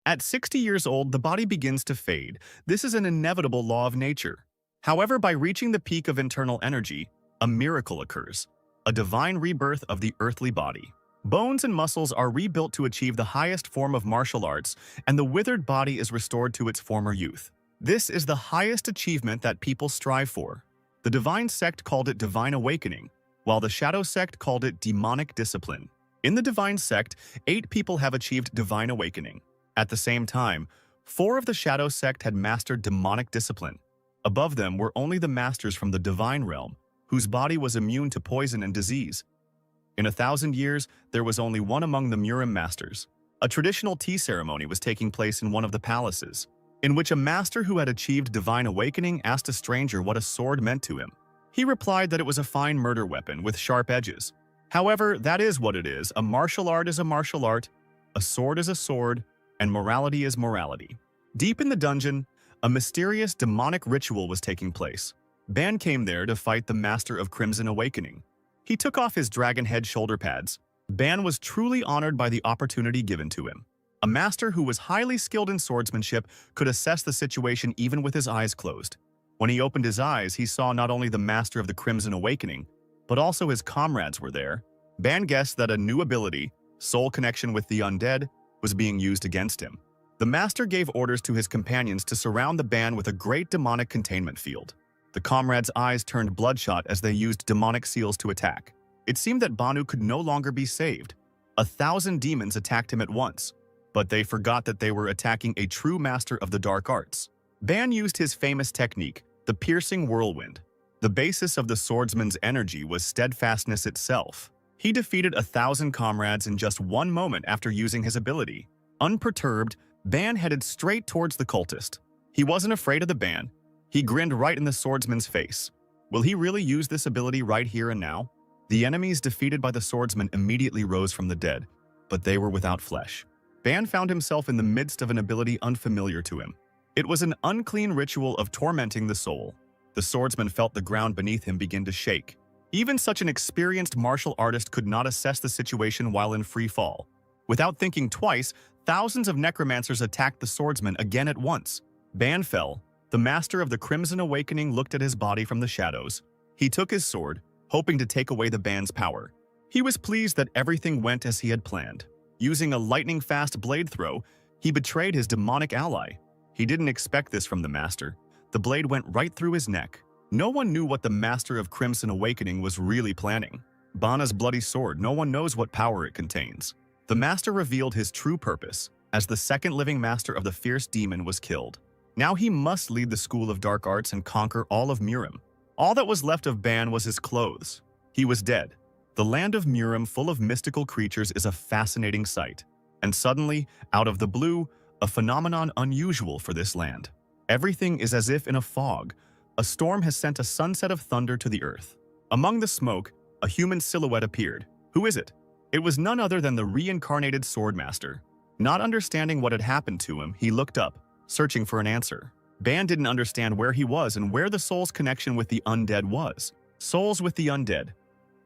At 60 years old, the body begins to fade. This is an inevitable law of nature. However, by reaching the peak of internal energy, a miracle occurs, a divine rebirth of the earthly body. Bones and muscles are rebuilt to achieve the highest form of martial arts, and the withered body is restored to its former youth. This is the highest achievement that people strive for. The divine sect called it divine awakening, while the shadow sect called it demonic discipline. In the divine sect, 8 people have achieved divine awakening. At the same time, 4 of the shadow sect had mastered demonic discipline. Above them were only the masters from the divine realm, whose body was immune to poison and disease. In 1,000 years, there was only one among the Murim masters. A traditional tea ceremony was taking place in one of the palaces, in which a master who had achieved divine awakening asked a stranger what a sword meant to him. He replied that it was a fine murder weapon with sharp edges. However, that is what it is. A martial art is a martial art, a sword is a sword, and morality is morality. Deep in the dungeon, a mysterious demonic ritual was taking place. Ban came there to fight the Master of Crimson Awakening. He took off his dragon head shoulder pads. Ban was truly honored by the opportunity given to him. A master who was highly skilled in swordsmanship could assess the situation even with his eyes closed. When he opened his eyes, he saw not only the Master of the Crimson Awakening, but also his comrades were there. Ban guessed that a new ability, soul connection with the undead, was being used against him. The master gave orders to his companions to surround the band with a great demonic containment field. The comrades' eyes turned bloodshot as they used demonic seals to attack. It seemed that Banu could no longer be saved. 1,000 demons attacked him at once, but they forgot that they were attacking a true master of the dark arts. Ban used his famous technique, the piercing whirlwind. The basis of the swordsman's energy was steadfastness itself. He defeated 1,000 comrades in just one moment after using his ability. Unperturbed, Ban headed straight towards the cultist. He wasn't afraid of the Ban. He grinned right in the swordsman's face. Will he really use this ability right here and now? The enemies defeated by the swordsman immediately rose from the dead, but they were without flesh. Ban found himself in the midst of an ability unfamiliar to him. It was an unclean ritual of tormenting the soul. The swordsman felt the ground beneath him begin to shake. Even such an experienced martial artist could not assess the situation while in free fall. Without thinking twice, thousands of necromancers attacked the swordsman again at once. Ban fell. The Master of the Crimson Awakening looked at his body from the shadows. He took his sword, hoping to take away the Ban's power. He was pleased that everything went as he had planned. Using a lightning-fast blade throw, he betrayed his demonic ally. He didn't expect this from the Master. The blade went right through his neck. No one knew what the Master of Crimson Awakening was really planning. Bana's bloody sword, no one knows what power it contains. The Master revealed his true purpose, as the second living Master of the fierce demon was killed. Now he must lead the School of Dark Arts and conquer all of Murim. All that was left of Ban was his clothes. He was dead. The land of Murim, full of mystical creatures, is a fascinating sight. And suddenly, out of the blue, a phenomenon unusual for this land. Everything is as if in a fog. A storm has sent a sunset of thunder to the earth. Among the smoke, a human silhouette appeared. Who is it? It was none other than the reincarnated Swordmaster. Not understanding what had happened to him, he looked up, searching for an answer. Ban didn't understand where he was and where the soul's connection with the undead was. Souls with the undead.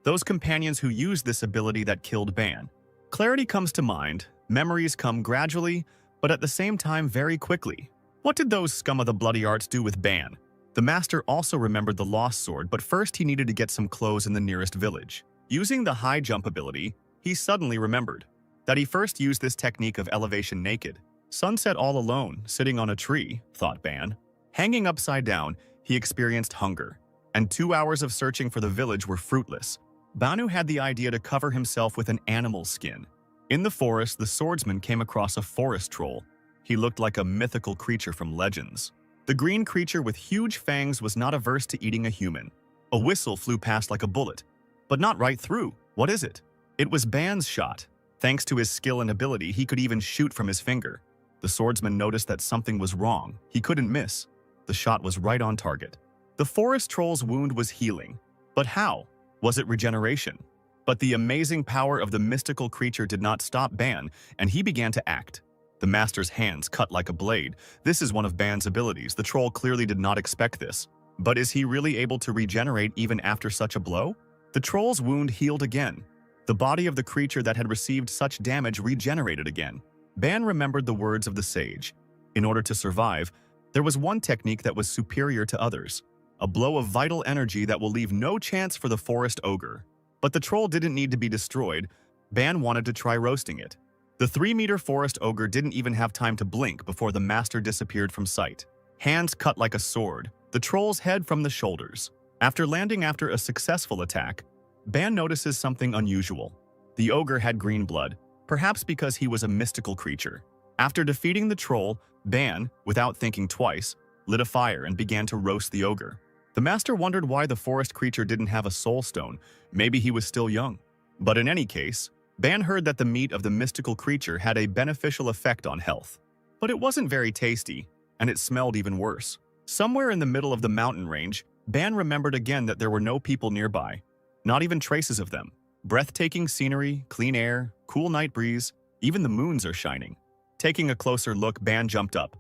Those companions who used this ability that killed Ban. Clarity comes to mind, memories come gradually, but at the same time very quickly. What did those scum of the bloody arts do with Ban? The Master also remembered the lost sword, but first he needed to get some clothes in the nearest village. Using the high jump ability, he suddenly remembered that he first used this technique of elevation naked. Sunset all alone, sitting on a tree, thought Ban. Hanging upside down, he experienced hunger, and 2 hours of searching for the village were fruitless. Banu had the idea to cover himself with an animal skin. In the forest, the swordsman came across a forest troll. He looked like a mythical creature from legends. The green creature with huge fangs was not averse to eating a human. A whistle flew past like a bullet, but not right through. What is it? It was Ban's shot. Thanks to his skill and ability, he could even shoot from his finger. The swordsman noticed that something was wrong. He couldn't miss. The shot was right on target. The forest troll's wound was healing. But how? Was it regeneration? But the amazing power of the mystical creature did not stop Ban, and he began to act. The Master's hands cut like a blade. This is one of Ban's abilities. The troll clearly did not expect this. But is he really able to regenerate even after such a blow? The troll's wound healed again. The body of the creature that had received such damage regenerated again. Ban remembered the words of the sage. In order to survive, there was one technique that was superior to others, a blow of vital energy that will leave no chance for the forest ogre. But the troll didn't need to be destroyed. Ban wanted to try roasting it. The 3-meter forest ogre didn't even have time to blink before the master disappeared from sight. Hands cut like a sword, the troll's head from the shoulders. After landing after a successful attack, Ban notices something unusual. The ogre had green blood, perhaps because he was a mystical creature. After defeating the troll, Ban, without thinking twice, lit a fire and began to roast the ogre. The master wondered why the forest creature didn't have a soul stone. Maybe he was still young. But in any case, Ban heard that the meat of the mystical creature had a beneficial effect on health. But it wasn't very tasty, and it smelled even worse. Somewhere in the middle of the mountain range, Ban remembered again that there were no people nearby. Not even traces of them. Breathtaking scenery, clean air, cool night breeze, even the moons are shining. Taking a closer look, Ban jumped up.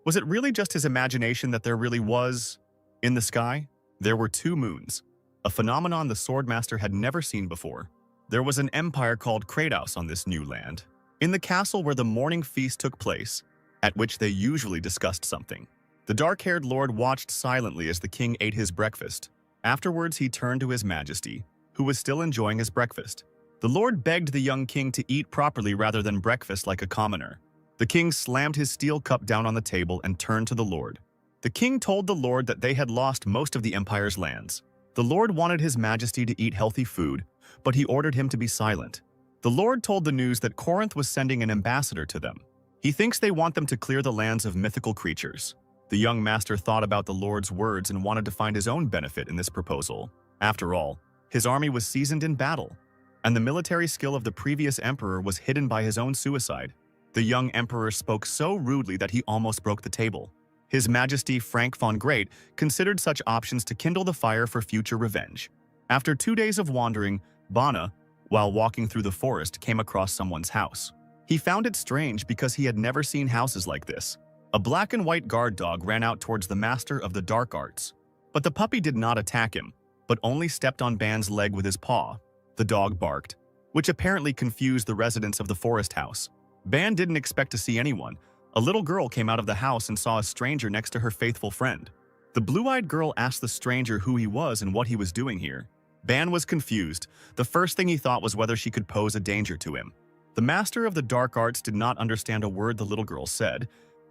Was it really just his imagination that there really was? In the sky, there were 2 moons, a phenomenon the Swordmaster had never seen before. There was an empire called Kratos on this new land, in the castle where the morning feast took place, at which they usually discussed something. The dark-haired lord watched silently as the king ate his breakfast. Afterwards, he turned to his majesty, who was still enjoying his breakfast. The lord begged the young king to eat properly rather than breakfast like a commoner. The king slammed his steel cup down on the table and turned to the lord. The king told the lord that they had lost most of the empire's lands. The lord wanted his majesty to eat healthy food, but he ordered him to be silent. The lord told the news that Corinth was sending an ambassador to them. He thinks they want them to clear the lands of mythical creatures. The young master thought about the lord's words and wanted to find his own benefit in this proposal. After all, his army was seasoned in battle, and the military skill of the previous emperor was hidden by his own suicide. The young emperor spoke so rudely that he almost broke the table. His Majesty Frank von Great considered such options to kindle the fire for future revenge. After 2 days of wandering, Bana, while walking through the forest, came across someone's house. He found it strange because he had never seen houses like this. A black and white guard dog ran out towards the master of the dark arts. But the puppy did not attack him, but only stepped on Ban's leg with his paw. The dog barked, which apparently confused the residents of the forest house. Ban didn't expect to see anyone. A little girl came out of the house and saw a stranger next to her faithful friend. The blue-eyed girl asked the stranger who he was and what he was doing here. Ban was confused. The first thing he thought was whether she could pose a danger to him. The master of the dark arts did not understand a word the little girl said,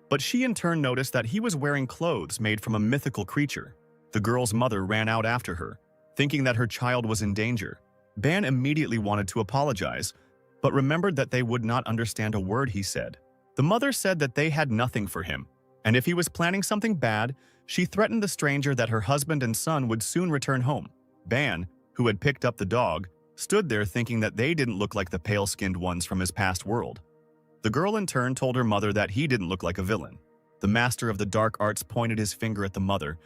but she in turn noticed that he was wearing clothes made from a mythical creature. The girl's mother ran out after her, thinking that her child was in danger. Ban immediately wanted to apologize, but remembered that they would not understand a word he said. The mother said that they had nothing for him, and if he was planning something bad, she threatened the stranger that her husband and son would soon return home. Ban, who had picked up the dog, stood there thinking that they didn't look like the pale-skinned ones from his past world. The girl in turn told her mother that he didn't look like a villain. The master of the dark arts pointed his finger at the mother,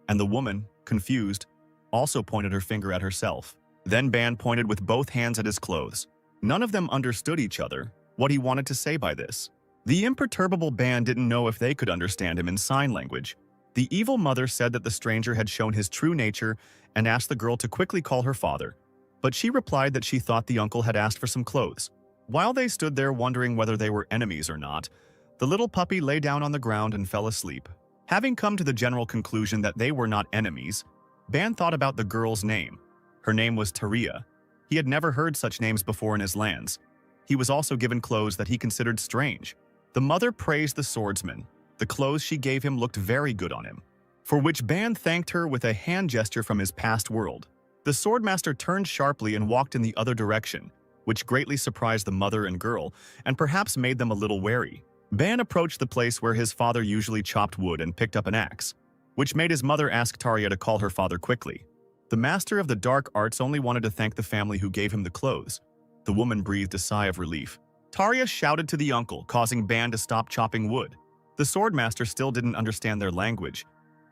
and the woman, confused, also pointed her finger at herself. Then Ban pointed with both hands at his clothes. None of them understood each other, what he wanted to say by this. The imperturbable Ban didn't know if they could understand him in sign language. The evil mother said that the stranger had shown his true nature and asked the girl to quickly call her father, but she replied that she thought the uncle had asked for some clothes. While they stood there wondering whether they were enemies or not, the little puppy lay down on the ground and fell asleep. Having come to the general conclusion that they were not enemies, Ban thought about the girl's name. Her name was Taria. He had never heard such names before in his lands. He was also given clothes that he considered strange. The mother praised the swordsman. The clothes she gave him looked very good on him, for which Ban thanked her with a hand gesture from his past world. The swordmaster turned sharply and walked in the other direction, which greatly surprised the mother and girl and perhaps made them a little wary. Ban approached the place where his father usually chopped wood and picked up an axe, which made his mother ask Taria to call her father quickly. The master of the dark arts only wanted to thank the family who gave him the clothes. The woman breathed a sigh of relief. Taria shouted to the uncle, causing Ban to stop chopping wood. The swordmaster still didn't understand their language.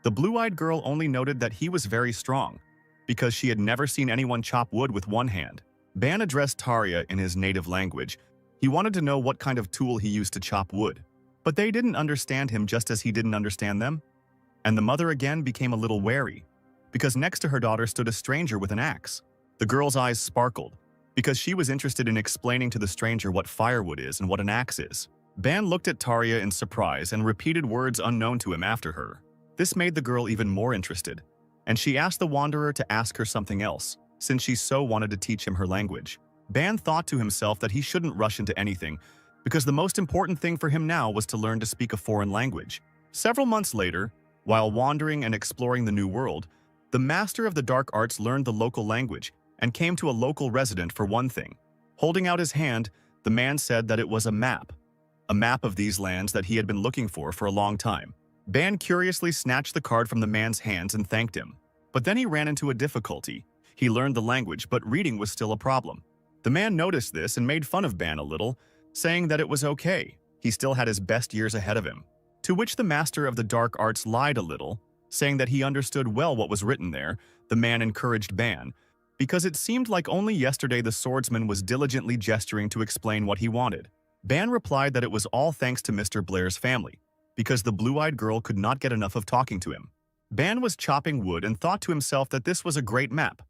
The blue-eyed girl only noted that he was very strong, because she had never seen anyone chop wood with one hand. Ban addressed Taria in his native language. He wanted to know what kind of tool he used to chop wood. But they didn't understand him just as he didn't understand them. And the mother again became a little wary, because next to her daughter stood a stranger with an axe. The girl's eyes sparkled, because she was interested in explaining to the stranger what firewood is and what an axe is. Ban looked at Tarja in surprise and repeated words unknown to him after her. This made the girl even more interested, and she asked the wanderer to ask her something else, since she so wanted to teach him her language. Ban thought to himself that he shouldn't rush into anything, because the most important thing for him now was to learn to speak a foreign language. Several months later, while wandering and exploring the new world, the master of the dark arts learned the local language and came to a local resident for one thing. Holding out his hand, the man said that it was a map of these lands that he had been looking for a long time. Ban curiously snatched the card from the man's hands and thanked him. But then he ran into a difficulty. He learned the language, but reading was still a problem. The man noticed this and made fun of Ban a little, saying that it was okay. He still had his best years ahead of him. To which the master of the dark arts lied a little, saying that he understood well what was written there. The man encouraged Ban, because it seemed like only yesterday the swordsman was diligently gesturing to explain what he wanted. Ban replied that it was all thanks to Mr. Blair's family, because the blue-eyed girl could not get enough of talking to him. Ban was chopping wood and thought to himself that this was a great map,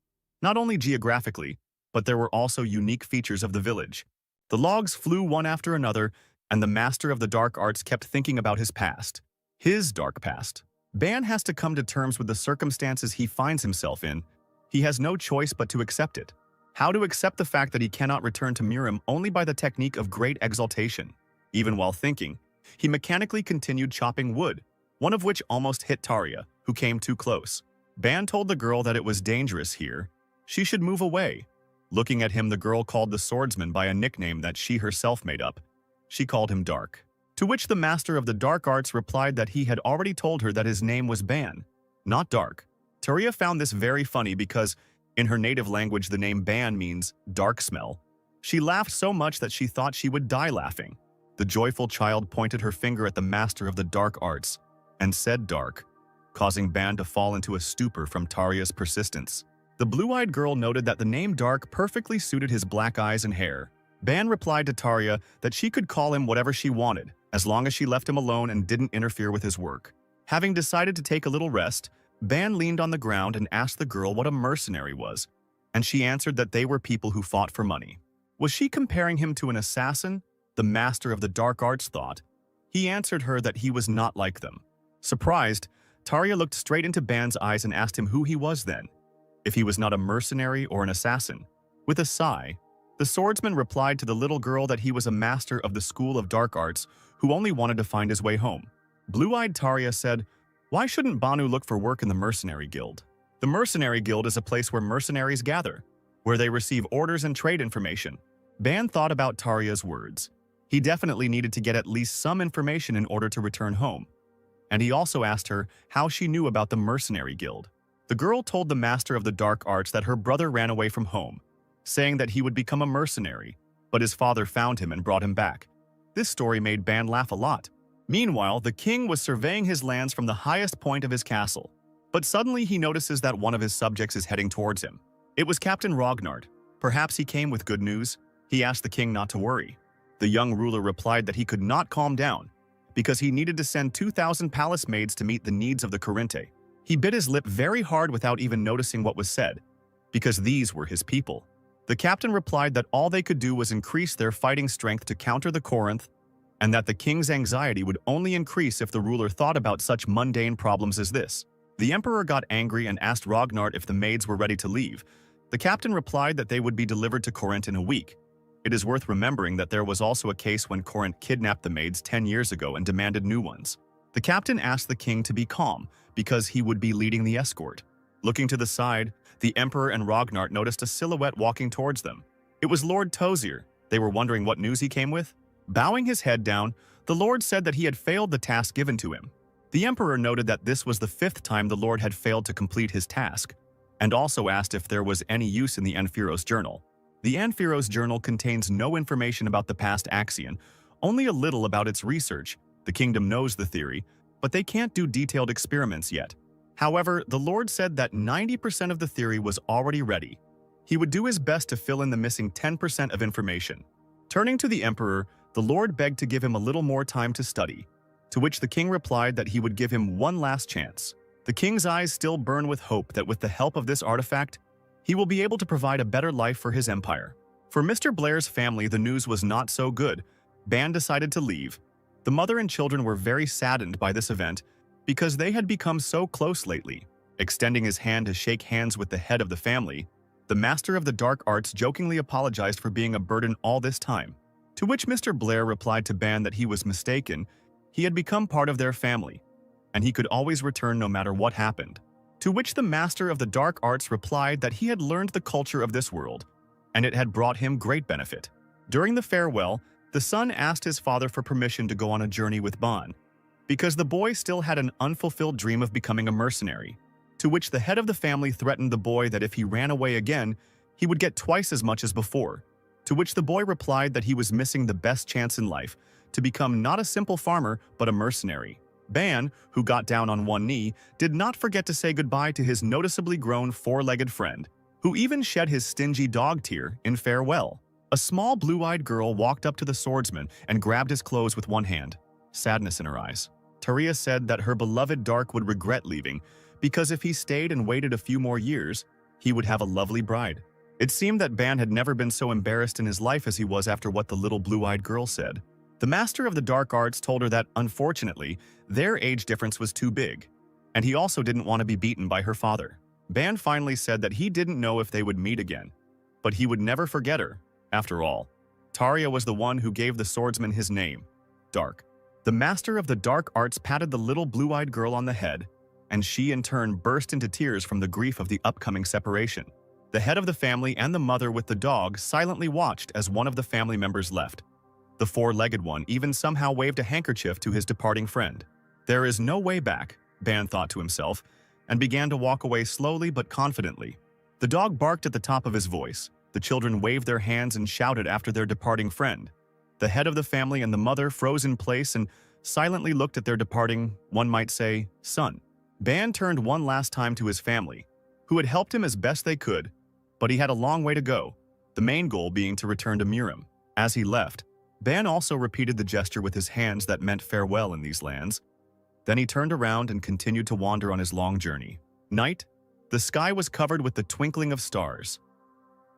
not only geographically, but there were also unique features of the village. The logs flew one after another, and the master of the dark arts kept thinking about his past. His dark past. Ban has to come to terms with the circumstances he finds himself in. He has no choice but to accept it. How to accept the fact that he cannot return to Mirim only by the technique of great exaltation. Even while thinking, he mechanically continued chopping wood, one of which almost hit Tarja, who came too close. Ban told the girl that it was dangerous here. She should move away. Looking at him, the girl called the swordsman by a nickname that she herself made up. She called him Dark. To which the master of the dark arts replied that he had already told her that his name was Ban, not Dark. Tarja found this very funny because, in her native language, the name Ban means dark smell. She laughed so much that she thought she would die laughing. The joyful child pointed her finger at the master of the dark arts and said Dark, causing Ban to fall into a stupor from Tarja's persistence. The blue-eyed girl noted that the name Dark perfectly suited his black eyes and hair. Ban replied to Tarja that she could call him whatever she wanted, as long as she left him alone and didn't interfere with his work. Having decided to take a little rest, Ban leaned on the ground and asked the girl what a mercenary was, and she answered that they were people who fought for money. Was she comparing him to an assassin? The master of the dark arts thought. He answered her that he was not like them. Surprised, Tarja looked straight into Ban's eyes and asked him who he was then, if he was not a mercenary or an assassin. With a sigh, the swordsman replied to the little girl that he was a master of the school of dark arts who only wanted to find his way home. Blue-eyed Tarja said, "Why shouldn't Banu look for work in the mercenary guild? The mercenary guild is a place where mercenaries gather, where they receive orders and trade information." Ban thought about Tarja's words. He definitely needed to get at least some information in order to return home. And he also asked her how she knew about the mercenary guild. The girl told the master of the dark arts that her brother ran away from home, saying that he would become a mercenary, but his father found him and brought him back. This story made Ban laugh a lot. Meanwhile, the king was surveying his lands from the highest point of his castle, but suddenly he notices that one of his subjects is heading towards him. It was Captain Rognard. Perhaps he came with good news. He asked the king not to worry. The young ruler replied that he could not calm down, because he needed to send 2,000 palace maids to meet the needs of the Corinte. He bit his lip very hard without even noticing what was said, because these were his people. The captain replied that all they could do was increase their fighting strength to counter the Corinth, and that the king's anxiety would only increase if the ruler thought about such mundane problems as this. The emperor got angry and asked Rognard if the maids were ready to leave. The captain replied that they would be delivered to Corinth in a week. It is worth remembering that there was also a case when Corinth kidnapped the maids 10 years ago and demanded new ones. The captain asked the king to be calm, because he would be leading the escort. Looking to the side, the emperor and Rognard noticed a silhouette walking towards them. It was Lord Tozier. They were wondering what news he came with. Bowing his head down, the lord said that he had failed the task given to him. The emperor noted that this was the 5th time the lord had failed to complete his task, and also asked if there was any use in the Anfiros journal. The Anfiros journal contains no information about the past Axion, only a little about its research. The kingdom knows the theory, but they can't do detailed experiments yet. However, the lord said that 90% of the theory was already ready. He would do his best to fill in the missing 10% of information. Turning to the emperor, the lord begged to give him a little more time to study, to which the king replied that he would give him one last chance. The king's eyes still burn with hope that with the help of this artifact, he will be able to provide a better life for his empire. For Mr. Blair's family, the news was not so good. Ban decided to leave. The mother and children were very saddened by this event because they had become so close lately. Extending his hand to shake hands with the head of the family, the master of the dark arts jokingly apologized for being a burden all this time, to which Mr. Blair replied to Ban that he was mistaken. He had become part of their family, and he could always return no matter what happened. To which the master of the dark arts replied that he had learned the culture of this world, and it had brought him great benefit. During the farewell, the son asked his father for permission to go on a journey with Ban, because the boy still had an unfulfilled dream of becoming a mercenary, to which the head of the family threatened the boy that if he ran away again, he would get twice as much as before, to which the boy replied that he was missing the best chance in life to become not a simple farmer but a mercenary. Ban, who got down on one knee, did not forget to say goodbye to his noticeably grown four-legged friend, who even shed his stingy dog tear in farewell. A small blue-eyed girl walked up to the swordsman and grabbed his clothes with one hand, sadness in her eyes. Taria said that her beloved Dark would regret leaving because if he stayed and waited a few more years, he would have a lovely bride. It seemed that Ban had never been so embarrassed in his life as he was after what the little blue-eyed girl said. The master of the dark arts told her that, unfortunately, their age difference was too big, and he also didn't want to be beaten by her father. Ban finally said that he didn't know if they would meet again, but he would never forget her. After all, Taria was the one who gave the swordsman his name, Dark. The master of the dark arts patted the little blue-eyed girl on the head, and she in turn burst into tears from the grief of the upcoming separation. The head of the family and the mother with the dog silently watched as one of the family members left. The four-legged one even somehow waved a handkerchief to his departing friend. There is no way back, Ban thought to himself, and began to walk away slowly but confidently. The dog barked at the top of his voice. The children waved their hands and shouted after their departing friend. The head of the family and the mother froze in place and silently looked at their departing, one might say, son. Ban turned one last time to his family, who had helped him as best they could, but he had a long way to go, the main goal being to return to Miram. As he left, Ban also repeated the gesture with his hands that meant farewell in these lands. Then he turned around and continued to wander on his long journey. Night, the sky was covered with the twinkling of stars.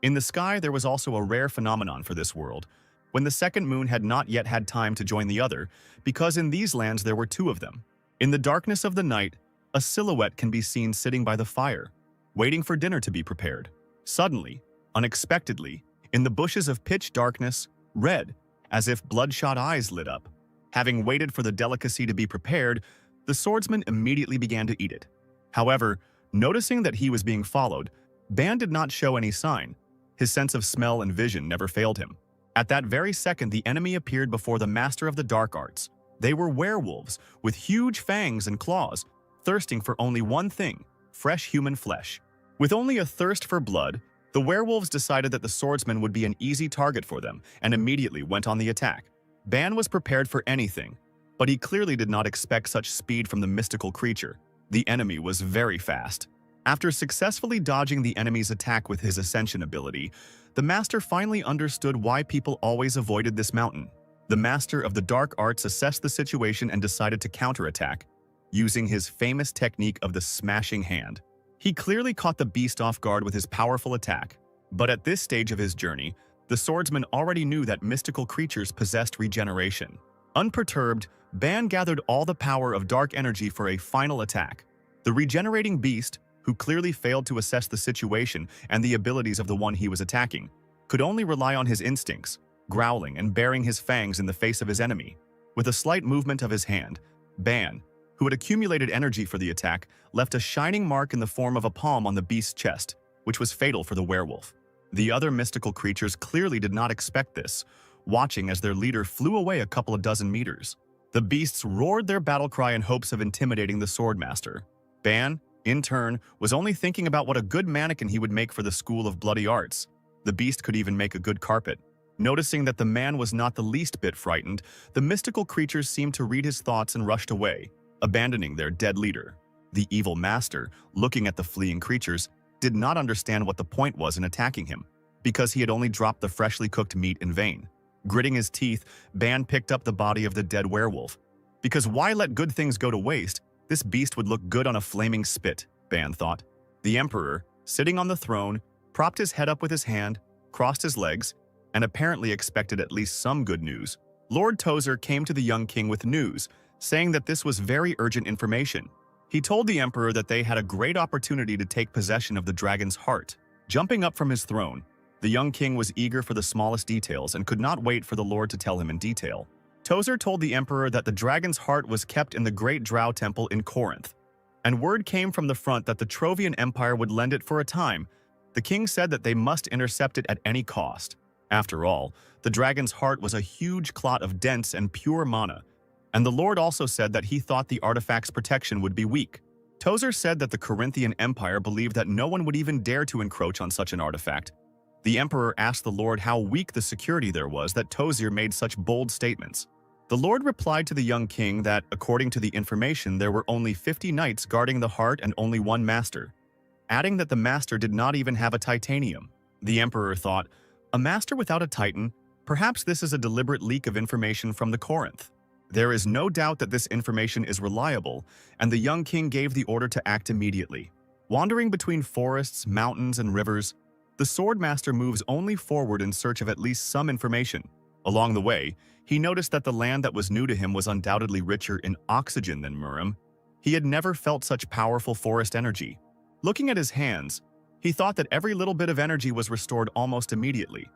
In the sky, there was also a rare phenomenon for this world, when the second moon had not yet had time to join the other, because in these lands there were two of them. In the darkness of the night, a silhouette can be seen sitting by the fire, waiting for dinner to be prepared. Suddenly, unexpectedly, in the bushes of pitch darkness, red, as if bloodshot eyes lit up. Having waited for the delicacy to be prepared, the swordsman immediately began to eat it. However, noticing that he was being followed, Ban did not show any sign. His sense of smell and vision never failed him. At that very second, the enemy appeared before the master of the dark arts. They were werewolves with huge fangs and claws, thirsting for only one thing: fresh human flesh. With only a thirst for blood, the werewolves decided that the swordsman would be an easy target for them and immediately went on the attack. Ban was prepared for anything, but he clearly did not expect such speed from the mystical creature. The enemy was very fast. After successfully dodging the enemy's attack with his ascension ability, the master finally understood why people always avoided this mountain. The master of the dark arts assessed the situation and decided to counterattack, using his famous technique of the smashing hand. He clearly caught the beast off guard with his powerful attack, but at this stage of his journey, the swordsman already knew that mystical creatures possessed regeneration. Unperturbed, Ban gathered all the power of dark energy for a final attack. The regenerating beast, who clearly failed to assess the situation and the abilities of the one he was attacking, could only rely on his instincts, growling and baring his fangs in the face of his enemy. With a slight movement of his hand, Ban, who had accumulated energy for the attack, left a shining mark in the form of a palm on the beast's chest, which was fatal for the werewolf. The other mystical creatures clearly did not expect this, watching as their leader flew away a couple of dozen meters. The beasts roared their battle cry in hopes of intimidating the swordmaster. Ban, in turn, was only thinking about what a good mannequin he would make for the School of Bloody Arts. The beast could even make a good carpet. Noticing that the man was not the least bit frightened, the mystical creatures seemed to read his thoughts and rushed away, abandoning their dead leader. The evil master, looking at the fleeing creatures, did not understand what the point was in attacking him, because he had only dropped the freshly cooked meat in vain. Gritting his teeth, Ban picked up the body of the dead werewolf. Because why let good things go to waste? This beast would look good on a flaming spit, Ban thought. The emperor, sitting on the throne, propped his head up with his hand, crossed his legs, and apparently expected at least some good news. Lord Tozer came to the young king with news, saying that this was very urgent information. He told the emperor that they had a great opportunity to take possession of the dragon's heart. Jumping up from his throne, the young king was eager for the smallest details and could not wait for the Lord to tell him in detail. Tozer told the emperor that the dragon's heart was kept in the great Drow temple in Corinth, and word came from the front that the Trovian Empire would lend it for a time. The king said that they must intercept it at any cost. After all, the dragon's heart was a huge clot of dense and pure mana, and the Lord also said that he thought the artifact's protection would be weak. Tozer said that the Corinthian Empire believed that no one would even dare to encroach on such an artifact. The emperor asked the Lord how weak the security there was that Tozer made such bold statements. The Lord replied to the young king that, according to the information, there were only 50 knights guarding the heart and only one master, adding that the master did not even have a titanium. The emperor thought, a master without a titan? Perhaps this is a deliberate leak of information from the Corinth. There is no doubt that this information is reliable, and the young king gave the order to act immediately. Wandering between forests, mountains, and rivers, the swordmaster moves only forward in search of at least some information. Along the way, he noticed that the land that was new to him was undoubtedly richer in oxygen than Murim. He had never felt such powerful forest energy. Looking at his hands, he thought that every little bit of energy was restored almost immediately,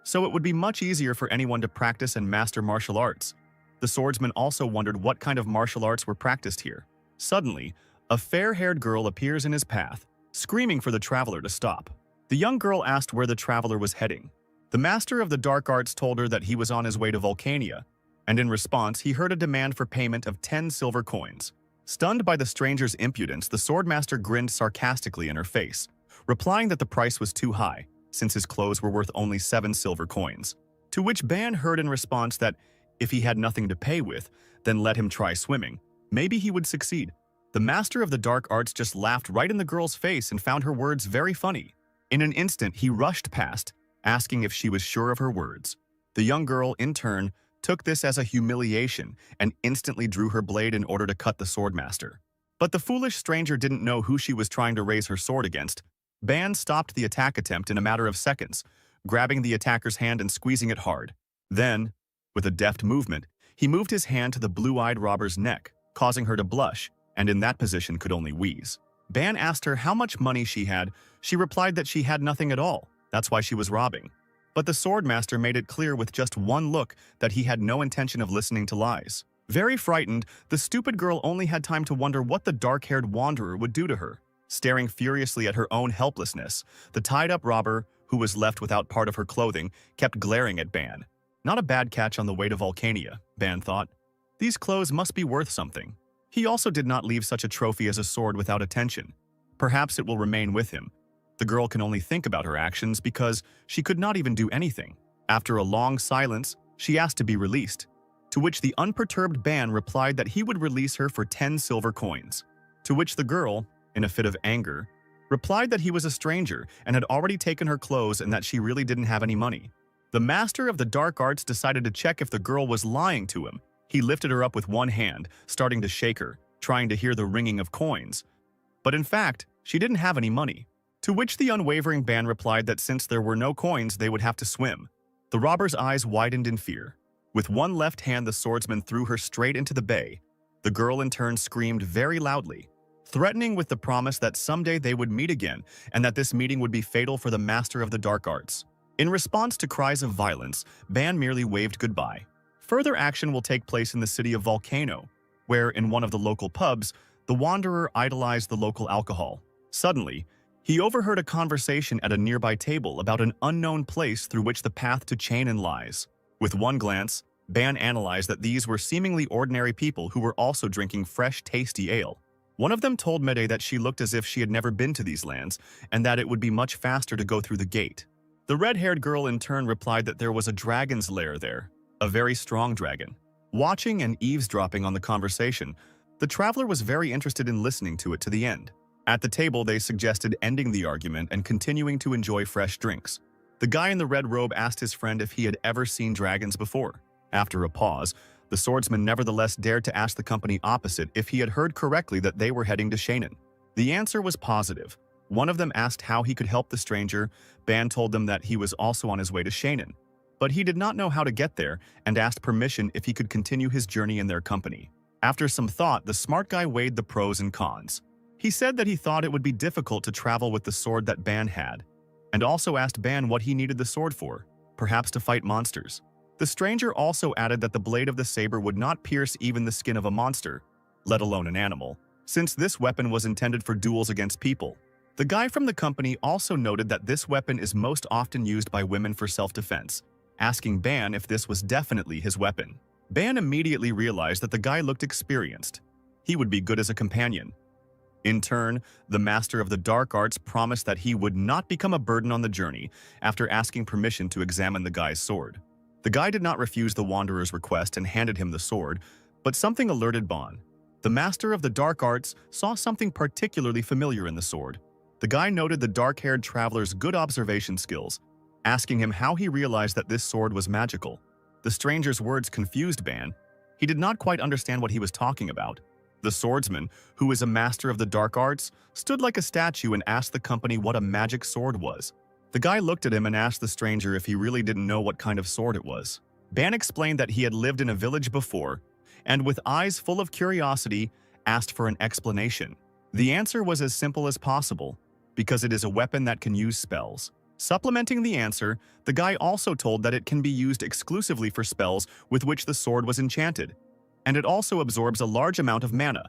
so it would be much easier for anyone to practice and master martial arts. The swordsman also wondered what kind of martial arts were practiced here. Suddenly, a fair-haired girl appears in his path, screaming for the traveler to stop. The young girl asked where the traveler was heading. The master of the dark arts told her that he was on his way to Vulcania, and in response, he heard a demand for payment of 10 silver coins. Stunned by the stranger's impudence, the swordmaster grinned sarcastically in her face, replying that the price was too high, since his clothes were worth only 7 silver coins. To which Ban heard in response that if he had nothing to pay with, then let him try swimming. Maybe he would succeed. The master of the dark arts just laughed right in the girl's face and found her words very funny. In an instant, he rushed past, asking if she was sure of her words. The young girl, in turn, took this as a humiliation and instantly drew her blade in order to cut the swordmaster. But the foolish stranger didn't know who she was trying to raise her sword against. Ban stopped the attack attempt in a matter of seconds, grabbing the attacker's hand and squeezing it hard. Then, with a deft movement, he moved his hand to the blue-eyed robber's neck, causing her to blush, and in that position could only wheeze. Ban asked her how much money she had. She replied that she had nothing at all. That's why she was robbing. But the swordmaster made it clear with just one look that he had no intention of listening to lies. Very frightened, the stupid girl only had time to wonder what the dark-haired wanderer would do to her. Staring furiously at her own helplessness, the tied-up robber, who was left without part of her clothing, kept glaring at Ban. Not a bad catch on the way to Vulcania, Ban thought. These clothes must be worth something. He also did not leave such a trophy as a sword without attention. Perhaps it will remain with him. The girl can only think about her actions because she could not even do anything. After a long silence, she asked to be released, to which the unperturbed Ban replied that he would release her for 10 silver coins. To which the girl, in a fit of anger, replied that he was a stranger and had already taken her clothes and that she really didn't have any money. The master of the dark arts decided to check if the girl was lying to him. He lifted her up with one hand, starting to shake her, trying to hear the ringing of coins. But in fact, she didn't have any money. To which the unwavering Ban replied that since there were no coins, they would have to swim. The robber's eyes widened in fear. With one left hand, the swordsman threw her straight into the bay. The girl in turn screamed very loudly, threatening with the promise that someday they would meet again and that this meeting would be fatal for the master of the dark arts. In response to cries of violence, Ban merely waved goodbye. Further action will take place in the city of Volcano, where, in one of the local pubs, the wanderer idolized the local alcohol. Suddenly, he overheard a conversation at a nearby table about an unknown place through which the path to Chainin lies. With one glance, Ban analyzed that these were seemingly ordinary people who were also drinking fresh, tasty ale. One of them told Mede that she looked as if she had never been to these lands, and that it would be much faster to go through the gate. The red-haired girl in turn replied that there was a dragon's lair there, a very strong dragon. Watching and eavesdropping on the conversation, the traveler was very interested in listening to it to the end. At the table, they suggested ending the argument and continuing to enjoy fresh drinks. The guy in the red robe asked his friend if he had ever seen dragons before. After a pause, the swordsman nevertheless dared to ask the company opposite if he had heard correctly that they were heading to Chainin. The answer was positive. One of them asked how he could help the stranger. Ban told them that he was also on his way to Chainin. but he did not know how to get there and asked permission if he could continue his journey in their company. After some thought, the smart guy weighed the pros and cons. He said that he thought it would be difficult to travel with the sword that Ban had, and also asked Ban what he needed the sword for, perhaps to fight monsters. The stranger also added that the blade of the saber would not pierce even the skin of a monster, let alone an animal, since this weapon was intended for duels against people. The guy from the company also noted that this weapon is most often used by women for self-defense, asking Ban if this was definitely his weapon. Ban immediately realized that the guy looked experienced. He would be good as a companion. In turn, the master of the dark arts promised that he would not become a burden on the journey after asking permission to examine the guy's sword. The guy did not refuse the wanderer's request and handed him the sword, but something alerted Ban. The master of the dark arts saw something particularly familiar in the sword. The guy noted the dark-haired traveler's good observation skills, asking him how he realized that this sword was magical. The stranger's words confused Ban. He did not quite understand what he was talking about. The swordsman, who is a master of the dark arts, stood like a statue and asked the company what a magic sword was. The guy looked at him and asked the stranger if he really didn't know what kind of sword it was. Ban explained that he had lived in a village before, and with eyes full of curiosity, asked for an explanation. The answer was as simple as possible, because it is a weapon that can use spells. Supplementing the answer, the guy also told that it can be used exclusively for spells with which the sword was enchanted, and it also absorbs a large amount of mana.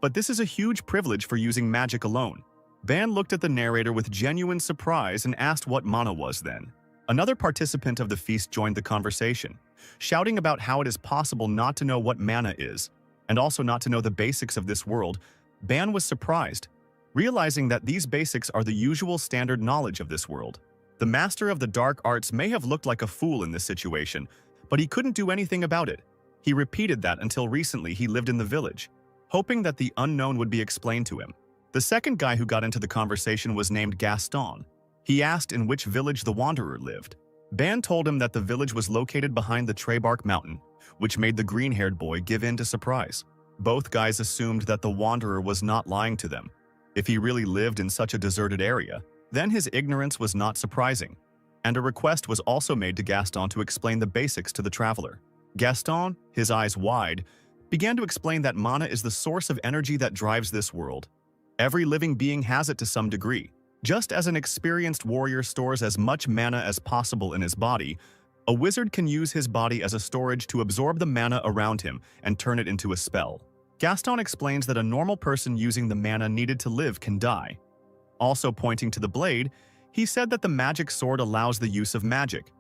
But this is a huge privilege for using magic alone. Ban looked at the narrator with genuine surprise and asked what mana was then. Another participant of the feast joined the conversation, shouting about how it is possible not to know what mana is, and also not to know the basics of this world. Ban was surprised, realizing that these basics are the usual standard knowledge of this world. The master of the dark arts may have looked like a fool in this situation, but he couldn't do anything about it. He repeated that until recently he lived in the village, hoping that the unknown would be explained to him. The second guy who got into the conversation was named Gaston. He asked in which village the wanderer lived. Ban told him that the village was located behind the Trebark Mountain, which made the green-haired boy give in to surprise. Both guys assumed that the wanderer was not lying to them. If he really lived in such a deserted area, then his ignorance was not surprising, and a request was also made to Gaston to explain the basics to the traveler. Gaston, his eyes wide, began to explain that mana is the source of energy that drives this world. Every living being has it to some degree. Just as an experienced warrior stores as much mana as possible in his body, a wizard can use his body as a storage to absorb the mana around him and turn it into a spell. Gaston explains that a normal person using the mana needed to live can die. Also pointing to the blade, he said that the magic sword allows the use of magic,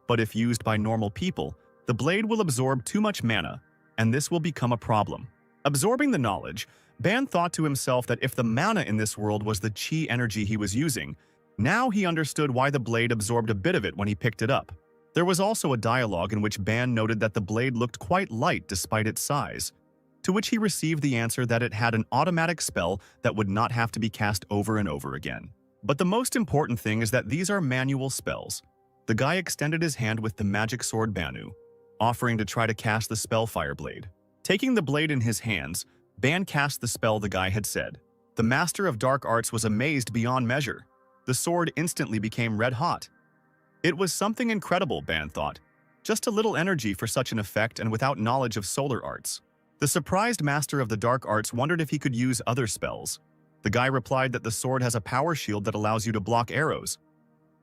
but if used by normal people, the blade will absorb too much mana, and this will become a problem. Absorbing the knowledge, Ban thought to himself that if the mana in this world was the chi energy he was using, now he understood why the blade absorbed a bit of it when he picked it up. There was also a dialogue in which Ban noted that the blade looked quite light despite its size, to which he received the answer that it had an automatic spell that would not have to be cast over and over again. But the most important thing is that these are manual spells. The guy extended his hand with the magic sword Banu, offering to try to cast the spell Fire Blade. Taking the blade in his hands, Ban cast the spell the guy had said. The master of dark arts was amazed beyond measure. The sword instantly became red hot. It was something incredible, Ban thought. Just a little energy for such an effect and without knowledge of solar arts. The surprised master of the dark arts wondered if he could use other spells. The guy replied that the sword has a power shield that allows you to block arrows.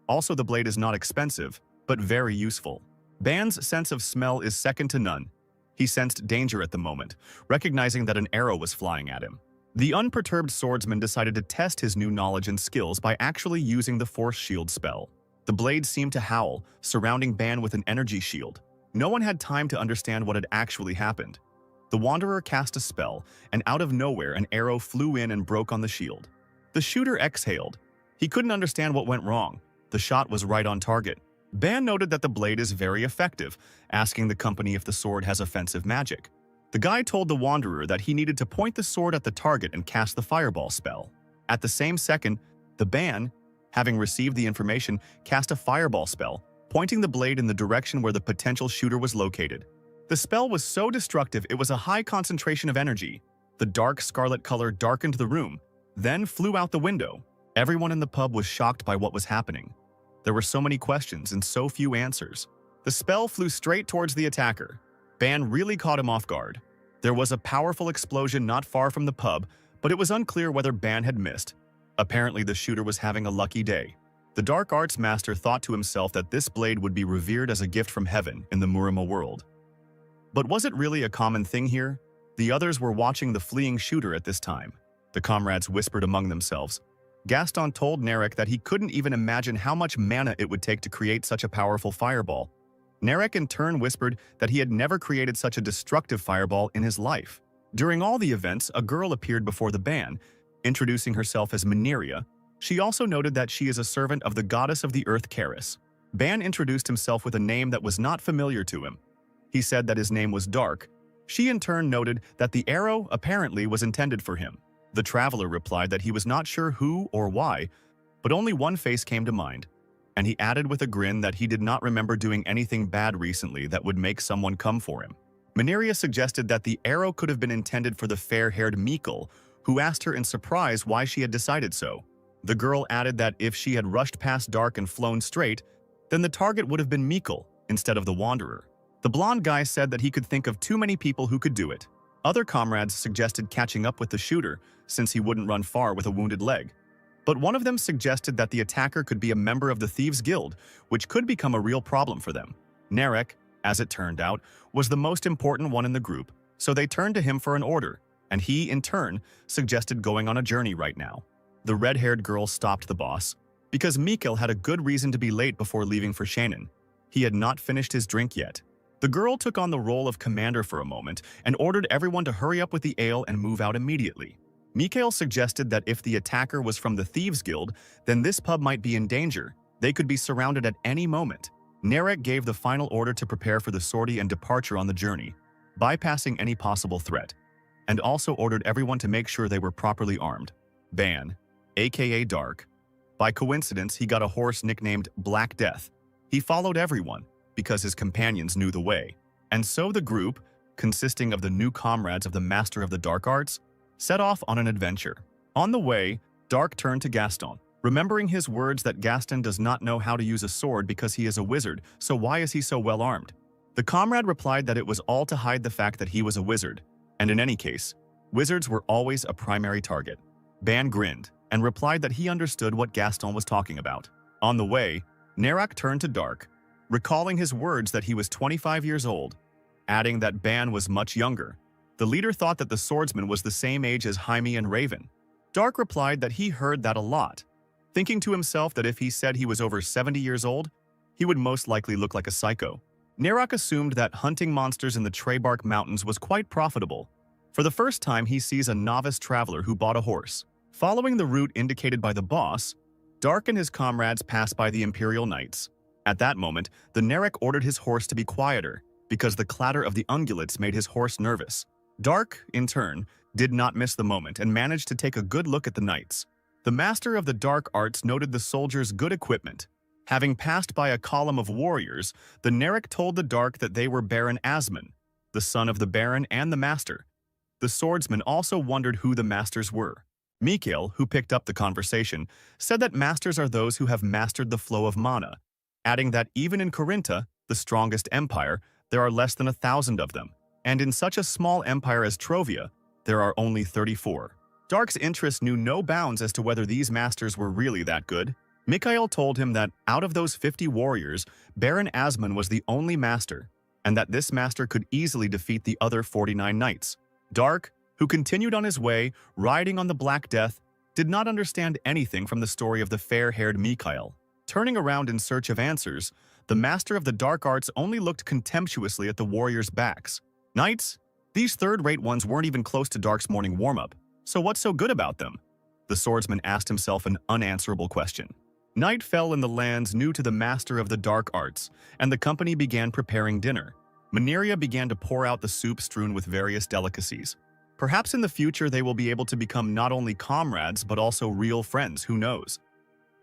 Also, the blade is not expensive, but very useful. Ban's sense of smell is second to none. He sensed danger at the moment, recognizing that an arrow was flying at him. The unperturbed swordsman decided to test his new knowledge and skills by actually using the Force Shield spell. The blade seemed to howl, surrounding Ban with an energy shield. No one had time to understand what had actually happened. The wanderer cast a spell, and out of nowhere an arrow flew in and broke on the shield. The shooter exhaled. He couldn't understand what went wrong. The shot was right on target. Ban noted that the blade is very effective, asking the company if the sword has offensive magic. The guy told the wanderer that he needed to point the sword at the target and cast the fireball spell. At the same second, the Ban, having received the information, cast a fireball spell, pointing the blade in the direction where the potential shooter was located. The spell was so destructive it was a high concentration of energy. The dark scarlet color darkened the room, then flew out the window. Everyone in the pub was shocked by what was happening. There were so many questions and so few answers. The spell flew straight towards the attacker. Ban really caught him off guard. There was a powerful explosion not far from the pub, but it was unclear whether Ban had missed. Apparently, the shooter was having a lucky day. The dark arts master thought to himself that this blade would be revered as a gift from heaven in the Murima world. But was it really a common thing here? The others were watching the fleeing shooter at this time. The comrades whispered among themselves. Gaston told Narek that he couldn't even imagine how much mana it would take to create such a powerful fireball. Narek in turn whispered that he had never created such a destructive fireball in his life. During all the events, a girl appeared before the Ban, introducing herself as Mineria. She also noted that she is a servant of the goddess of the earth Karis. Ban introduced himself with a name that was not familiar to him. He said that his name was Dark. She in turn noted that the arrow apparently was intended for him. The traveler replied that he was not sure who or why, but only one face came to mind, and he added with a grin that he did not remember doing anything bad recently that would make someone come for him. Mineria suggested that the arrow could have been intended for the fair-haired Mikkel, who asked her in surprise why she had decided so. The girl added that if she had rushed past Dark and flown straight, then the target would have been Mikkel instead of the Wanderer. The blonde guy said that he could think of too many people who could do it. Other comrades suggested catching up with the shooter, since he wouldn't run far with a wounded leg. But one of them suggested that the attacker could be a member of the Thieves' Guild, which could become a real problem for them. Narek, as it turned out, was the most important one in the group, so they turned to him for an order, and he, in turn, suggested going on a journey right now. The red-haired girl stopped the boss, because Mikkel had a good reason to be late before leaving for Shannon. He had not finished his drink yet. The girl took on the role of commander for a moment and ordered everyone to hurry up with the ale and move out immediately. Mikkel suggested that if the attacker was from the Thieves' Guild, then this pub might be in danger. They could be surrounded at any moment. Narek gave the final order to prepare for the sortie and departure on the journey, bypassing any possible threat, and also ordered everyone to make sure they were properly armed. Ban, aka Dark. By coincidence, he got a horse nicknamed Black Death. He followed everyone, because his companions knew the way. And so the group, consisting of the new comrades of the Master of the Dark Arts, set off on an adventure. On the way, Dark turned to Gaston, remembering his words that Gaston does not know how to use a sword because he is a wizard, so why is he so well armed? The comrade replied that it was all to hide the fact that he was a wizard, and in any case, wizards were always a primary target. Ban grinned and replied that he understood what Gaston was talking about. On the way, Narek turned to Dark, recalling his words that he was 25 years old, adding that Ban was much younger. The leader thought that the swordsman was the same age as Jaime and Raven. Dark replied that he heard that a lot, thinking to himself that if he said he was over 70 years old, he would most likely look like a psycho. Narek assumed that hunting monsters in the Treybark Mountains was quite profitable. For the first time, he sees a novice traveler who bought a horse. Following the route indicated by the boss, Dark and his comrades pass by the Imperial Knights. At that moment, the Narek ordered his horse to be quieter, because the clatter of the ungulates made his horse nervous. Dark, in turn, did not miss the moment and managed to take a good look at the knights. The Master of the Dark Arts noted the soldiers' good equipment. Having passed by a column of warriors, the Narek told the Dark that they were Baron Asmon, the son of the Baron and the Master. The swordsman also wondered who the Masters were. Mikkel, who picked up the conversation, said that Masters are those who have mastered the flow of mana, adding that even in Corinta, the strongest empire, there are less than 1,000 of them, and in such a small empire as Trovia, there are only 34. Dark's interest knew no bounds as to whether these masters were really that good. Mikhail told him that out of those 50 warriors, Baron Asmon was the only master, and that this master could easily defeat the other 49 knights. Dark, who continued on his way, riding on the Black Death, did not understand anything from the story of the fair-haired Mikhail. Turning around in search of answers, the Master of the Dark Arts only looked contemptuously at the warriors' backs. Knights? These third-rate ones weren't even close to Dark's morning warm-up, so what's so good about them? The swordsman asked himself an unanswerable question. Night fell in the lands new to the Master of the Dark Arts, and the company began preparing dinner. Mineria began to pour out the soup strewn with various delicacies. Perhaps in the future they will be able to become not only comrades but also real friends, who knows?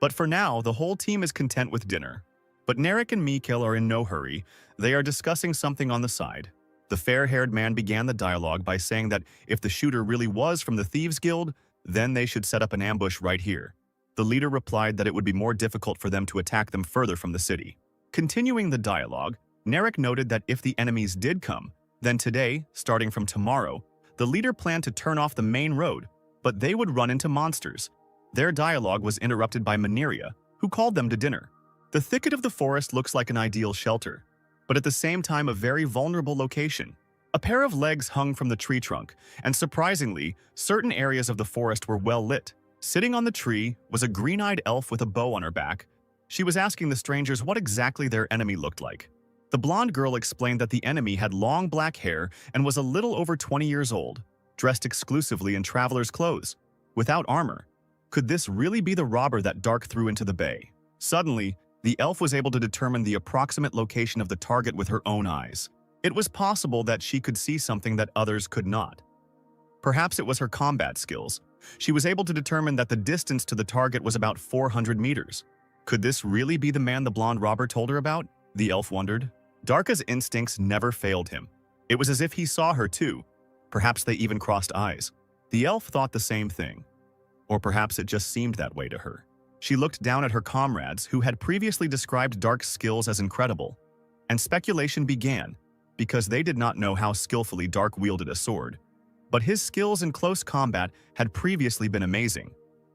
But for now, the whole team is content with dinner. But Narek and Mikkel are in no hurry. They are discussing something on the side. The fair-haired man began the dialogue by saying that if the shooter really was from the Thieves' Guild, then they should set up an ambush right here. The leader replied that it would be more difficult for them to attack them further from the city. Continuing the dialogue, Narek noted that if the enemies did come, then today, starting from tomorrow, the leader planned to turn off the main road, but they would run into monsters. Their dialogue was interrupted by Manhwa, who called them to dinner. The thicket of the forest looks like an ideal shelter, but at the same time a very vulnerable location. A pair of legs hung from the tree trunk, and surprisingly, certain areas of the forest were well lit. Sitting on the tree was a green-eyed elf with a bow on her back. She was asking the strangers what exactly their enemy looked like. The blonde girl explained that the enemy had long black hair and was a little over 20 years old, dressed exclusively in traveler's clothes, without armor. Could this really be the robber that Dark threw into the bay? Suddenly, the elf was able to determine the approximate location of the target with her own eyes. It was possible that she could see something that others could not. Perhaps it was her combat skills. She was able to determine that the distance to the target was about 400 meters. Could this really be the man the blonde robber told her about? The elf wondered. Darka's instincts never failed him. It was as if he saw her too. Perhaps they even crossed eyes. The elf thought the same thing. Or perhaps it just seemed that way to her. She looked down at her comrades who had previously described Dark's skills as incredible. And speculation began, because they did not know how skillfully Dark wielded a sword. But his skills in close combat had previously been amazing.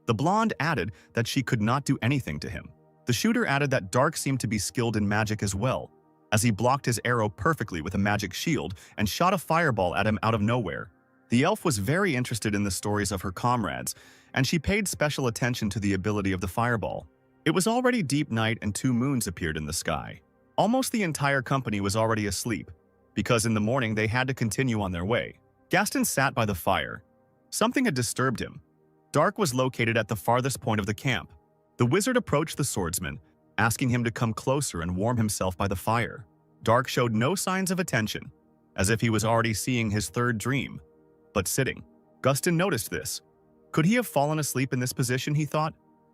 The blonde added that she could not do anything to him. The shooter added that Dark seemed to be skilled in magic as well, as he blocked his arrow perfectly with a magic shield and shot a fireball at him out of nowhere. The elf was very interested in the stories of her comrades, and she paid special attention to the ability of the fireball. It was already deep night and 2 moons appeared in the sky. Almost the entire company was already asleep, because in the morning they had to continue on their way. Gaston sat by the fire. Something had disturbed him. Dark was located at the farthest point of the camp. The wizard approached the swordsman, asking him to come closer and warm himself by the fire. Dark showed no signs of attention, as if he was already seeing his third dream, but sitting. Gaston noticed this. Could he have fallen asleep in this position, he thought?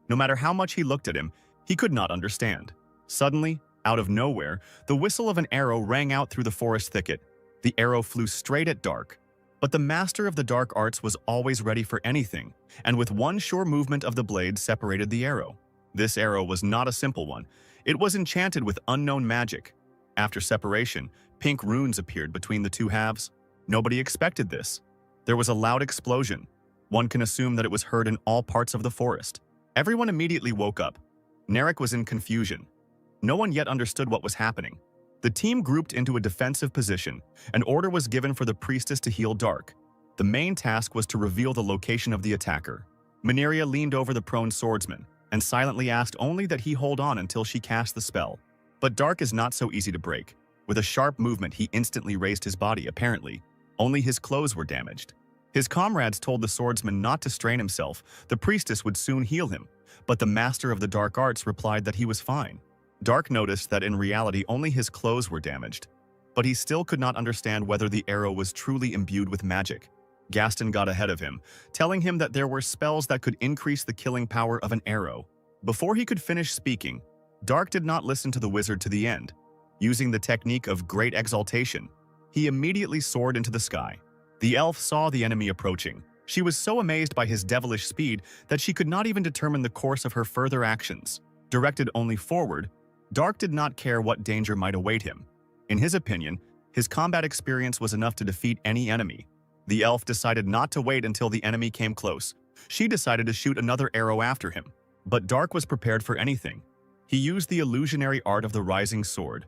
No matter how much he looked at him, he could not understand. Suddenly, out of nowhere, the whistle of an arrow rang out through the forest thicket. The arrow flew straight at Dark. But the master of the dark arts was always ready for anything, and with one sure movement of the blade separated the arrow. This arrow was not a simple one. It was enchanted with unknown magic. After separation, pink runes appeared between the 2 halves. Nobody expected this. There was a loud explosion. One can assume that it was heard in all parts of the forest. Everyone immediately woke up. Narek was in confusion. No one yet understood what was happening. The team grouped into a defensive position. An order was given for the priestess to heal Dark. The main task was to reveal the location of the attacker. Manhwa leaned over the prone swordsman and silently asked only that he hold on until she cast the spell. But Dark is not so easy to break. With a sharp movement, he instantly raised his body, apparently. Only his clothes were damaged. His comrades told the swordsman not to strain himself. The priestess would soon heal him. But the master of the dark arts replied that he was fine. Dark noticed that in reality only his clothes were damaged, but he still could not understand whether the arrow was truly imbued with magic. Gaston got ahead of him, telling him that there were spells that could increase the killing power of an arrow. Before he could finish speaking, Dark did not listen to the wizard to the end. Using the technique of great exaltation, he immediately soared into the sky. The elf saw the enemy approaching. She was so amazed by his devilish speed that she could not even determine the course of her further actions. Directed only forward, Dark did not care what danger might await him. In his opinion, his combat experience was enough to defeat any enemy. The elf decided not to wait until the enemy came close. She decided to shoot another arrow after him. But Dark was prepared for anything. He used the illusionary art of the rising sword.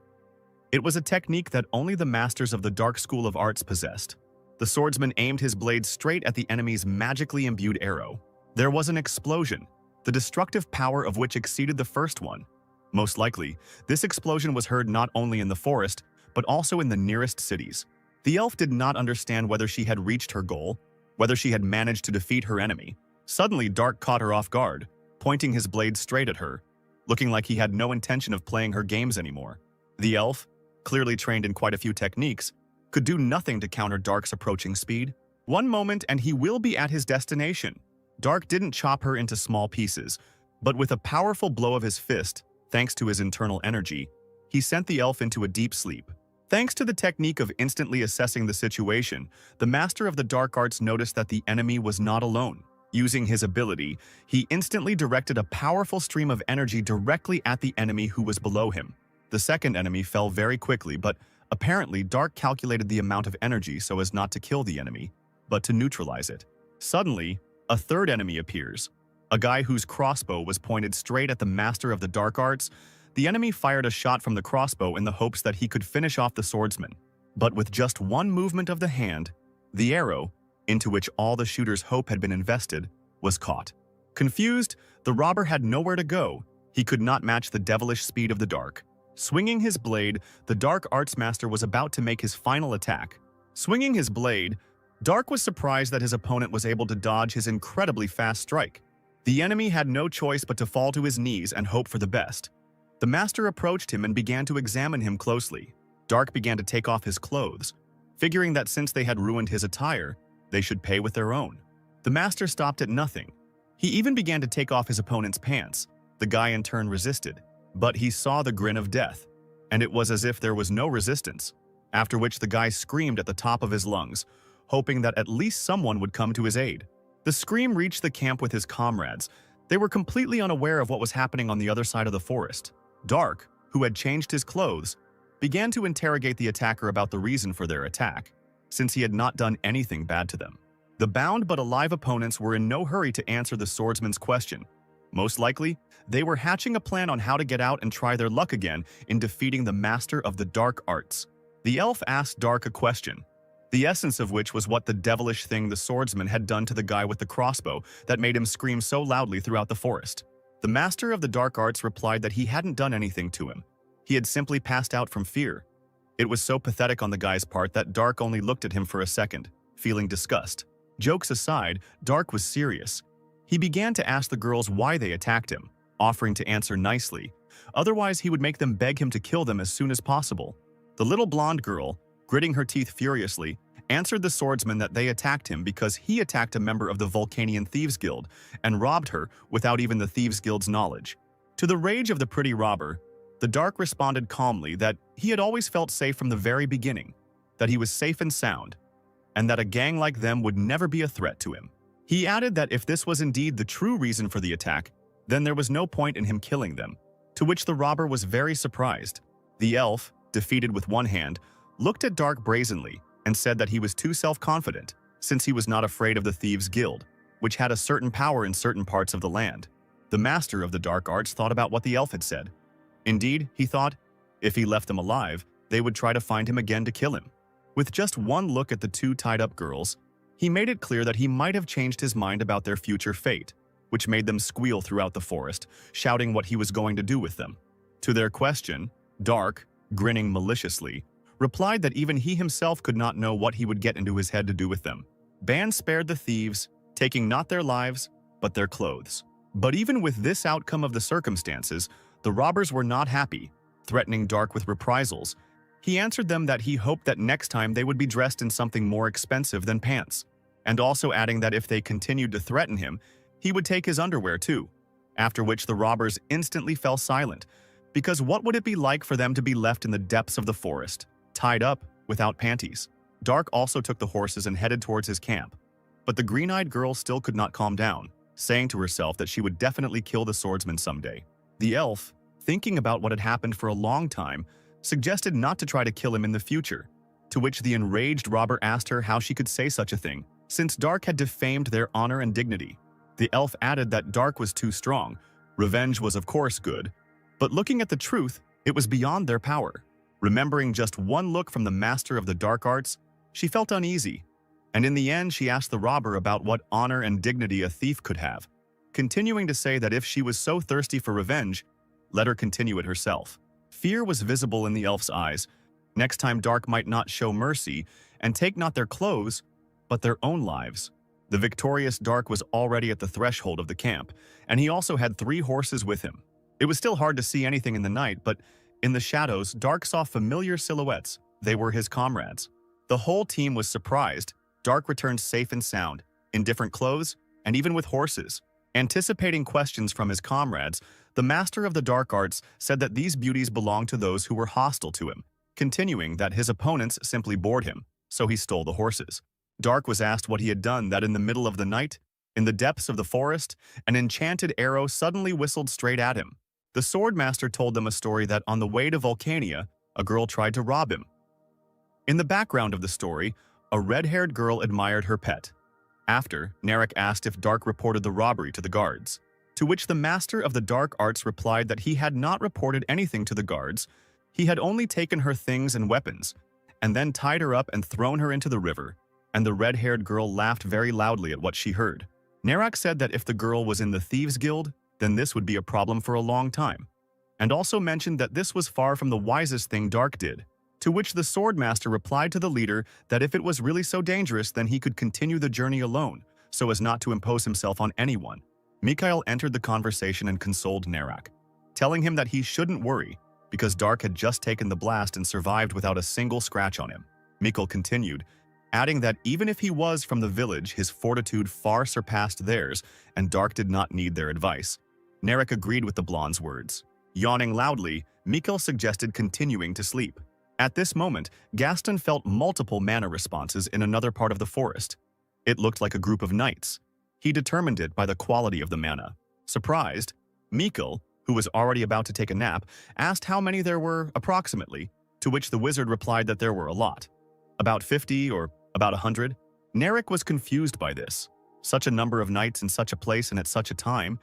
It was a technique that only the masters of the dark school of arts possessed. The swordsman aimed his blade straight at the enemy's magically imbued arrow. There was an explosion, the destructive power of which exceeded the first one. Most likely, this explosion was heard not only in the forest, but also in the nearest cities. The elf did not understand whether she had reached her goal, whether she had managed to defeat her enemy. Suddenly, Dark caught her off guard, pointing his blade straight at her, looking like he had no intention of playing her games anymore. The elf, clearly trained in quite a few techniques, could do nothing to counter Dark's approaching speed. One moment and he will be at his destination. Dark didn't chop her into small pieces, but with a powerful blow of his fist, thanks to his internal energy, he sent the elf into a deep sleep. Thanks to the technique of instantly assessing the situation, the master of the dark arts noticed that the enemy was not alone. Using his ability, he instantly directed a powerful stream of energy directly at the enemy who was below him. The second enemy fell very quickly, but apparently Dark calculated the amount of energy so as not to kill the enemy, but to neutralize it. Suddenly, a third enemy appears, a guy whose crossbow was pointed straight at the master of the dark arts. The enemy fired a shot from the crossbow in the hopes that he could finish off the swordsman. But with just one movement of the hand, the arrow, into which all the shooter's hope had been invested, was caught. Confused, the robber had nowhere to go. He could not match the devilish speed of the dark. Swinging his blade, the dark arts master was about to make his final attack. Swinging his blade, Dark was surprised that his opponent was able to dodge his incredibly fast strike. The enemy had no choice but to fall to his knees and hope for the best. The master approached him and began to examine him closely. Dark began to take off his clothes, figuring that since they had ruined his attire, they should pay with their own. The master stopped at nothing. He even began to take off his opponent's pants. The guy in turn resisted, but he saw the grin of death, and it was as if there was no resistance, after which the guy screamed at the top of his lungs, hoping that at least someone would come to his aid. The scream reached the camp with his comrades. They were completely unaware of what was happening on the other side of the forest. Dark, who had changed his clothes, began to interrogate the attacker about the reason for their attack, since he had not done anything bad to them. The bound but alive opponents were in no hurry to answer the swordsman's question. Most likely, they were hatching a plan on how to get out and try their luck again in defeating the master of the dark arts. The elf asked Dark a question, the essence of which was what the devilish thing the swordsman had done to the guy with the crossbow that made him scream so loudly throughout the forest. The master of the dark arts replied that he hadn't done anything to him. He had simply passed out from fear. It was so pathetic on the guy's part that Dark only looked at him for a second, feeling disgust. Jokes aside, Dark was serious. He began to ask the girls why they attacked him, offering to answer nicely. Otherwise, he would make them beg him to kill them as soon as possible. The little blonde girl, gritting her teeth furiously, answered the swordsman that they attacked him because he attacked a member of the Vulcanian Thieves Guild and robbed her without even the Thieves Guild's knowledge. To the rage of the pretty robber, the Dark responded calmly that he had always felt safe from the very beginning, that he was safe and sound, and that a gang like them would never be a threat to him. He added that if this was indeed the true reason for the attack, then there was no point in him killing them, to which the robber was very surprised. The elf, defeated with one hand, looked at Dark brazenly and said that he was too self-confident, since he was not afraid of the Thieves Guild, which had a certain power in certain parts of the land. The master of the dark arts thought about what the elf had said. Indeed, he thought, if he left them alive, they would try to find him again to kill him. With just one look at the two tied-up girls, he made it clear that he might have changed his mind about their future fate, which made them squeal throughout the forest, shouting what he was going to do with them. To their question, Dark, grinning maliciously, replied that even he himself could not know what he would get into his head to do with them. Ban spared the thieves, taking not their lives, but their clothes. But even with this outcome of the circumstances, the robbers were not happy, threatening Dark with reprisals. He answered them that he hoped that next time they would be dressed in something more expensive than pants, and also adding that if they continued to threaten him, he would take his underwear too, after which the robbers instantly fell silent, because what would it be like for them to be left in the depths of the forest, tied up, without panties? Dark also took the horses and headed towards his camp, but the green-eyed girl still could not calm down, saying to herself that she would definitely kill the swordsman someday. The elf, thinking about what had happened for a long time, suggested not to try to kill him in the future, to which the enraged robber asked her how she could say such a thing, since Dark had defamed their honor and dignity. The elf added that Dark was too strong. Revenge was of course good, but looking at the truth, it was beyond their power. Remembering just one look from the master of the dark arts, she felt uneasy, and in the end she asked the robber about what honor and dignity a thief could have, continuing to say that if she was so thirsty for revenge, let her continue it herself. Fear was visible in the elf's eyes. Next time Dark might not show mercy and take not their clothes, but their own lives. The victorious Dark was already at the threshold of the camp, and he also had 3 horses with him. It was still hard to see anything in the night, but in the shadows, Dark saw familiar silhouettes. They were his comrades. The whole team was surprised. Dark returned safe and sound, in different clothes, and even with horses. Anticipating questions from his comrades, the master of the dark arts said that these beauties belonged to those who were hostile to him, continuing that his opponents simply bored him, so he stole the horses. Dark was asked what he had done that in the middle of the night, in the depths of the forest, an enchanted arrow suddenly whistled straight at him. The swordmaster told them a story that on the way to Vulcania, a girl tried to rob him. In the background of the story, a red-haired girl admired her pet. After, Narek asked if Dark reported the robbery to the guards, to which the master of the dark arts replied that he had not reported anything to the guards, he had only taken her things and weapons, and then tied her up and thrown her into the river, and the red-haired girl laughed very loudly at what she heard. Narek said that if the girl was in the Thieves' Guild, then this would be a problem for a long time, and also mentioned that this was far from the wisest thing Dark did, to which the swordmaster replied to the leader that if it was really so dangerous then he could continue the journey alone, so as not to impose himself on anyone. Mikhail entered the conversation and consoled Narek, telling him that he shouldn't worry, because Dark had just taken the blast and survived without a single scratch on him. Mikhail continued, adding that even if he was from the village, his fortitude far surpassed theirs, and Dark did not need their advice. Narek agreed with the blonde's words. Yawning loudly, Mikhail suggested continuing to sleep. At this moment, Gaston felt multiple mana responses in another part of the forest. It looked like a group of knights. He determined it by the quality of the mana. Surprised, Mikhail, who was already about to take a nap, asked how many there were approximately, to which the wizard replied that there were a lot. About 50 or about 100? Narek was confused by this. Such a number of knights in such a place and at such a time.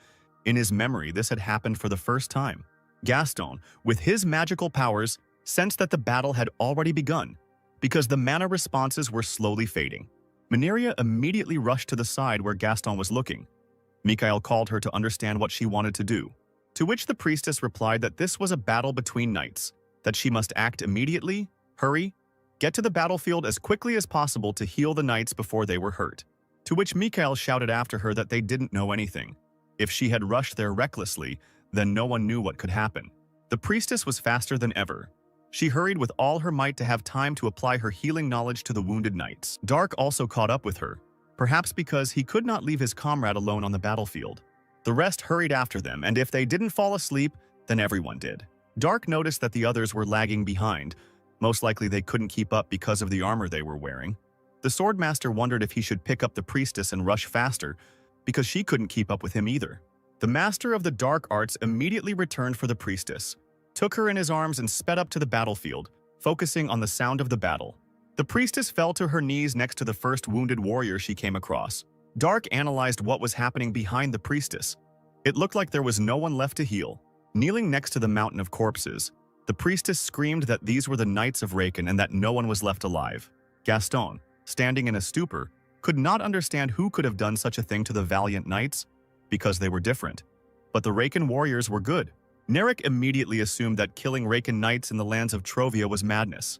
In his memory, this had happened for the first time. Gaston, with his magical powers, sensed that the battle had already begun, because the mana responses were slowly fading. Mineria immediately rushed to the side where Gaston was looking. Mikhail called her to understand what she wanted to do, to which the priestess replied that this was a battle between knights, that she must act immediately, hurry, get to the battlefield as quickly as possible to heal the knights before they were hurt, to which Mikhail shouted after her that they didn't know anything. If she had rushed there recklessly, then no one knew what could happen. The priestess was faster than ever. She hurried with all her might to have time to apply her healing knowledge to the wounded knights. Dark also caught up with her, perhaps because he could not leave his comrade alone on the battlefield. The rest hurried after them, and if they didn't fall asleep, then everyone did. Dark noticed that the others were lagging behind. Most likely they couldn't keep up because of the armor they were wearing. The swordmaster wondered if he should pick up the priestess and rush faster, because she couldn't keep up with him either. The master of the dark arts immediately returned for the priestess, took her in his arms and sped up to the battlefield, focusing on the sound of the battle. The priestess fell to her knees next to the first wounded warrior she came across. Dark analyzed what was happening behind the priestess. It looked like there was no one left to heal. Kneeling next to the mountain of corpses, the priestess screamed that these were the knights of Raken and that no one was left alive. Gaston, standing in a stupor, could not understand who could have done such a thing to the valiant knights, because they were different. But the Raken warriors were good. Narek immediately assumed that killing Raken knights in the lands of Trovia was madness.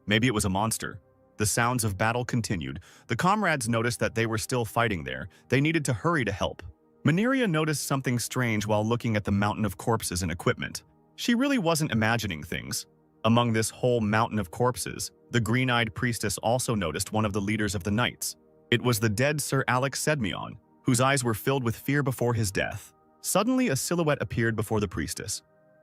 Maybe it was a monster. The sounds of battle continued. The comrades noticed that they were still fighting there. They needed to hurry to help. Mineria noticed something strange while looking at the mountain of corpses and equipment. She really wasn't imagining things. Among this whole mountain of corpses, the green-eyed priestess also noticed one of the leaders of the knights. It was the dead Sir Alex Sedmion, whose eyes were filled with fear before his death. Suddenly, a silhouette appeared before the priestess.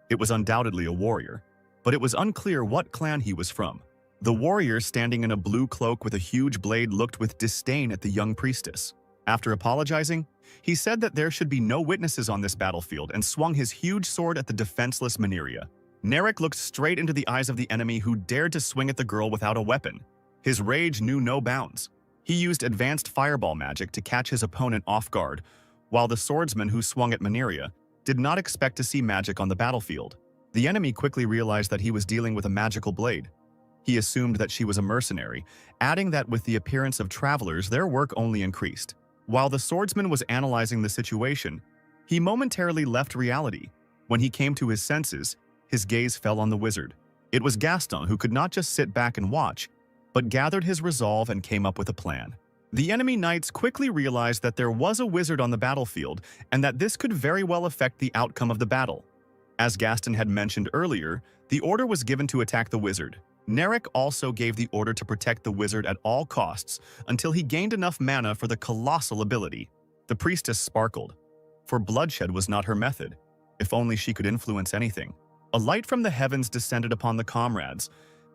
It was undoubtedly a warrior, but it was unclear what clan he was from. The warrior, standing in a blue cloak with a huge blade, looked with disdain at the young priestess. After apologizing, he said that there should be no witnesses on this battlefield and swung his huge sword at the defenseless Mineria. Narek looked straight into the eyes of the enemy who dared to swing at the girl without a weapon. His rage knew no bounds. He used advanced fireball magic to catch his opponent off guard, while the swordsman who swung at Mineria did not expect to see magic on the battlefield. The enemy quickly realized that he was dealing with a magical blade. He assumed that she was a mercenary, adding that with the appearance of travelers, their work only increased. While the swordsman was analyzing the situation, he momentarily left reality. When he came to his senses, his gaze fell on the wizard. It was Gaston who could not just sit back and watch, but gathered his resolve and came up with a plan. The enemy knights quickly realized that there was a wizard on the battlefield and that this could very well affect the outcome of the battle. As Gaston had mentioned earlier, the order was given to attack the wizard. Narek also gave the order to protect the wizard at all costs until he gained enough mana for the colossal ability. The priestess sparkled, for bloodshed was not her method. If only she could influence anything. A light from the heavens descended upon the comrades.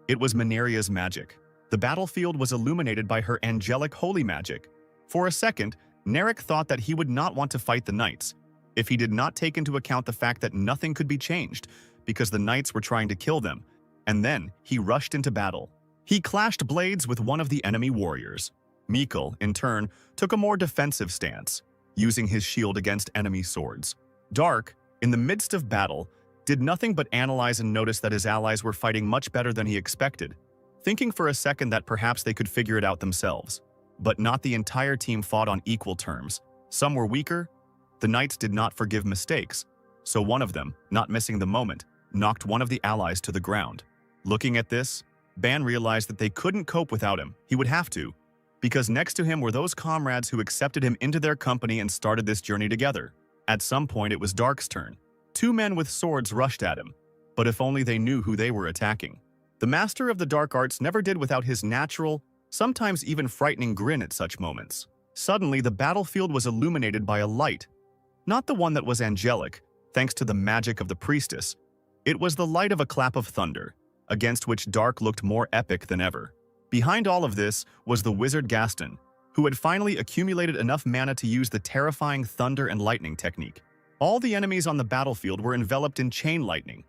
It was Mineria's magic. The battlefield was illuminated by her angelic holy magic. For a second, Narek thought that he would not want to fight the knights, if he did not take into account the fact that nothing could be changed because the knights were trying to kill them, and then he rushed into battle. He clashed blades with one of the enemy warriors. Mikkel, in turn, took a more defensive stance, using his shield against enemy swords. Dark, in the midst of battle, did nothing but analyze and notice that his allies were fighting much better than he expected, thinking for a second that perhaps they could figure it out themselves. But not the entire team fought on equal terms. Some were weaker. The knights did not forgive mistakes, so one of them, not missing the moment, knocked one of the allies to the ground. Looking at this, Ban realized that they couldn't cope without him. He would have to, because next to him were those comrades who accepted him into their company and started this journey together. At some point, it was Dark's turn. Two men with swords rushed at him, but if only they knew who they were attacking. The master of the dark arts never did without his natural, sometimes even frightening grin at such moments. Suddenly, the battlefield was illuminated by a light. Not the one that was angelic, thanks to the magic of the priestess. It was the light of a clap of thunder, against which Dark looked more epic than ever. Behind all of this was the wizard Gaston, who had finally accumulated enough mana to use the terrifying thunder and lightning technique. All the enemies on the battlefield were enveloped in chain lightning.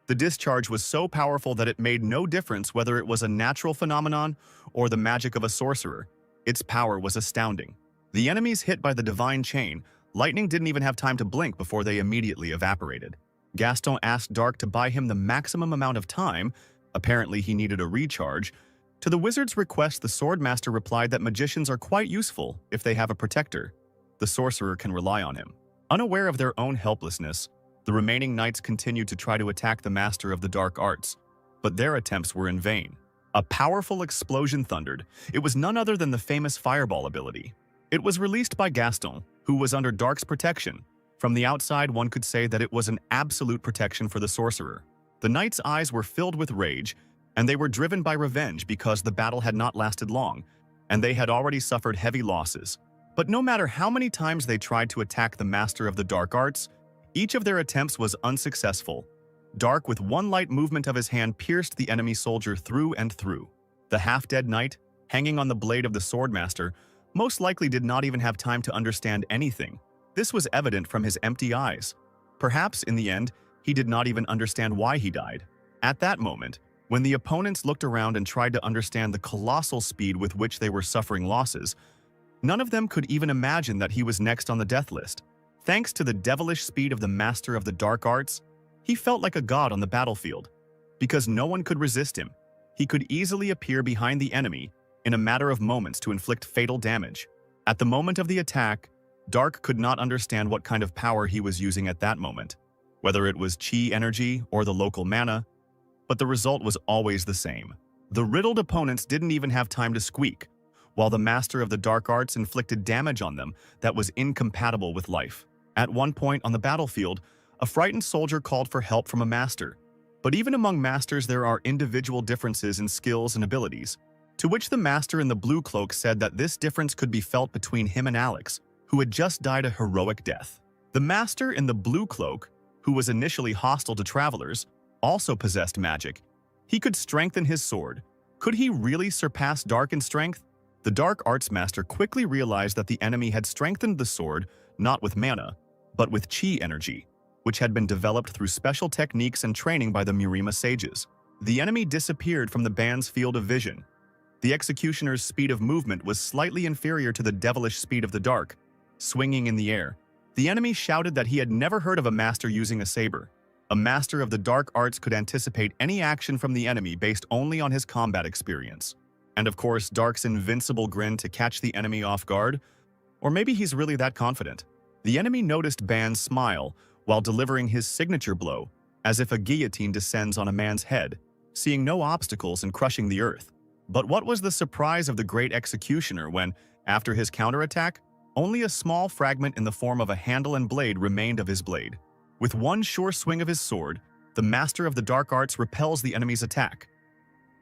The discharge was so powerful that it made no difference whether it was a natural phenomenon or the magic of a sorcerer. Its power was astounding. The enemies hit by the divine chain, lightning didn't even have time to blink before they immediately evaporated. Gaston asked Dark to buy him the maximum amount of time, apparently he needed a recharge. To the wizard's request, the swordmaster replied that magicians are quite useful if they have a protector. The sorcerer can rely on him. Unaware of their own helplessness, the remaining knights continued to try to attack the master of the dark arts, but their attempts were in vain. A powerful explosion thundered. It was none other than the famous fireball ability. It was released by Gaston, who was under Dark's protection. From the outside, one could say that it was an absolute protection for the sorcerer. The knights' eyes were filled with rage, and they were driven by revenge because the battle had not lasted long, and they had already suffered heavy losses. But no matter how many times they tried to attack the master of the dark arts, each of their attempts was unsuccessful. Dark, with one light movement of his hand, pierced the enemy soldier through and through. The half-dead knight, hanging on the blade of the swordmaster, most likely did not even have time to understand anything. This was evident from his empty eyes. Perhaps, in the end, he did not even understand why he died. At that moment, when the opponents looked around and tried to understand the colossal speed with which they were suffering losses, none of them could even imagine that he was next on the death list. Thanks to the devilish speed of the master of the dark arts, he felt like a god on the battlefield. Because no one could resist him, he could easily appear behind the enemy in a matter of moments to inflict fatal damage. At the moment of the attack, Dark could not understand what kind of power he was using at that moment, whether it was chi energy or the local mana, but the result was always the same. The riddled opponents didn't even have time to squeak, while the master of the dark arts inflicted damage on them that was incompatible with life. At one point on the battlefield, a frightened soldier called for help from a master. But even among masters, there are individual differences in skills and abilities, to which the master in the blue cloak said that this difference could be felt between him and Alex, who had just died a heroic death. The master in the blue cloak, who was initially hostile to travelers, also possessed magic. He could strengthen his sword. Could he really surpass Dark in strength? The Dark Arts Master quickly realized that the enemy had strengthened the sword not with mana, but with chi energy, which had been developed through special techniques and training by the Murima sages. The enemy disappeared from the band's field of vision. The executioner's speed of movement was slightly inferior to the devilish speed of the dark. Swinging in the air, the enemy shouted that he had never heard of a master using a saber. A master of the dark arts could anticipate any action from the enemy based only on his combat experience. And of course, Dark's invincible grin to catch the enemy off guard. Or maybe he's really that confident. The enemy noticed Ban's smile while delivering his signature blow, as if a guillotine descends on a man's head, seeing no obstacles and crushing the earth. But what was the surprise of the great executioner when, after his counterattack, only a small fragment in the form of a handle and blade remained of his blade. With one sure swing of his sword, the master of the dark arts repels the enemy's attack.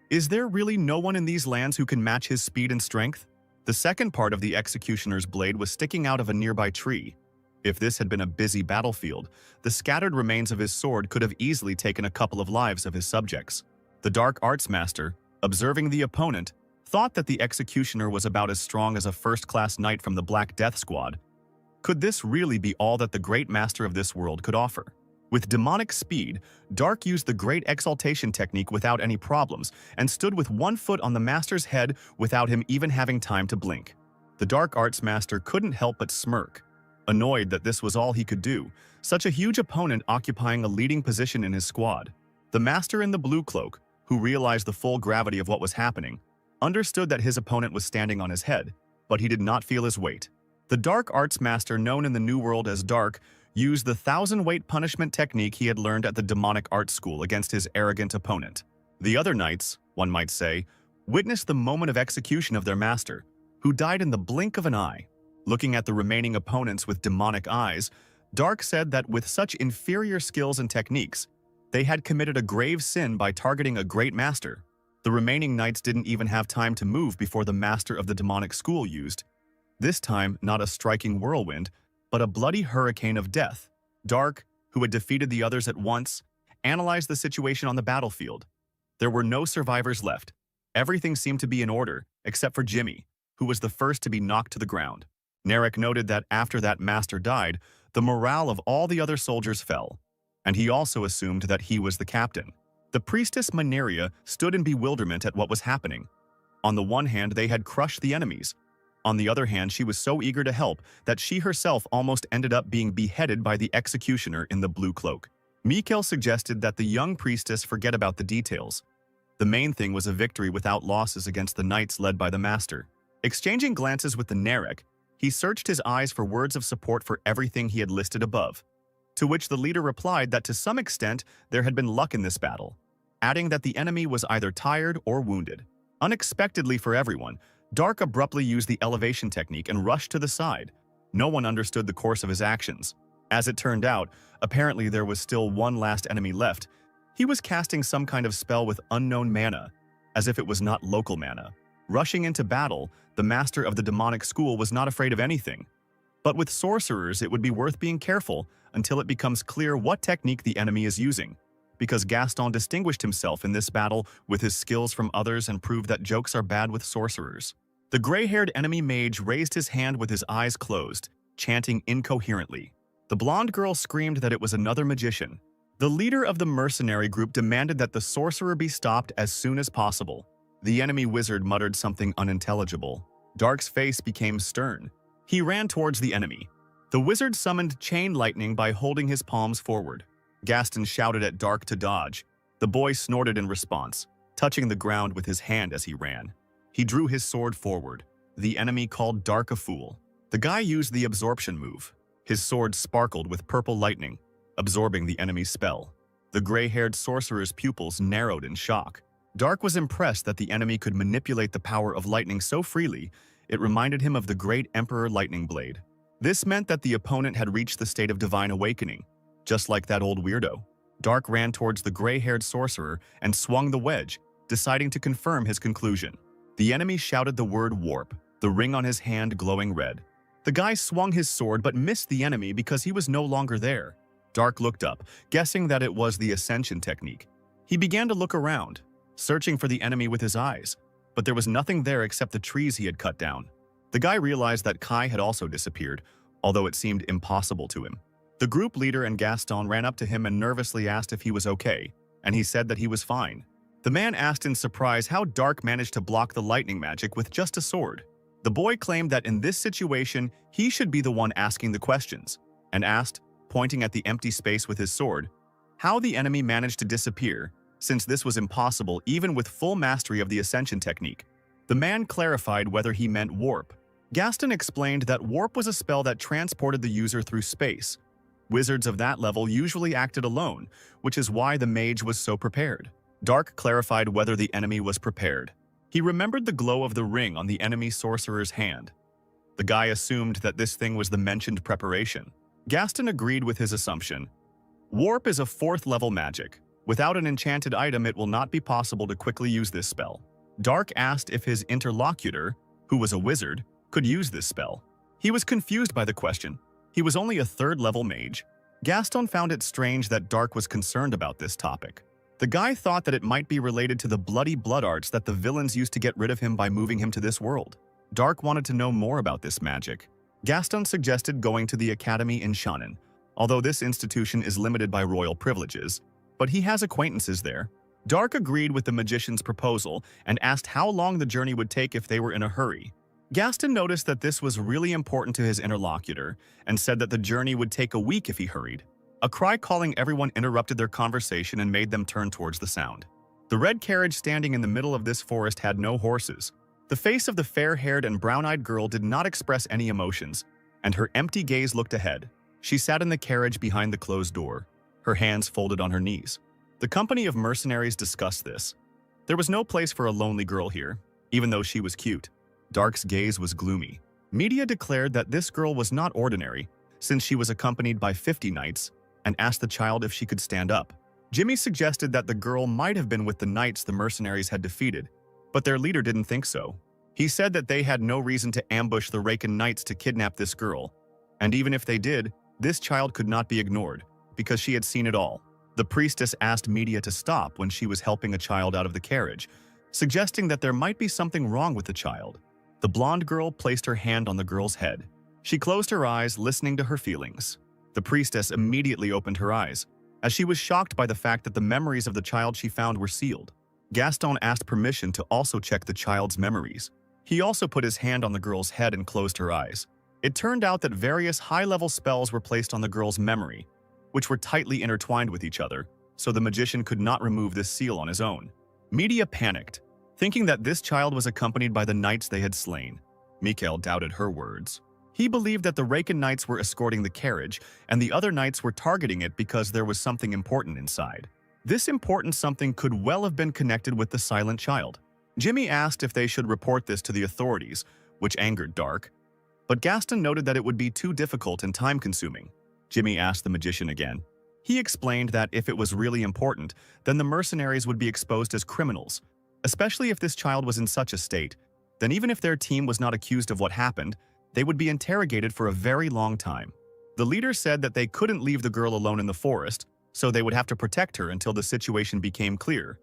Is there really no one in these lands who can match his speed and strength? The second part of the executioner's blade was sticking out of a nearby tree. If this had been a busy battlefield, the scattered remains of his sword could have easily taken a couple of lives of his subjects. The dark arts master, observing the opponent, thought that the executioner was about as strong as a first-class knight from the Black Death Squad. Could this really be all that the great master of this world could offer? With demonic speed, Dark used the Great Exaltation technique without any problems and stood with one foot on the master's head without him even having time to blink. The Dark Arts master couldn't help but smirk, annoyed that this was all he could do, such a huge opponent occupying a leading position in his squad. The master in the blue cloak, who realized the full gravity of what was happening, understood that his opponent was standing on his head, but he did not feel his weight. The Dark Arts master, known in the New World as Dark, used the 1,000-weight punishment technique he had learned at the demonic art school against his arrogant opponent. The other knights, one might say, witnessed the moment of execution of their master, who died in the blink of an eye. Looking at the remaining opponents with demonic eyes, Dark said that with such inferior skills and techniques, they had committed a grave sin by targeting a great master. The remaining knights didn't even have time to move before the master of the demonic school used, this time not a striking whirlwind, but a bloody hurricane of death. Dark, who had defeated the others at once, analyzed the situation on the battlefield. There were no survivors left. Everything seemed to be in order, except for Jimmy, who was the first to be knocked to the ground. Narek noted that after that master died, the morale of all the other soldiers fell, and he also assumed that he was the captain. The priestess Maneria stood in bewilderment at what was happening. On the one hand, they had crushed the enemies. On the other hand, she was so eager to help that she herself almost ended up being beheaded by the executioner in the blue cloak. Mikhail suggested that the young priestess forget about the details. The main thing was a victory without losses against the knights led by the master. Exchanging glances with the Narek, he searched his eyes for words of support for everything he had listed above, to which the leader replied that to some extent there had been luck in this battle, adding that the enemy was either tired or wounded. Unexpectedly for everyone, Dark abruptly used the elevation technique and rushed to the side. No one understood the course of his actions. As it turned out, apparently there was still one last enemy left. He was casting some kind of spell with unknown mana, as if it was not local mana. Rushing into battle, the master of the demonic school was not afraid of anything. But with sorcerers, it would be worth being careful until it becomes clear what technique the enemy is using, because Gaston distinguished himself in this battle with his skills from others and proved that jokes are bad with sorcerers. The gray-haired enemy mage raised his hand with his eyes closed, chanting incoherently. The blonde girl screamed that it was another magician. The leader of the mercenary group demanded that the sorcerer be stopped as soon as possible. The enemy wizard muttered something unintelligible. Dark's face became stern. He ran towards the enemy. The wizard summoned chain lightning by holding his palms forward. Gaston shouted at Dark to dodge. The boy snorted in response, touching the ground with his hand as he ran. He drew his sword forward. The enemy called Dark a fool. The guy used the absorption move. His sword sparkled with purple lightning, absorbing the enemy's spell. The gray-haired sorcerer's pupils narrowed in shock. Dark was impressed that the enemy could manipulate the power of lightning so freely, it reminded him of the great Emperor Lightning Blade. This meant that the opponent had reached the state of divine awakening, just like that old weirdo. Dark ran towards the gray-haired sorcerer and swung the wedge, deciding to confirm his conclusion. The enemy shouted the word warp, the ring on his hand glowing red. The guy swung his sword but missed the enemy because he was no longer there. Dark looked up, guessing that it was the ascension technique. He began to look around, searching for the enemy with his eyes, but there was nothing there except the trees he had cut down. The guy realized that Kai had also disappeared, although it seemed impossible to him. The group leader and Gaston ran up to him and nervously asked if he was okay, and he said that he was fine. The man asked in surprise how Dark managed to block the lightning magic with just a sword. The boy claimed that in this situation, he should be the one asking the questions, and asked, pointing at the empty space with his sword, how the enemy managed to disappear, since this was impossible even with full mastery of the ascension technique. The man clarified whether he meant warp. Gaston explained that warp was a spell that transported the user through space. Wizards of that level usually acted alone, which is why the mage was so prepared. Dark clarified whether the enemy was prepared. He remembered the glow of the ring on the enemy sorcerer's hand. The guy assumed that this thing was the mentioned preparation. Gaston agreed with his assumption. Warp is a 4th-level magic. Without an enchanted item, it will not be possible to quickly use this spell. Dark asked if his interlocutor, who was a wizard, could use this spell. He was confused by the question. He was only a 3rd-level mage. Gaston found it strange that Dark was concerned about this topic. The guy thought that it might be related to the bloody blood arts that the villains used to get rid of him by moving him to this world. Dark wanted to know more about this magic. Gaston suggested going to the academy in Shannon, although this institution is limited by royal privileges, but he has acquaintances there. Dark agreed with the magician's proposal and asked how long the journey would take if they were in a hurry. Gaston noticed that this was really important to his interlocutor and said that the journey would take a week if he hurried. A cry calling everyone interrupted their conversation and made them turn towards the sound. The red carriage standing in the middle of this forest had no horses. The face of the fair-haired and brown-eyed girl did not express any emotions, and her empty gaze looked ahead. She sat in the carriage behind the closed door, her hands folded on her knees. The company of mercenaries discussed this. There was no place for a lonely girl here, even though she was cute. Dark's gaze was gloomy. Media declared that this girl was not ordinary, since she was accompanied by 50 knights, and asked the child if she could stand up. Jimmy suggested that the girl might have been with the knights the mercenaries had defeated, but their leader didn't think so. He said that they had no reason to ambush the Raken knights to kidnap this girl, and even if they did, this child could not be ignored, because she had seen it all. The priestess asked Media to stop when she was helping a child out of the carriage, suggesting that there might be something wrong with the child. The blonde girl placed her hand on the girl's head. She closed her eyes, listening to her feelings. The priestess immediately opened her eyes, as she was shocked by the fact that the memories of the child she found were sealed. Gaston asked permission to also check the child's memories. He also put his hand on the girl's head and closed her eyes. It turned out that various high-level spells were placed on the girl's memory, which were tightly intertwined with each other, so the magician could not remove this seal on his own. Media panicked, thinking that this child was accompanied by the knights they had slain. Mikhail doubted her words. He believed that the Raken knights were escorting the carriage, and the other knights were targeting it because there was something important inside. This important something could well have been connected with the silent child. Jimmy asked if they should report this to the authorities, which angered Dark. But Gaston noted that it would be too difficult and time-consuming. Jimmy asked the magician again. He explained that if it was really important, then the mercenaries would be exposed as criminals, especially if this child was in such a state. Then even if their team was not accused of what happened, they would be interrogated for a very long time. The leader said that they couldn't leave the girl alone in the forest, so they would have to protect her until the situation became clear.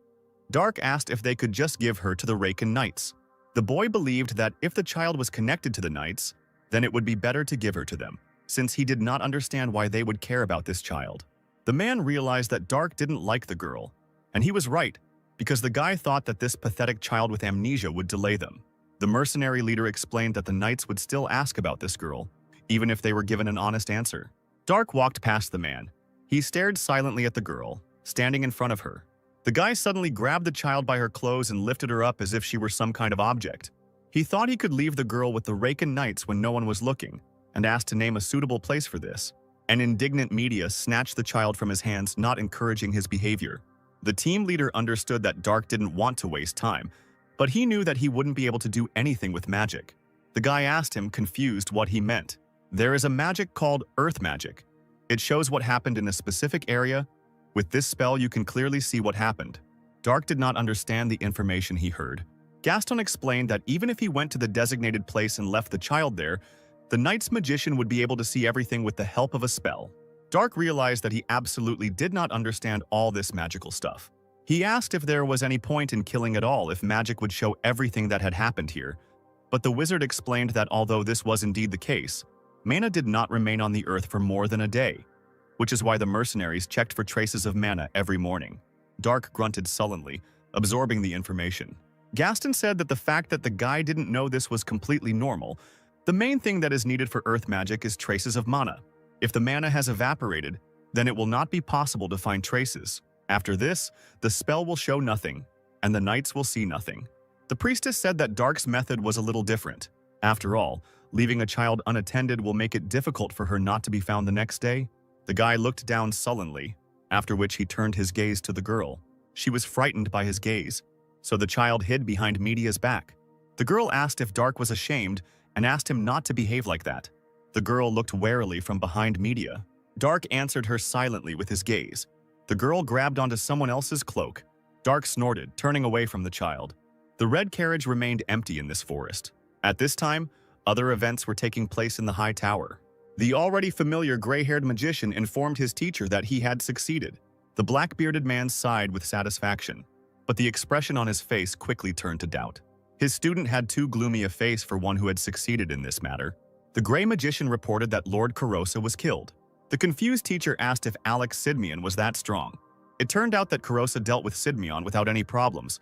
Dark asked if they could just give her to the Raken knights. The boy believed that if the child was connected to the knights, then it would be better to give her to them, since he did not understand why they would care about this child. The man realized that Dark didn't like the girl, and he was right, because the guy thought that this pathetic child with amnesia would delay them. The mercenary leader explained that the knights would still ask about this girl, even if they were given an honest answer. Dark walked past the man. He stared silently at the girl, standing in front of her. The guy suddenly grabbed the child by her clothes and lifted her up as if she were some kind of object. He thought he could leave the girl with the Raken knights when no one was looking, and asked to name a suitable place for this. An indignant Media snatched the child from his hands, not encouraging his behavior. The team leader understood that Dark didn't want to waste time, but he knew that he wouldn't be able to do anything with magic. The guy asked him, confused, what he meant. There is a magic called Earth Magic. It shows what happened in a specific area. With this spell, you can clearly see what happened. Dark did not understand the information he heard. Gaston explained that even if he went to the designated place and left the child there, the knight's magician would be able to see everything with the help of a spell. Dark realized that he absolutely did not understand all this magical stuff. He asked if there was any point in killing at all if magic would show everything that had happened here, but the wizard explained that although this was indeed the case, mana did not remain on the earth for more than a day, which is why the mercenaries checked for traces of mana every morning. Dark grunted sullenly, absorbing the information. Gaston said that the fact that the guy didn't know this was completely normal. The main thing that is needed for earth magic is traces of mana. If the mana has evaporated, then it will not be possible to find traces. After this, the spell will show nothing, and the knights will see nothing. The priestess said that Dark's method was a little different. After all, leaving a child unattended will make it difficult for her not to be found the next day. The guy looked down sullenly, after which he turned his gaze to the girl. She was frightened by his gaze, so the child hid behind Media's back. The girl asked if Dark was ashamed and asked him not to behave like that. The girl looked warily from behind Media. Dark answered her silently with his gaze. The girl grabbed onto someone else's cloak. Dark snorted, turning away from the child. The red carriage remained empty in this forest. At this time, other events were taking place in the high tower. The already familiar gray-haired magician informed his teacher that he had succeeded. The black-bearded man sighed with satisfaction, but the expression on his face quickly turned to doubt. His student had too gloomy a face for one who had succeeded in this matter. The gray magician reported that Lord Kurosa was killed. The confused teacher asked if Alex Sidmion was that strong. It turned out that Kurosa dealt with Sidmion without any problems.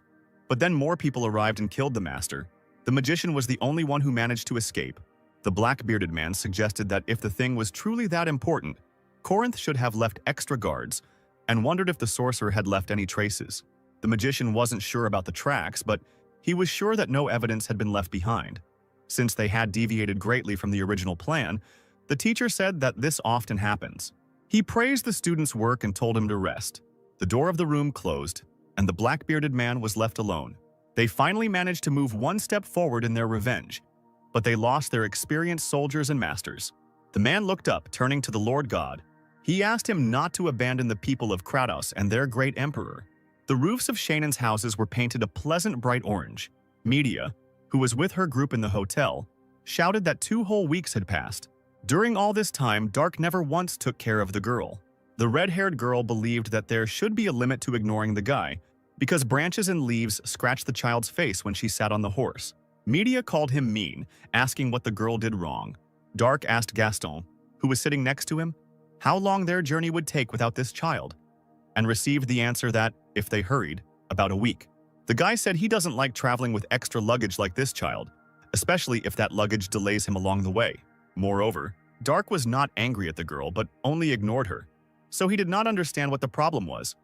But then more people arrived and killed the master. The magician was the only one who managed to escape. The black-bearded man suggested that if the thing was truly that important, Corinth should have left extra guards, and wondered if the sorcerer had left any traces. The magician wasn't sure about the tracks, but he was sure that no evidence had been left behind. Since they had deviated greatly from the original plan, the teacher said that this often happens. He praised the student's work and told him to rest. The door of the room closed, and the black-bearded man was left alone. They finally managed to move one step forward in their revenge, but they lost their experienced soldiers and masters. The man looked up, turning to the Lord God. He asked him not to abandon the people of Kratos and their great emperor. The roofs of Shannon's houses were painted a pleasant bright orange. Media, who was with her group in the hotel, shouted that 2 whole weeks had passed. During all this time, Dark never once took care of the girl. The red-haired girl believed that there should be a limit to ignoring the guy, because branches and leaves scratched the child's face when she sat on the horse. Media called him mean, asking what the girl did wrong. Dark asked Gaston, who was sitting next to him, how long their journey would take without this child, and received the answer that, if they hurried, about a week. The guy said he doesn't like traveling with extra luggage like this child, especially if that luggage delays him along the way. Moreover, Dark was not angry at the girl but only ignored her, so he did not understand what the problem was,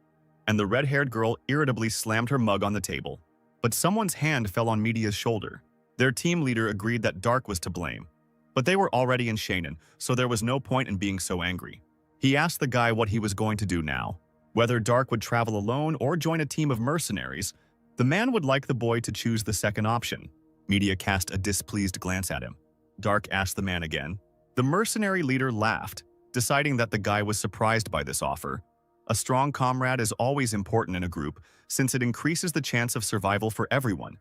and the red-haired girl irritably slammed her mug on the table. But someone's hand fell on Media's shoulder. Their team leader agreed that Dark was to blame, but they were already in Shannon, so there was no point in being so angry. He asked the guy what he was going to do now. Whether Dark would travel alone or join a team of mercenaries, the man would like the boy to choose the second option. Media cast a displeased glance at him. Dark asked the man again. The mercenary leader laughed, deciding that the guy was surprised by this offer. A strong comrade is always important in a group, since it increases the chance of survival for everyone.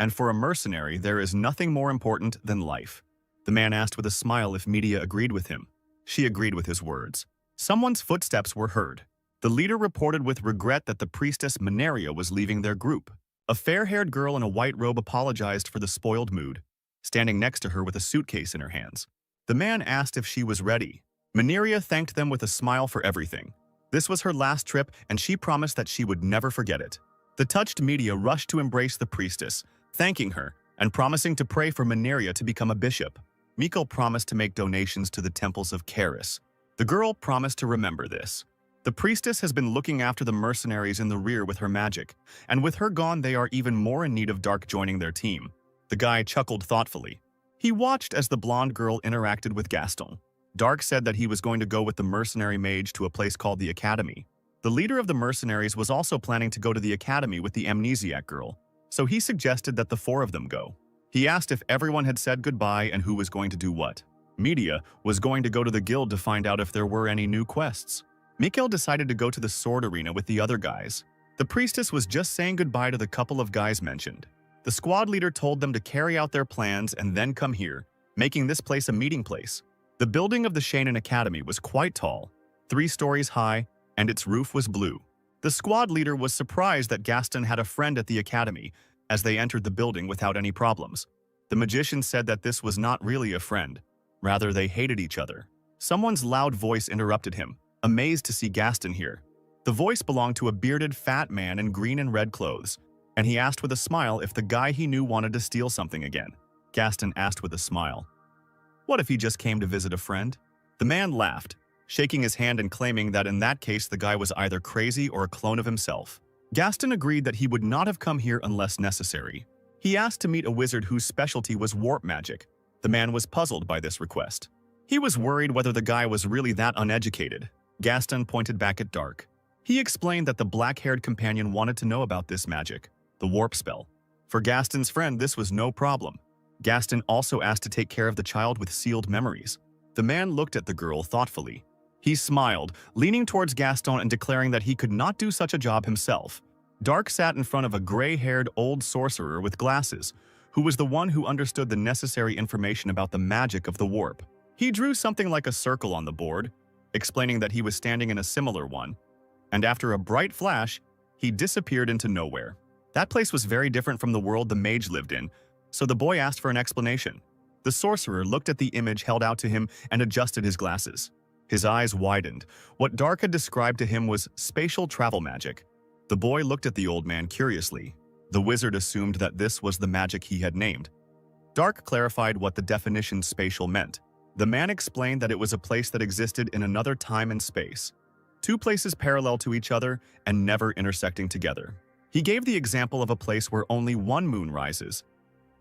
And for a mercenary, there is nothing more important than life. The man asked with a smile if Media agreed with him. She agreed with his words. Someone's footsteps were heard. The leader reported with regret that the priestess Mineria was leaving their group. A fair-haired girl in a white robe apologized for the spoiled mood, standing next to her with a suitcase in her hands. The man asked if she was ready. Mineria thanked them with a smile for everything. This was her last trip, and she promised that she would never forget it. The touched Media rushed to embrace the priestess, thanking her and promising to pray for Mineria to become a bishop. Mikkel promised to make donations to the temples of Karis. The girl promised to remember this. The priestess has been looking after the mercenaries in the rear with her magic, and with her gone they are even more in need of Dark joining their team. The guy chuckled thoughtfully. He watched as the blonde girl interacted with Gaston. Dark said that he was going to go with the mercenary mage to a place called the Academy. The leader of the mercenaries was also planning to go to the Academy with the amnesiac girl, so he suggested that the 4 of them go. He asked if everyone had said goodbye and who was going to do what. Media was going to go to the guild to find out if there were any new quests. Mikkel decided to go to the sword arena with the other guys. The priestess was just saying goodbye to the couple of guys mentioned. The squad leader told them to carry out their plans and then come here, making this place a meeting place. The building of the Shannon Academy was quite tall, 3 stories high, and its roof was blue. The squad leader was surprised that Gaston had a friend at the academy as they entered the building without any problems. The magician said that this was not really a friend. Rather, they hated each other. Someone's loud voice interrupted him, amazed to see Gaston here. The voice belonged to a bearded, fat man in green and red clothes, and he asked with a smile if the guy he knew wanted to steal something again. Gaston asked with a smile, "What if he just came to visit a friend?" The man laughed, shaking his hand and claiming that in that case the guy was either crazy or a clone of himself. Gaston agreed that he would not have come here unless necessary. He asked to meet a wizard whose specialty was warp magic. The man was puzzled by this request. He was worried whether the guy was really that uneducated. Gaston pointed back at Dark. He explained that the black-haired companion wanted to know about this magic, the warp spell. For Gaston's friend, this was no problem. Gaston also asked to take care of the child with sealed memories. The man looked at the girl thoughtfully. He smiled, leaning towards Gaston and declaring that he could not do such a job himself. Dark sat in front of a gray-haired old sorcerer with glasses, who was the one who understood the necessary information about the magic of the warp. He drew something like a circle on the board, explaining that he was standing in a similar one, and after a bright flash, he disappeared into nowhere. That place was very different from the world the mage lived in, so the boy asked for an explanation. The sorcerer looked at the image held out to him and adjusted his glasses. His eyes widened. What Dark had described to him was spatial travel magic. The boy looked at the old man curiously. The wizard assumed that this was the magic he had named. Dark clarified what the definition spatial meant. The man explained that it was a place that existed in another time and space. Two places parallel to each other and never intersecting together. He gave the example of a place where only one moon rises,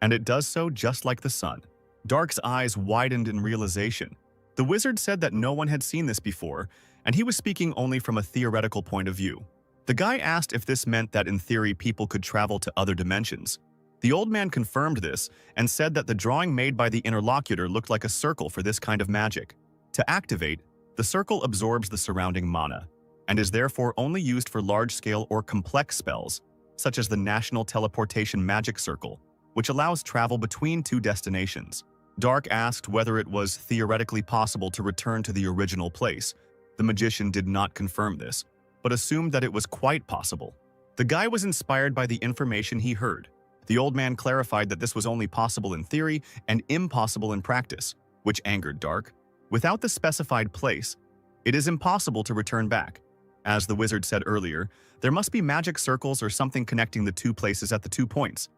and it does so just like the sun. Dark's eyes widened in realization. The wizard said that no one had seen this before, and he was speaking only from a theoretical point of view. The guy asked if this meant that in theory people could travel to other dimensions. The old man confirmed this and said that the drawing made by the interlocutor looked like a circle for this kind of magic. To activate, the circle absorbs the surrounding mana, and is therefore only used for large-scale or complex spells, such as the National Teleportation Magic Circle, which allows travel between two destinations. Dark asked whether it was theoretically possible to return to the original place. The magician did not confirm this, but assumed that it was quite possible. The guy was inspired by the information he heard. The old man clarified that this was only possible in theory and impossible in practice, which angered Dark. Without the specified place, it is impossible to return back. As the wizard said earlier, there must be magic circles or something connecting the two places at the 2 points,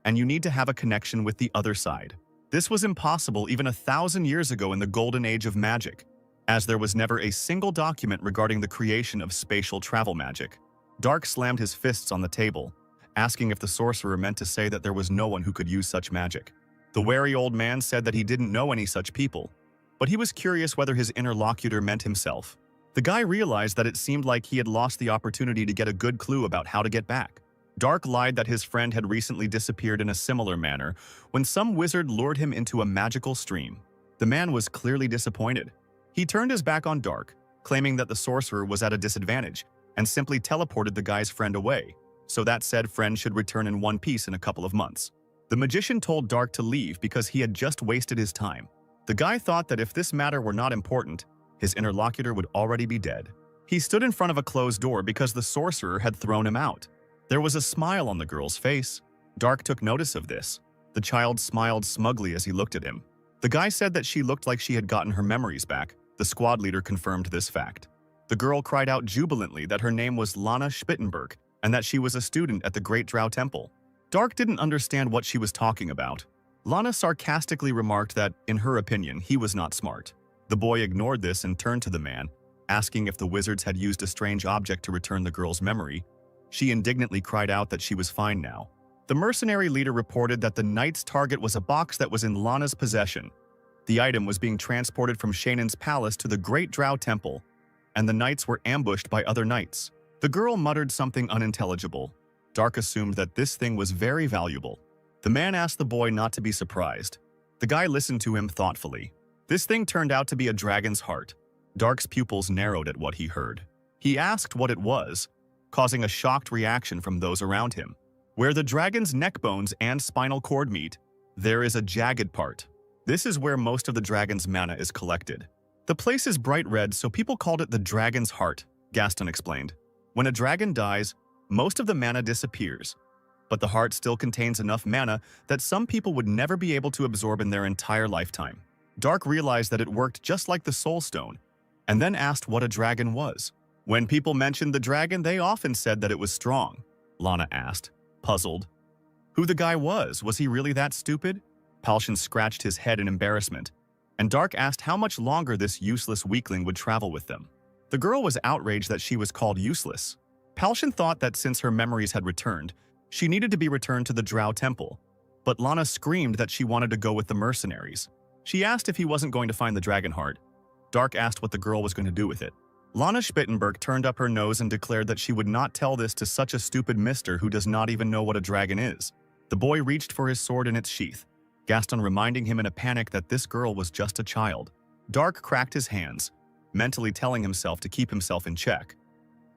and you need to have a connection with the other side. This was impossible even 1,000 years ago in the golden age of magic, as there was never a single document regarding the creation of spatial travel magic. Dark slammed his fists on the table, asking if the sorcerer meant to say that there was no one who could use such magic. The wary old man said that he didn't know any such people, but he was curious whether his interlocutor meant himself. The guy realized that it seemed like he had lost the opportunity to get a good clue about how to get back. Dark lied that his friend had recently disappeared in a similar manner when some wizard lured him into a magical stream. The man was clearly disappointed. He turned his back on Dark, claiming that the sorcerer was at a disadvantage, and simply teleported the guy's friend away, so that said friend should return in one piece in a couple of months. The magician told Dark to leave because he had just wasted his time. The guy thought that if this matter were not important, his interlocutor would already be dead. He stood in front of a closed door because the sorcerer had thrown him out. There was a smile on the girl's face. Dark took notice of this. The child smiled smugly as he looked at him. The guy said that she looked like she had gotten her memories back. The squad leader confirmed this fact. The girl cried out jubilantly that her name was Lana Spittenberg and that she was a student at the Great Drow Temple. Dark didn't understand what she was talking about. Lana sarcastically remarked that, in her opinion, he was not smart. The boy ignored this and turned to the man, asking if the wizards had used a strange object to return the girl's memory. She indignantly cried out that she was fine now. The mercenary leader reported that the knight's target was a box that was in Lana's possession. The item was being transported from Shannon's palace to the Great Drow Temple, and the knights were ambushed by other knights. The girl muttered something unintelligible. Dark assumed that this thing was very valuable. The man asked the boy not to be surprised. The guy listened to him thoughtfully. This thing turned out to be a dragon's heart. Dark's pupils narrowed at what he heard. He asked what it was, causing a shocked reaction from those around him. Where the dragon's neck bones and spinal cord meet, there is a jagged part. This is where most of the dragon's mana is collected. The place is bright red, so people called it the dragon's heart, Gaston explained. When a dragon dies, most of the mana disappears, but the heart still contains enough mana that some people would never be able to absorb in their entire lifetime. Dark realized that it worked just like the soul stone, and then asked what a dragon was. When people mentioned the dragon, they often said that it was strong. Lana asked, puzzled. Who the guy was he really that stupid? Palshan scratched his head in embarrassment, and Dark asked how much longer this useless weakling would travel with them. The girl was outraged that she was called useless. Palshan thought that since her memories had returned, she needed to be returned to the Drow Temple, but Lana screamed that she wanted to go with the mercenaries. She asked if he wasn't going to find the dragon heart. Dark asked what the girl was going to do with it. Lana Spittenberg turned up her nose and declared that she would not tell this to such a stupid mister who does not even know what a dragon is. The boy reached for his sword in its sheath, Gaston reminding him in a panic that this girl was just a child. Dark cracked his hands, mentally telling himself to keep himself in check.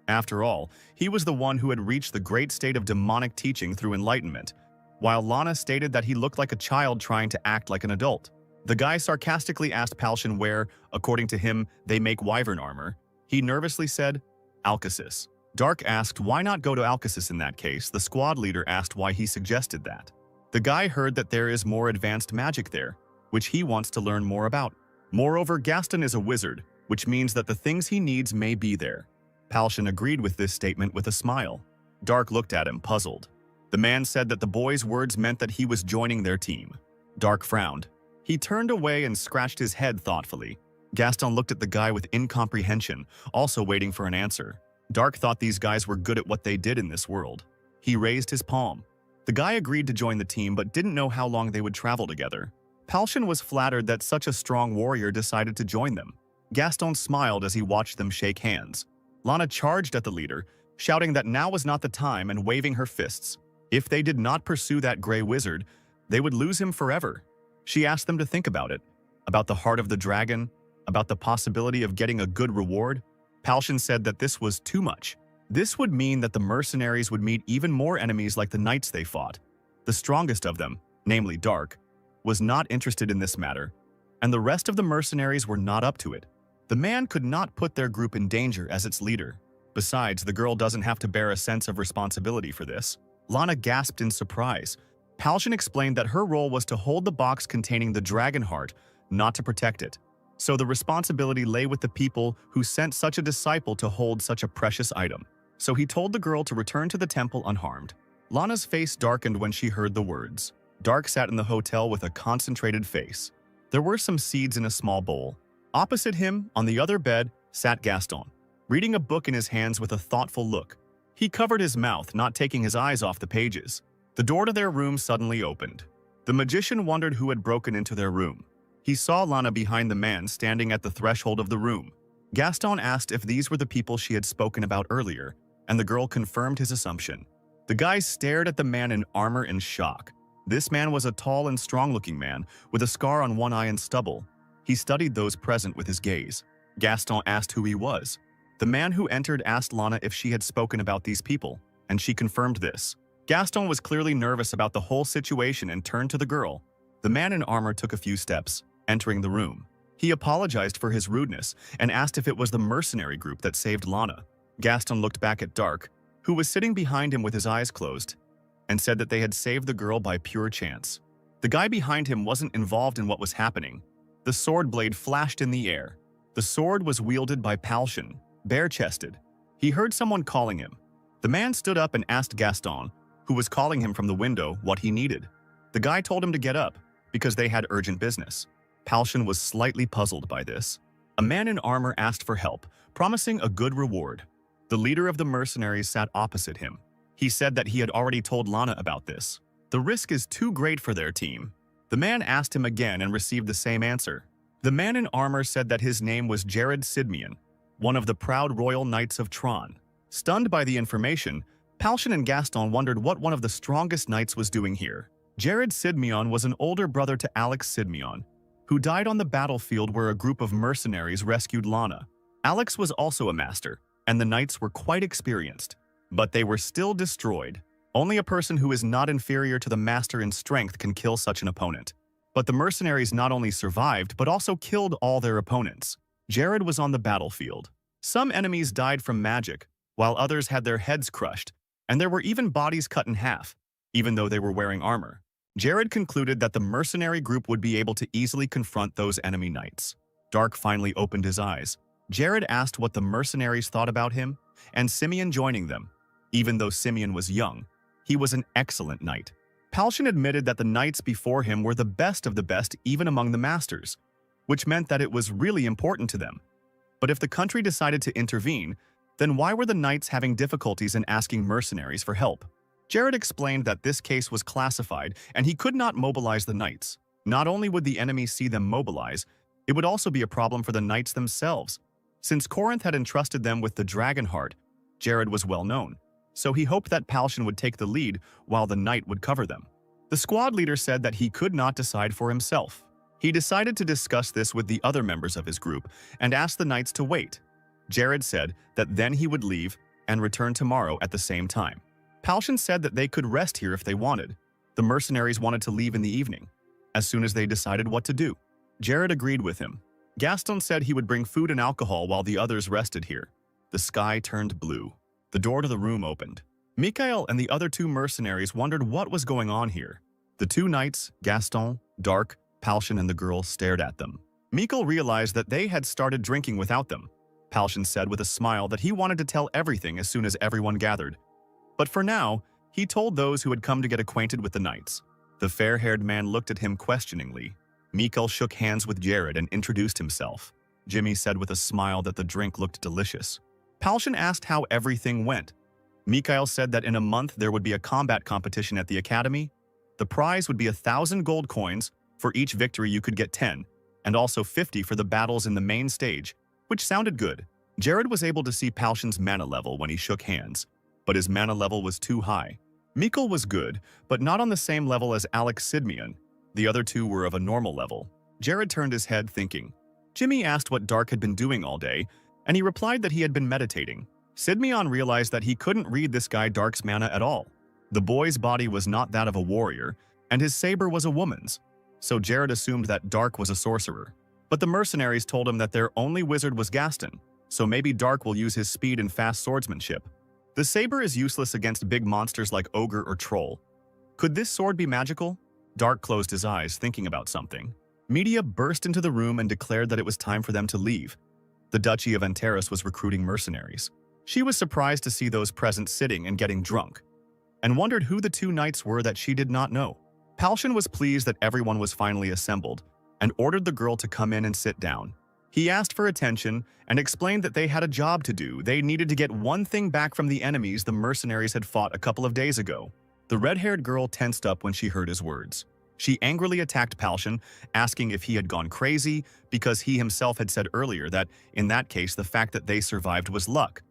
After all, he was the one who had reached the great state of demonic teaching through enlightenment, while Lana stated that he looked like a child trying to act like an adult. The guy sarcastically asked Palshan where, according to him, they make wyvern armor. He nervously said, Alcasis. Dark asked why not go to Alcasis in that case. The squad leader asked why he suggested that. The guy heard that there is more advanced magic there, which he wants to learn more about. Moreover, Gaston is a wizard, which means that the things he needs may be there. Palshan agreed with this statement with a smile. Dark looked at him, puzzled. The man said that the boy's words meant that he was joining their team. Dark frowned. He turned away and scratched his head thoughtfully. Gaston looked at the guy with incomprehension, also waiting for an answer. Dark thought these guys were good at what they did in this world. He raised his palm. The guy agreed to join the team but didn't know how long they would travel together. Palshan was flattered that such a strong warrior decided to join them. Gaston smiled as he watched them shake hands. Lana charged at the leader, shouting that now was not the time and waving her fists. If they did not pursue that gray wizard, they would lose him forever. She asked them to think about it, about the heart of the dragon, about the possibility of getting a good reward. Palshan said that this was too much. This would mean that the mercenaries would meet even more enemies like the knights they fought. The strongest of them, namely Dark, was not interested in this matter, and the rest of the mercenaries were not up to it. The man could not put their group in danger as its leader. Besides, the girl doesn't have to bear a sense of responsibility for this. Lana gasped in surprise. Palshan explained that her role was to hold the box containing the dragon heart, not to protect it. So the responsibility lay with the people who sent such a disciple to hold such a precious item. So he told the girl to return to the temple unharmed. Lana's face darkened when she heard the words. Dark sat in the hotel with a concentrated face. There were some seeds in a small bowl. Opposite him, on the other bed, sat Gaston, reading a book in his hands with a thoughtful look. He covered his mouth, not taking his eyes off the pages. The door to their room suddenly opened. The magician wondered who had broken into their room. He saw Lana behind the man standing at the threshold of the room. Gaston asked if these were the people she had spoken about earlier, and the girl confirmed his assumption. The guy stared at the man in armor in shock. This man was a tall and strong-looking man, with a scar on one eye and stubble. He studied those present with his gaze. Gaston asked who he was. The man who entered asked Lana if she had spoken about these people, and she confirmed this. Gaston was clearly nervous about the whole situation and turned to the girl. The man in armor took a few steps, entering the room. He apologized for his rudeness and asked if it was the mercenary group that saved Lana. Gaston looked back at Dark, who was sitting behind him with his eyes closed, and said that they had saved the girl by pure chance. The guy behind him wasn't involved in what was happening. The sword blade flashed in the air. The sword was wielded by Palshan, bare-chested. He heard someone calling him. The man stood up and asked Gaston, who was calling him from the window, what he needed. The guy told him to get up, because they had urgent business. Palshan was slightly puzzled by this. A man in armor asked for help, promising a good reward. The leader of the mercenaries sat opposite him. He said that he had already told Lana about this. The risk is too great for their team. The man asked him again and received the same answer. The man in armor said that his name was Jared Sidmian, one of the proud royal knights of Tron. Stunned by the information, Palshan and Gaston wondered what one of the strongest knights was doing here. Jared Sidmian was an older brother to Alex Sidmian, who died on the battlefield where a group of mercenaries rescued Lana. Alex was also a master, and the knights were quite experienced. But they were still destroyed. Only a person who is not inferior to the master in strength can kill such an opponent. But the mercenaries not only survived, but also killed all their opponents. Jared was on the battlefield. Some enemies died from magic, while others had their heads crushed, and there were even bodies cut in half, even though they were wearing armor. Jared concluded that the mercenary group would be able to easily confront those enemy knights. Dark finally opened his eyes. Jared asked what the mercenaries thought about him, and Simeon joining them. Even though Simeon was young, he was an excellent knight. Palshan admitted that the knights before him were the best of the best even among the masters, which meant that it was really important to them. But if the country decided to intervene, then why were the knights having difficulties in asking mercenaries for help? Jared explained that this case was classified and he could not mobilize the knights. Not only would the enemy see them mobilize, it would also be a problem for the knights themselves. Since Corinth had entrusted them with the dragon heart, Jared was well known, so he hoped that Palshan would take the lead while the knight would cover them. The squad leader said that he could not decide for himself. He decided to discuss this with the other members of his group and asked the knights to wait. Jared said that then he would leave and return tomorrow at the same time. Palshan said that they could rest here if they wanted. The mercenaries wanted to leave in the evening, as soon as they decided what to do. Jared agreed with him. Gaston said he would bring food and alcohol while the others rested here. The sky turned blue. The door to the room opened. Mikhail and the other two mercenaries wondered what was going on here. The two knights, Gaston, Dark, Palshan and the girl stared at them. Mikkel realized that they had started drinking without them. Palshan said with a smile that he wanted to tell everything as soon as everyone gathered. But for now, he told those who had come to get acquainted with the knights. The fair-haired man looked at him questioningly. Mikkel shook hands with Jared and introduced himself. Jimmy said with a smile that the drink looked delicious. Palshan asked how everything went. Mikhail said that in a month there would be a combat competition at the academy. The prize would be 1,000 gold coins. For each victory you could get 10, and also 50 for the battles in the main stage, which sounded good. Jared was able to see Palshan's mana level when he shook hands, but his mana level was too high. Mikkel was good, but not on the same level as Alex Sidmian. The other two were of a normal level. Jared turned his head thinking. Jimmy asked what Dark had been doing all day, and he replied that he had been meditating. Sidmian realized that he couldn't read this guy Dark's mana at all. The boy's body was not that of a warrior, and his saber was a woman's. So Jared assumed that Dark was a sorcerer. But the mercenaries told him that their only wizard was Gaston, so maybe Dark will use his speed and fast swordsmanship. The saber is useless against big monsters like ogre or troll. Could this sword be magical? Dark closed his eyes, thinking about something. Media burst into the room and declared that it was time for them to leave. The Duchy of Antares was recruiting mercenaries. She was surprised to see those present sitting and getting drunk, and wondered who the two knights were that she did not know. Palshan was pleased that everyone was finally assembled and ordered the girl to come in and sit down. He asked for attention and explained that they had a job to do. They needed to get one thing back from the enemies the mercenaries had fought a couple of days ago. The red-haired girl tensed up when she heard his words. She angrily attacked Palshan, asking if he had gone crazy because he himself had said earlier that, in that case, the fact that they survived was luck.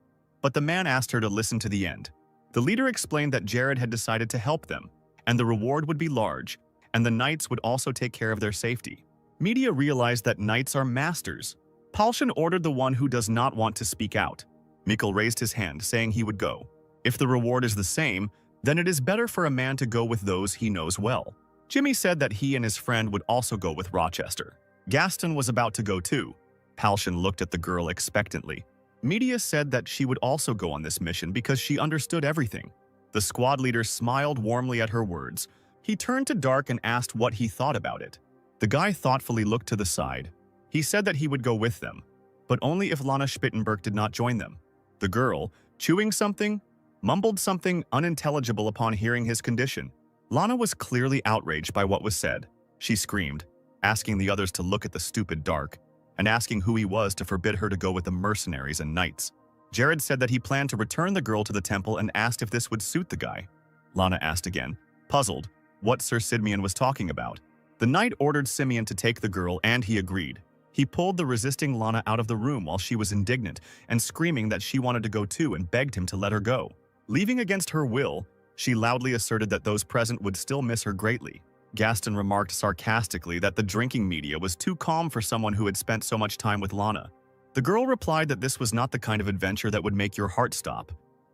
But the man asked her to listen to the end. The leader explained that Jared had decided to help them, and the reward would be large, and the knights would also take care of their safety. Media realized that knights are masters. Palshan ordered the one who does not want to speak out. Mikkel raised his hand, saying he would go. If the reward is the same, then it is better for a man to go with those he knows well. Jimmy said that he and his friend would also go with Rochester. Gaston was about to go too. Palshan looked at the girl expectantly. Media said that she would also go on this mission because she understood everything. The squad leader smiled warmly at her words. He turned to Dark and asked what he thought about it. The guy thoughtfully looked to the side. He said that he would go with them, but only if Lana Spittenberg did not join them. The girl, chewing something, mumbled something unintelligible upon hearing his condition. Lana was clearly outraged by what was said. She screamed, asking the others to look at the stupid Dark, and asking who he was to forbid her to go with the mercenaries and knights. Jared said that he planned to return the girl to the temple and asked if this would suit the guy. Lana asked again, puzzled, what Sir Sidmian was talking about. The knight ordered Simeon to take the girl, and he agreed. He pulled the resisting Lana out of the room while she was indignant and screaming that she wanted to go too and begged him to let her go. Leaving against her will, she loudly asserted that those present would still miss her greatly. Gaston remarked sarcastically that the drinking media was too calm for someone who had spent so much time with Lana. The girl replied that this was not the kind of adventure that would make your heart stop,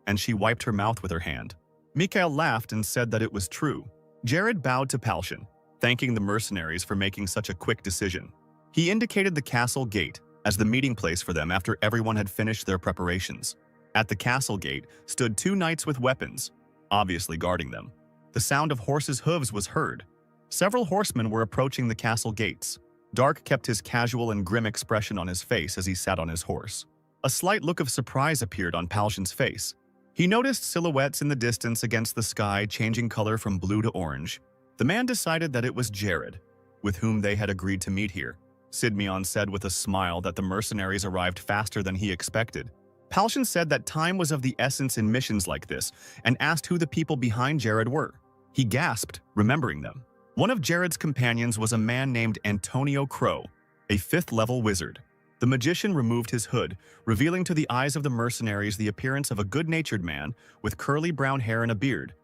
and she wiped her mouth with her hand. Mikhail laughed and said that it was true. Jared bowed to Palshan, thanking the mercenaries for making such a quick decision. He indicated the castle gate as the meeting place for them after everyone had finished their preparations. At the castle gate stood two knights with weapons, obviously guarding them. The sound of horses' hooves was heard. Several horsemen were approaching the castle gates. Dark kept his casual and grim expression on his face as he sat on his horse. A slight look of surprise appeared on Palshan's face. He noticed silhouettes in the distance against the sky changing color from blue to orange. The man decided that it was Jared, with whom they had agreed to meet here. Sidmian said with a smile that the mercenaries arrived faster than he expected. Palshan said that time was of the essence in missions like this and asked who the people behind Jared were. He gasped, remembering them. One of Jared's companions was a man named Antonio Crow, a 5th-level wizard. The magician removed his hood, revealing to the eyes of the mercenaries the appearance of a good-natured man with curly brown hair and a beard.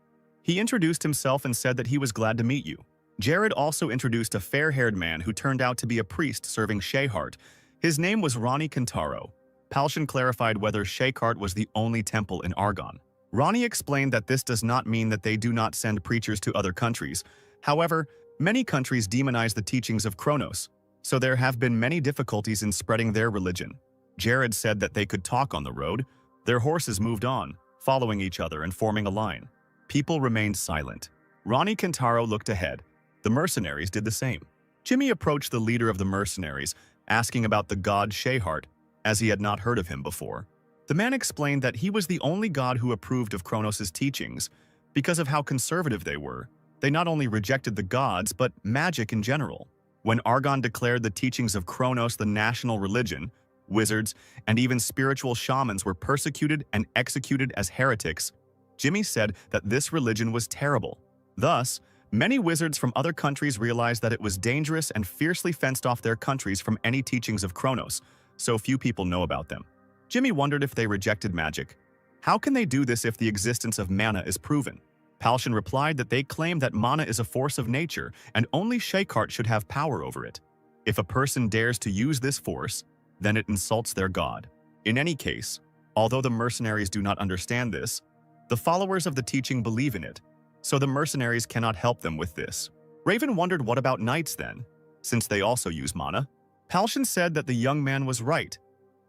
He introduced himself and said that he was glad to meet you. Jared also introduced a fair-haired man who turned out to be a priest serving Shayhart. His name was Ronnie Kentaro. Palshan clarified whether Shayhart was the only temple in Argon. Ronnie explained that this does not mean that they do not send preachers to other countries. However, many countries demonize the teachings of Kronos, so there have been many difficulties in spreading their religion. Jared said that they could talk on the road. Their horses moved on, following each other and forming a line. People remained silent. Ronnie Kentaro looked ahead. The mercenaries did the same. Jimmy approached the leader of the mercenaries, asking about the god Shayhart, as he had not heard of him before. The man explained that he was the only god who approved of Kronos' teachings. Because of how conservative they were, they not only rejected the gods, but magic in general. When Argon declared the teachings of Kronos the national religion, wizards and even spiritual shamans were persecuted and executed as heretics. Jimmy said that this religion was terrible. Thus, many wizards from other countries realized that it was dangerous and fiercely fenced off their countries from any teachings of Kronos, so few people know about them. Jimmy wondered if they rejected magic. How can they do this if the existence of mana is proven? Palshan replied that they claim that mana is a force of nature and only Shayhart should have power over it. If a person dares to use this force, then it insults their god. In any case, although the mercenaries do not understand this, the followers of the teaching believe in it, so the mercenaries cannot help them with this. Raven wondered what about knights then, since they also use mana. Palshan said that the young man was right,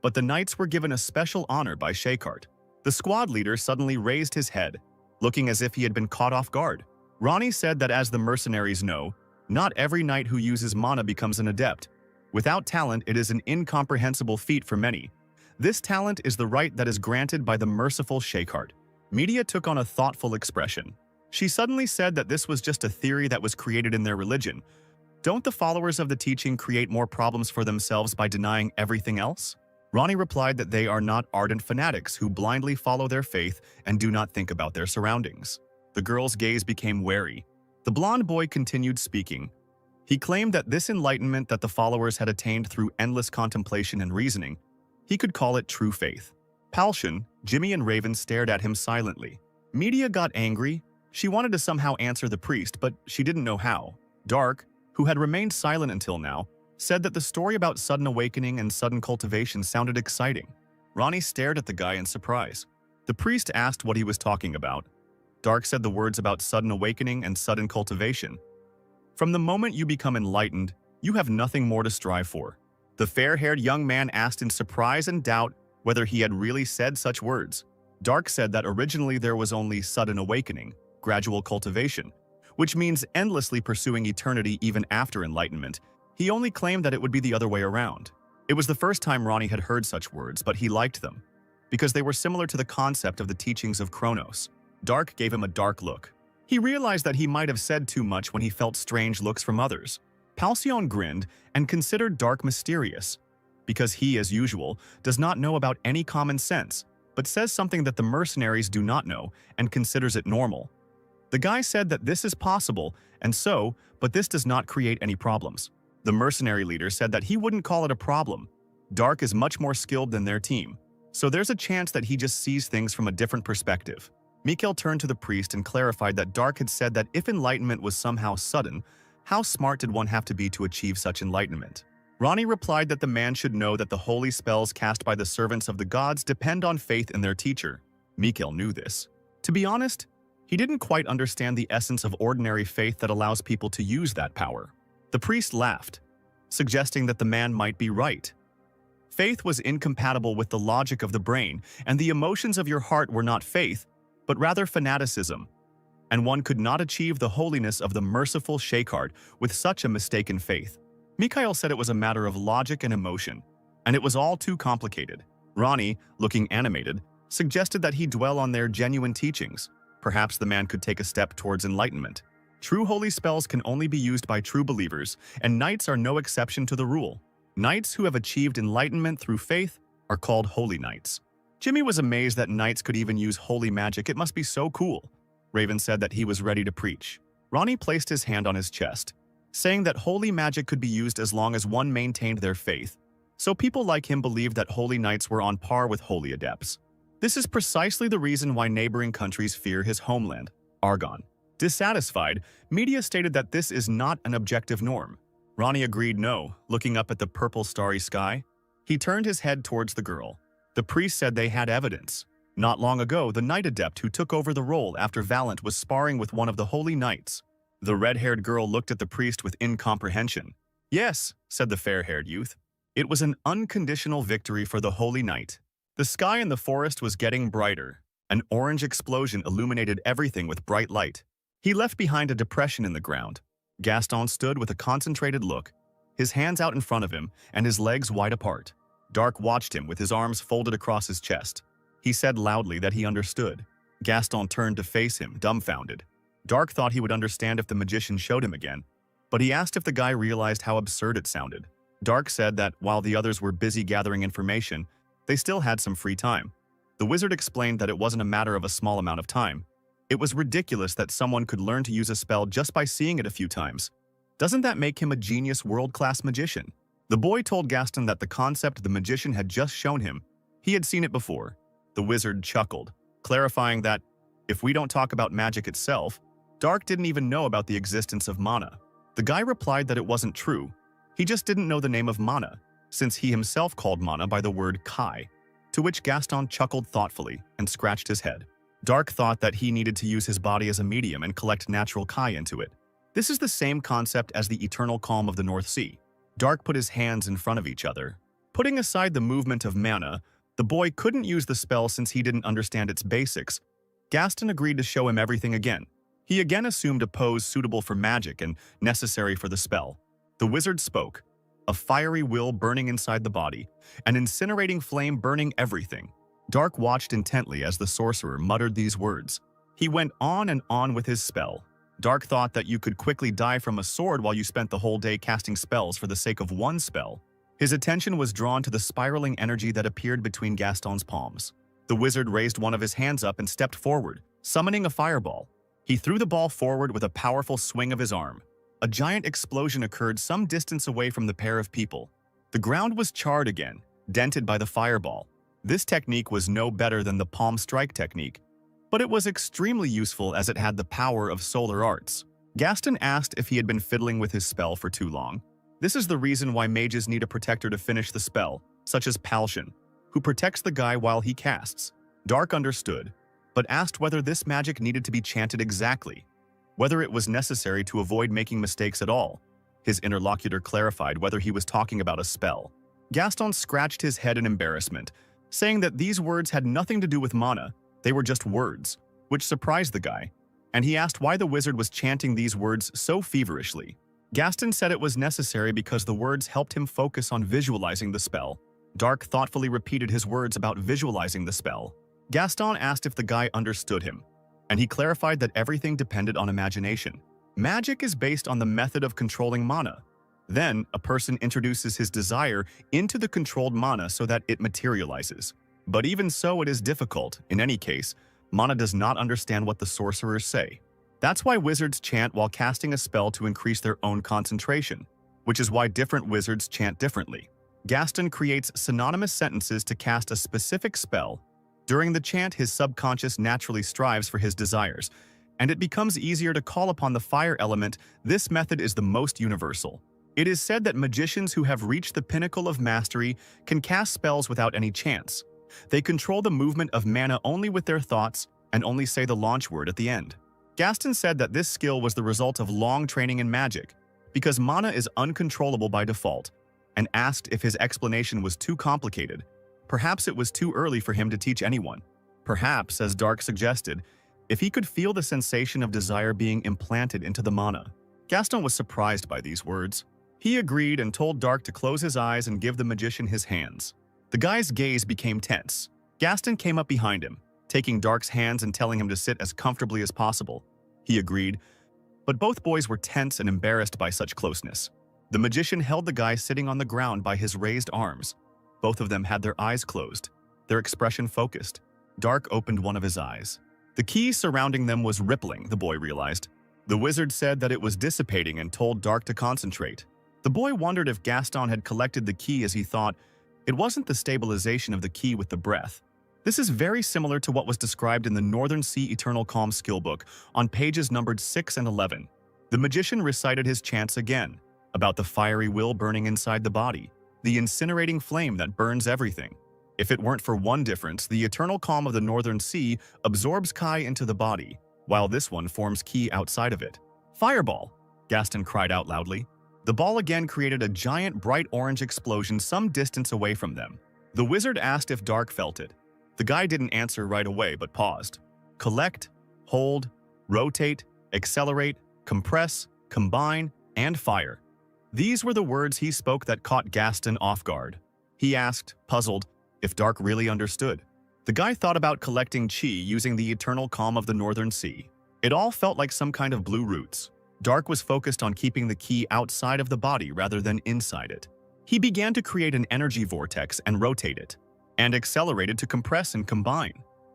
but the knights were given a special honor by Shayhart. The squad leader suddenly raised his head, looking as if he had been caught off guard. Ronnie said that as the mercenaries know, not every knight who uses mana becomes an adept. Without talent, it is an incomprehensible feat for many. This talent is the right that is granted by the merciful Shayhart. Media took on a thoughtful expression. She suddenly said that this was just a theory that was created in their religion. Don't the followers of the teaching create more problems for themselves by denying everything else? Ronnie replied that they are not ardent fanatics who blindly follow their faith and do not think about their surroundings. The girl's gaze became wary. The blonde boy continued speaking. He claimed that this enlightenment that the followers had attained through endless contemplation and reasoning, he could call it true faith. Palshan, Jimmy and Raven stared at him silently. Media got angry. She wanted to somehow answer the priest, but she didn't know how. Dark, who had remained silent until now, said that the story about sudden awakening and sudden cultivation sounded exciting. Ronnie stared at the guy in surprise. The priest asked what he was talking about. Dark said the words about sudden awakening and sudden cultivation. From the moment you become enlightened, you have nothing more to strive for. The fair-haired young man asked in surprise and doubt whether he had really said such words. Dark said that originally there was only sudden awakening, gradual cultivation, which means endlessly pursuing eternity even after enlightenment. He only claimed that it would be the other way around. It was the first time Ronnie had heard such words, but he liked them, because they were similar to the concept of the teachings of Kronos. Dark gave him a dark look. He realized that he might have said too much when he felt strange looks from others. Palshan grinned and considered Dark mysterious, because he, as usual, does not know about any common sense, but says something that the mercenaries do not know and considers it normal. The guy said that this is possible, and so, but this does not create any problems. The mercenary leader said that he wouldn't call it a problem. Dark is much more skilled than their team, so there's a chance that he just sees things from a different perspective. Mikhail turned to the priest and clarified that Dark had said that if enlightenment was somehow sudden, how smart did one have to be to achieve such enlightenment? Ronnie replied that the man should know that the holy spells cast by the servants of the gods depend on faith in their teacher. Mikhail knew this. To be honest, he didn't quite understand the essence of ordinary faith that allows people to use that power. The priest laughed, suggesting that the man might be right. Faith was incompatible with the logic of the brain, and the emotions of your heart were not faith, but rather fanaticism. And one could not achieve the holiness of the merciful Shayhart with such a mistaken faith. Mikhail said it was a matter of logic and emotion, and it was all too complicated. Ronnie, looking animated, suggested that he dwell on their genuine teachings. Perhaps the man could take a step towards enlightenment. True holy spells can only be used by true believers, and knights are no exception to the rule. Knights who have achieved enlightenment through faith are called holy knights. Jimmy was amazed that knights could even use holy magic. It must be so cool. Raven said that he was ready to preach. Ronnie placed his hand on his chest, saying that holy magic could be used as long as one maintained their faith. So people like him believed that holy knights were on par with holy adepts. This is precisely the reason why neighboring countries fear his homeland, Argon. Dissatisfied, media stated that this is not an objective norm. Ronnie agreed no, looking up at the purple starry sky. He turned his head towards the girl. The priest said they had evidence. Not long ago, the knight adept who took over the role after Valent was sparring with one of the holy knights. The red-haired girl looked at the priest with incomprehension. Yes, said the fair-haired youth. It was an unconditional victory for the holy knight. The sky in the forest was getting brighter. An orange explosion illuminated everything with bright light. He left behind a depression in the ground. Gaston stood with a concentrated look, his hands out in front of him and his legs wide apart. Dark watched him with his arms folded across his chest. He said loudly that he understood. Gaston turned to face him, dumbfounded. Dark thought he would understand if the magician showed him again, but he asked if the guy realized how absurd it sounded. Dark said that while the others were busy gathering information, they still had some free time. The wizard explained that it wasn't a matter of a small amount of time. It was ridiculous that someone could learn to use a spell just by seeing it a few times. Doesn't that make him a genius world-class magician? The boy told Gaston that the concept the magician had just shown him, he had seen it before. The wizard chuckled, clarifying that, if we don't talk about magic itself, Dark didn't even know about the existence of mana. The guy replied that it wasn't true. He just didn't know the name of mana, since he himself called mana by the word kai, to which Gaston chuckled thoughtfully and scratched his head. Dark thought that he needed to use his body as a medium and collect natural kai into it. This is the same concept as the eternal calm of the North Sea. Dark put his hands in front of each other. Putting aside the movement of mana, the boy couldn't use the spell since he didn't understand its basics. Gaston agreed to show him everything again. He again assumed a pose suitable for magic and necessary for the spell. The wizard spoke, a fiery will burning inside the body, an incinerating flame burning everything. Dark watched intently as the sorcerer muttered these words. He went on and on with his spell. Dark thought that you could quickly die from a sword while you spent the whole day casting spells for the sake of one spell. His attention was drawn to the spiraling energy that appeared between Gaston's palms. The wizard raised one of his hands up and stepped forward, summoning a fireball. He threw the ball forward with a powerful swing of his arm. A giant explosion occurred some distance away from the pair of people. The ground was charred again, dented by the fireball. This technique was no better than the palm strike technique, but it was extremely useful as it had the power of solar arts. Gaston asked if he had been fiddling with his spell for too long. This is the reason why mages need a protector to finish the spell, such as Palshan, who protects the guy while he casts. Dark understood, but asked whether this magic needed to be chanted exactly, whether it was necessary to avoid making mistakes at all. His interlocutor clarified whether he was talking about a spell. Gaston scratched his head in embarrassment, saying that these words had nothing to do with mana. They were just words, which surprised the guy, and he asked why the wizard was chanting these words so feverishly. Gaston said it was necessary because the words helped him focus on visualizing the spell. Dark thoughtfully repeated his words about visualizing the spell. Gaston asked if the guy understood him, and he clarified that everything depended on imagination. Magic is based on the method of controlling mana. Then, a person introduces his desire into the controlled mana so that it materializes. But even so, it is difficult. In any case, mana does not understand what the sorcerers say. That's why wizards chant while casting a spell to increase their own concentration, which is why different wizards chant differently. Gaston creates synonymous sentences to cast a specific spell. During the chant, his subconscious naturally strives for his desires, and it becomes easier to call upon the fire element. This method is the most universal. It is said that magicians who have reached the pinnacle of mastery can cast spells without any chance. They control the movement of mana only with their thoughts and only say the launch word at the end. Gaston said that this skill was the result of long training in magic, because mana is uncontrollable by default, and asked if his explanation was too complicated. Perhaps it was too early for him to teach anyone. Perhaps, as Dark suggested, if he could feel the sensation of desire being implanted into the mana. Gaston was surprised by these words. He agreed and told Dark to close his eyes and give the magician his hands. The guy's gaze became tense. Gaston came up behind him, taking Dark's hands and telling him to sit as comfortably as possible. He agreed, but both boys were tense and embarrassed by such closeness. The magician held the guy sitting on the ground by his raised arms. Both of them had their eyes closed, their expression focused. Dark opened one of his eyes. The ki surrounding them was rippling, the boy realized. The wizard said that it was dissipating and told Dark to concentrate. The boy wondered if Gaston had collected the ki as he thought. It wasn't the stabilization of the ki with the breath. This is very similar to what was described in the Northern Sea Eternal Calm skill book on pages numbered 6 and 11. The magician recited his chants again, about the fiery will burning inside the body, the incinerating flame that burns everything. If it weren't for one difference, the eternal calm of the Northern Sea absorbs kai into the body, while this one forms ki outside of it. Fireball! Gaston cried out loudly. The ball again created a giant bright orange explosion some distance away from them. The wizard asked if Dark felt it. The guy didn't answer right away but paused. Collect, hold, rotate, accelerate, compress, combine, and fire. These were the words he spoke that caught Gaston off guard. He asked, puzzled, if Dark really understood. The guy thought about collecting chi using the eternal calm of the Northern Sea. It all felt like some kind of blue roots. Dark was focused on keeping the ki outside of the body rather than inside it. He began to create an energy vortex and rotate it, and accelerated to compress and combine.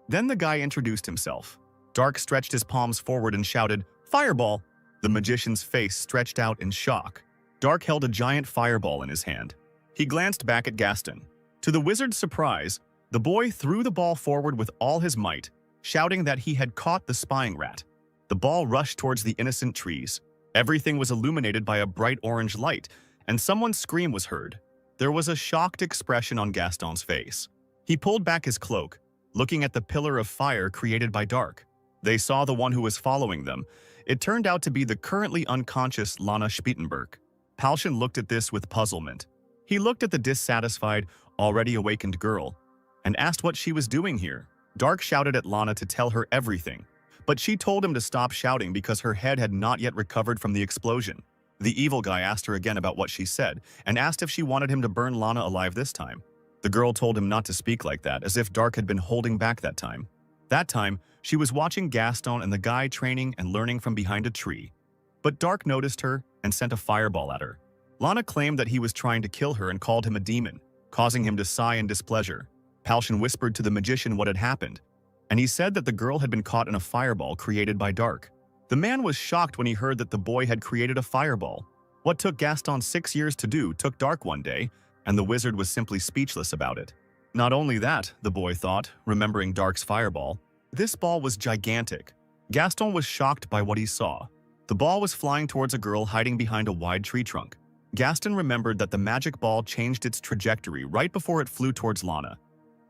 Then the guy introduced himself. Dark stretched his palms forward and shouted, "Fireball!" The magician's face stretched out in shock. Dark held a giant fireball in his hand. He glanced back at Gaston. To the wizard's surprise, the boy threw the ball forward with all his might, shouting that he had caught the spying rat. The ball rushed towards the innocent trees. Everything was illuminated by a bright orange light, and someone's scream was heard. There was a shocked expression on Gaston's face. He pulled back his cloak, looking at the pillar of fire created by Dark. They saw the one who was following them. It turned out to be the currently unconscious Lana Spittenberg. Palshan looked at this with puzzlement. He looked at the dissatisfied, already awakened girl, and asked what she was doing here. Dark shouted at Lana to tell her everything, but she told him to stop shouting because her head had not yet recovered from the explosion. The evil guy asked her again about what she said, and asked if she wanted him to burn Lana alive this time. The girl told him not to speak like that, as if Dark had been holding back that time. That time, she was watching Gaston and the guy training and learning from behind a tree. But Dark noticed her and sent a fireball at her. Lana claimed that he was trying to kill her and called him a demon, causing him to sigh in displeasure. Palshan whispered to the magician what had happened, and he said that the girl had been caught in a fireball created by Dark. The man was shocked when he heard that the boy had created a fireball. What took Gaston 6 years to do took Dark one day, and the wizard was simply speechless about it. Not only that, the boy thought, remembering Dark's fireball, this ball was gigantic. Gaston was shocked by what he saw. The ball was flying towards a girl hiding behind a wide tree trunk. Gaston remembered that the magic ball changed its trajectory right before it flew towards Lana.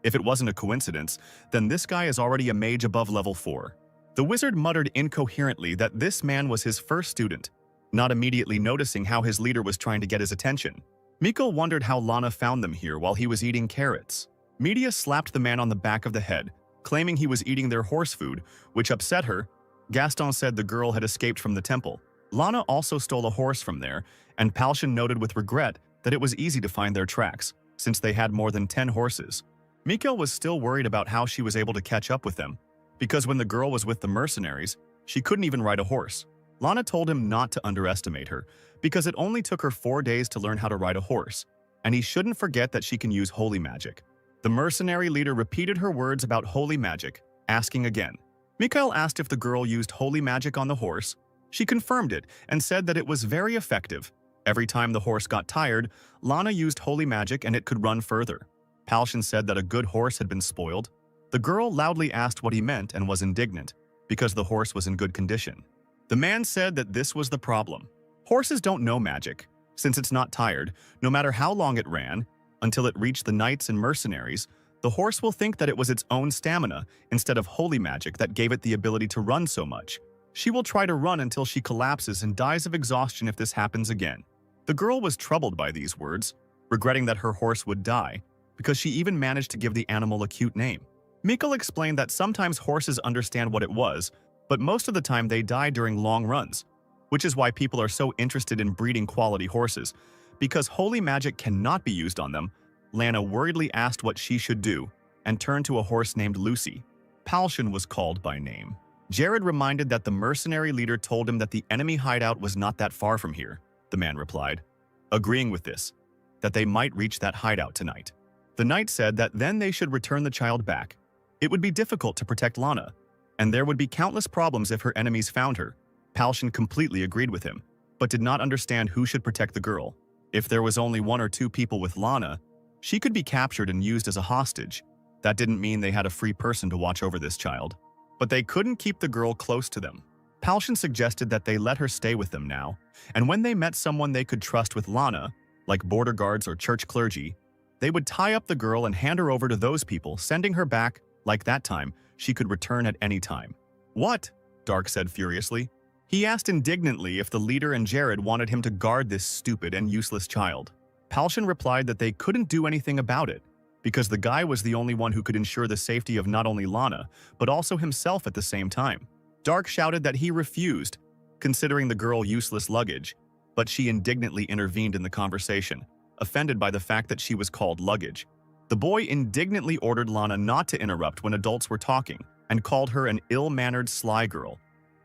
If it wasn't a coincidence, then this guy is already a mage above level 4. The wizard muttered incoherently that this man was his first student, not immediately noticing how his leader was trying to get his attention. Miko wondered how Lana found them here while he was eating carrots. Media slapped the man on the back of the head, claiming he was eating their horse food, which upset her. Gaston said the girl had escaped from the temple. Lana also stole a horse from there, and Palshan noted with regret that it was easy to find their tracks, since they had more than 10 horses. Miko was still worried about how she was able to catch up with them, because when the girl was with the mercenaries, she couldn't even ride a horse. Lana told him not to underestimate her, because it only took her 4 days to learn how to ride a horse, and he shouldn't forget that she can use holy magic. The mercenary leader repeated her words about holy magic, asking again. Mikhail asked if the girl used holy magic on the horse. She confirmed it and said that it was very effective. Every time the horse got tired, Lana used holy magic and it could run further. Palshan said that a good horse had been spoiled. The girl loudly asked what he meant and was indignant, because the horse was in good condition. The man said that this was the problem. Horses don't know magic, since it's not tired, no matter how long it ran, until it reached the knights and mercenaries. The horse will think that it was its own stamina instead of holy magic that gave it the ability to run so much. She will try to run until she collapses and dies of exhaustion if this happens again. The girl was troubled by these words, regretting that her horse would die, because she even managed to give the animal a cute name. Mikkel explained that sometimes horses understand what it was, but most of the time they die during long runs, which is why people are so interested in breeding quality horses. Because holy magic cannot be used on them, Lana worriedly asked what she should do and turned to a horse named Lucy. Palshan was called by name. Jared reminded that the mercenary leader told him that the enemy hideout was not that far from here, the man replied, agreeing with this, that they might reach that hideout tonight. The knight said that then they should return the child back. It would be difficult to protect Lana, and there would be countless problems if her enemies found her. Palshan completely agreed with him, but did not understand who should protect the girl. If there was only 1 or 2 people with Lana, she could be captured and used as a hostage. That didn't mean they had a free person to watch over this child. But they couldn't keep the girl close to them. Palshan suggested that they let her stay with them now, and when they met someone they could trust with Lana, like border guards or church clergy, they would tie up the girl and hand her over to those people, sending her back. Like that time, she could return at any time. What? Dark said furiously. He asked indignantly if the leader and Jared wanted him to guard this stupid and useless child. Palshan replied that they couldn't do anything about it, because the guy was the only one who could ensure the safety of not only Lana, but also himself at the same time. Dark shouted that he refused, considering the girl useless luggage, but she indignantly intervened in the conversation, offended by the fact that she was called luggage. The boy indignantly ordered Lana not to interrupt when adults were talking and called her an ill-mannered sly girl.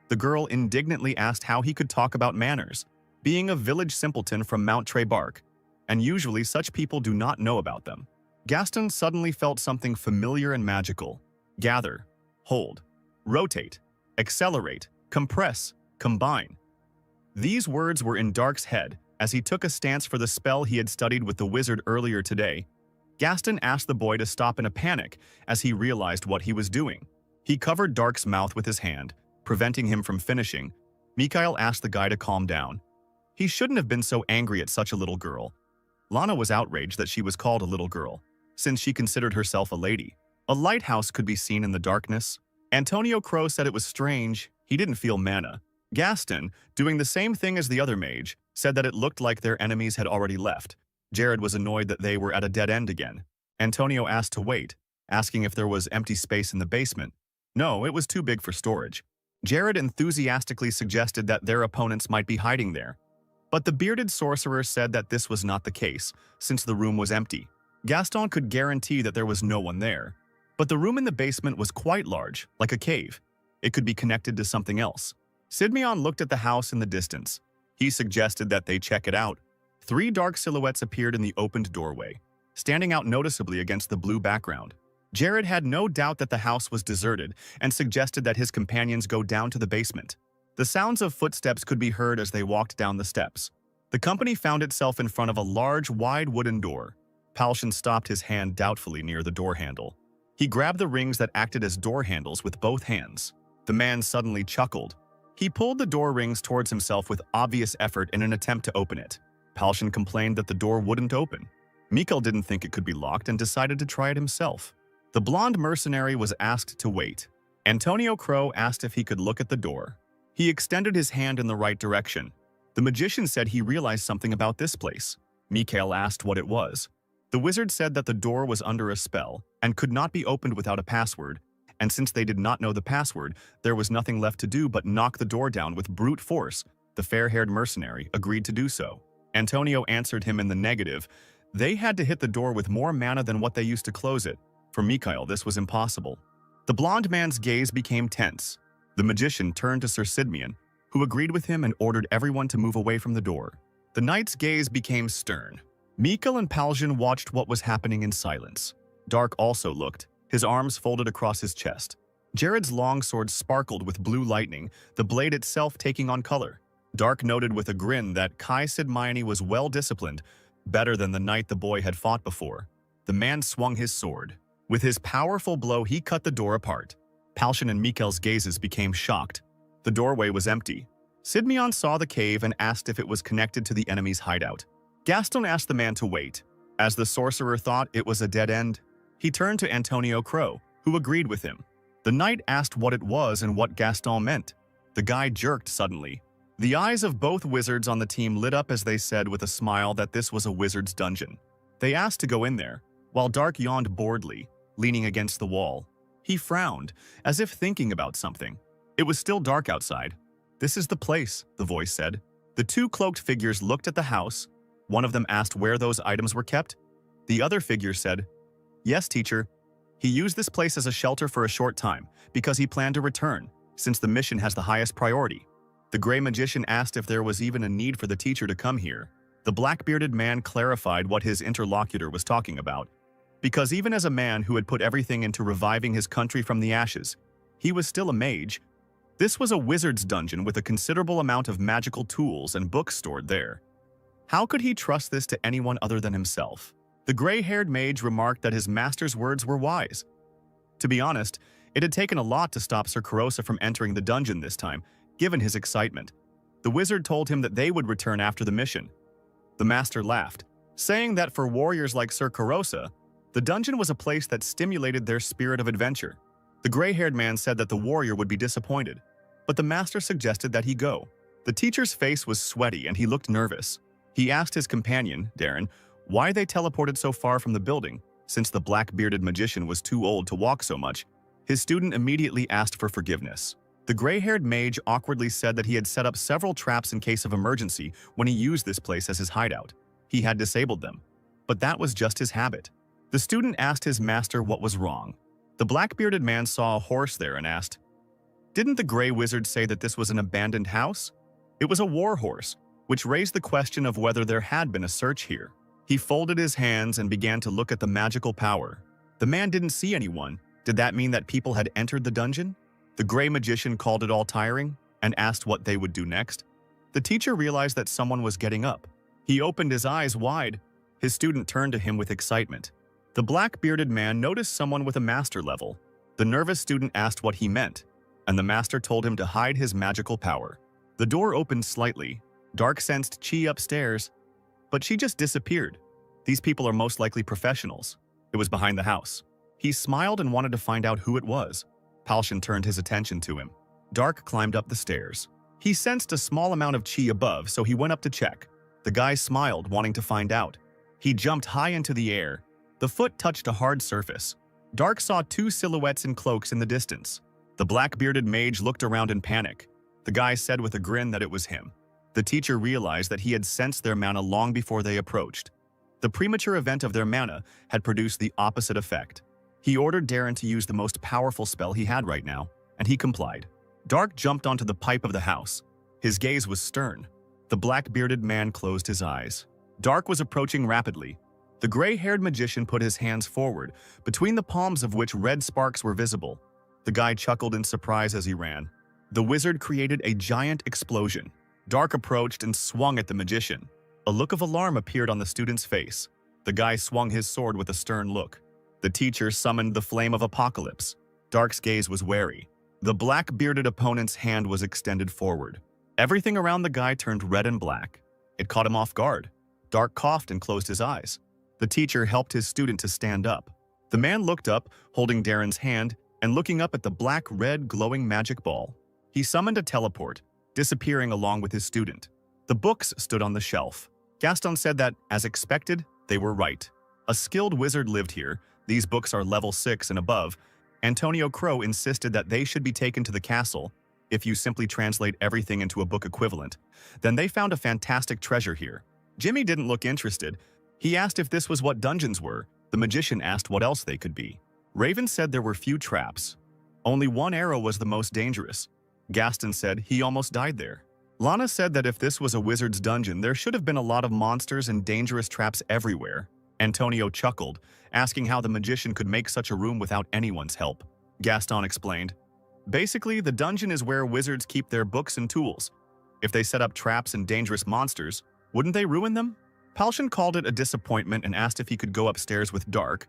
The girl indignantly asked how he could talk about manners, being a village simpleton from Mount Trebark, and usually such people do not know about them. Gaston suddenly felt something familiar and magical. Gather, hold, rotate, accelerate, compress, combine. These words were in Dark's head as he took a stance for the spell he had studied with the wizard earlier today. Gaston asked the boy to stop in a panic as he realized what he was doing. He covered Dark's mouth with his hand, preventing him from finishing. Mikhail asked the guy to calm down. He shouldn't have been so angry at such a little girl. Lana was outraged that she was called a little girl, since she considered herself a lady. A lighthouse could be seen in the darkness. Antonio Crow said it was strange. He didn't feel mana. Gaston, doing the same thing as the other mage, said that it looked like their enemies had already left. Jared was annoyed that they were at a dead end again. Antonio asked to wait, asking if there was empty space in the basement. No, it was too big for storage. Jared enthusiastically suggested that their opponents might be hiding there. But the bearded sorcerer said that this was not the case, since the room was empty. Gaston could guarantee that there was no one there. But the room in the basement was quite large, like a cave. It could be connected to something else. Sidmion looked at the house in the distance. He suggested that they check it out. 3 dark silhouettes appeared in the opened doorway, standing out noticeably against the blue background. Jared had no doubt that the house was deserted and suggested that his companions go down to the basement. The sounds of footsteps could be heard as they walked down the steps. The company found itself in front of a large, wide wooden door. Palshan stopped his hand doubtfully near the door handle. He grabbed the rings that acted as door handles with both hands. The man suddenly chuckled. He pulled the door rings towards himself with obvious effort in an attempt to open it. Palshan complained that the door wouldn't open. Mikhail didn't think it could be locked and decided to try it himself. The blonde mercenary was asked to wait. Antonio Crow asked if he could look at the door. He extended his hand in the right direction. The magician said he realized something about this place. Mikhail asked what it was. The wizard said that the door was under a spell and could not be opened without a password, and since they did not know the password, there was nothing left to do but knock the door down with brute force. The fair-haired mercenary agreed to do so. Antonio answered him in the negative. They had to hit the door with more mana than what they used to close it. For Mikhail, this was impossible. The blonde man's gaze became tense. The magician turned to Sir Sidmion, who agreed with him and ordered everyone to move away from the door. The knight's gaze became stern. Mikhail and Palshan watched what was happening in silence. Dark also looked, his arms folded across his chest. Jared's longsword sparkled with blue lightning, the blade itself taking on color. Dark noted with a grin that Kai Sidmione was well-disciplined, better than the knight the boy had fought before. The man swung his sword. With his powerful blow, he cut the door apart. Palshan and Mikhail's gazes became shocked. The doorway was empty. Sidmion saw the cave and asked if it was connected to the enemy's hideout. Gaston asked the man to wait. As the sorcerer thought it was a dead end, he turned to Antonio Crow, who agreed with him. The knight asked what it was and what Gaston meant. The guy jerked suddenly. The eyes of both wizards on the team lit up as they said with a smile that this was a wizard's dungeon. They asked to go in there, while Dark yawned boredly, leaning against the wall. He frowned, as if thinking about something. It was still dark outside. "This is the place," the voice said. The 2 cloaked figures looked at the house. One of them asked where those items were kept. The other figure said, "Yes, teacher. He used this place as a shelter for a short time, because he planned to return, since the mission has the highest priority." The gray magician asked if there was even a need for the teacher to come here. The black-bearded man clarified what his interlocutor was talking about. Because even as a man who had put everything into reviving his country from the ashes, he was still a mage. This was a wizard's dungeon with a considerable amount of magical tools and books stored there. How could he trust this to anyone other than himself? The gray-haired mage remarked that his master's words were wise. To be honest, it had taken a lot to stop Sir Carosa from entering the dungeon this time, given his excitement. The wizard told him that they would return after the mission. The master laughed, saying that for warriors like Sir Carosa, the dungeon was a place that stimulated their spirit of adventure. The gray-haired man said that the warrior would be disappointed, but the master suggested that he go. The teacher's face was sweaty and he looked nervous. He asked his companion, Darren, why they teleported so far from the building, since the black-bearded magician was too old to walk so much. His student immediately asked for forgiveness. The gray-haired mage awkwardly said that he had set up several traps in case of emergency when he used this place as his hideout. He had disabled them, but that was just his habit. The student asked his master what was wrong. The black-bearded man saw a horse there and asked, "Didn't the gray wizard say that this was an abandoned house?" It was a war horse, which raised the question of whether there had been a search here. He folded his hands and began to look at the magical power. The man didn't see anyone. Did that mean that people had entered the dungeon? The gray magician called it all tiring and asked what they would do next. The teacher realized that someone was getting up. He opened his eyes wide. His student turned to him with excitement. The black-bearded man noticed someone with a master level. The nervous student asked what he meant, and the master told him to hide his magical power. The door opened slightly. Dark sensed Chi upstairs, but she just disappeared. These people are most likely professionals. It was behind the house. He smiled and wanted to find out who it was. Palshan turned his attention to him. Dark climbed up the stairs. He sensed a small amount of chi above, so he went up to check. The guy smiled, wanting to find out. He jumped high into the air. The foot touched a hard surface. Dark saw two silhouettes in cloaks in the distance. The black-bearded mage looked around in panic. The guy said with a grin that it was him. The teacher realized that he had sensed their mana long before they approached. The premature event of their mana had produced the opposite effect. He ordered Darren to use the most powerful spell he had right now, and he complied. Dark jumped onto the pipe of the house. His gaze was stern. The black-bearded man closed his eyes. Dark was approaching rapidly. The gray-haired magician put his hands forward, between the palms of which red sparks were visible. The guy chuckled in surprise as he ran. The wizard created a giant explosion. Dark approached and swung at the magician. A look of alarm appeared on the student's face. The guy swung his sword with a stern look. The teacher summoned the flame of apocalypse. Dark's gaze was wary. The black-bearded opponent's hand was extended forward. Everything around the guy turned red and black. It caught him off guard. Dark coughed and closed his eyes. The teacher helped his student to stand up. The man looked up, holding Darren's hand, and looking up at the black-red glowing magic ball. He summoned a teleport, disappearing along with his student. The books stood on the shelf. Gaston said that, as expected, they were right. A skilled wizard lived here. These books are level 6 and above. Antonio Crow insisted that they should be taken to the castle. If you simply translate everything into a book equivalent, then they found a fantastic treasure here. Jimmy didn't look interested. He asked if this was what dungeons were. The magician asked what else they could be. Raven said there were few traps. Only one arrow was the most dangerous. Gaston said he almost died there. Lana said that if this was a wizard's dungeon, there should have been a lot of monsters and dangerous traps everywhere. Antonio chuckled, asking how the magician could make such a room without anyone's help. Gaston explained, "Basically, the dungeon is where wizards keep their books and tools. If they set up traps and dangerous monsters, wouldn't they ruin them?" Palshan called it a disappointment and asked if he could go upstairs with Dark.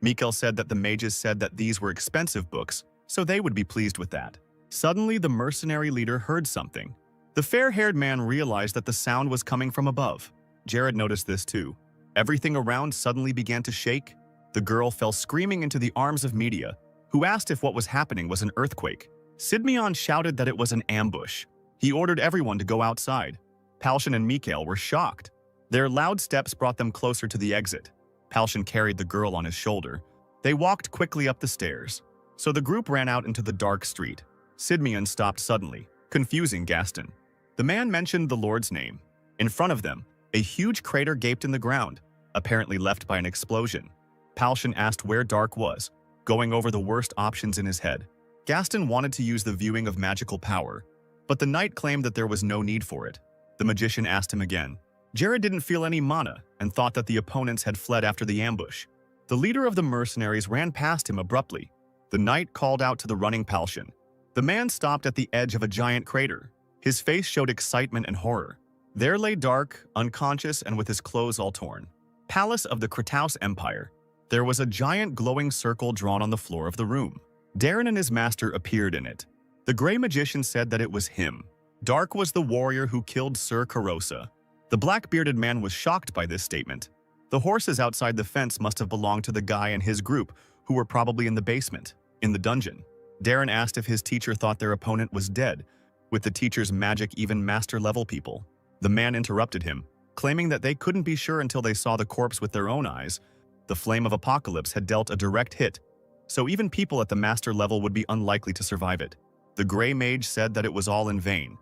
Mikkel said that the mages said that these were expensive books, so they would be pleased with that. Suddenly, the mercenary leader heard something. The fair-haired man realized that the sound was coming from above. Jared noticed this too. Everything around suddenly began to shake. The girl fell screaming into the arms of Media, who asked if what was happening was an earthquake. Sidmion shouted that it was an ambush. He ordered everyone to go outside. Palshan and Mikhail were shocked. Their loud steps brought them closer to the exit. Palshan carried the girl on his shoulder. They walked quickly up the stairs. So the group ran out into the dark street. Sidmion stopped suddenly, confusing Gaston. The man mentioned the Lord's name. In front of them, a huge crater gaped in the ground, apparently left by an explosion. Palshan asked where Dark was, going over the worst options in his head. Gaston wanted to use the viewing of magical power, but the knight claimed that there was no need for it. The magician asked him again. Jared didn't feel any mana and thought that the opponents had fled after the ambush. The leader of the mercenaries ran past him abruptly. The knight called out to the running Palshan. The man stopped at the edge of a giant crater. His face showed excitement and horror. There lay Dark, unconscious and with his clothes all torn. Palace of the Krataus Empire. There was a giant glowing circle drawn on the floor of the room. Darren and his master appeared in it. The gray magician said that it was him. Dark was the warrior who killed Sir Carosa. The black-bearded man was shocked by this statement. The horses outside the fence must have belonged to the guy and his group, who were probably in the basement, in the dungeon. Darren asked if his teacher thought their opponent was dead. With the teacher's magic, even master-level people. The man interrupted him, claiming that they couldn't be sure until they saw the corpse with their own eyes. The flame of apocalypse had dealt a direct hit, so even people at the master level would be unlikely to survive it. The gray mage said that it was all in vain,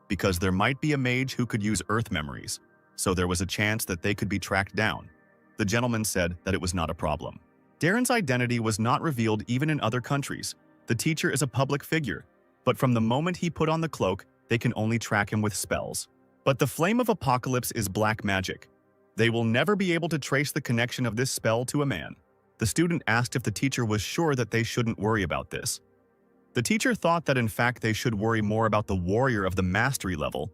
because there might be a mage who could use earth memories, so there was a chance that they could be tracked down. The gentleman said that it was not a problem. Darren's identity was not revealed even in other countries. The teacher is a public figure, but from the moment he put on the cloak, they can only track him with spells. But the Flame of Apocalypse is black magic. They will never be able to trace the connection of this spell to a man. The student asked if the teacher was sure that they shouldn't worry about this. The teacher thought that in fact they should worry more about the warrior of the mastery level.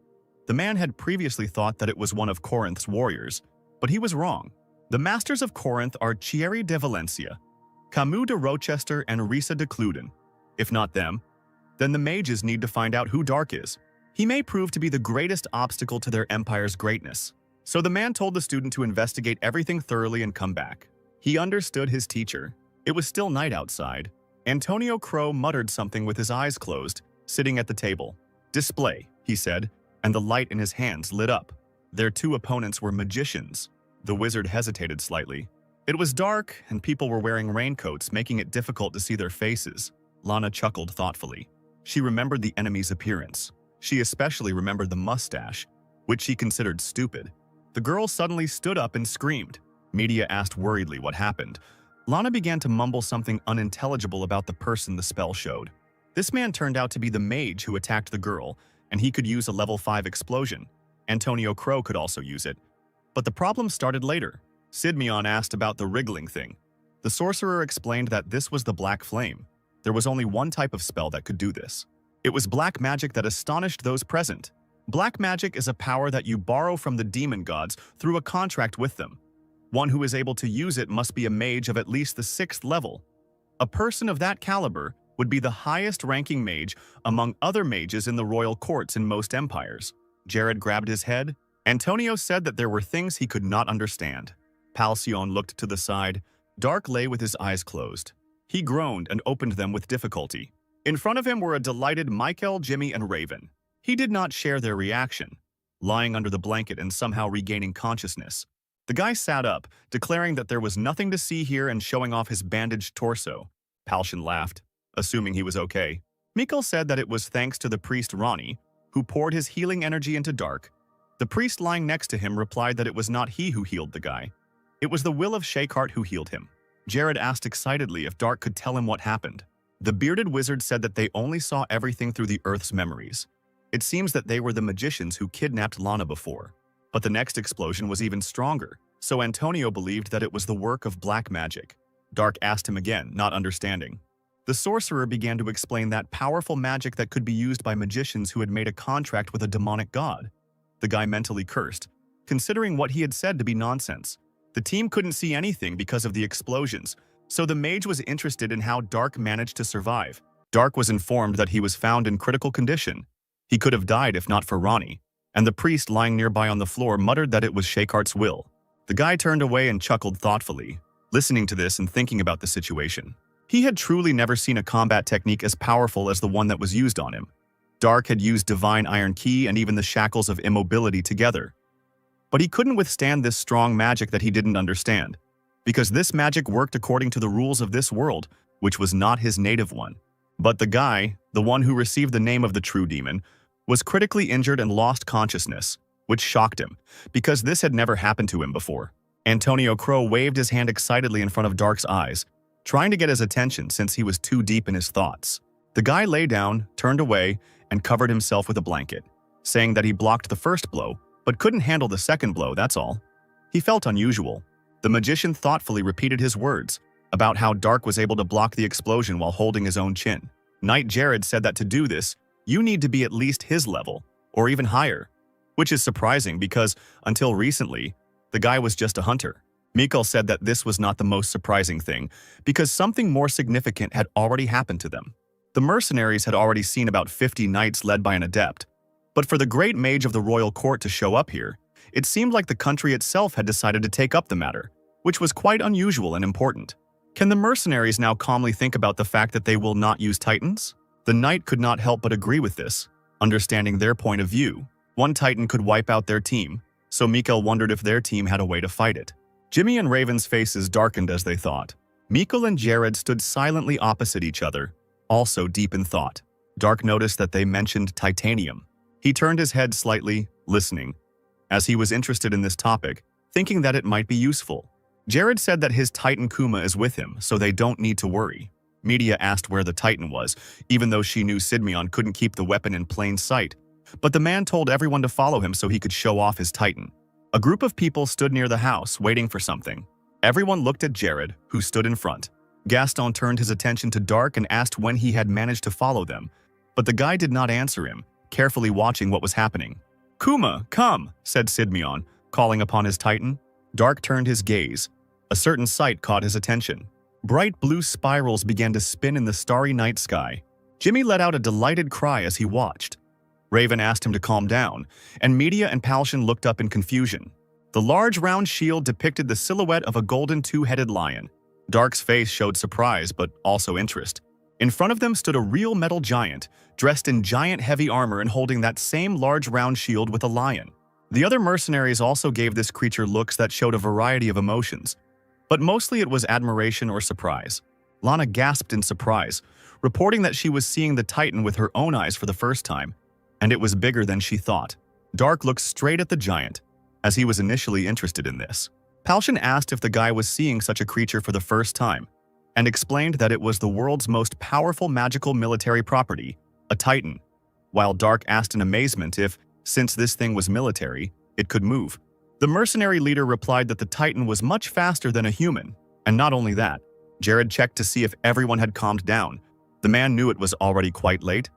The man had previously thought that it was one of Corinth's warriors, but he was wrong. The masters of Corinth are Thierry de Valencia, Camus de Rochester, and Risa de Cluden. If not them, then the mages need to find out who Dark is. He may prove to be the greatest obstacle to their empire's greatness. So the man told the student to investigate everything thoroughly and come back. He understood his teacher. It was still night outside. Antonio Crow muttered something with his eyes closed, sitting at the table. "Display," he said, and the light in his hands lit up. Their two opponents were magicians. The wizard hesitated slightly. It was dark, and people were wearing raincoats, making it difficult to see their faces. Lana chuckled thoughtfully. She remembered the enemy's appearance. She especially remembered the mustache, which she considered stupid. The girl suddenly stood up and screamed. Media asked worriedly what happened. Lana began to mumble something unintelligible about the person the spell showed. This man turned out to be the mage who attacked the girl, and he could use a level 5 explosion. Antonio Crow could also use it. But the problem started later. Sidmeon asked about the wriggling thing. The sorcerer explained that this was the black flame. There was only one type of spell that could do this. It was black magic that astonished those present. Black magic is a power that you borrow from the demon gods through a contract with them. One who is able to use it must be a mage of at least the 6th level. A person of that caliber would be the highest-ranking mage among other mages in the royal courts in most empires. Jared grabbed his head. Antonio said that there were things he could not understand. Palcion looked to the side. Dark lay with his eyes closed. He groaned and opened them with difficulty. In front of him were a delighted Michael, Jimmy, and Raven. He did not share their reaction, lying under the blanket and somehow regaining consciousness. The guy sat up, declaring that there was nothing to see here and showing off his bandaged torso. Palcion laughed, assuming he was okay. Mikkel said that it was thanks to the priest Ronnie, who poured his healing energy into Dark. The priest lying next to him replied that it was not he who healed the guy. It was the will of Shakehart who healed him. Jared asked excitedly if Dark could tell him what happened. The bearded wizard said that they only saw everything through the Earth's memories. It seems that they were the magicians who kidnapped Lana before. But the next explosion was even stronger, so Antonio believed that it was the work of black magic. Dark asked him again, not understanding. The sorcerer began to explain that powerful magic that could be used by magicians who had made a contract with a demonic god. The guy mentally cursed, considering what he had said to be nonsense. The team couldn't see anything because of the explosions, so the mage was interested in how Dark managed to survive. Dark was informed that he was found in critical condition. He could have died if not for Ronnie, and the priest lying nearby on the floor muttered that it was Shakehart's will. The guy turned away and chuckled thoughtfully, listening to this and thinking about the situation. He had truly never seen a combat technique as powerful as the one that was used on him. Dark had used Divine Iron Key and even the Shackles of Immobility together. But he couldn't withstand this strong magic that he didn't understand, because this magic worked according to the rules of this world, which was not his native one. But the guy, the one who received the name of the True Demon, was critically injured and lost consciousness, which shocked him, because this had never happened to him before. Antonio Crow waved his hand excitedly in front of Dark's eyes, trying to get his attention since he was too deep in his thoughts. The guy lay down, turned away, and covered himself with a blanket, saying that he blocked the first blow, but couldn't handle the second blow, that's all. He felt unusual. The magician thoughtfully repeated his words about how Dark was able to block the explosion while holding his own chin. Knight Jared said that to do this, you need to be at least his level, or even higher, which is surprising because, until recently, the guy was just a hunter. Mikkel said that this was not the most surprising thing, because something more significant had already happened to them. The mercenaries had already seen about 50 knights led by an adept, but for the great mage of the royal court to show up here, it seemed like the country itself had decided to take up the matter, which was quite unusual and important. Can the mercenaries now calmly think about the fact that they will not use titans? The knight could not help but agree with this, understanding their point of view. One titan could wipe out their team, so Mikkel wondered if their team had a way to fight it. Jimmy and Raven's faces darkened as they thought. Mikkel and Jared stood silently opposite each other, also deep in thought. Dark noticed that they mentioned titanium. He turned his head slightly, listening, as he was interested in this topic, thinking that it might be useful. Jared said that his Titan Kuma is with him, so they don't need to worry. Media asked where the Titan was, even though she knew Sidmeon couldn't keep the weapon in plain sight. But the man told everyone to follow him so he could show off his Titan. A group of people stood near the house, waiting for something. Everyone looked at Jared, who stood in front. Gaston turned his attention to Dark and asked when he had managed to follow them. But the guy did not answer him, carefully watching what was happening. "Kuma, come," said Sidmeon, calling upon his Titan. Dark turned his gaze. A certain sight caught his attention. Bright blue spirals began to spin in the starry night sky. Jimmy let out a delighted cry as he watched. Raven asked him to calm down, and Media and Palshan looked up in confusion. The large round shield depicted the silhouette of a golden two-headed lion. Dark's face showed surprise, but also interest. In front of them stood a real metal giant, dressed in giant heavy armor and holding that same large round shield with a lion. The other mercenaries also gave this creature looks that showed a variety of emotions, but mostly it was admiration or surprise. Lana gasped in surprise, reporting that she was seeing the Titan with her own eyes for the first time, and it was bigger than she thought. Dark looked straight at the giant, as he was initially interested in this. Palshan asked if the guy was seeing such a creature for the first time, and explained that it was the world's most powerful magical military property, a Titan, while Dark asked in amazement if, since this thing was military, it could move. The mercenary leader replied that the Titan was much faster than a human, and not only that, Jared checked to see if everyone had calmed down. The man knew it was already quite late,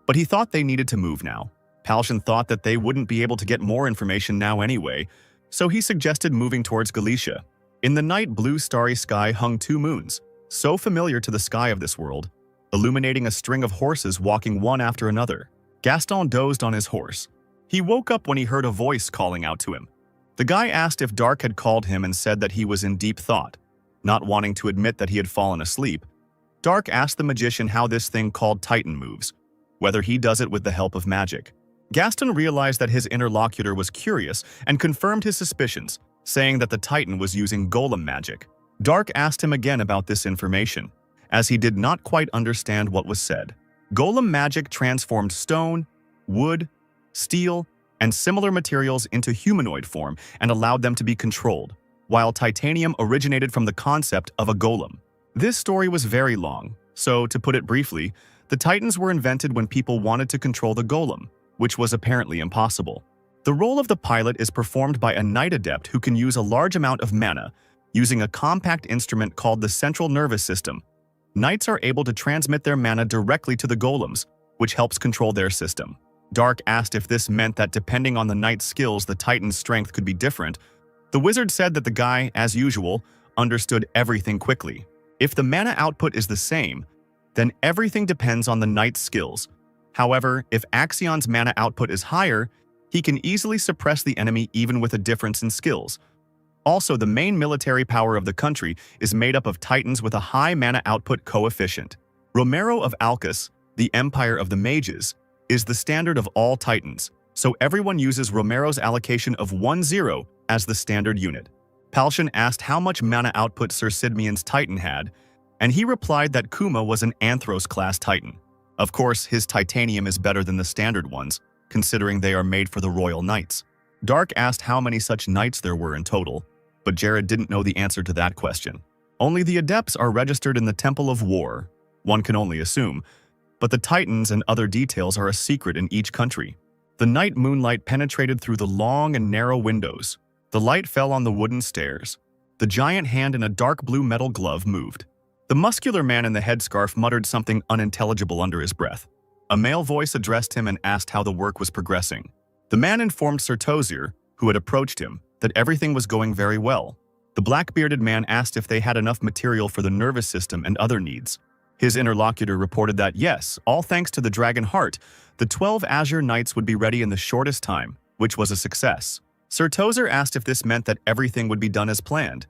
but he thought they needed to move now. Palshan thought that they wouldn't be able to get more information now anyway, so he suggested moving towards Galicia. In the night blue starry sky hung two moons, so familiar to the sky of this world, illuminating a string of horses walking one after another. Gaston dozed on his horse. He woke up when he heard a voice calling out to him. The guy asked if Dark had called him and said that he was in deep thought. Not wanting to admit that he had fallen asleep, Dark asked the magician how this thing called Titan moves, whether he does it with the help of magic. Gaston realized that his interlocutor was curious and confirmed his suspicions, saying that the Titan was using golem magic. Dark asked him again about this information, as he did not quite understand what was said. Golem magic transformed stone, wood, steel, and similar materials into humanoid form and allowed them to be controlled, while titanium originated from the concept of a golem. This story was very long, so to put it briefly, the Titans were invented when people wanted to control the golem, which was apparently impossible. The role of the pilot is performed by a knight adept who can use a large amount of mana, using a compact instrument called the central nervous system. Knights are able to transmit their mana directly to the golems, which helps control their system. Dark asked if this meant that depending on the knight's skills, the Titan's strength could be different. The wizard said that the guy, as usual, understood everything quickly. If the mana output is the same, then everything depends on the knight's skills. However, if Axion's mana output is higher, he can easily suppress the enemy even with a difference in skills. Also, the main military power of the country is made up of Titans with a high mana output coefficient. Romero of Alcus, the Empire of the Mages, is the standard of all Titans, so everyone uses Romero's allocation of 1-0 as the standard unit. Palshan asked how much mana output Sir Sidmeon's Titan had, and he replied that Kuma was an Anthros-class Titan. Of course, his titanium is better than the standard ones, considering they are made for the Royal Knights. Dark asked how many such knights there were in total, but Jared didn't know the answer to that question. Only the adepts are registered in the Temple of War, one can only assume, but the Titans and other details are a secret in each country. The night moonlight penetrated through the long and narrow windows. The light fell on the wooden stairs. The giant hand in a dark blue metal glove moved. The muscular man in the headscarf muttered something unintelligible under his breath. A male voice addressed him and asked how the work was progressing. The man informed Sir Tozier, who had approached him, that everything was going very well. The black-bearded man asked if they had enough material for the nervous system and other needs. His interlocutor reported that yes, all thanks to the Dragon Heart, the 12 Azure Knights would be ready in the shortest time, which was a success. Sir Tozer asked if this meant that everything would be done as planned,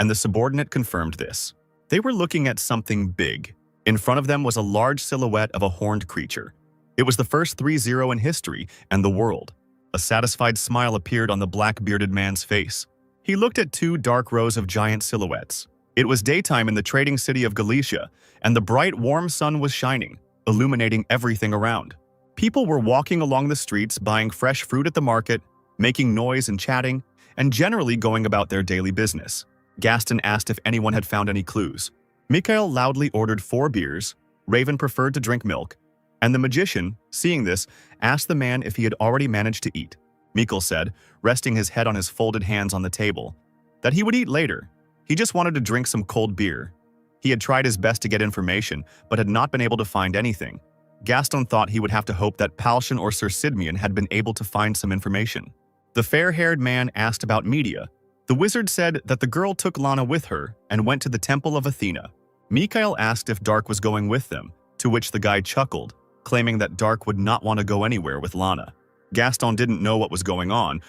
and the subordinate confirmed this. They were looking at something big. In front of them was a large silhouette of a horned creature. It was the first 3-0 in history and the world. A satisfied smile appeared on the black-bearded man's face. He looked at two dark rows of giant silhouettes. It was daytime in the trading city of Galicia, and the bright, warm sun was shining. illuminating everything around. People were walking along the streets, buying fresh fruit at the market, making noise and chatting, and generally going about their daily business. Gaston asked if anyone had found any clues. Mikhail loudly ordered 4 beers, Raven preferred to drink milk, and the magician, seeing this, asked the man if he had already managed to eat. Mikhail said, resting his head on his folded hands on the table, that he would eat later. He just wanted to drink some cold beer. He had tried his best to get information, but had not been able to find anything. Gaston thought he would have to hope that Palshan or Sir Sidmian had been able to find some information. The fair-haired man asked about Media. The wizard said that the girl took Lana with her and went to the Temple of Athena. Mikhail asked if Dark was going with them, to which the guy chuckled, claiming that Dark would not want to go anywhere with Lana. Gaston didn't know what was going on,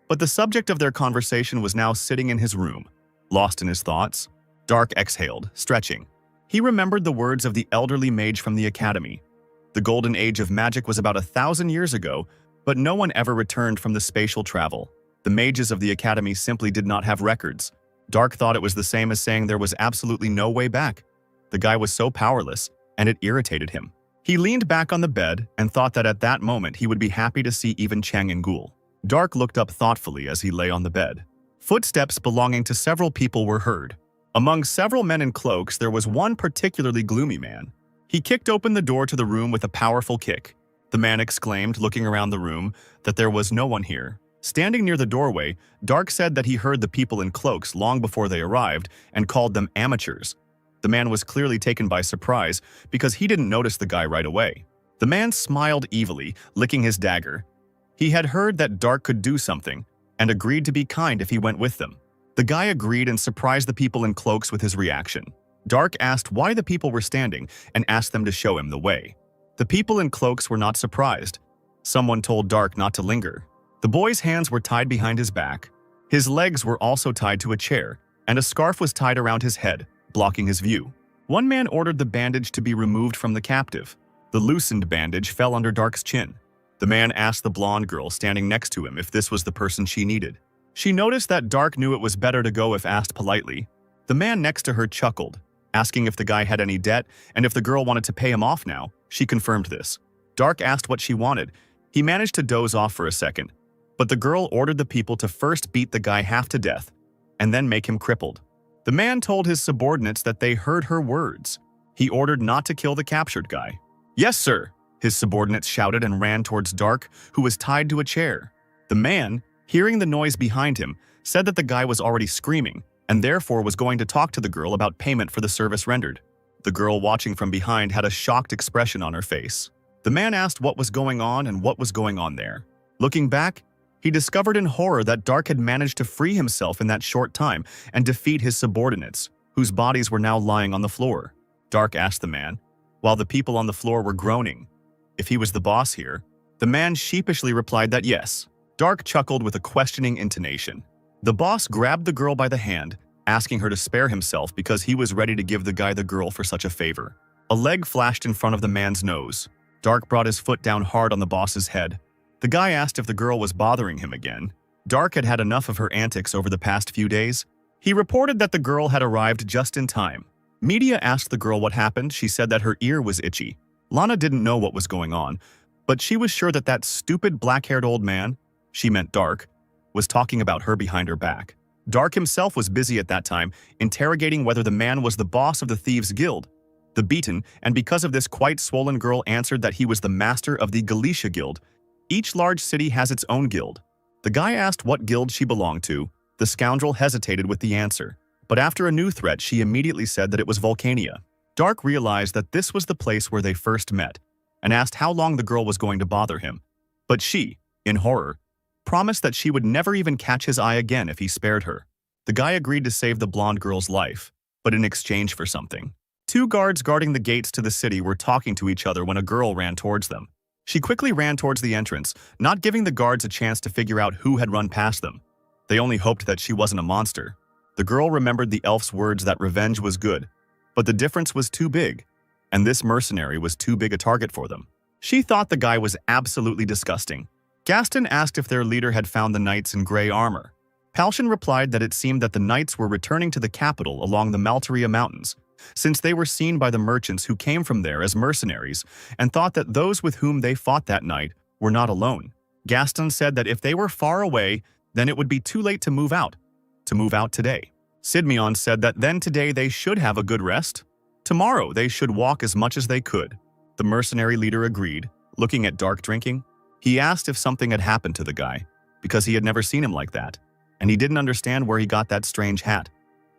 but the subject of their conversation was now sitting in his room. Lost in his thoughts, Dark exhaled, stretching. He remembered the words of the elderly mage from the academy. The golden age of magic was about 1,000 years ago, but no one ever returned from the spatial travel. The mages of the academy simply did not have records. Dark thought it was the same as saying there was absolutely no way back. The guy was so powerless, and it irritated him. He leaned back on the bed and thought that at that moment he would be happy to see even Cheng and Ghoul. Dark looked up thoughtfully as he lay on the bed. Footsteps belonging to several people were heard. Among several men in cloaks, there was one particularly gloomy man. He kicked open the door to the room with a powerful kick. The man exclaimed, looking around the room, that there was no one here. Standing near the doorway, Dark said that he heard the people in cloaks long before they arrived and called them amateurs. The man was clearly taken by surprise because he didn't notice the guy right away. The man smiled evilly, licking his dagger. He had heard that Dark could do something and agreed to be kind if he went with them. The guy agreed and surprised the people in cloaks with his reaction. Dark asked why the people were standing and asked them to show him the way. The people in cloaks were not surprised. Someone told Dark not to linger. The boy's hands were tied behind his back. His legs were also tied to a chair, and a scarf was tied around his head, blocking his view. One man ordered the bandage to be removed from the captive. The loosened bandage fell under Dark's chin. The man asked the blonde girl standing next to him if this was the person she needed. She noticed that Dark knew it was better to go if asked politely. The man next to her chuckled, asking if the guy had any debt and if the girl wanted to pay him off now. She confirmed this. Dark asked what she wanted. He managed to doze off for a second, but the girl ordered the people to first beat the guy half to death and then make him crippled. The man told his subordinates that they heard her words. He ordered not to kill the captured guy. "Yes, sir," his subordinates shouted and ran towards Dark, who was tied to a chair. The man, hearing the noise behind him, said that the guy was already screaming and therefore was going to talk to the girl about payment for the service rendered. The girl watching from behind had a shocked expression on her face. The man asked what was going on and what was going on there. Looking back, he discovered in horror that Dark had managed to free himself in that short time and defeat his subordinates, whose bodies were now lying on the floor. Dark asked the man, while the people on the floor were groaning, if he was the boss here. The man sheepishly replied that yes. Dark chuckled with a questioning intonation. The boss grabbed the girl by the hand, asking her to spare himself because he was ready to give the guy the girl for such a favor. A leg flashed in front of the man's nose. Dark brought his foot down hard on the boss's head. The guy asked if the girl was bothering him again. Dark had had enough of her antics over the past few days. He reported that the girl had arrived just in time. Media asked the girl what happened. She said that her ear was itchy. Lana didn't know what was going on, but she was sure that that stupid black-haired old man, she meant Dark, was talking about her behind her back. Dark himself was busy at that time, interrogating whether the man was the boss of the Thieves' Guild. The beaten, and because of this quite swollen girl answered that he was the master of the Galicia Guild. Each large city has its own guild. The guy asked what guild she belonged to. The scoundrel hesitated with the answer, but after a new threat, she immediately said that it was Volcania. Dark realized that this was the place where they first met, and asked how long the girl was going to bother him. But she, in horror, promised that she would never even catch his eye again if he spared her. The guy agreed to save the blonde girl's life, but in exchange for something. 2 guards guarding the gates to the city were talking to each other when a girl ran towards them. She quickly ran towards the entrance, not giving the guards a chance to figure out who had run past them. They only hoped that she wasn't a monster. The girl remembered the elf's words that revenge was good, but the difference was too big, and this mercenary was too big a target for them. She thought the guy was absolutely disgusting. Gaston asked if their leader had found the knights in gray armor. Palshan replied that it seemed that the knights were returning to the capital along the Maltaria Mountains, since they were seen by the merchants who came from there as mercenaries and thought that those with whom they fought that night were not alone. Gaston said that if they were far away, then it would be too late to move out today. Sidmion said that then today they should have a good rest. Tomorrow they should walk as much as they could. The mercenary leader agreed, looking at Dark drinking. He asked if something had happened to the guy, because he had never seen him like that, and he didn't understand where he got that strange hat.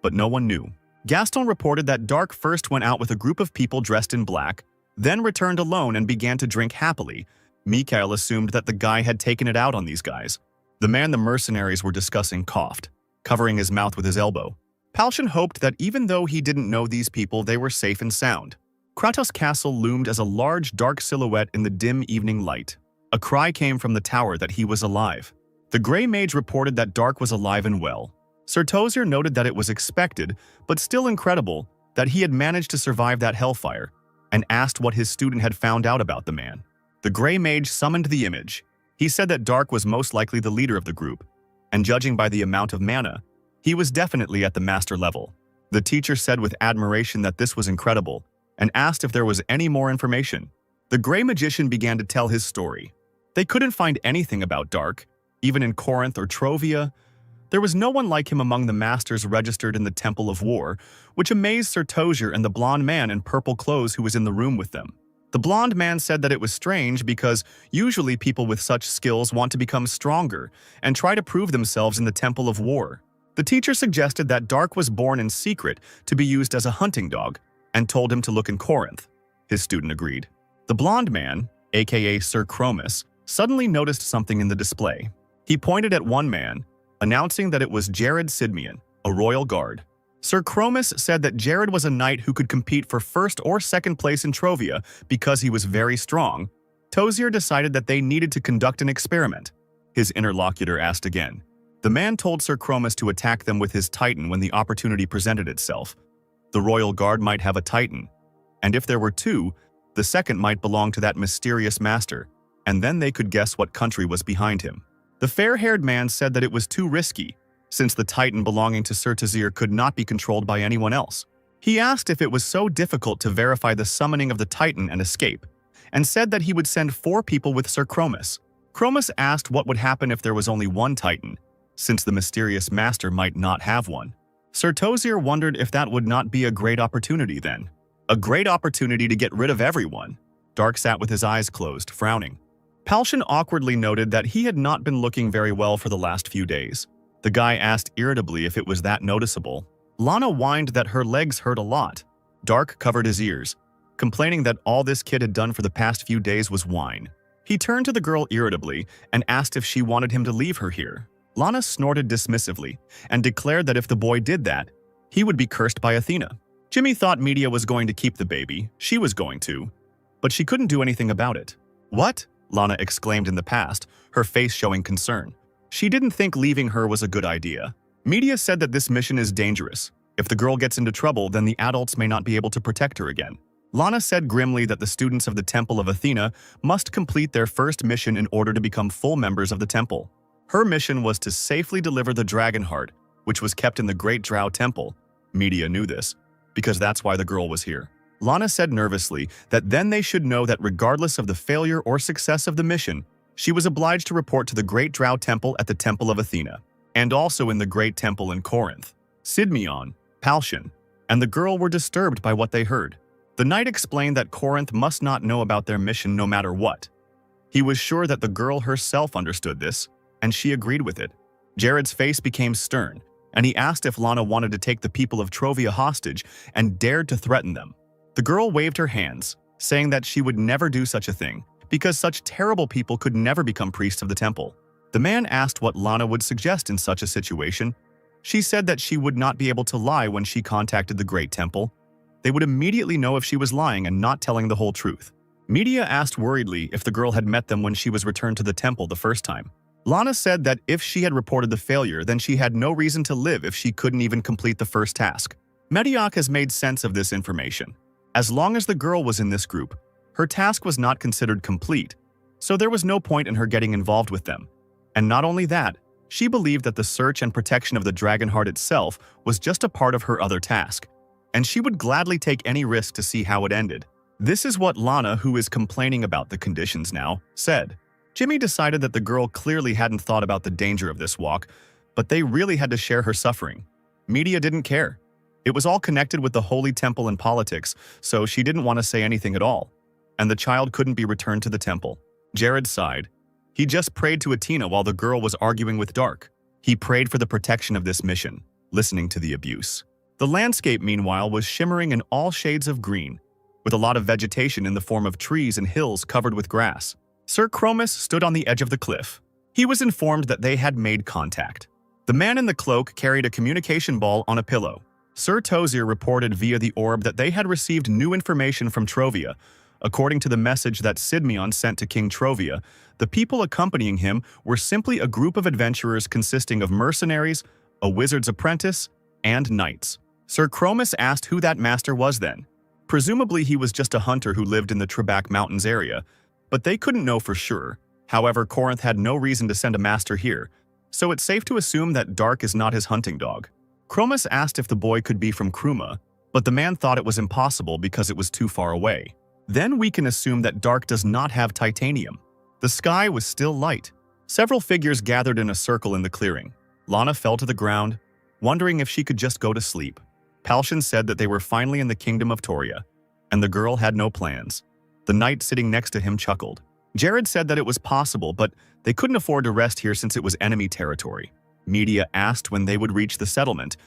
But no one knew. Gaston reported that Dark first went out with a group of people dressed in black, then returned alone and began to drink happily. Mikael assumed that the guy had taken it out on these guys. The man the mercenaries were discussing coughed, covering his mouth with his elbow. Palshan hoped that even though he didn't know these people, they were safe and sound. Kratos' castle loomed as a large dark silhouette in the dim evening light. A cry came from the tower that he was alive. The Grey Mage reported that Dark was alive and well. Sir Tozier noted that it was expected, but still incredible, that he had managed to survive that hellfire, and asked what his student had found out about the man. The Grey Mage summoned the image. He said that Dark was most likely the leader of the group, and judging by the amount of mana, he was definitely at the master level. The teacher said with admiration that this was incredible, and asked if there was any more information. The Grey Magician began to tell his story. They couldn't find anything about Dark, even in Corinth or Trovia. There was no one like him among the masters registered in the Temple of War, which amazed Sir Tozier and the blonde man in purple clothes who was in the room with them. The blonde man said that it was strange because usually people with such skills want to become stronger and try to prove themselves in the Temple of War. The teacher suggested that Dark was born in secret to be used as a hunting dog and told him to look in Corinth. His student agreed. The blonde man, aka Sir Chromis, suddenly noticed something in the display. He pointed at one man, announcing that it was Jared Sidmion, a royal guard. Sir Chromis said that Jared was a knight who could compete for first or second place in Trovia because he was very strong. Tozier decided that they needed to conduct an experiment. His interlocutor asked again. The man told Sir Chromis to attack them with his titan when the opportunity presented itself. The royal guard might have a titan, and if there were two, the second might belong to that mysterious master, and then they could guess what country was behind him. The fair-haired man said that it was too risky, since the titan belonging to Sir Tozier could not be controlled by anyone else. He asked if it was so difficult to verify the summoning of the titan and escape, and said that he would send 4 people with Sir Chromis. Chromis asked what would happen if there was only one titan, since the mysterious master might not have one. Sir Tozier wondered if that would not be a great opportunity then. A great opportunity to get rid of everyone. Dark sat with his eyes closed, frowning. Palshan awkwardly noted that he had not been looking very well for the last few days. The guy asked irritably if it was that noticeable. Lana whined that her legs hurt a lot. Dark covered his ears, complaining that all this kid had done for the past few days was whine. He turned to the girl irritably and asked if she wanted him to leave her here. Lana snorted dismissively and declared that if the boy did that, he would be cursed by Athena. Jimmy thought Media was going to keep the baby. She was going to, but she couldn't do anything about it. What? Lana exclaimed in the past, her face showing concern. She didn't think leaving her was a good idea. Media said that this mission is dangerous. If the girl gets into trouble, then the adults may not be able to protect her again. Lana said grimly that the students of the Temple of Athena must complete their first mission in order to become full members of the temple. Her mission was to safely deliver the dragon heart, which was kept in the Great Drow Temple. Media knew this, because that's why the girl was here. Lana said nervously that then they should know that regardless of the failure or success of the mission, she was obliged to report to the Great Drow Temple at the Temple of Athena, and also in the Great Temple in Corinth. Sidmion, Palshan, and the girl were disturbed by what they heard. The knight explained that Corinth must not know about their mission no matter what. He was sure that the girl herself understood this, and she agreed with it. Jared's face became stern, and he asked if Lana wanted to take the people of Trovia hostage and dared to threaten them. The girl waved her hands, saying that she would never do such a thing, because such terrible people could never become priests of the temple. The man asked what Lana would suggest in such a situation. She said that she would not be able to lie when she contacted the Great Temple. They would immediately know if she was lying and not telling the whole truth. Media asked worriedly if the girl had met them when she was returned to the temple the first time. Lana said that if she had reported the failure, then she had no reason to live if she couldn't even complete the first task. Mediac has made sense of this information. As long as the girl was in this group, her task was not considered complete, so there was no point in her getting involved with them. And not only that, she believed that the search and protection of the dragon heart itself was just a part of her other task. and she would gladly take any risk to see how it ended. This is what Lana, who is complaining about the conditions now, said. Jimmy decided that the girl clearly hadn't thought about the danger of this walk, but they really had to share her suffering. Media didn't care. It was all connected with the Holy Temple and politics, so she didn't want to say anything at all. And the child couldn't be returned to the temple. Jared sighed. He just prayed to Athena while the girl was arguing with Dark. He prayed for the protection of this mission, listening to the abuse. The landscape, meanwhile, was shimmering in all shades of green, with a lot of vegetation in the form of trees and hills covered with grass. Sir Chromis stood on the edge of the cliff. He was informed that they had made contact. The man in the cloak carried a communication ball on a pillow. Sir Tozier reported via the orb that they had received new information from Trovia. According to the message that Sidmion sent to King Trovia, the people accompanying him were simply a group of adventurers consisting of mercenaries, a wizard's apprentice, and knights. Sir Chromis asked who that master was then. Presumably he was just a hunter who lived in the Trebak Mountains area, but they couldn't know for sure. However, Corinth had no reason to send a master here, so it's safe to assume that Dark is not his hunting dog. Chromis asked if the boy could be from Kruma, but the man thought it was impossible because it was too far away. Then we can assume that Dark does not have titanium. The sky was still light. Several figures gathered in a circle in the clearing. Lana fell to the ground, wondering if she could just go to sleep. Palshan said that they were finally in the kingdom of Toria, and the girl had no plans. The knight sitting next to him chuckled. Jared said that it was possible, but they couldn't afford to rest here since it was enemy territory. Media asked when they would reach the settlement.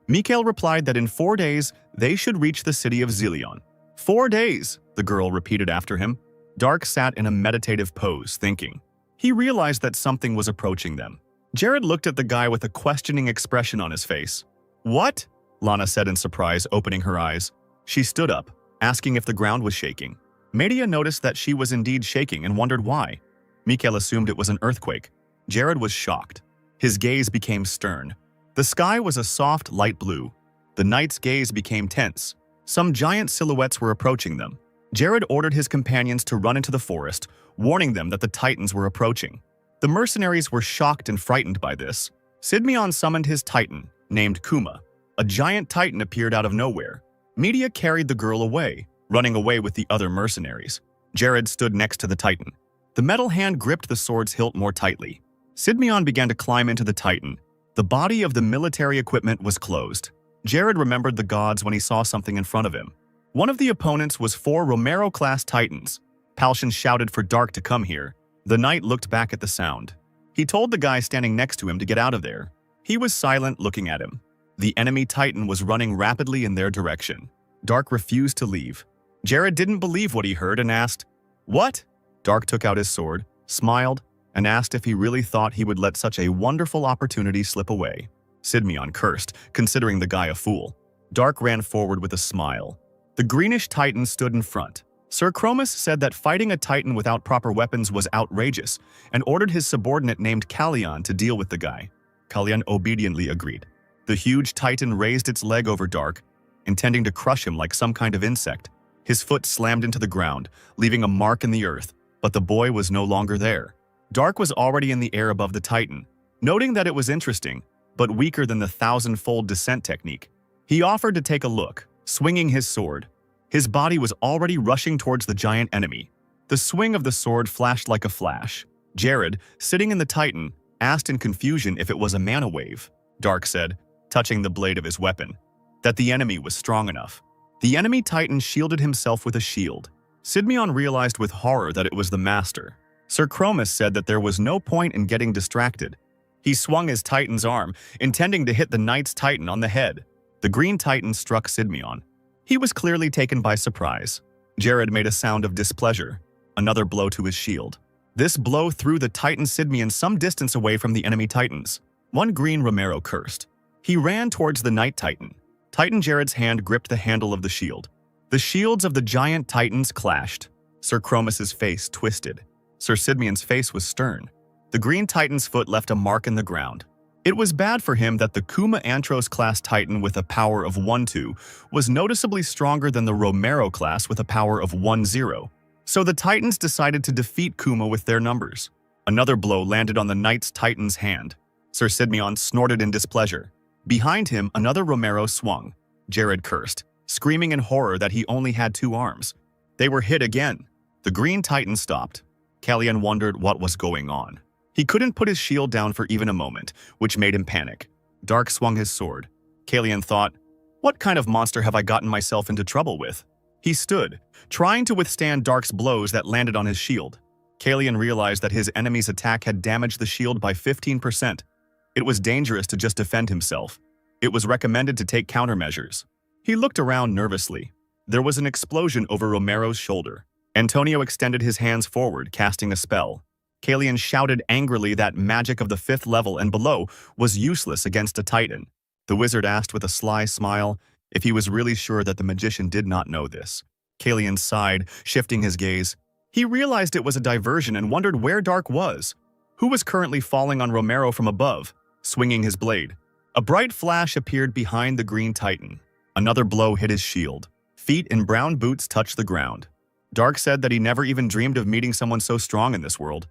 Mikhail replied that in 4 days, they should reach the city of Zelion. 4 days, the girl repeated after him. Dark sat in a meditative pose, thinking. He realized that something was approaching them. Jared looked at the guy with a questioning expression on his face. What? Lana said in surprise, opening her eyes. She stood up, asking if the ground was shaking. Media noticed that she was indeed shaking and wondered why. Mikhail assumed it was an earthquake. Jared was shocked. His gaze became stern. The sky was a soft light blue. The knight's gaze became tense. Some giant silhouettes were approaching them. Jared ordered his companions to run into the forest, warning them that the Titans were approaching. The mercenaries were shocked and frightened by this. Sidmion summoned his Titan, named Kuma. A giant Titan appeared out of nowhere. Media carried the girl away, running away with the other mercenaries. Jared stood next to the Titan. The metal hand gripped the sword's hilt more tightly. Sidmion began to climb into the Titan. The body of the military equipment was closed. Jared remembered the gods when he saw something in front of him. One of the opponents was 4 Romero-class Titans. Palshan shouted for Dark to come here. The knight looked back at the sound. He told the guy standing next to him to get out of there. He was silent, looking at him. The enemy Titan was running rapidly in their direction. Dark refused to leave. Jared didn't believe what he heard and asked, "What?" Dark took out his sword, smiled, and asked if he really thought he would let such a wonderful opportunity slip away. Sidmion cursed, considering the guy a fool. Dark ran forward with a smile. The greenish Titan stood in front. Sir Chromis said that fighting a Titan without proper weapons was outrageous and ordered his subordinate named Kalyan to deal with the guy. Kalyan obediently agreed. The huge Titan raised its leg over Dark, intending to crush him like some kind of insect. His foot slammed into the ground, leaving a mark in the earth, but the boy was no longer there. Dark was already in the air above the Titan, noting that it was interesting, but weaker than the 1,000-fold descent technique. He offered to take a look, swinging his sword. His body was already rushing towards the giant enemy. The swing of the sword flashed like a flash. Jared, sitting in the Titan, asked in confusion if it was a mana wave. Dark said, touching the blade of his weapon, that the enemy was strong enough. The enemy Titan shielded himself with a shield. Sidmion realized with horror that it was the master. Sir Chromis said that there was no point in getting distracted. He swung his Titan's arm, intending to hit the knight's Titan on the head. The green Titan struck Sidmion. He was clearly taken by surprise. Jared made a sound of displeasure, another blow to his shield. This blow threw the Titan Sidmion some distance away from the enemy Titans. One green Romero cursed. He ran towards the Knight Titan. Titan Jared's hand gripped the handle of the shield. The shields of the giant Titans clashed. Sir Chromis's face twisted. Sir Sidmion's face was stern. The green Titan's foot left a mark in the ground. It was bad for him that the Kuma Antros class Titan with a power of 1-2 was noticeably stronger than the Romero class with a power of 1-0. So the Titans decided to defeat Kuma with their numbers. Another blow landed on the Knight's Titan's hand. Sir Sidmion snorted in displeasure. Behind him, another Romero swung. Jared cursed. screaming in horror that he only had 2 arms. They were hit again. The Green Titan stopped. Kalyan wondered what was going on. He couldn't put his shield down for even a moment, which made him panic. Dark swung his sword. Kalyan thought, "What kind of monster have I gotten myself into trouble with?" He stood, trying to withstand Dark's blows that landed on his shield. Kalyan realized that his enemy's attack had damaged the shield by 15%. It was dangerous to just defend himself. It was recommended to take countermeasures. He looked around nervously. There was an explosion over Romero's shoulder. Antonio extended his hands forward, casting a spell. Kalyan shouted angrily that magic of the 5th level and below was useless against a Titan. The wizard asked with a sly smile if he was really sure that the magician did not know this. Kalyan sighed, shifting his gaze. He realized it was a diversion and wondered where Dark was. Who was currently falling on Romero from above, swinging his blade? A bright flash appeared behind the Green Titan. Another blow hit his shield. Feet in brown boots touched the ground. Dark said that he never even dreamed of meeting someone so strong in this world.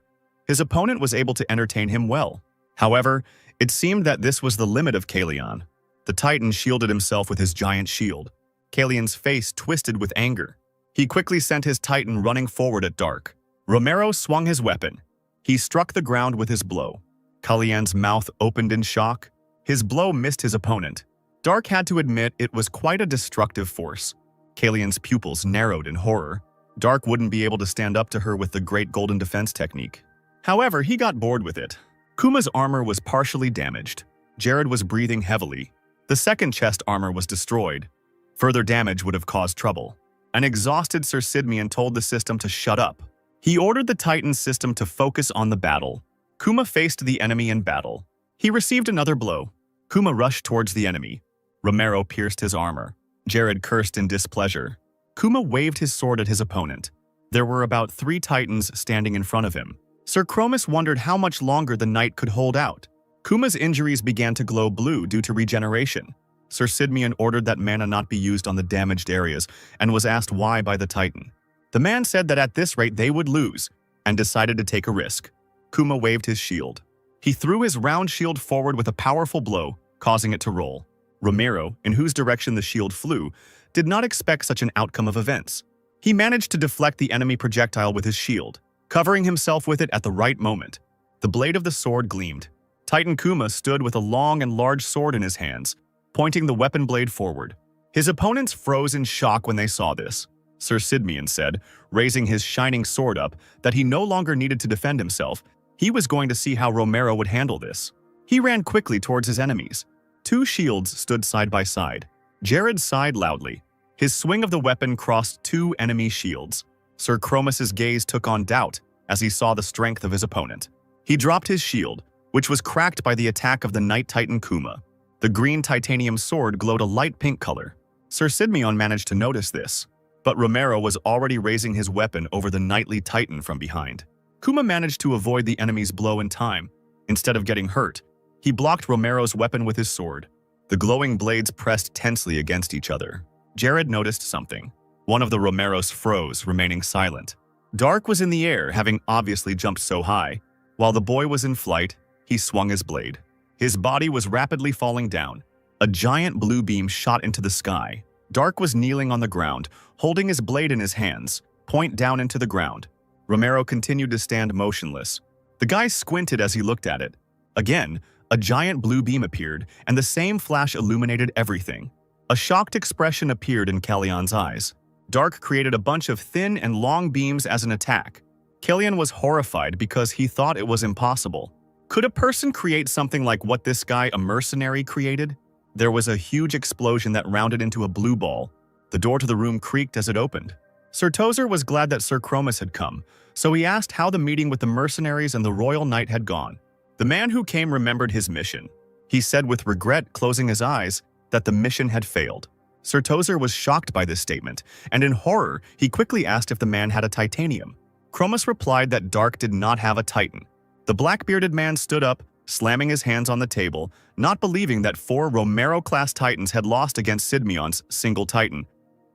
His opponent was able to entertain him well. However, it seemed that this was the limit of Kalyan. The Titan shielded himself with his giant shield. Kalyan's face twisted with anger. He quickly sent his Titan running forward at Dark. Romero swung his weapon. He struck the ground with his blow. Kalyan's mouth opened in shock. His blow missed his opponent. Dark had to admit it was quite a destructive force. Kalyan's pupils narrowed in horror. Dark wouldn't be able to stand up to her with the Great Golden Defense technique. However, he got bored with it. Kuma's armor was partially damaged. Jared was breathing heavily. The second chest armor was destroyed. Further damage would have caused trouble. An exhausted Sir Sidmian told the system to shut up. He ordered the Titan system to focus on the battle. Kuma faced the enemy in battle. He received another blow. Kuma rushed towards the enemy. Romero pierced his armor. Jared cursed in displeasure. Kuma waved his sword at his opponent. There were about 3 Titans standing in front of him. Sir Chromis wondered how much longer the knight could hold out. Kuma's injuries began to glow blue due to regeneration. Sir Sidmian ordered that mana not be used on the damaged areas and was asked why by the Titan. The man said that at this rate they would lose and decided to take a risk. Kuma waved his shield. He threw his round shield forward with a powerful blow, causing it to roll. Romero, in whose direction the shield flew, did not expect such an outcome of events. He managed to deflect the enemy projectile with his shield, covering himself with it at the right moment. The blade of the sword gleamed. Titan Kuma stood with a long and large sword in his hands, pointing the weapon blade forward. His opponents froze in shock when they saw this. Sir Sidmian said, raising his shining sword up, that he no longer needed to defend himself. He was going to see how Romero would handle this. He ran quickly towards his enemies. 2 shields stood side by side. Jared sighed loudly. His swing of the weapon crossed 2 enemy shields. Sir Chromis's gaze took on doubt as he saw the strength of his opponent. He dropped his shield, which was cracked by the attack of the Night Titan Kuma. The green titanium sword glowed a light pink color. Sir Sidmion managed to notice this, but Romero was already raising his weapon over the Knightly Titan from behind. Kuma managed to avoid the enemy's blow in time. Instead of getting hurt, he blocked Romero's weapon with his sword. The glowing blades pressed tensely against each other. Jared noticed something. One of the Romeros froze, remaining silent. Dark was in the air, having obviously jumped so high. While the boy was in flight, he swung his blade. His body was rapidly falling down. A giant blue beam shot into the sky. Dark was kneeling on the ground, holding his blade in his hands, point down into the ground. Romero continued to stand motionless. The guy squinted as he looked at it. Again, a giant blue beam appeared, and the same flash illuminated everything. A shocked expression appeared in Kalyan's eyes. Dark created a bunch of thin and long beams as an attack. Kalyan was horrified because he thought it was impossible. Could a person create something like what this guy, a mercenary, created? There was a huge explosion that rounded into a blue ball. The door to the room creaked as it opened. Sir Tozer was glad that Sir Chromis had come, so he asked how the meeting with the mercenaries and the royal knight had gone. The man who came remembered his mission. He said with regret, closing his eyes, that the mission had failed. Sir Tozer was shocked by this statement, and in horror, he quickly asked if the man had a titanium. Chromis replied that Dark did not have a titan. The black-bearded man stood up, slamming his hands on the table, not believing that 4 Romero-class titans had lost against Sidmion's single titan.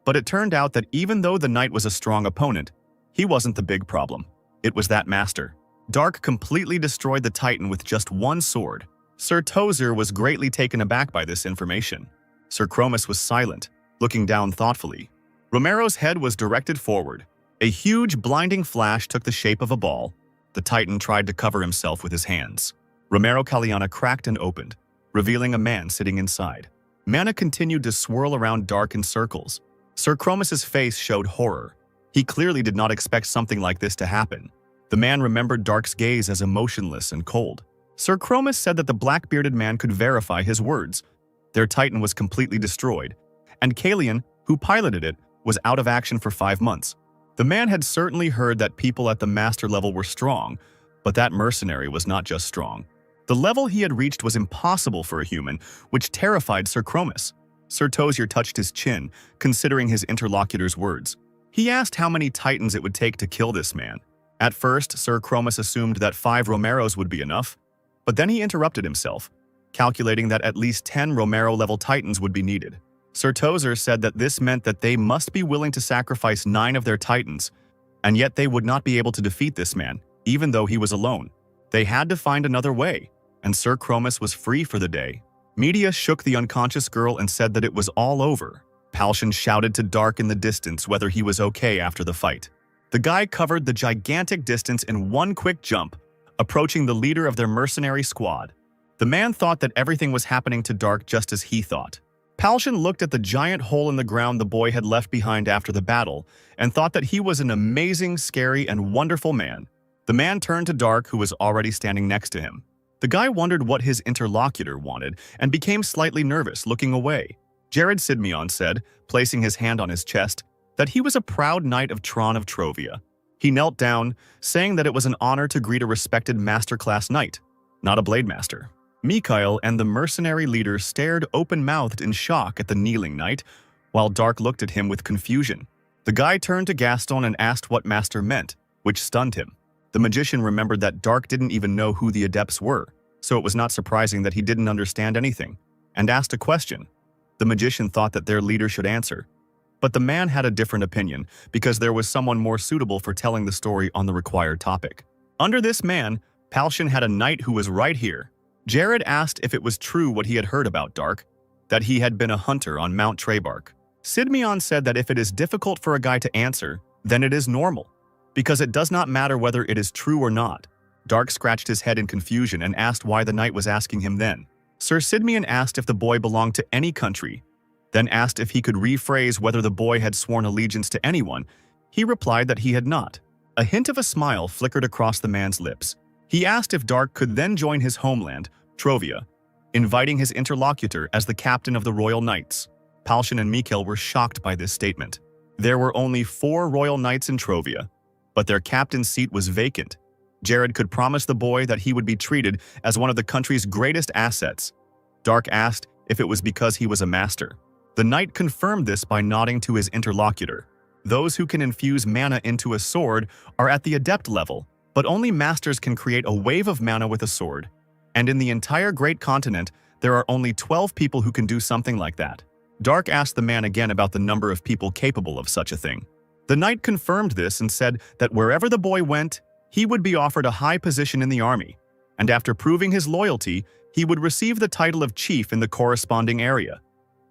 But it turned out that even though the knight was a strong opponent, he wasn't the big problem. It was that master. Dark completely destroyed the titan with just 1 sword. Sir Tozer was greatly taken aback by this information. Sir Chromis was silent. looking down thoughtfully. Romero's head was directed forward. A huge, blinding flash took the shape of a ball. The Titan tried to cover himself with his hands. Romero Caliana cracked and opened, revealing a man sitting inside. Mana continued to swirl around Dark in circles. Sir Chromus's face showed horror. He clearly did not expect something like this to happen. The man remembered Dark's gaze as emotionless and cold. Sir Chromus said that the black-bearded man could verify his words. Their Titan was completely destroyed, and Kalian, who piloted it, was out of action for 5 months. The man had certainly heard that people at the master level were strong, but that mercenary was not just strong. The level he had reached was impossible for a human, which terrified Sir Chromus. Sir Tozier touched his chin, considering his interlocutor's words. He asked how many Titans it would take to kill this man. At first, Sir Chromus assumed that 5 Romeros would be enough, but then he interrupted himself, calculating that at least 10 Romero-level Titans would be needed. Sir Tozier said that this meant that they must be willing to sacrifice 9 of their Titans, and yet they would not be able to defeat this man, even though he was alone. They had to find another way, and Sir Chromus was free for the day. Media shook the unconscious girl and said that it was all over. Palshan shouted to Dark in the distance whether he was okay after the fight. The guy covered the gigantic distance in one quick jump, approaching the leader of their mercenary squad. The man thought that everything was happening to Dark just as he thought. Palshan looked at the giant hole in the ground the boy had left behind after the battle and thought that he was an amazing, scary, and wonderful man. The man turned to Dark, who was already standing next to him. The guy wondered what his interlocutor wanted and became slightly nervous, looking away. Jared Sidmion said, placing his hand on his chest, that he was a proud knight of Tron of Trovia. He knelt down, saying that it was an honor to greet a respected masterclass knight, not a blade master. Mikhail and the mercenary leader stared open-mouthed in shock at the kneeling knight, while Dark looked at him with confusion. The guy turned to Gaston and asked what master meant, which stunned him. The magician remembered that Dark didn't even know who the adepts were, so it was not surprising that he didn't understand anything, and asked a question. The magician thought that their leader should answer. But the man had a different opinion, because there was someone more suitable for telling the story on the required topic. Under this man, Palshan had a knight who was right here. Jared asked if it was true what he had heard about Dark, that he had been a hunter on Mount Trebark. Sidmion said that if it is difficult for a guy to answer, then it is normal, because it does not matter whether it is true or not. Dark scratched his head in confusion and asked why the knight was asking him then. Sir Sidmion asked if the boy belonged to any country, then asked if he could rephrase whether the boy had sworn allegiance to anyone. He replied that he had not. A hint of a smile flickered across the man's lips. He asked if Dark could then join his homeland, Trovia, inviting his interlocutor as the captain of the Royal Knights. Palshan and Mikhail were shocked by this statement. There were only 4 Royal Knights in Trovia, but their captain's seat was vacant. Jared could promise the boy that he would be treated as one of the country's greatest assets. Dark asked if it was because he was a master. The knight confirmed this by nodding to his interlocutor. Those who can infuse mana into a sword are at the adept level, but only masters can create a wave of mana with a sword. And in the entire Great Continent, there are only 12 people who can do something like that. Dark asked the man again about the number of people capable of such a thing. The knight confirmed this and said that wherever the boy went, he would be offered a high position in the army, and after proving his loyalty, he would receive the title of chief in the corresponding area.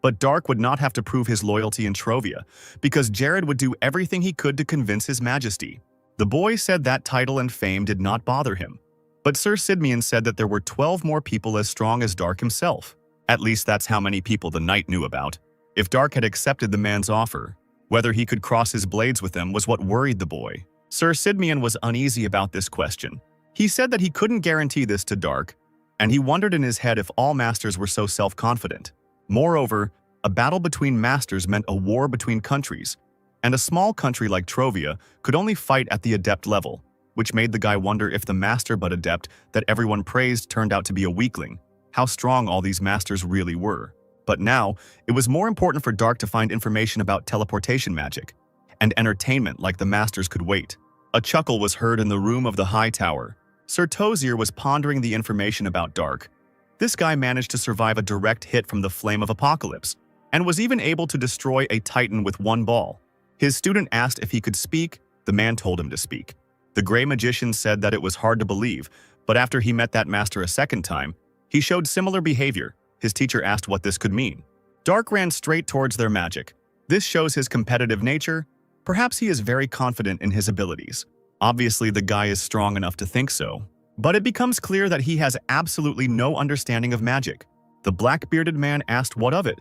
But Dark would not have to prove his loyalty in Trovia, because Jared would do everything he could to convince his majesty. The boy said that title and fame did not bother him. But Sir Sidmion said that there were 12 more people as strong as Dark himself. At least that's how many people the knight knew about. If Dark had accepted the man's offer, whether he could cross his blades with them was what worried the boy. Sir Sidmion was uneasy about this question. He said that he couldn't guarantee this to Dark, and he wondered in his head if all masters were so self-confident. Moreover, a battle between masters meant a war between countries, and a small country like Trovia could only fight at the adept level, which made the guy wonder if the master but adept that everyone praised turned out to be a weakling, how strong all these masters really were. But now, it was more important for Dark to find information about teleportation magic, and entertainment like the masters could wait. A chuckle was heard in the room of the high tower. Sir Tozier was pondering the information about Dark. This guy managed to survive a direct hit from the Flame of Apocalypse, and was even able to destroy a Titan with one ball. His student asked if he could speak. The man told him to speak. The Grey Magician said that it was hard to believe, but after he met that master a second time, he showed similar behavior. His teacher asked what this could mean. Dark ran straight towards their magic, This shows his competitive nature. Perhaps he is very confident in his abilities. Obviously, the guy is strong enough to think so. But it becomes clear that he has absolutely no understanding of magic. The black-bearded man asked what of it.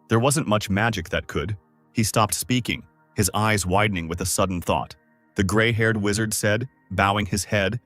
There wasn't much magic that could. He stopped speaking, his eyes widening with a sudden thought. The gray-haired wizard said, bowing his head,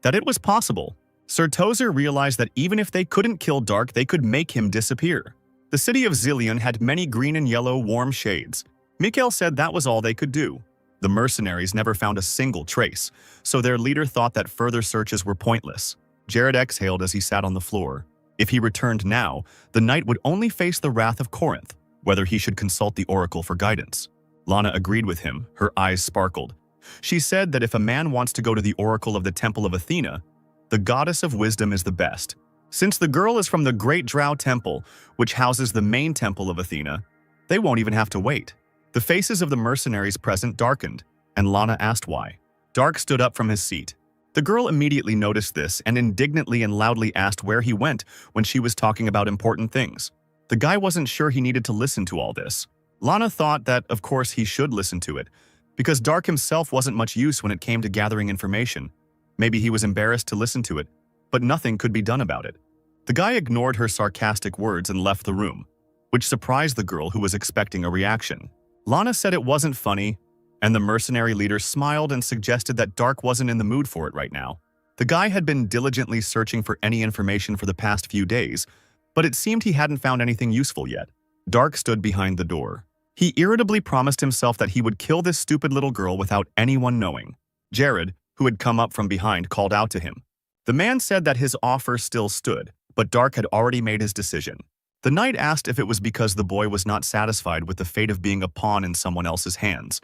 that it was possible. Sir Tozer realized that even if they couldn't kill Dark, they could make him disappear. The city of Zillion had many green and yellow warm shades. Mikhail said that was all they could do. The mercenaries never found a single trace, so their leader thought that further searches were pointless. Jared exhaled as he sat on the floor. If he returned now, the knight would only face the wrath of Corinth, whether he should consult the oracle for guidance. Lana agreed with him, her eyes sparkled. She said that if a man wants to go to the oracle of the Temple of Athena, the goddess of wisdom is the best. Since the girl is from the Great Drow Temple, which houses the main temple of Athena, they won't even have to wait. The faces of the mercenaries present darkened, and Lana asked why. Dark stood up from his seat. The girl immediately noticed this and indignantly and loudly asked where he went when she was talking about important things. The guy wasn't sure he needed to listen to all this. Lana thought that, of course, he should listen to it, because Dark himself wasn't much use when it came to gathering information. Maybe he was embarrassed to listen to it, but nothing could be done about it. The guy ignored her sarcastic words and left the room, which surprised the girl who was expecting a reaction. Lana said it wasn't funny, and the mercenary leader smiled and suggested that Dark wasn't in the mood for it right now. The guy had been diligently searching for any information for the past few days, but it seemed he hadn't found anything useful yet. Dark stood behind the door. He irritably promised himself that he would kill this stupid little girl without anyone knowing. Jared, who had come up from behind, called out to him. The man said that his offer still stood, but Dark had already made his decision. The knight asked if it was because the boy was not satisfied with the fate of being a pawn in someone else's hands.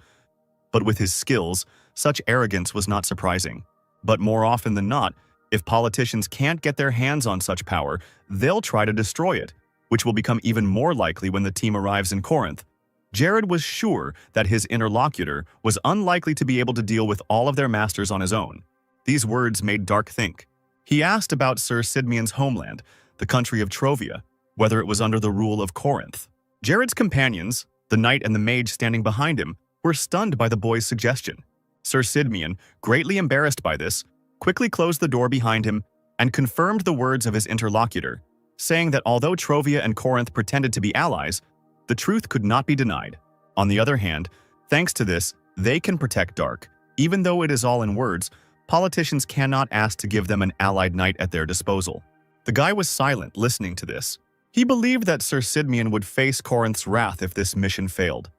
But with his skills, such arrogance was not surprising. But more often than not, if politicians can't get their hands on such power, they'll try to destroy it, which will become even more likely when the team arrives in Corinth. Jared was sure that his interlocutor was unlikely to be able to deal with all of their masters on his own. These words made Dark think. He asked about Sir Sidmian's homeland, the country of Trovia, whether it was under the rule of Corinth. Jared's companions, the knight and the mage standing behind him, were stunned by the boy's suggestion. Sir Sidmian, greatly embarrassed by this, quickly closed the door behind him and confirmed the words of his interlocutor, saying that although Trovia and Corinth pretended to be allies, the truth could not be denied. On the other hand, thanks to this, they can protect Dark. Even though it is all in words, politicians cannot ask to give them an allied knight at their disposal. The guy was silent, listening to this. He believed that Sir Sidmian would face Corinth's wrath if this mission failed.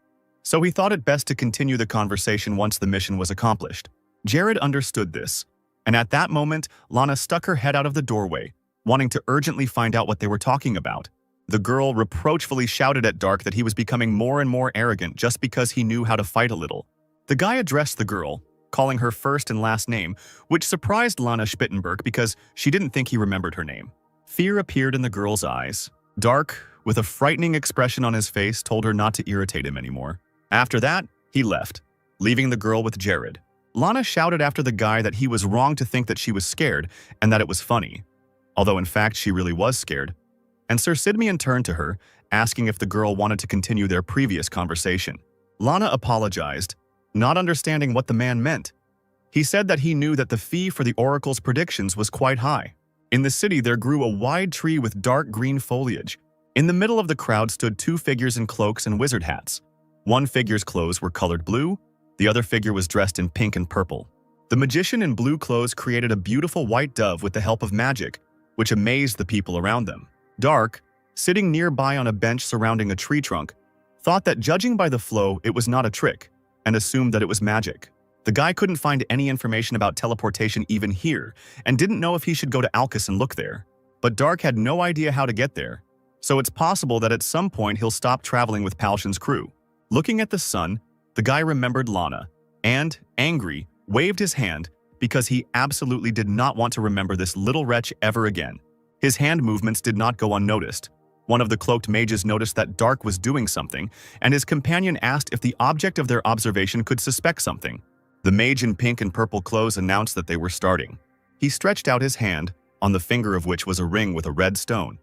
So he thought it best to continue the conversation once the mission was accomplished. Jared understood this, and at that moment, Lana stuck her head out of the doorway, wanting to urgently find out what they were talking about. The girl reproachfully shouted at Dark that he was becoming more and more arrogant just because he knew how to fight a little. The guy addressed the girl, calling her first and last name, which surprised Lana Spittenberg because she didn't think he remembered her name. Fear appeared in the girl's eyes. Dark, with a frightening expression on his face, told her not to irritate him anymore. After that, he left, leaving the girl with Jared. Lana shouted after the guy that he was wrong to think that she was scared and that it was funny, although in fact she really was scared. And Sir Sidmian turned to her, asking if the girl wanted to continue their previous conversation. Lana apologized, not understanding what the man meant. He said that he knew that the fee for the oracle's predictions was quite high. In the city, there grew a wide tree with dark green foliage. In the middle of the crowd stood two figures in cloaks and wizard hats. One figure's clothes were colored blue, the other figure was dressed in pink and purple. The magician in blue clothes created a beautiful white dove with the help of magic, which amazed the people around them. Dark, sitting nearby on a bench surrounding a tree trunk, thought that judging by the flow, it was not a trick, and assumed that it was magic. The guy couldn't find any information about teleportation even here, and didn't know if he should go to Alcus and look there. But Dark had no idea how to get there, so it's possible that at some point he'll stop traveling with Palshan's crew. Looking at the sun, the guy remembered Lana, and, angry, waved his hand because he absolutely did not want to remember this little wretch ever again. His hand movements did not go unnoticed. One of the cloaked mages noticed that Dark was doing something, and his companion asked if the object of their observation could suspect something. The mage in pink and purple clothes announced that they were starting. He stretched out his hand, on the finger of which was a ring with a red stone.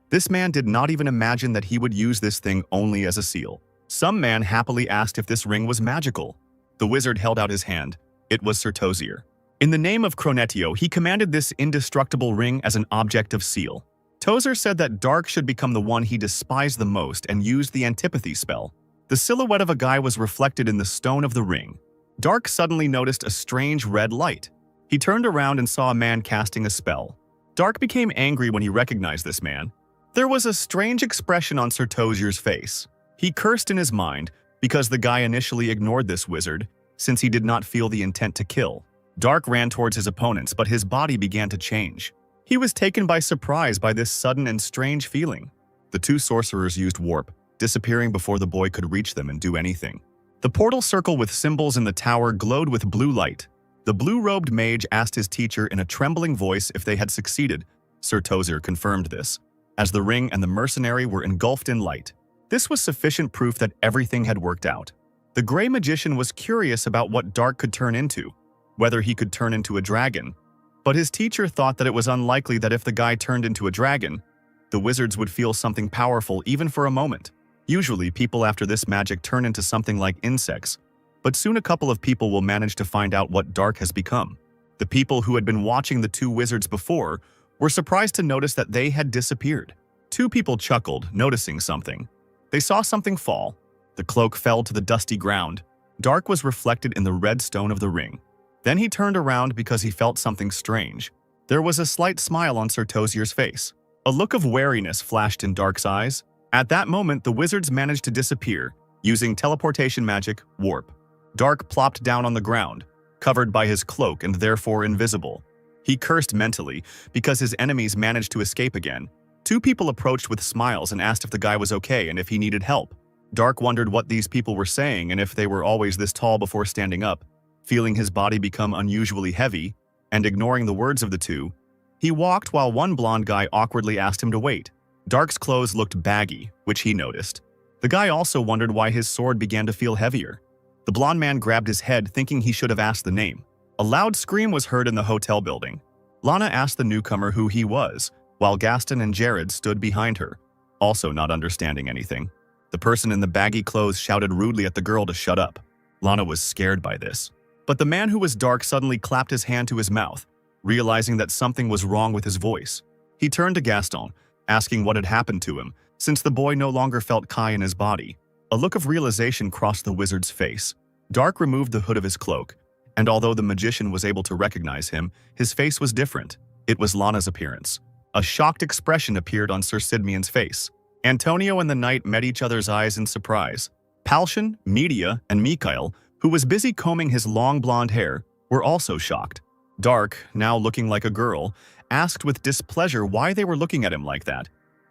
This man did not even imagine that he would use this thing only as a seal. Some man happily asked if this ring was magical. The wizard held out his hand. It was Sir Tozier. In the name of Cronetio, he commanded this indestructible ring as an object of seal. Tozer said that Dark should become the one he despised the most and used the antipathy spell. The silhouette of a guy was reflected in the stone of the ring. Dark suddenly noticed a strange red light. He turned around and saw a man casting a spell. Dark became angry when he recognized this man. There was a strange expression on Sir Tozier's face. He cursed in his mind because the guy initially ignored this wizard, since he did not feel the intent to kill. Dark ran towards his opponents, but his body began to change. He was taken by surprise by this sudden and strange feeling. The two sorcerers used warp, disappearing before the boy could reach them and do anything. The portal circle with symbols in the tower glowed with blue light. The blue-robed mage asked his teacher in a trembling voice if they had succeeded. Sir Tozier confirmed this, as the ring and the mercenary were engulfed in light. This was sufficient proof that everything had worked out. The gray magician was curious about what Dark could turn into, whether he could turn into a dragon. But his teacher thought that it was unlikely that if the guy turned into a dragon, the wizards would feel something powerful even for a moment. Usually, people after this magic turn into something like insects, but soon a couple of people will manage to find out what Dark has become. The people who had been watching the two wizards before were surprised to notice that they had disappeared. Two people chuckled, noticing something. They saw something fall. The cloak fell to the dusty ground. Dark was reflected in the red stone of the ring. Then he turned around because he felt something strange. There was a slight smile on Sir Tozier's face. A look of wariness flashed in Dark's eyes. At that moment, the wizards managed to disappear, using teleportation magic, warp. Dark plopped down on the ground, covered by his cloak and therefore invisible. He cursed mentally because his enemies managed to escape again. Two people approached with smiles and asked if the guy was okay and if he needed help. Dark wondered what these people were saying and if they were always this tall before standing up. Feeling his body become unusually heavy, and ignoring the words of the two, he walked while one blonde guy awkwardly asked him to wait. Dark's clothes looked baggy, which he noticed. The guy also wondered why his sword began to feel heavier. The blonde man grabbed his head, thinking he should have asked the name. A loud scream was heard in the hotel building. Lana asked the newcomer who he was, while Gaston and Jared stood behind her, also not understanding anything. The person in the baggy clothes shouted rudely at the girl to shut up. Lana was scared by this. But the man who was Dark suddenly clapped his hand to his mouth, realizing that something was wrong with his voice. He turned to Gaston, asking what had happened to him, since the boy no longer felt Kai in his body. A look of realization crossed the wizard's face. Dark removed the hood of his cloak, and although the magician was able to recognize him, his face was different. It was Lana's appearance. A shocked expression appeared on Sir Sidmian's face. Antonio and the knight met each other's eyes in surprise. Palshan, Media, and Mikhail, who was busy combing his long blonde hair, were also shocked. Dark, now looking like a girl, asked with displeasure why they were looking at him like that.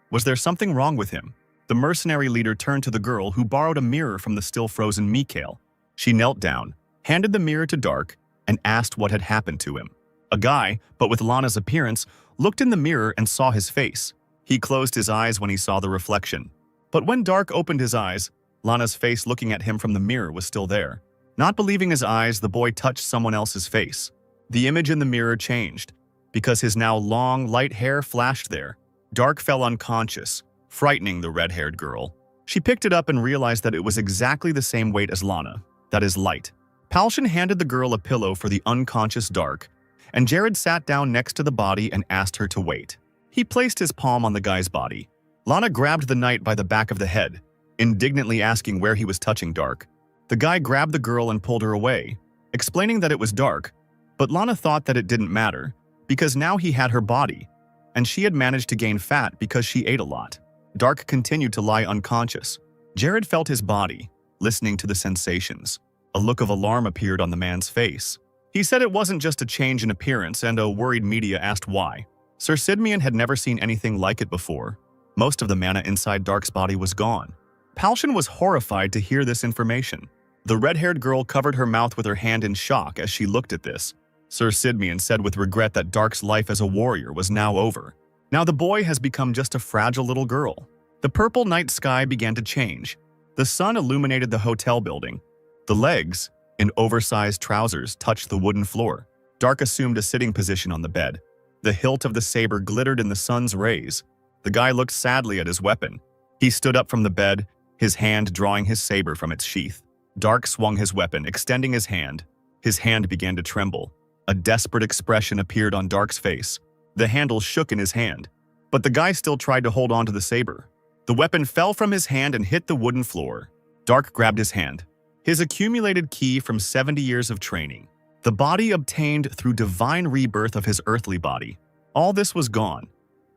Was there something wrong with him? The mercenary leader turned to the girl, who borrowed a mirror from the still-frozen Mikhail. She knelt down, handed the mirror to Dark, and asked what had happened to him. A guy, but with Lana's appearance, looked in the mirror and saw his face. He closed his eyes when he saw the reflection. But when Dark opened his eyes, Lana's face looking at him from the mirror was still there. Not believing his eyes, the boy touched someone else's face. The image in the mirror changed, because his now long, light hair flashed there. Dark fell unconscious, frightening the red-haired girl. She picked it up and realized that it was exactly the same weight as Lana, that is light. Palshan handed the girl a pillow for the unconscious Dark, and Jared sat down next to the body and asked her to wait. He placed his palm on the guy's body. Lana grabbed the knight by the back of the head, indignantly asking where he was touching Dark. The guy grabbed the girl and pulled her away, explaining that it was Dark, but Lana thought that it didn't matter, because now he had her body, and she had managed to gain fat because she ate a lot. Dark continued to lie unconscious. Jared felt his body, listening to the sensations. A look of alarm appeared on the man's face. He said it wasn't just a change in appearance, and a worried Media asked why. Sir Sidmian had never seen anything like it before. Most of the mana inside Dark's body was gone. Palshan was horrified to hear this information. The red-haired girl covered her mouth with her hand in shock as she looked at this. Sir Sidmian said with regret that Dark's life as a warrior was now over. Now the boy has become just a fragile little girl. The purple night sky began to change. The sun illuminated the hotel building. The legs, in oversized trousers, touched the wooden floor. Dark assumed a sitting position on the bed. The hilt of the saber glittered in the sun's rays. The guy looked sadly at his weapon. He stood up from the bed, his hand drawing his saber from its sheath. Dark swung his weapon, extending his hand. His hand began to tremble. A desperate expression appeared on Dark's face. The handle shook in his hand, but the guy still tried to hold on to the saber. The weapon fell from his hand and hit the wooden floor. Dark grabbed his hand. His accumulated ki from 70 years of training. The body obtained through divine rebirth of his earthly body. All this was gone.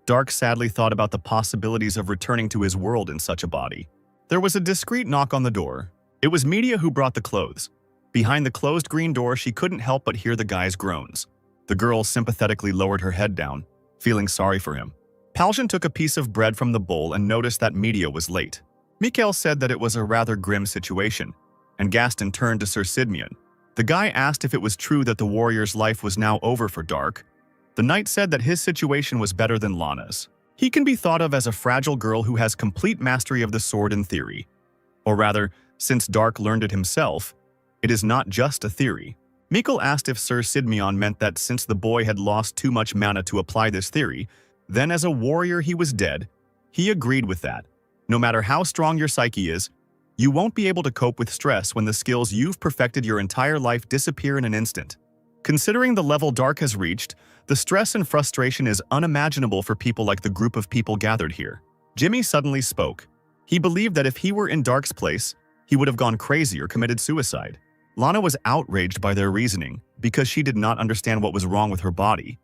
Dark sadly thought about the possibilities of returning to his world in such a body. There was a discreet knock on the door. It was Media who brought the clothes. Behind the closed green door, she couldn't help but hear the guy's groans. The girl sympathetically lowered her head down, feeling sorry for him. Paljan took a piece of bread from the bowl and noticed that Media was late. Mikhail said that it was a rather grim situation, and Gaston turned to Sir Sidmian. The guy asked if it was true that the warrior's life was now over for Dark. The knight said that his situation was better than Lana's. He can be thought of as a fragile girl who has complete mastery of the sword in theory. Or rather, since Dark learned it himself, it is not just a theory. Mikhail asked if Sir Sidmian meant that since the boy had lost too much mana to apply this theory, then as a warrior he was dead. He agreed with that. No matter how strong your psyche is, you won't be able to cope with stress when the skills you've perfected your entire life disappear in an instant. Considering the level Dark has reached, the stress and frustration is unimaginable for people like the group of people gathered here. Jimmy suddenly spoke. He believed that if he were in Dark's place, he would have gone crazy or committed suicide. Lana was outraged by their reasoning because she did not understand what was wrong with her body.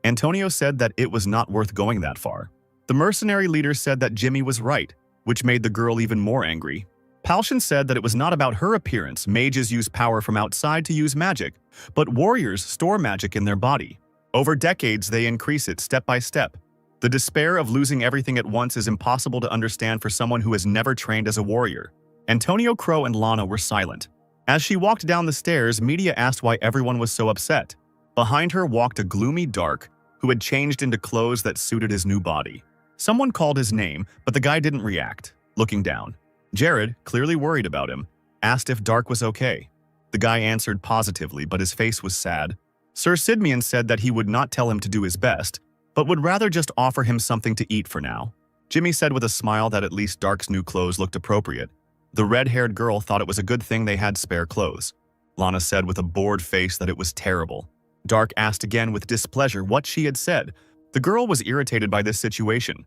Antonio said that it was not worth going that far. The mercenary leader said that Jimmy was right, which made the girl even more angry. Palshan said that it was not about her appearance. Mages use power from outside to use magic, but warriors store magic in their body. Over decades, they increase it step by step. The despair of losing everything at once is impossible to understand for someone who has never trained as a warrior. Antonio, Crow, and Lana were silent. As she walked down the stairs, Media asked why everyone was so upset. Behind her walked a gloomy Dark, who had changed into clothes that suited his new body. Someone called his name, but the guy didn't react, looking down. Jared, clearly worried about him, asked if Dark was okay. The guy answered positively, but his face was sad. Sir Sidmian said that he would not tell him to do his best, but would rather just offer him something to eat for now. Jimmy said with a smile that at least Dark's new clothes looked appropriate. The red-haired girl thought it was a good thing they had spare clothes. Lana said with a bored face that it was terrible. Dark asked again with displeasure what she had said. The girl was irritated by this situation.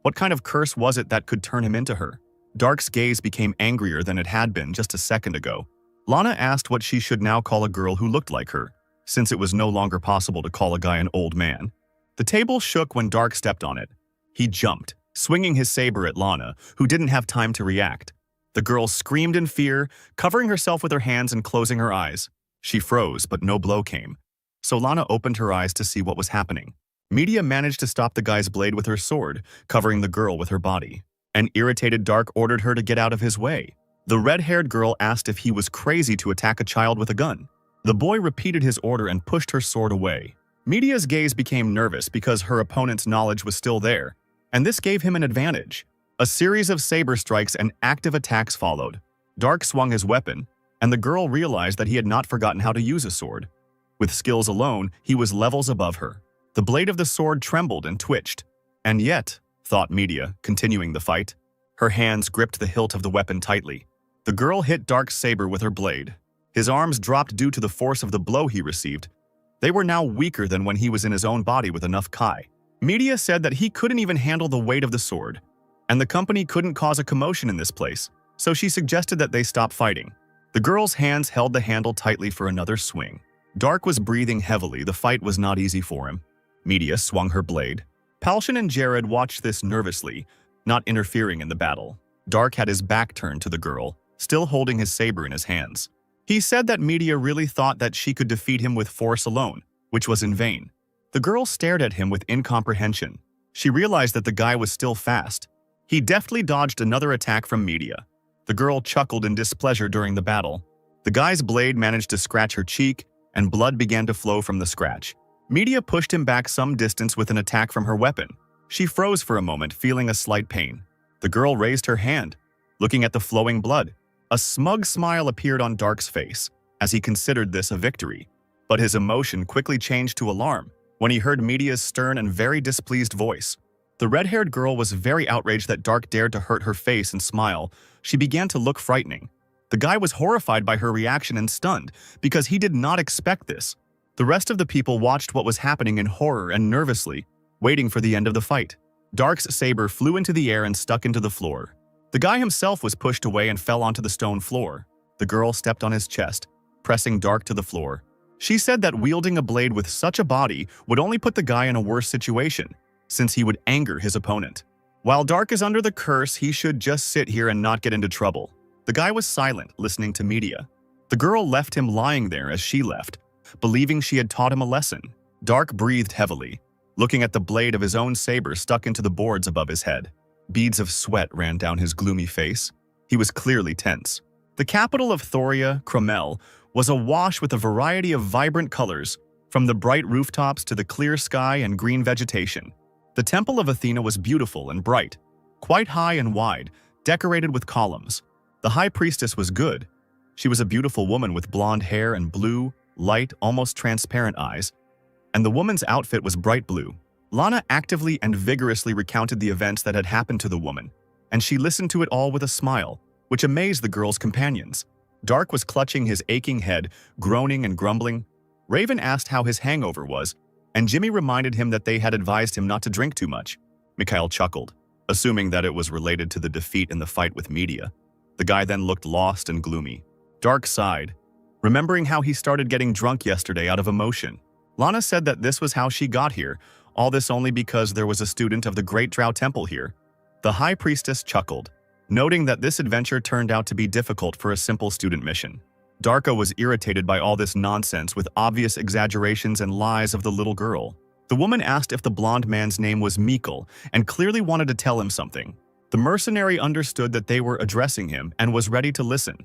What kind of curse was it that could turn him into her? Dark's gaze became angrier than it had been just a second ago. Lana asked what she should now call a girl who looked like her, since it was no longer possible to call a guy an old man. The table shook when Dark stepped on it. He jumped, swinging his saber at Lana, who didn't have time to react. The girl screamed in fear, covering herself with her hands and closing her eyes. She froze, but no blow came. So Lana opened her eyes to see what was happening. Media managed to stop the guy's blade with her sword, covering the girl with her body. An irritated Dark ordered her to get out of his way. The red-haired girl asked if he was crazy to attack a child with a gun. The boy repeated his order and pushed her sword away. Media's gaze became nervous because her opponent's knowledge was still there, and this gave him an advantage. A series of saber strikes and active attacks followed. Dark swung his weapon, and the girl realized that he had not forgotten how to use a sword. With skills alone, he was levels above her. The blade of the sword trembled and twitched. And yet, thought Media, continuing the fight, her hands gripped the hilt of the weapon tightly. The girl hit Dark's saber with her blade. His arms dropped due to the force of the blow he received. They were now weaker than when he was in his own body with enough Kai. Media said that he couldn't even handle the weight of the sword, and the company couldn't cause a commotion in this place, so she suggested that they stop fighting. The girl's hands held the handle tightly for another swing. Dark was breathing heavily. The fight was not easy for him. Media swung her blade. Palshan and Jared watched this nervously, not interfering in the battle. Dark had his back turned to the girl, still holding his saber in his hands. He said that Media really thought that she could defeat him with force alone, which was in vain. The girl stared at him with incomprehension. She realized that the guy was still fast. He deftly dodged another attack from Media. The girl chuckled in displeasure during the battle. The guy's blade managed to scratch her cheek, and blood began to flow from the scratch. Media pushed him back some distance with an attack from her weapon. She froze for a moment, feeling a slight pain. The girl raised her hand, looking at the flowing blood. A smug smile appeared on Dark's face as he considered this a victory, but his emotion quickly changed to alarm when he heard Media's stern and very displeased voice. The red-haired girl was very outraged that Dark dared to hurt her face and smile. She began to look frightening. The guy was horrified by her reaction and stunned, because he did not expect this. The rest of the people watched what was happening in horror and nervously, waiting for the end of the fight. Dark's saber flew into the air and stuck into the floor. The guy himself was pushed away and fell onto the stone floor. The girl stepped on his chest, pressing Dark to the floor. She said that wielding a blade with such a body would only put the guy in a worse situation, since he would anger his opponent. While Dark is under the curse, he should just sit here and not get into trouble. The guy was silent, listening to media. The girl left him lying there as she left, believing she had taught him a lesson. Dark breathed heavily, looking at the blade of his own saber stuck into the boards above his head. Beads of sweat ran down his gloomy face. He was clearly tense. The capital of Thoria, Cromel, was awash with a variety of vibrant colors, from the bright rooftops to the clear sky and green vegetation. The Temple of Athena was beautiful and bright, quite high and wide, decorated with columns. The High Priestess was good. She was a beautiful woman with blonde hair and blue, light, almost transparent eyes, and the woman's outfit was bright blue. Lana actively and vigorously recounted the events that had happened to the woman, and she listened to it all with a smile, which amazed the girl's companions. Dark was clutching his aching head, groaning and grumbling. Raven asked how his hangover was, and Jimmy reminded him that they had advised him not to drink too much. Mikhail chuckled, assuming that it was related to the defeat in the fight with media. The guy then looked lost and gloomy. Dark sighed, remembering how he started getting drunk yesterday out of emotion. Lana said that this was how she got here, all this only because there was a student of the Great Drow Temple here. The High Priestess chuckled, noting that this adventure turned out to be difficult for a simple student mission. Darka was irritated by all this nonsense with obvious exaggerations and lies of the little girl. The woman asked if the blonde man's name was Mikkel and clearly wanted to tell him something. The mercenary understood that they were addressing him and was ready to listen.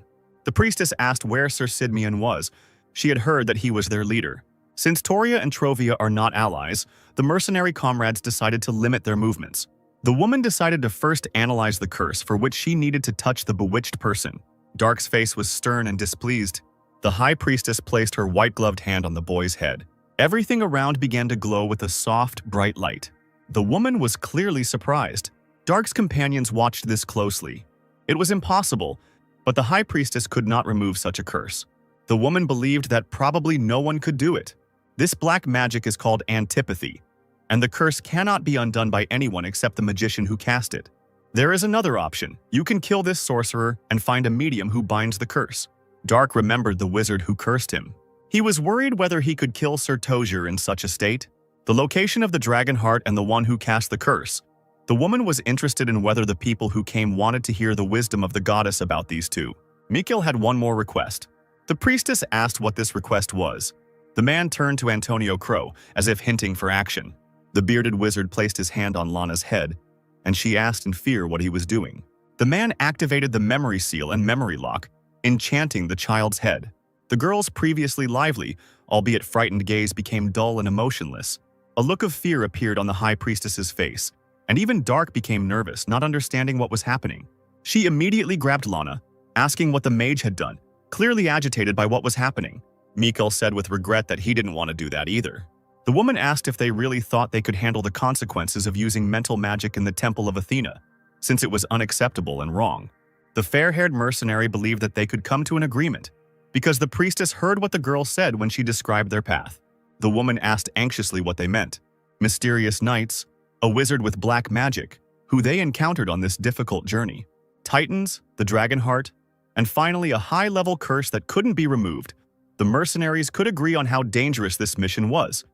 The priestess asked where Sir Sidmian was. She had heard that he was their leader. Since Toria and Trovia are not allies, the mercenary comrades decided to limit their movements. The woman decided to first analyze the curse for which she needed to touch the bewitched person. Dark's face was stern and displeased. The High Priestess placed her white-gloved hand on the boy's head. Everything around began to glow with a soft, bright light. The woman was clearly surprised. Dark's companions watched this closely. It was impossible, but the High Priestess could not remove such a curse. The woman believed that probably no one could do it. This black magic is called antipathy, and the curse cannot be undone by anyone except the magician who cast it. There is another option. You can kill this sorcerer and find a medium who binds the curse. Dark remembered the wizard who cursed him. He was worried whether he could kill Sir Tozier in such a state. The location of the dragon heart and the one who cast the curse. The woman was interested in whether the people who came wanted to hear the wisdom of the goddess about these two. Mikhail had one more request. The priestess asked what this request was. The man turned to Antonio Crow, as if hinting for action. The bearded wizard placed his hand on Lana's head, and she asked in fear what he was doing. The man activated the memory seal and memory lock, enchanting the child's head. The girl's previously lively, albeit frightened gaze became dull and emotionless. A look of fear appeared on the High Priestess's face, and even Dark became nervous, not understanding what was happening. She immediately grabbed Lana, asking what the mage had done, clearly agitated by what was happening. Mikhail said with regret that he didn't want to do that either. The woman asked if they really thought they could handle the consequences of using mental magic in the Temple of Athena, since it was unacceptable and wrong. The fair-haired mercenary believed that they could come to an agreement, because the priestess heard what the girl said when she described their path. The woman asked anxiously what they meant. Mysterious knights, a wizard with black magic, who they encountered on this difficult journey, titans, the dragon heart, and finally a high-level curse that couldn't be removed. The mercenaries could agree on how dangerous this mission was.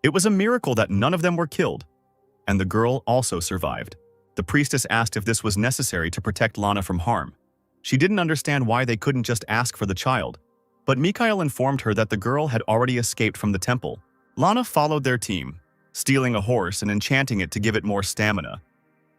It was a miracle that none of them were killed, and the girl also survived. The priestess asked if this was necessary to protect Lana from harm. She didn't understand why they couldn't just ask for the child, but Mikhail informed her that the girl had already escaped from the temple. Lana followed their team, stealing a horse and enchanting it to give it more stamina.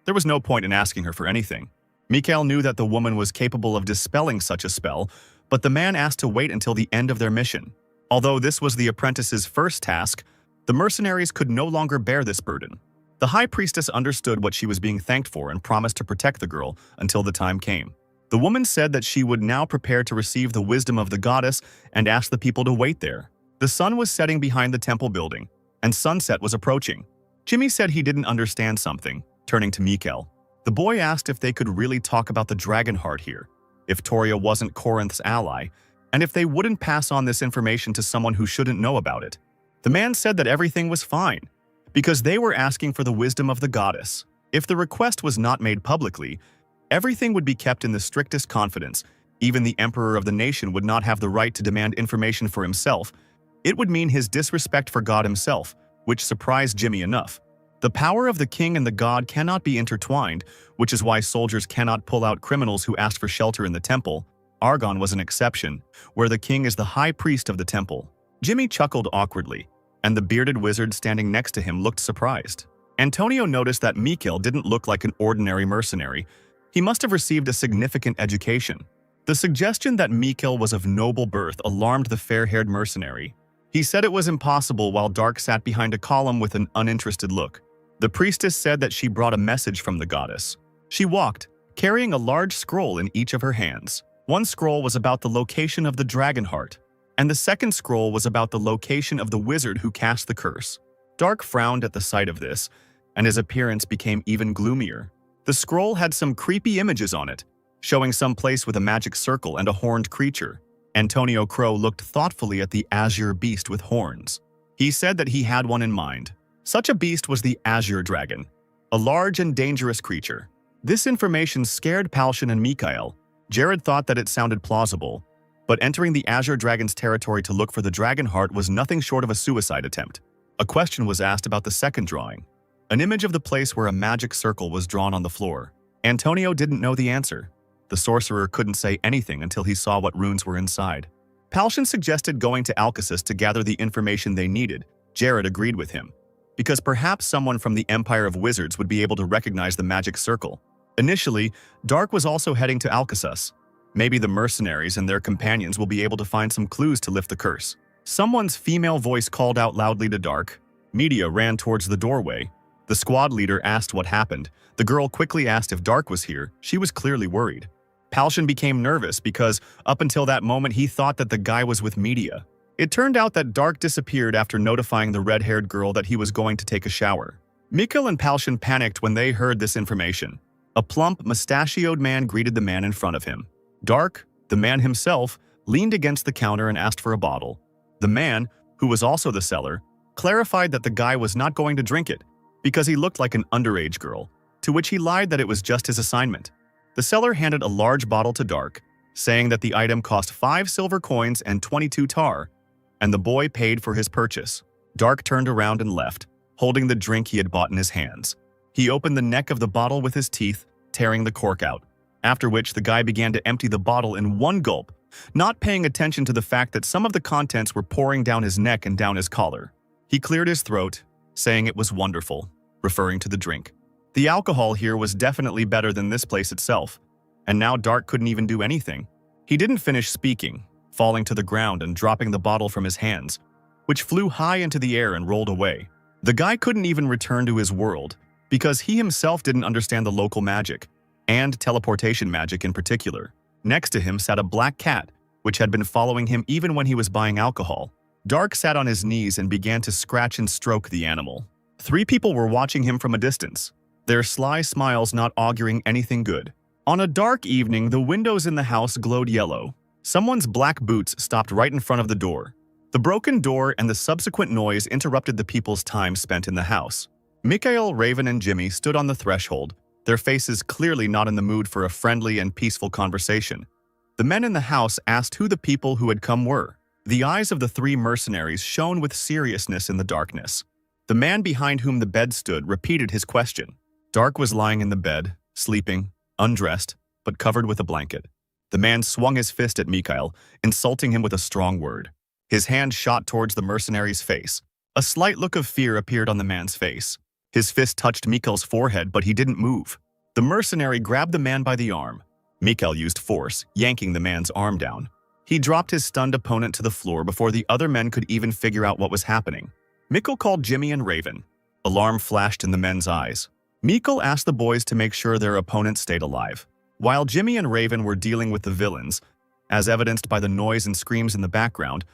There was no point in asking her for anything. Mikhail knew that the woman was capable of dispelling such a spell, but the man asked to wait until the end of their mission. Although this was the apprentice's first task, the mercenaries could no longer bear this burden. The High Priestess understood what she was being thanked for and promised to protect the girl until the time came. The woman said that she would now prepare to receive the wisdom of the goddess and asked the people to wait there. The sun was setting behind the temple building, and sunset was approaching. Jimmy said he didn't understand something, turning to Mikkel. The boy asked if they could really talk about the dragon heart here, if Toria wasn't Corinth's ally, and if they wouldn't pass on this information to someone who shouldn't know about it. The man said that everything was fine, because they were asking for the wisdom of the goddess. If the request was not made publicly, everything would be kept in the strictest confidence. Even the emperor of the nation would not have the right to demand information for himself. It would mean his disrespect for God himself, which surprised Jimmy enough. The power of the king and the god cannot be intertwined, which is why soldiers cannot pull out criminals who asked for shelter in the temple. Argon was an exception, where the king is the high priest of the temple. Jimmy chuckled awkwardly, and the bearded wizard standing next to him looked surprised. Antonio noticed that Mikkel didn't look like an ordinary mercenary. He must have received a significant education. The suggestion that Mikkel was of noble birth alarmed the fair-haired mercenary. He said it was impossible while Dark sat behind a column with an uninterested look. The priestess said that she brought a message from the goddess. She walked, carrying a large scroll in each of her hands. One scroll was about the location of the dragon heart, and the second scroll was about the location of the wizard who cast the curse. Dark frowned at the sight of this, and his appearance became even gloomier. The scroll had some creepy images on it, showing some place with a magic circle and a horned creature. Antonio Crow looked thoughtfully at the azure beast with horns. He said that he had one in mind. Such a beast was the azure dragon, a large and dangerous creature. This information scared Palshan and Mikhail. Jared thought that it sounded plausible, but entering the azure dragon's territory to look for the dragon heart was nothing short of a suicide attempt. A question was asked about the second drawing, an image of the place where a magic circle was drawn on the floor. Antonio didn't know the answer. The sorcerer couldn't say anything until he saw what runes were inside. Palshan suggested going to Alcasis to gather the information they needed. Jared agreed with him, because perhaps someone from the Empire of Wizards would be able to recognize the magic circle. Initially, Dark was also heading to Alcasis. Maybe the mercenaries and their companions will be able to find some clues to lift the curse. Someone's female voice called out loudly to Dark. Media ran towards the doorway. The squad leader asked what happened. The girl quickly asked if Dark was here. She was clearly worried. Palshan became nervous because, up until that moment, he thought that the guy was with Media. It turned out that Dark disappeared after notifying the red-haired girl that he was going to take a shower. Mikkel and Palshan panicked when they heard this information. A plump, mustachioed man greeted the man in front of him. Dark, the man himself, leaned against the counter and asked for a bottle. The man, who was also the seller, clarified that the guy was not going to drink it because he looked like an underage girl, to which he lied that it was just his assignment. The seller handed a large bottle to Dark, saying that the item cost 5 silver coins and 22 tar, and the boy paid for his purchase. Dark turned around and left, holding the drink he had bought in his hands. He opened the neck of the bottle with his teeth, tearing the cork out, after which the guy began to empty the bottle in one gulp, not paying attention to the fact that some of the contents were pouring down his neck and down his collar. He cleared his throat, saying it was wonderful, referring to the drink. The alcohol here was definitely better than this place itself, and now Dark couldn't even do anything. He didn't finish speaking, falling to the ground and dropping the bottle from his hands, which flew high into the air and rolled away. The guy couldn't even return to his world, because he himself didn't understand the local magic, and teleportation magic in particular. Next to him sat a black cat, which had been following him even when he was buying alcohol. Dark sat on his knees and began to scratch and stroke the animal. 3 people were watching him from a distance, their sly smiles not auguring anything good. On a dark evening, the windows in the house glowed yellow. Someone's black boots stopped right in front of the door. The broken door and the subsequent noise interrupted the people's time spent in the house. Mikhail, Raven, and Jimmy stood on the threshold, their faces clearly not in the mood for a friendly and peaceful conversation. The men in the house asked who the people who had come were. The eyes of the 3 mercenaries shone with seriousness in the darkness. The man behind whom the bed stood repeated his question. Dark was lying in the bed, sleeping, undressed, but covered with a blanket. The man swung his fist at Mikhail, insulting him with a strong word. His hand shot towards the mercenary's face. A slight look of fear appeared on the man's face. His fist touched Mikhail's forehead, but he didn't move. The mercenary grabbed the man by the arm. Mikhail used force, yanking the man's arm down. He dropped his stunned opponent to the floor before the other men could even figure out what was happening. Mikhail called Jimmy and Raven. Alarm flashed in the men's eyes. Mikhail asked the boys to make sure their opponents stayed alive. While Jimmy and Raven were dealing with the villains, as evidenced by the noise and screams in the background,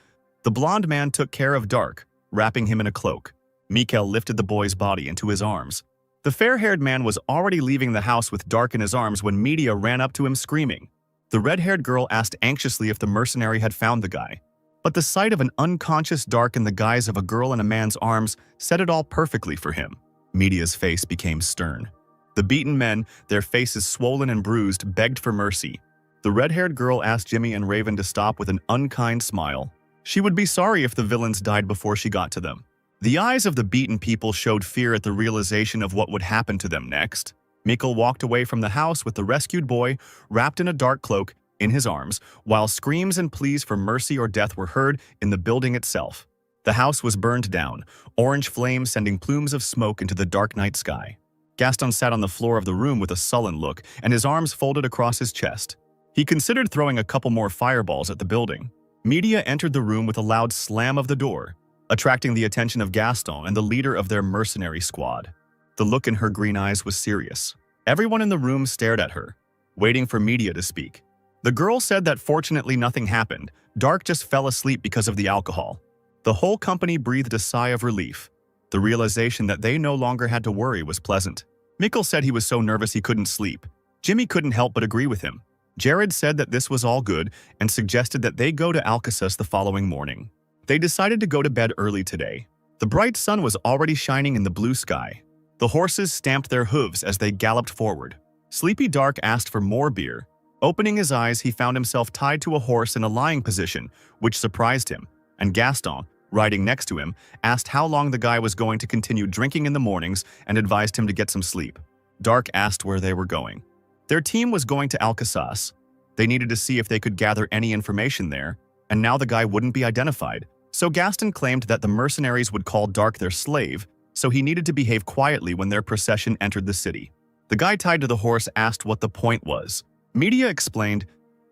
the blonde man took care of Dark, wrapping him in a cloak. Mikhail lifted the boy's body into his arms. The fair-haired man was already leaving the house with Dark in his arms when Media ran up to him screaming. The red-haired girl asked anxiously if the mercenary had found the guy. But the sight of an unconscious Dark in the guise of a girl in a man's arms said it all perfectly for him. Media's face became stern. The beaten men, their faces swollen and bruised, begged for mercy. The red-haired girl asked Jimmy and Raven to stop with an unkind smile. She would be sorry if the villains died before she got to them. The eyes of the beaten people showed fear at the realization of what would happen to them next. Mikhail walked away from the house with the rescued boy, wrapped in a dark cloak, in his arms, while screams and pleas for mercy or death were heard in the building itself. The house was burned down, orange flames sending plumes of smoke into the dark night sky. Gaston sat on the floor of the room with a sullen look and his arms folded across his chest. He considered throwing a couple more fireballs at the building. Media entered the room with a loud slam of the door, attracting the attention of Gaston and the leader of their mercenary squad. The look in her green eyes was serious. Everyone in the room stared at her, waiting for Media to speak. The girl said that fortunately nothing happened. Dark just fell asleep because of the alcohol. The whole company breathed a sigh of relief. The realization that they no longer had to worry was pleasant. Mikhail said he was so nervous he couldn't sleep. Jimmy couldn't help but agree with him. Jared said that this was all good and suggested that they go to Alcasus the following morning. They decided to go to bed early today. The bright sun was already shining in the blue sky. The horses stamped their hooves as they galloped forward. Sleepy Dark asked for more beer. Opening his eyes, he found himself tied to a horse in a lying position, which surprised him, and Gaston, riding next to him, asked how long the guy was going to continue drinking in the mornings and advised him to get some sleep. Dark asked where they were going. Their team was going to Alcaças. They needed to see if they could gather any information there, and now the guy wouldn't be identified. So Gaston claimed that the mercenaries would call Dark their slave, so he needed to behave quietly when their procession entered the city. The guy tied to the horse asked what the point was. Media explained,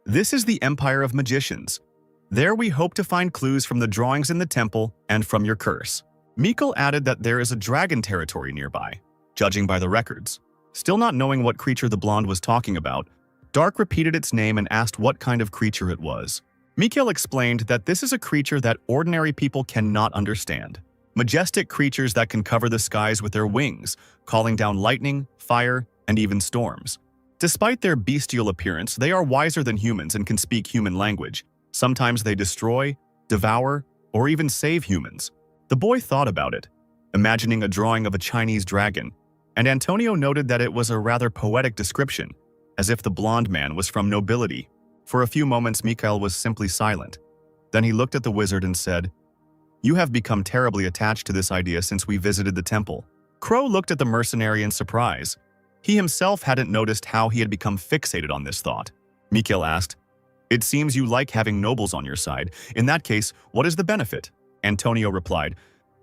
"This is the Empire of Magicians. There we hope to find clues from the drawings in the temple and from your curse." Mikhail added that there is a dragon territory nearby, judging by the records. Still not knowing what creature the blonde was talking about, Dark repeated its name and asked what kind of creature it was. Mikhail explained that this is a creature that ordinary people cannot understand. Majestic creatures that can cover the skies with their wings, calling down lightning, fire, and even storms. Despite their bestial appearance, they are wiser than humans and can speak human language. Sometimes they destroy, devour, or even save humans. The boy thought about it, imagining a drawing of a Chinese dragon, and Antonio noted that it was a rather poetic description, as if the blonde man was from nobility. For a few moments, Mikhail was simply silent. Then he looked at the wizard and said, "You have become terribly attached to this idea since we visited the temple." Crow looked at the mercenary in surprise. He himself hadn't noticed how he had become fixated on this thought. Mikhail asked, "It seems you like having nobles on your side. In that case, what is the benefit?" Antonio replied,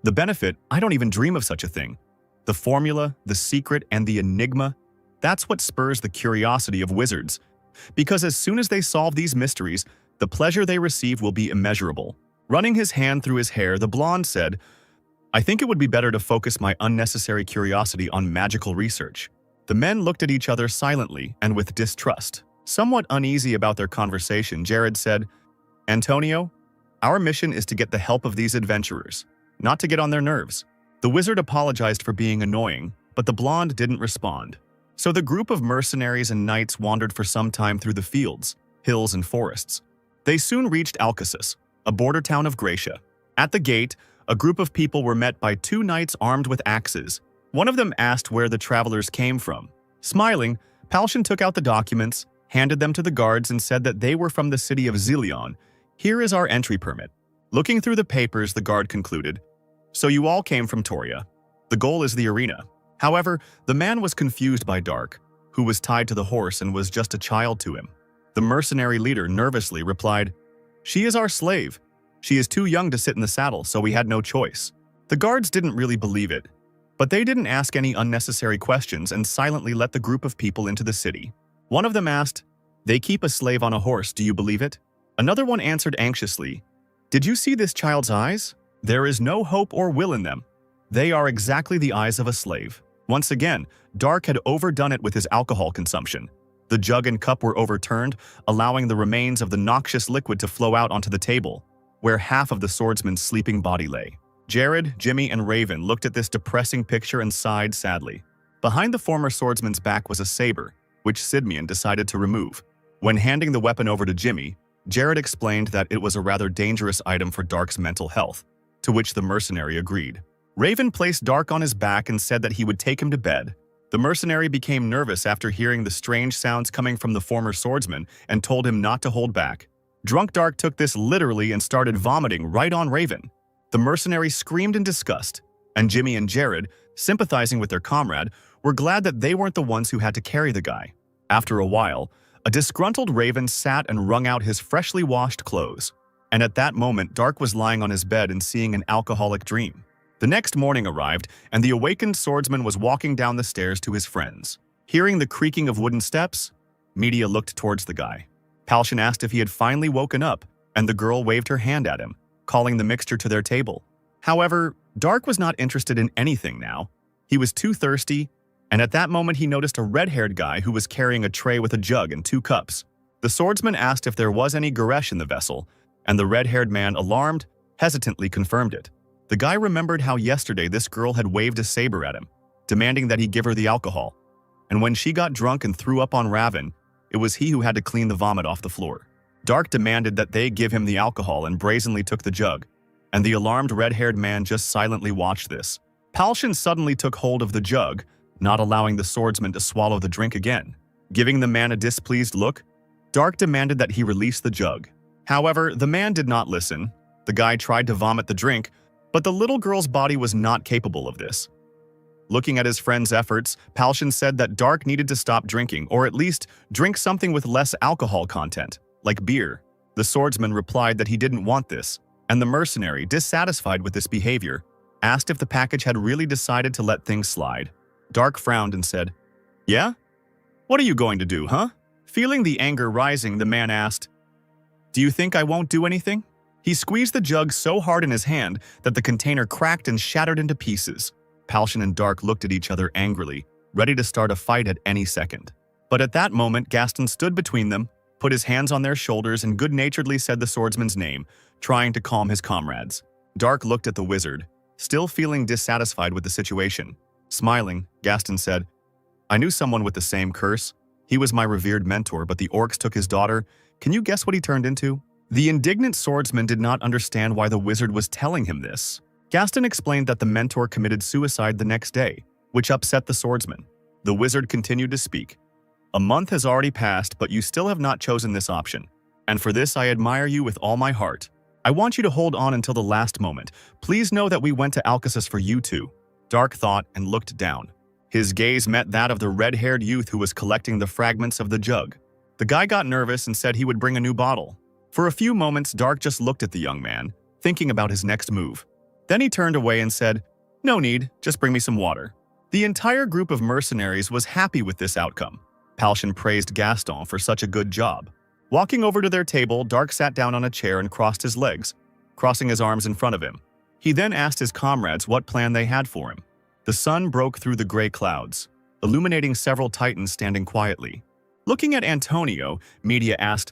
"The benefit? I don't even dream of such a thing. The formula, the secret, and the enigma, that's what spurs the curiosity of wizards. Because as soon as they solve these mysteries, the pleasure they receive will be immeasurable." Running his hand through his hair, the blonde said, "I think it would be better to focus my unnecessary curiosity on magical research." The men looked at each other silently and with distrust. Somewhat uneasy about their conversation, Jared said, "Antonio, our mission is to get the help of these adventurers, not to get on their nerves." The wizard apologized for being annoying, but the blonde didn't respond. So the group of mercenaries and knights wandered for some time through the fields, hills, and forests. They soon reached Alcasus, a border town of Gracia. At the gate, a group of people were met by two knights armed with axes. One of them asked where the travelers came from. Smiling, Palshan took out the documents, handed them to the guards, and said that they were from the city of Zilion. "Here is our entry permit." Looking through the papers, the guard concluded, "So you all came from Toria. The goal is the arena." However, the man was confused by Dark, who was tied to the horse and was just a child to him. The mercenary leader nervously replied, "She is our slave. She is too young to sit in the saddle, so we had no choice." The guards didn't really believe it, but they didn't ask any unnecessary questions and silently let the group of people into the city. One of them asked, "They keep a slave on a horse, do you believe it?" Another one answered anxiously, "Did you see this child's eyes? There is no hope or will in them. They are exactly the eyes of a slave." Once again, Dark had overdone it with his alcohol consumption. The jug and cup were overturned, allowing the remains of the noxious liquid to flow out onto the table, where half of the swordsman's sleeping body lay. Jared, Jimmy, and Raven looked at this depressing picture and sighed sadly. Behind the former swordsman's back was a saber, which Sidmian decided to remove. When handing the weapon over to Jimmy, Jared explained that it was a rather dangerous item for Dark's mental health, to which the mercenary agreed. Raven placed Dark on his back and said that he would take him to bed. The mercenary became nervous after hearing the strange sounds coming from the former swordsman and told him not to hold back. Drunk Dark took this literally and started vomiting right on Raven. The mercenary screamed in disgust, and Jimmy and Jared, sympathizing with their comrade, were glad that they weren't the ones who had to carry the guy. After a while, a disgruntled Raven sat and wrung out his freshly washed clothes. And at that moment, Dark was lying on his bed and seeing an alcoholic dream. The next morning arrived, and the awakened swordsman was walking down the stairs to his friends. Hearing the creaking of wooden steps, Media looked towards the guy. Palshan asked if he had finally woken up, and the girl waved her hand at him, calling the mixture to their table. However, Dark was not interested in anything now. He was too thirsty, and at that moment he noticed a red-haired guy who was carrying a tray with a jug and 2 cups. The swordsman asked if there was any Goresh in the vessel, and the red-haired man, alarmed, hesitantly confirmed it. The guy remembered how yesterday this girl had waved a saber at him, demanding that he give her the alcohol. And when she got drunk and threw up on Raven, it was he who had to clean the vomit off the floor. Dark demanded that they give him the alcohol and brazenly took the jug, and the alarmed red-haired man just silently watched this. Palshan suddenly took hold of the jug, not allowing the swordsman to swallow the drink again. Giving the man a displeased look, Dark demanded that he release the jug. However, the man did not listen. The guy tried to vomit the drink, but the little girl's body was not capable of this. Looking at his friend's efforts, Palshan said that Dark needed to stop drinking, or at least drink something with less alcohol content, like beer. The swordsman replied that he didn't want this, and the mercenary, dissatisfied with this behavior, asked if the package had really decided to let things slide. Dark frowned and said, "Yeah? What are you going to do, huh?" Feeling the anger rising, the man asked, "Do you think I won't do anything?" He squeezed the jug so hard in his hand that the container cracked and shattered into pieces. Palshan and Dark looked at each other angrily, ready to start a fight at any second. But at that moment, Gaston stood between them, put his hands on their shoulders, and good-naturedly said the swordsman's name, trying to calm his comrades. Dark looked at the wizard, still feeling dissatisfied with the situation. Smiling, Gaston said, "I knew someone with the same curse. He was my revered mentor, but the orcs took his daughter. Can you guess what he turned into?" The indignant swordsman did not understand why the wizard was telling him this. Gaston explained that the mentor committed suicide the next day, which upset the swordsman. The wizard continued to speak. "A month has already passed, but you still have not chosen this option. And for this I admire you with all my heart. I want you to hold on until the last moment. Please know that we went to Alcasus for you two." Dark thought and looked down. His gaze met that of the red-haired youth who was collecting the fragments of the jug. The guy got nervous and said he would bring a new bottle. For a few moments, Dark just looked at the young man, thinking about his next move. Then he turned away and said, "No need, just bring me some water." The entire group of mercenaries was happy with this outcome. Palshan praised Gaston for such a good job. Walking over to their table, Dark sat down on a chair and crossed his legs, crossing his arms in front of him. He then asked his comrades what plan they had for him. The sun broke through the gray clouds, illuminating several titans standing quietly. Looking at Antonio, Media asked,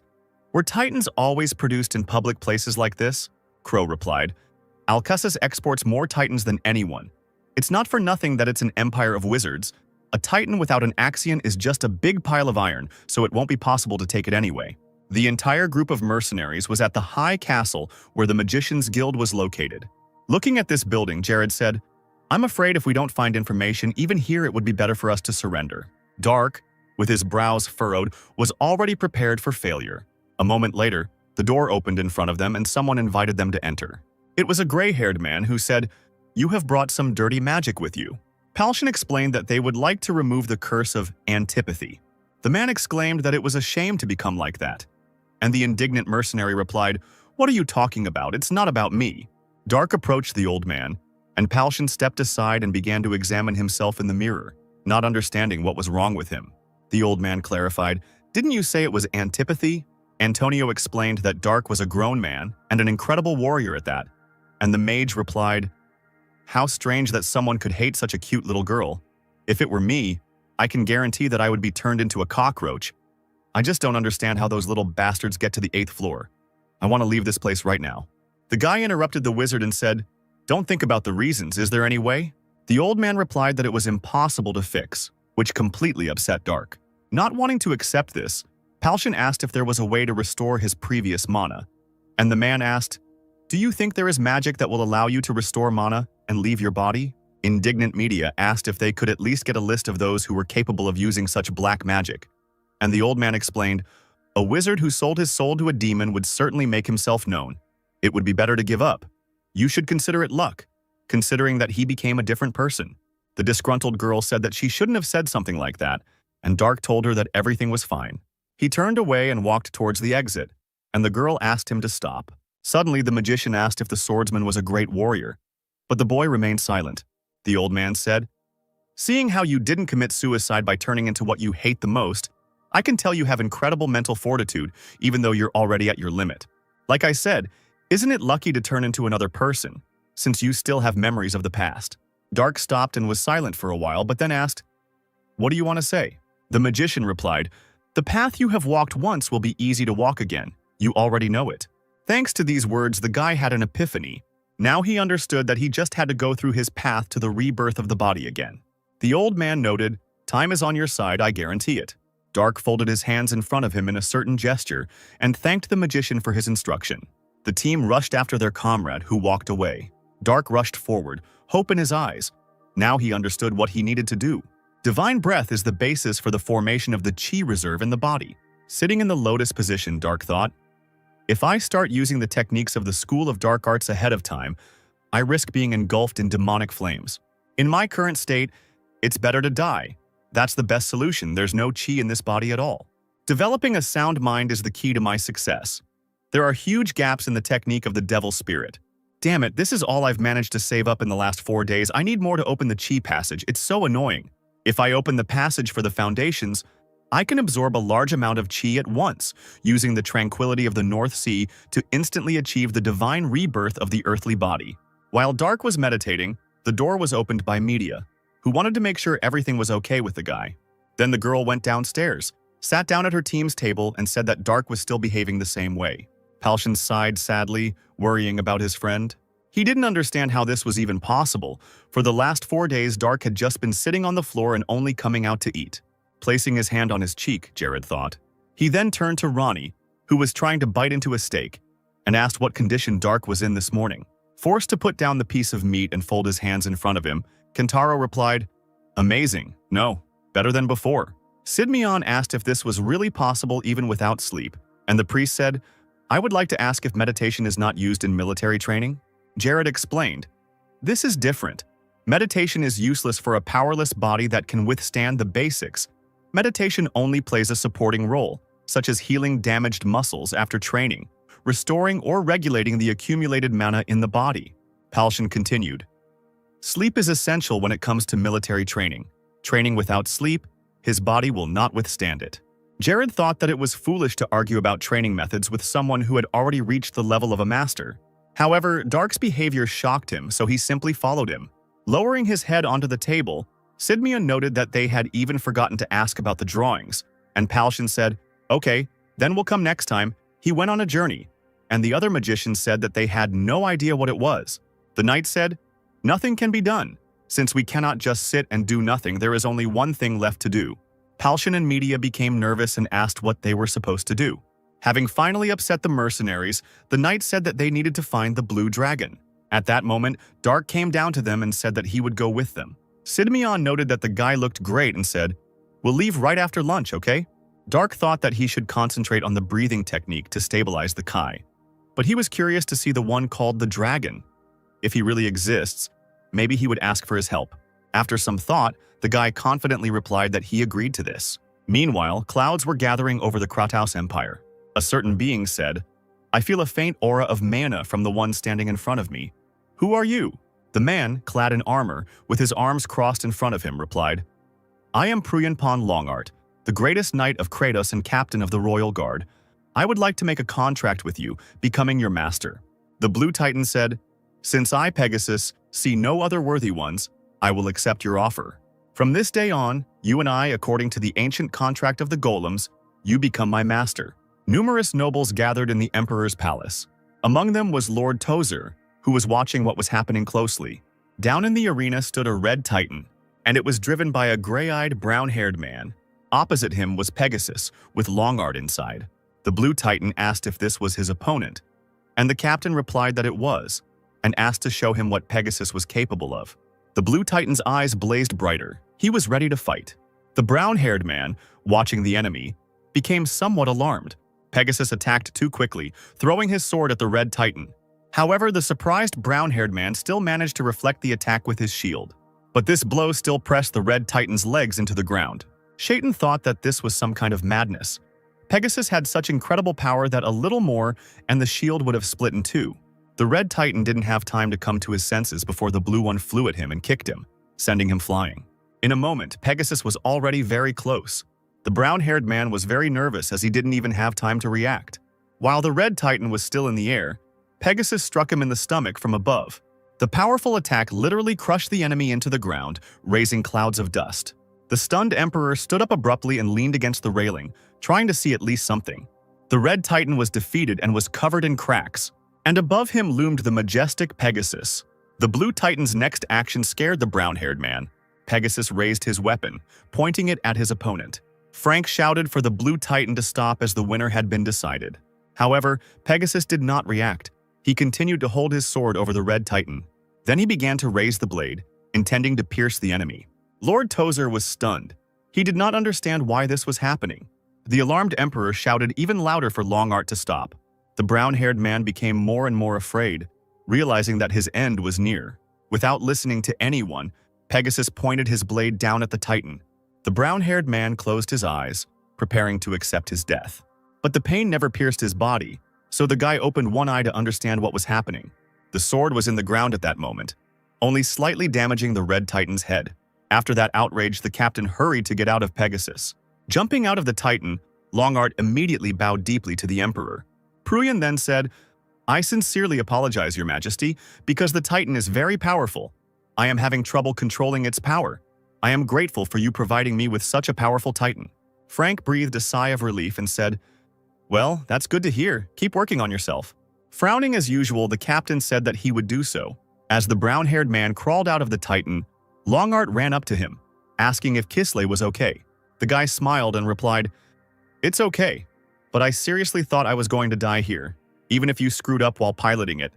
"Were titans always produced in public places like this?" Crow replied, "Alcasus exports more titans than anyone. It's not for nothing that it's an empire of wizards. A titan without an axion is just a big pile of iron, so it won't be possible to take it anyway." The entire group of mercenaries was at the high castle where the Magician's Guild was located. Looking at this building, Jared said, "I'm afraid if we don't find information, even here it would be better for us to surrender." Dark, with his brows furrowed, was already prepared for failure. A moment later, the door opened in front of them and someone invited them to enter. It was a gray-haired man who said, "You have brought some dirty magic with you." Palshan explained that they would like to remove the curse of antipathy. The man exclaimed that it was a shame to become like that. And the indignant mercenary replied, "What are you talking about? It's not about me." Dark approached the old man, and Palshan stepped aside and began to examine himself in the mirror, not understanding what was wrong with him. The old man clarified, "Didn't you say it was antipathy?" Antonio explained that Dark was a grown man and an incredible warrior at that, and the mage replied, "How strange that someone could hate such a cute little girl. If it were me, I can guarantee that I would be turned into a cockroach. I just don't understand how those little bastards get to the 8th floor. I want to leave this place right now." The guy interrupted the wizard and said, Don't think about the reasons, is there any way? The old man replied that it was impossible to fix, which completely upset Dark. Not wanting to accept this, Palshan asked if there was a way to restore his previous mana. And the man asked, "Do you think there is magic that will allow you to restore mana and leave your body?" Indignant media asked if they could at least get a list of those who were capable of using such black magic. And the old man explained, "A wizard who sold his soul to a demon would certainly make himself known. It would be better to give up. You should consider it luck, considering that he became a different person." The disgruntled girl said that she shouldn't have said something like that, and Dark told her that everything was fine. He turned away and walked towards the exit, and the girl asked him to stop. Suddenly, the magician asked if the swordsman was a great warrior, but the boy remained silent. The old man said, "Seeing how you didn't commit suicide by turning into what you hate the most, I can tell you have incredible mental fortitude, even though you're already at your limit. Like I said, isn't it lucky to turn into another person, since you still have memories of the past?" Dark stopped and was silent for a while, but then asked, "What do you want to say?" The magician replied, "The path you have walked once will be easy to walk again. You already know it." Thanks to these words, the guy had an epiphany. Now he understood that he just had to go through his path to the rebirth of the body again. The old man noted, "Time is on your side, I guarantee it." Dark folded his hands in front of him in a certain gesture and thanked the magician for his instruction. The team rushed after their comrade, who walked away. Dark rushed forward, hope in his eyes. Now he understood what he needed to do. Divine breath is the basis for the formation of the chi reserve in the body. Sitting in the lotus position, Dark thought, "If I start using the techniques of the School of Dark Arts ahead of time, I risk being engulfed in demonic flames. In my current state, it's better to die. That's the best solution. There's no chi in this body at all. Developing a sound mind is the key to my success. There are huge gaps in the technique of the devil spirit. Damn it, this is all I've managed to save up in the last 4 days. I need more to open the chi passage. It's so annoying. If I open the passage for the foundations, I can absorb a large amount of chi at once, using the tranquility of the North Sea to instantly achieve the divine rebirth of the earthly body." While Dark was meditating, the door was opened by Media, who wanted to make sure everything was okay with the guy. Then the girl went downstairs, sat down at her team's table, and said that Dark was still behaving the same way. Palshan sighed sadly, worrying about his friend. He didn't understand how this was even possible. For the last 4 days, Dark had just been sitting on the floor and only coming out to eat. Placing his hand on his cheek, Jared thought. He then turned to Ronnie, who was trying to bite into a steak, and asked what condition Dark was in this morning. Forced to put down the piece of meat and fold his hands in front of him, Kentaro replied, "Amazing. No, better than before." Sidmion asked if this was really possible even without sleep, and the priest said, "I would like to ask if meditation is not used in military training." Jared explained, "This is different. Meditation is useless for a powerless body that can withstand the basics. Meditation only plays a supporting role, such as healing damaged muscles after training, restoring or regulating the accumulated mana in the body." Palshan continued, "Sleep is essential when it comes to military training. Training without sleep, his body will not withstand it." Jared thought that it was foolish to argue about training methods with someone who had already reached the level of a master. However, Dark's behavior shocked him, so he simply followed him. Lowering his head onto the table, Sidmion noted that they had even forgotten to ask about the drawings, and Palshan said, "Okay, then we'll come next time." He went on a journey, and the other magicians said that they had no idea what it was. The knight said, "Nothing can be done. Since we cannot just sit and do nothing, there is only one thing left to do." Palshan and Media became nervous and asked what they were supposed to do. Having finally upset the mercenaries, the knight said that they needed to find the blue dragon. At that moment, Dark came down to them and said that he would go with them. Sidmion noted that the guy looked great and said, "We'll leave right after lunch, okay?" Dark thought that he should concentrate on the breathing technique to stabilize the Kai. But he was curious to see the one called the dragon. If he really exists, maybe he would ask for his help. After some thought, the guy confidently replied that he agreed to this. Meanwhile, clouds were gathering over the Kratos Empire. A certain being said, "I feel a faint aura of mana from the one standing in front of me. Who are you?" The man, clad in armor, with his arms crossed in front of him, replied, "I am Pruyonpan Longart, the greatest knight of Kratos and captain of the Royal Guard. I would like to make a contract with you, becoming your master." The Blue Titan said, "Since I, Pegasus, see no other worthy ones, I will accept your offer. From this day on, you and I, according to the ancient contract of the golems, you become my master." Numerous nobles gathered in the emperor's palace. Among them was Lord Tozer, who was watching what was happening closely. Down in the arena stood a red titan, and it was driven by a gray-eyed, brown-haired man. Opposite him was Pegasus, with Longart inside. The blue titan asked if this was his opponent, and the captain replied that it was, and asked to show him what Pegasus was capable of. The blue titan's eyes blazed brighter. He was ready to fight. The brown-haired man, watching the enemy, became somewhat alarmed. Pegasus attacked too quickly, throwing his sword at the red titan. However, the surprised brown-haired man still managed to reflect the attack with his shield. But this blow still pressed the red titan's legs into the ground. Shaitan thought that this was some kind of madness. Pegasus had such incredible power that a little more and the shield would have split in two. The red titan didn't have time to come to his senses before the blue one flew at him and kicked him, sending him flying. In a moment, Pegasus was already very close. The brown-haired man was very nervous as he didn't even have time to react. While the red titan was still in the air, Pegasus struck him in the stomach from above. The powerful attack literally crushed the enemy into the ground, raising clouds of dust. The stunned emperor stood up abruptly and leaned against the railing, trying to see at least something. The red titan was defeated and was covered in cracks, and above him loomed the majestic Pegasus. The blue titan's next action scared the brown-haired man. Pegasus raised his weapon, pointing it at his opponent. Frank shouted for the blue titan to stop as the winner had been decided. However, Pegasus did not react. He continued to hold his sword over the red titan. Then he began to raise the blade, intending to pierce the enemy. Lord Tozer was stunned. He did not understand why this was happening. The alarmed emperor shouted even louder for Longart to stop. The brown-haired man became more and more afraid, realizing that his end was near. Without listening to anyone, Pegasus pointed his blade down at the titan. The brown-haired man closed his eyes, preparing to accept his death. But the pain never pierced his body, so the guy opened one eye to understand what was happening. The sword was in the ground at that moment, only slightly damaging the red titan's head. After that outrage, the captain hurried to get out of Pegasus. Jumping out of the titan, Longart immediately bowed deeply to the emperor. Pruyan then said, "I sincerely apologize, Your Majesty, because the titan is very powerful. I am having trouble controlling its power. I am grateful for you providing me with such a powerful titan." Frank breathed a sigh of relief and said, "Well, that's good to hear. Keep working on yourself." Frowning as usual, the captain said that he would do so. As the brown-haired man crawled out of the titan, Longart ran up to him, asking if Kisley was okay. The guy smiled and replied, "It's okay, but I seriously thought I was going to die here, even if you screwed up while piloting it.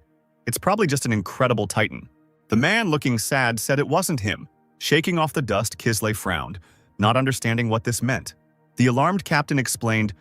It's probably just an incredible titan." The man, looking sad, said it wasn't him. Shaking off the dust, Kisley frowned, not understanding what this meant. The alarmed captain explained,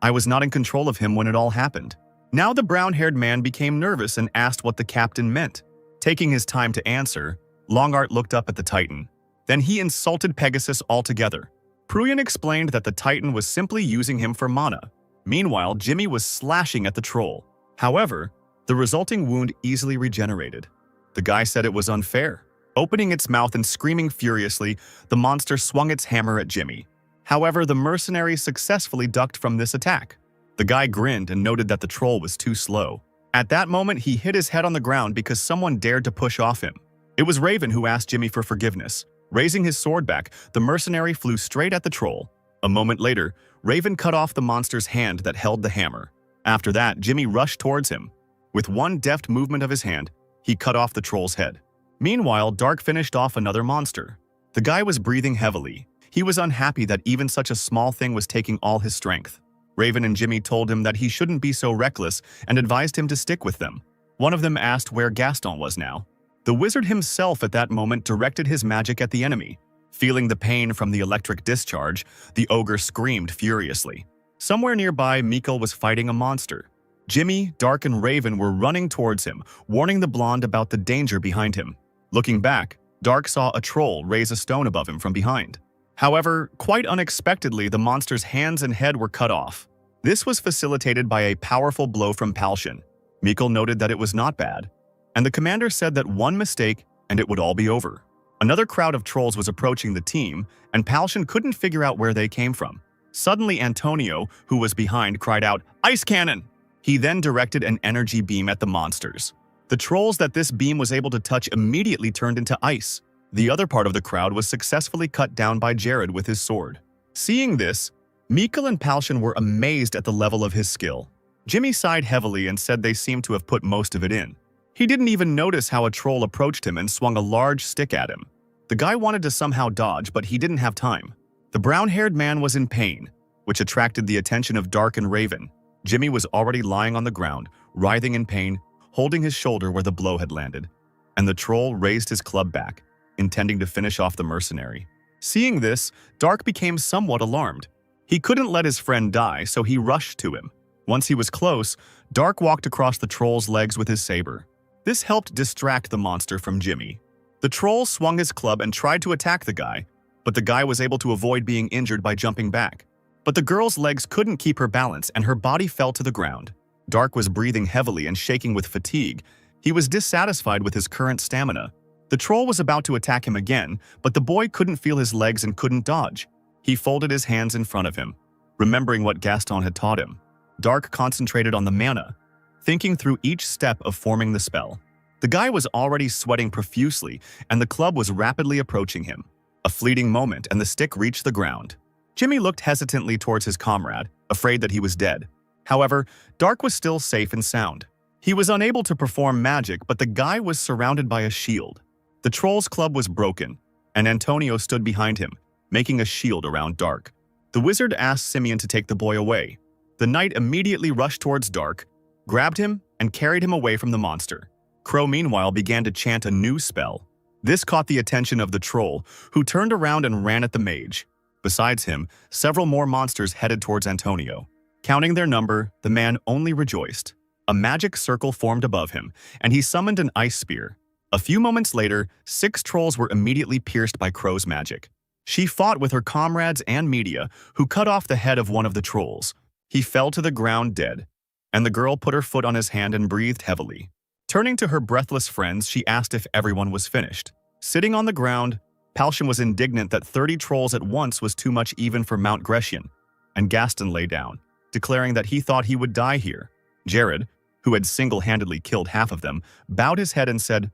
"I was not in control of him when it all happened." Now the brown-haired man became nervous and asked what the captain meant. Taking his time to answer, Longart looked up at the titan. Then he insulted Pegasus altogether. Pruyan explained that the titan was simply using him for mana. Meanwhile, Jimmy was slashing at the troll. However, the resulting wound easily regenerated. The guy said it was unfair. Opening its mouth and screaming furiously, the monster swung its hammer at Jimmy. However, the mercenary successfully ducked from this attack. The guy grinned and noted that the troll was too slow. At that moment, he hit his head on the ground because someone dared to push off him. It was Raven who asked Jimmy for forgiveness. Raising his sword back, the mercenary flew straight at the troll. A moment later, Raven cut off the monster's hand that held the hammer. After that, Jimmy rushed towards him. With one deft movement of his hand, he cut off the troll's head. Meanwhile, Dark finished off another monster. The guy was breathing heavily. He was unhappy that even such a small thing was taking all his strength. Raven and Jimmy told him that he shouldn't be so reckless and advised him to stick with them. One of them asked where Gaston was now. The wizard himself at that moment directed his magic at the enemy. Feeling the pain from the electric discharge, the ogre screamed furiously. Somewhere nearby, Mikkel was fighting a monster. Jimmy, Dark, and Raven were running towards him, warning the blonde about the danger behind him. Looking back, Dark saw a troll raise a stone above him from behind. However, quite unexpectedly, the monster's hands and head were cut off. This was facilitated by a powerful blow from Palshan. Mikkel noted that it was not bad, and the commander said that one mistake and it would all be over. Another crowd of trolls was approaching the team, and Palshan couldn't figure out where they came from. Suddenly, Antonio, who was behind, cried out, "Ice cannon!" He then directed an energy beam at the monsters. The trolls that this beam was able to touch immediately turned into ice. The other part of the crowd was successfully cut down by Jared with his sword. Seeing this, Mikkel and Palshan were amazed at the level of his skill. Jimmy sighed heavily and said they seemed to have put most of it in. He didn't even notice how a troll approached him and swung a large stick at him. The guy wanted to somehow dodge, but he didn't have time. The brown-haired man was in pain, which attracted the attention of Dark and Raven. Jimmy was already lying on the ground, writhing in pain, holding his shoulder where the blow had landed. And the troll raised his club back, intending to finish off the mercenary. Seeing this, Dark became somewhat alarmed. He couldn't let his friend die, so he rushed to him. Once he was close, Dark walked across the troll's legs with his saber. This helped distract the monster from Jimmy. The troll swung his club and tried to attack the guy, but the guy was able to avoid being injured by jumping back. But the girl's legs couldn't keep her balance and her body fell to the ground. Dark was breathing heavily and shaking with fatigue. He was dissatisfied with his current stamina. The troll was about to attack him again, but the boy couldn't feel his legs and couldn't dodge. He folded his hands in front of him, remembering what Gaston had taught him. Dark concentrated on the mana, thinking through each step of forming the spell. The guy was already sweating profusely, and the club was rapidly approaching him. A fleeting moment, and the stick reached the ground. Jimmy looked hesitantly towards his comrade, afraid that he was dead. However, Dark was still safe and sound. He was unable to perform magic, but the guy was surrounded by a shield. The troll's club was broken, and Antonio stood behind him, making a shield around Dark. The wizard asked Simeon to take the boy away. The knight immediately rushed towards Dark, grabbed him, and carried him away from the monster. Crow, meanwhile, began to chant a new spell. This caught the attention of the troll, who turned around and ran at the mage. Besides him, several more monsters headed towards Antonio. Counting their number, the man only rejoiced. A magic circle formed above him, and he summoned an ice spear. A few moments later, 6 trolls were immediately pierced by Crow's magic. She fought with her comrades and Media, who cut off the head of one of the trolls. He fell to the ground dead, and the girl put her foot on his hand and breathed heavily. Turning to her breathless friends, she asked if everyone was finished. Sitting on the ground, Palshan was indignant that 30 trolls at once was too much even for Mount Grecian, and Gaston lay down, declaring that he thought he would die here. Jared, who had single-handedly killed half of them, bowed his head and said,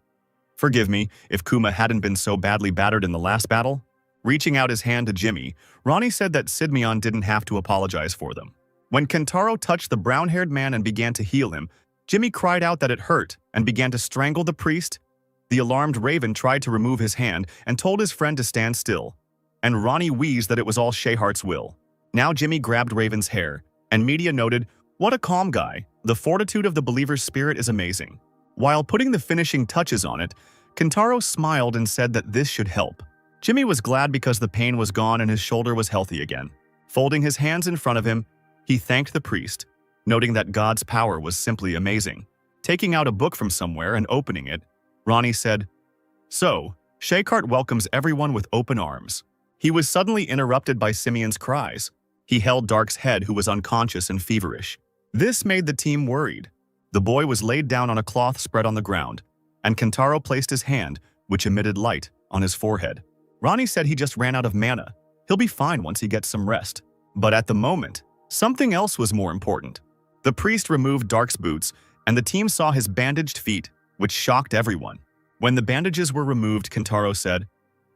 "Forgive me if Kuma hadn't been so badly battered in the last battle." Reaching out his hand to Jimmy, Ronnie said that Sidmion didn't have to apologize for them. When Kentaro touched the brown-haired man and began to heal him, Jimmy cried out that it hurt and began to strangle the priest. The alarmed Raven tried to remove his hand and told his friend to stand still, and Ronnie wheezed that it was all Shayhart's will. Now Jimmy grabbed Raven's hair, and Media noted, "What a calm guy. The fortitude of the believer's spirit is amazing." While putting the finishing touches on it, Kentaro smiled and said that this should help. Jimmy was glad because the pain was gone and his shoulder was healthy again. Folding his hands in front of him, he thanked the priest, noting that God's power was simply amazing. Taking out a book from somewhere and opening it, Ronnie said, "So, Shaykhart welcomes everyone with open arms." He was suddenly interrupted by Simeon's cries. He held Dark's head, who was unconscious and feverish. This made the team worried. The boy was laid down on a cloth spread on the ground, and Kentaro placed his hand, which emitted light, on his forehead. Ronnie said he just ran out of mana. He'll be fine once he gets some rest. But at the moment, something else was more important. The priest removed Dark's boots, and the team saw his bandaged feet, which shocked everyone. When the bandages were removed, Kentaro said,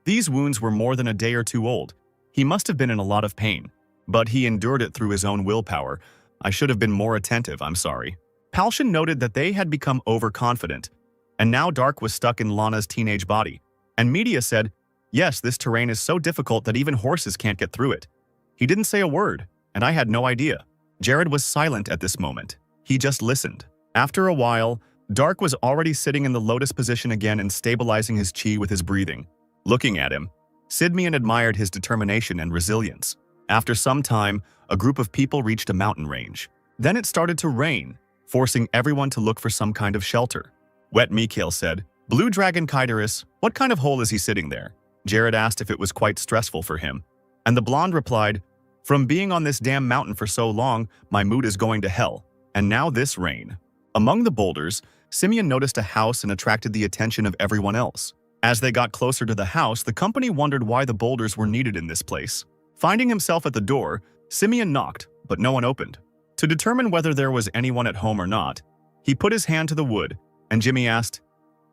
"These wounds were more than a day or two old. He must have been in a lot of pain. But he endured it through his own willpower. I should have been more attentive, I'm sorry." Palshan noted that they had become overconfident, and now Dark was stuck in Lana's teenage body. And Media said, "Yes, this terrain is so difficult that even horses can't get through it." He didn't say a word, and I had no idea. Jared was silent at this moment. He just listened. After a while, Dark was already sitting in the lotus position again and stabilizing his chi with his breathing. Looking at him, Sidmian admired his determination and resilience. After some time, a group of people reached a mountain range. Then it started to rain, forcing everyone to look for some kind of shelter. Wet Mikhail said, "Blue Dragon Kaidaris, what kind of hole is he sitting there?" Jared asked if it was quite stressful for him, and the blonde replied, "From being on this damn mountain for so long, my mood is going to hell, and now this rain." Among the boulders, Simeon noticed a house and attracted the attention of everyone else. As they got closer to the house, the company wondered why the boulders were needed in this place. Finding himself at the door, Simeon knocked, but no one opened. To determine whether there was anyone at home or not, he put his hand to the wood, and Jimmy asked,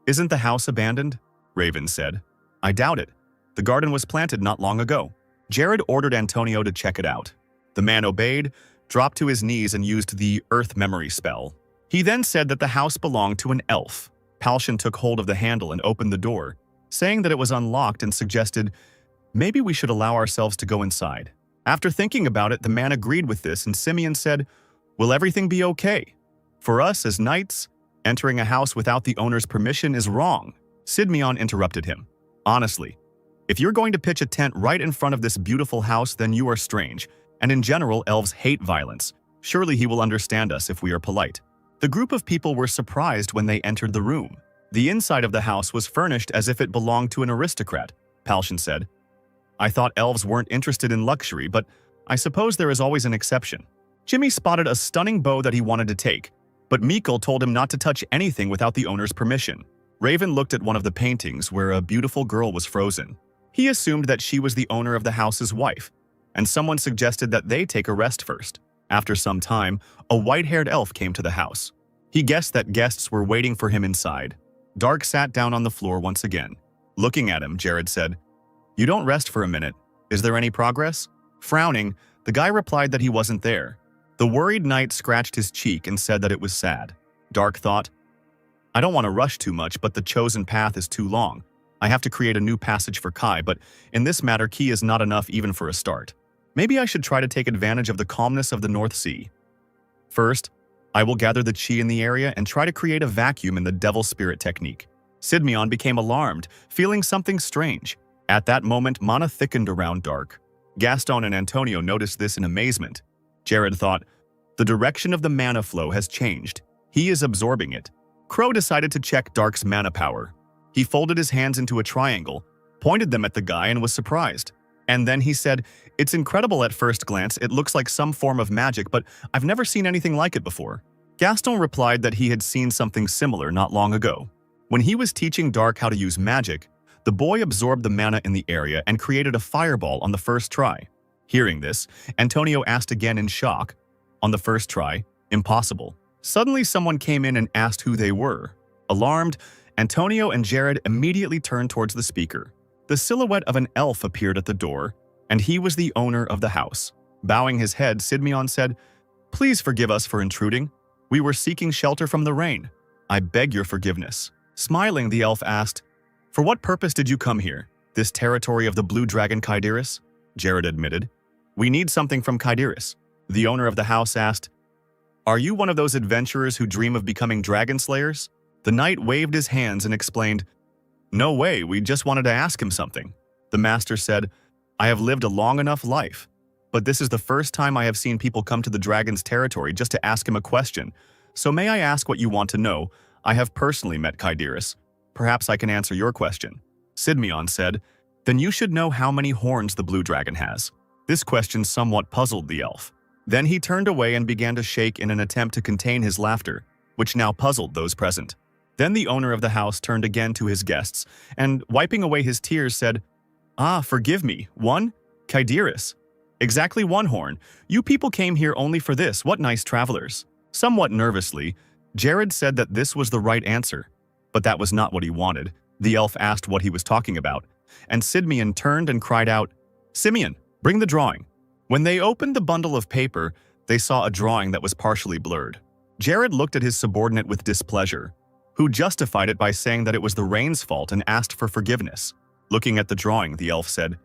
"Isn't the house abandoned?" Raven said, "I doubt it. The garden was planted not long ago." Jared ordered Antonio to check it out. The man obeyed, dropped to his knees, and used the Earth Memory spell. He then said that the house belonged to an elf. Palshan took hold of the handle and opened the door, saying that it was unlocked and suggested, maybe we should allow ourselves to go inside. After thinking about it, the man agreed with this and Simeon said, will everything be okay? For us as knights, entering a house without the owner's permission is wrong. Simeon interrupted him. Honestly, if you're going to pitch a tent right in front of this beautiful house, then you are strange, and in general, elves hate violence. Surely he will understand us if we are polite. The group of people were surprised when they entered the room. The inside of the house was furnished as if it belonged to an aristocrat, Palshan said. I thought elves weren't interested in luxury, but I suppose there is always an exception. Jimmy spotted a stunning bow that he wanted to take, but Mikkel told him not to touch anything without the owner's permission. Raven looked at one of the paintings where a beautiful girl was frozen. He assumed that she was the owner of the house's wife, and someone suggested that they take a rest first. After some time, a white-haired elf came to the house. He guessed that guests were waiting for him inside. Dark sat down on the floor once again. Looking at him, Jared said, "You don't rest for a minute. Is there any progress?" Frowning, the guy replied that he wasn't there. The worried knight scratched his cheek and said that it was sad. Dark thought, I don't want to rush too much, but the chosen path is too long. I have to create a new passage for Kai, but in this matter, Ki is not enough even for a start. Maybe I should try to take advantage of the calmness of the North Sea. First, I will gather the chi in the area and try to create a vacuum in the devil spirit technique. Simeon became alarmed, feeling something strange. At that moment, mana thickened around Dark. Gaston and Antonio noticed this in amazement. Jared thought, the direction of the mana flow has changed. He is absorbing it. Crow decided to check Dark's mana power. He folded his hands into a triangle, pointed them at the guy and was surprised. And then he said, it's incredible at first glance, it looks like some form of magic, but I've never seen anything like it before. Gaston replied that he had seen something similar not long ago. When he was teaching Dark how to use magic, the boy absorbed the mana in the area and created a fireball on the first try. Hearing this, Antonio asked again in shock, on the first try, impossible. Suddenly someone came in and asked who they were. Alarmed, Antonio and Jared immediately turned towards the speaker. The silhouette of an elf appeared at the door, and he was the owner of the house. Bowing his head, Simeon said, please forgive us for intruding. We were seeking shelter from the rain. I beg your forgiveness. Smiling, the elf asked, for what purpose did you come here? This territory of the blue dragon Kaidiris? Jared admitted, we need something from Kaidiris. The owner of the house asked, are you one of those adventurers who dream of becoming dragon slayers? The knight waved his hands and explained, no way, we just wanted to ask him something. The master said, I have lived a long enough life, but this is the first time I have seen people come to the dragon's territory just to ask him a question. So may I ask what you want to know? I have personally met Kaidiris. Perhaps I can answer your question. Simeon said, then you should know how many horns the blue dragon has. This question somewhat puzzled the elf. Then he turned away and began to shake in an attempt to contain his laughter, which now puzzled those present. Then the owner of the house turned again to his guests and, wiping away his tears, said, ah, forgive me, one? Kaidiris. Exactly one horn. You people came here only for this, what nice travelers. Somewhat nervously, Jared said that this was the right answer, but that was not what he wanted. The elf asked what he was talking about, and Simeon turned and cried out, Simeon, bring the drawing. When they opened the bundle of paper, they saw a drawing that was partially blurred. Jared looked at his subordinate with displeasure, who justified it by saying that it was the rain's fault and asked for forgiveness. Looking at the drawing, the elf said,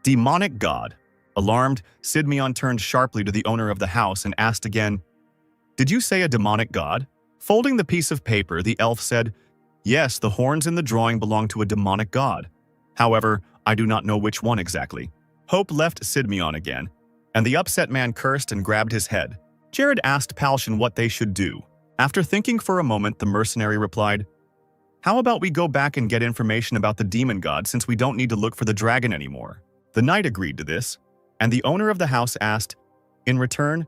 demonic god. Alarmed, Simeon turned sharply to the owner of the house and asked again, did you say a demonic god? Folding the piece of paper, the elf said, yes, the horns in the drawing belong to a demonic god. However, I do not know which one exactly. Hope left Simeon again, and the upset man cursed and grabbed his head. Jared asked Palshan what they should do. After thinking for a moment, the mercenary replied, how about we go back and get information about the demon god since we don't need to look for the dragon anymore? The knight agreed to this, and the owner of the house asked, in return,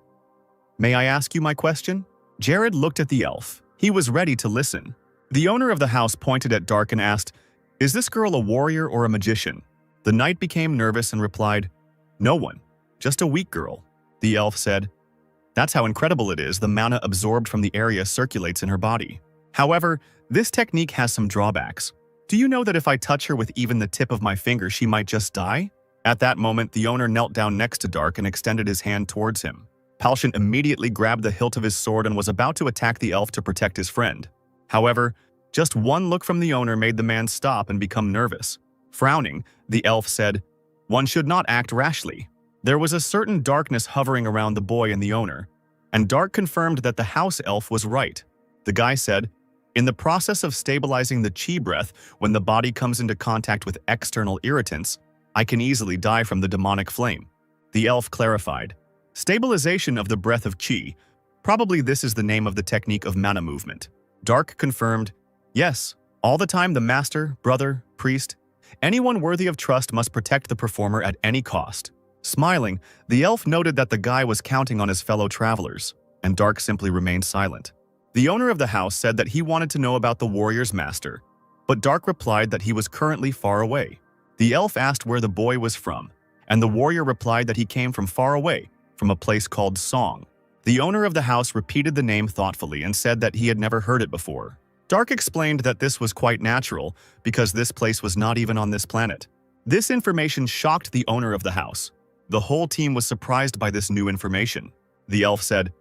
may I ask you my question? Jared looked at the elf. He was ready to listen. The owner of the house pointed at Dark and asked, is this girl a warrior or a magician? The knight became nervous and replied, no one, just a weak girl. The elf said, that's how incredible it is the mana absorbed from the area circulates in her body. However, this technique has some drawbacks. Do you know that if I touch her with even the tip of my finger, she might just die? At that moment, the owner knelt down next to Dark and extended his hand towards him. Palshan immediately grabbed the hilt of his sword and was about to attack the elf to protect his friend. However, Just one look from the owner made the man stop and become nervous. Frowning, the elf said, "One should not act rashly." There was a certain darkness hovering around the boy and the owner, and Dark confirmed that the house elf was right. The guy said, "In the process of stabilizing the chi breath, when the body comes into contact with external irritants, I can easily die from the demonic flame." The elf clarified, "Stabilization of the breath of chi. Probably this is the name of the technique of mana movement." Dark confirmed, "Yes, all the time the master, brother, priest, anyone worthy of trust must protect the performer at any cost." Smiling, the elf noted that the guy was counting on his fellow travelers, and Dark simply remained silent. The owner of the house said that he wanted to know about the warrior's master, but Dark replied that he was currently far away. The elf asked where the boy was from, and the warrior replied that he came from far away, from a place called Song. The owner of the house repeated the name thoughtfully and said that he had never heard it before. Dark explained that this was quite natural because this place was not even on this planet. This information shocked the owner of the house. The whole team was surprised by this new information. The elf said,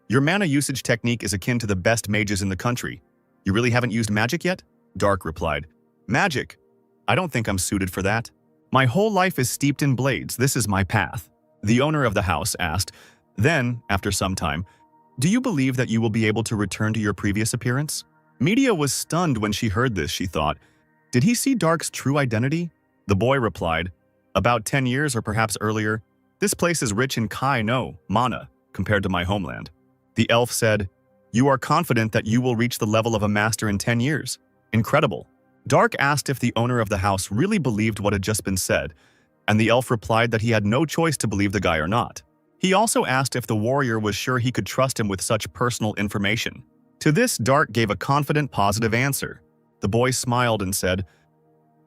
"Your mana usage technique is akin to the best mages in the country. You really haven't used magic yet?" Dark replied, "Magic? I don't think I'm suited for that. My whole life is steeped in blades. This is my path." The owner of the house asked, then, after some time, "Do you believe that you will be able to return to your previous appearance?" Media was stunned when she heard this. She thought, "Did he see Dark's true identity?" The boy replied, "About 10 years or perhaps earlier. This place is rich in kai no, mana, compared to my homeland." The elf said, "You are confident that you will reach the level of a master in 10 years? Incredible." Dark asked if the owner of the house really believed what had just been said, and the elf replied that he had no choice to believe the guy or not. He also asked if the warrior was sure he could trust him with such personal information. To this, Dark gave a confident, positive answer. The boy smiled and said,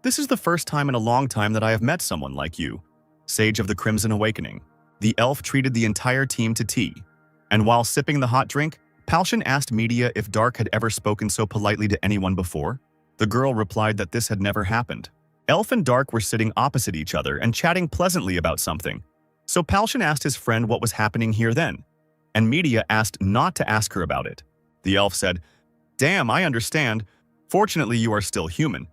"This is the first time in a long time that I have met someone like you, Sage of the Crimson Awakening." The elf treated the entire team to tea, and while sipping the hot drink, Palshan asked Media if Dark had ever spoken so politely to anyone before. The girl replied that this had never happened. Elf and Dark were sitting opposite each other and chatting pleasantly about something, so Palshan asked his friend what was happening here then, and Media asked not to ask her about it. The elf said, "Damn, I understand. Fortunately, you are still human.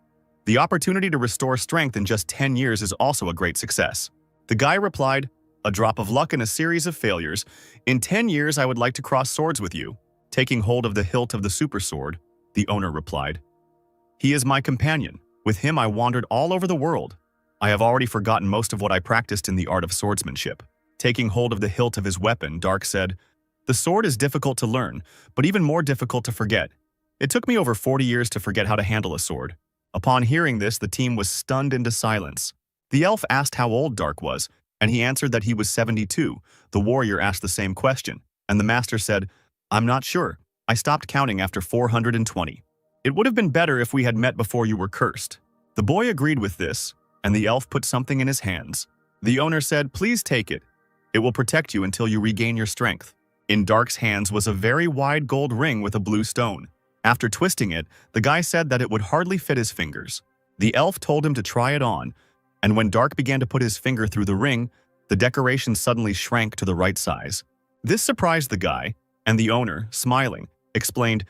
The opportunity to restore strength in just 10 years is also a great success." The guy replied, "A drop of luck and a series of failures. In 10 years, I would like to cross swords with you." Taking hold of the hilt of the super sword, the owner replied, "He is my companion. With him, I wandered all over the world. I have already forgotten most of what I practiced in the art of swordsmanship." Taking hold of the hilt of his weapon, Dark said, "The sword is difficult to learn, but even more difficult to forget. It took me over 40 years to forget how to handle a sword." Upon hearing this, the team was stunned into silence. The elf asked how old Dark was, and he answered that he was 72. The warrior asked the same question, and the master said, "I'm not sure. I stopped counting after 420. It would have been better if we had met before you were cursed." The boy agreed with this, and the elf put something in his hands. The owner said, "Please take it. It will protect you until you regain your strength." In Dark's hands was a very wide gold ring with a blue stone. After twisting it, the guy said that it would hardly fit his fingers. The elf told him to try it on, and when Dark began to put his finger through the ring, the decoration suddenly shrank to the right size. This surprised the guy, and the owner, smiling, explained,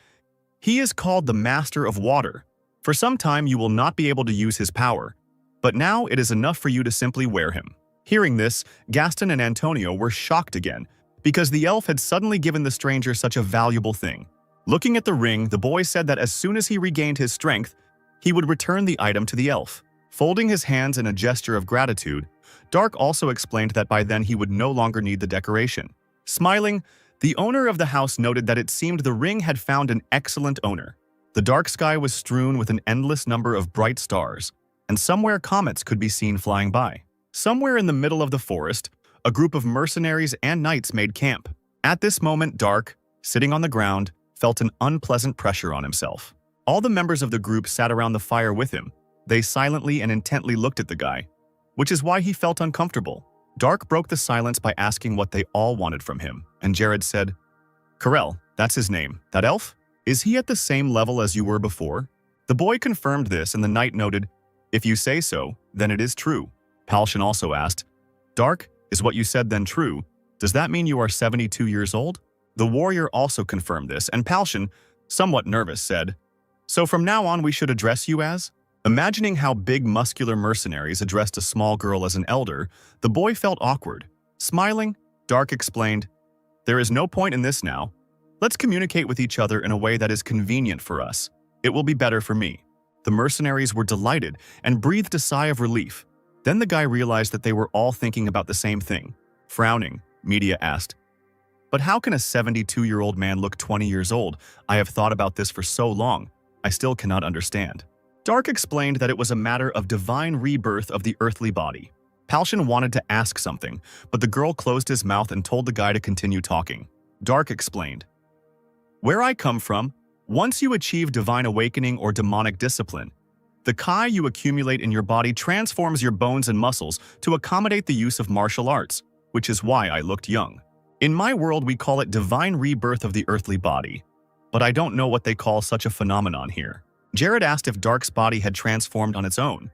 "He is called the Master of Water. For some time you will not be able to use his power, but now it is enough for you to simply wear him." Hearing this, Gaston and Antonio were shocked again, because the elf had suddenly given the stranger such a valuable thing. Looking at the ring, the boy said that as soon as he regained his strength, he would return the item to the elf. Folding his hands in a gesture of gratitude, Dark also explained that by then he would no longer need the decoration. Smiling, the owner of the house noted that it seemed the ring had found an excellent owner. The dark sky was strewn with an endless number of bright stars, and somewhere comets could be seen flying by. Somewhere in the middle of the forest, a group of mercenaries and knights made camp. At this moment, Dark, sitting on the ground, felt an unpleasant pressure on himself. All the members of the group sat around the fire with him. They silently and intently looked at the guy, which is why he felt uncomfortable. Dark broke the silence by asking what they all wanted from him, and Jared said, "Karel, that's his name. That elf? Is he at the same level as you were before?" The boy confirmed this, and the knight noted, "If you say so, then it is true." Palshan also asked, "Dark, is what you said then true? Does that mean you are 72 years old?" The warrior also confirmed this, and Palshan, somewhat nervous, said, So from now on we should address you as? Imagining how big muscular mercenaries addressed a small girl as an elder, the boy felt awkward. Smiling, Dark explained, "There is no point in this now. Let's communicate with each other in a way that is convenient for us. It will be better for me." The mercenaries were delighted and breathed a sigh of relief. Then the guy realized that they were all thinking about the same thing. Frowning, Media asked, "But how can a 72-year-old man look 20 years old? I have thought about this for so long. I still cannot understand." Dark explained that it was a matter of divine rebirth of the earthly body. Palshan wanted to ask something, but the girl closed his mouth and told the guy to continue talking. Dark explained, "Where I come from, once you achieve divine awakening or demonic discipline, the Kai you accumulate in your body transforms your bones and muscles to accommodate the use of martial arts, which is why I looked young. In my world we call it divine rebirth of the earthly body, but I don't know what they call such a phenomenon here." Jared asked if Dark's body had transformed on its own,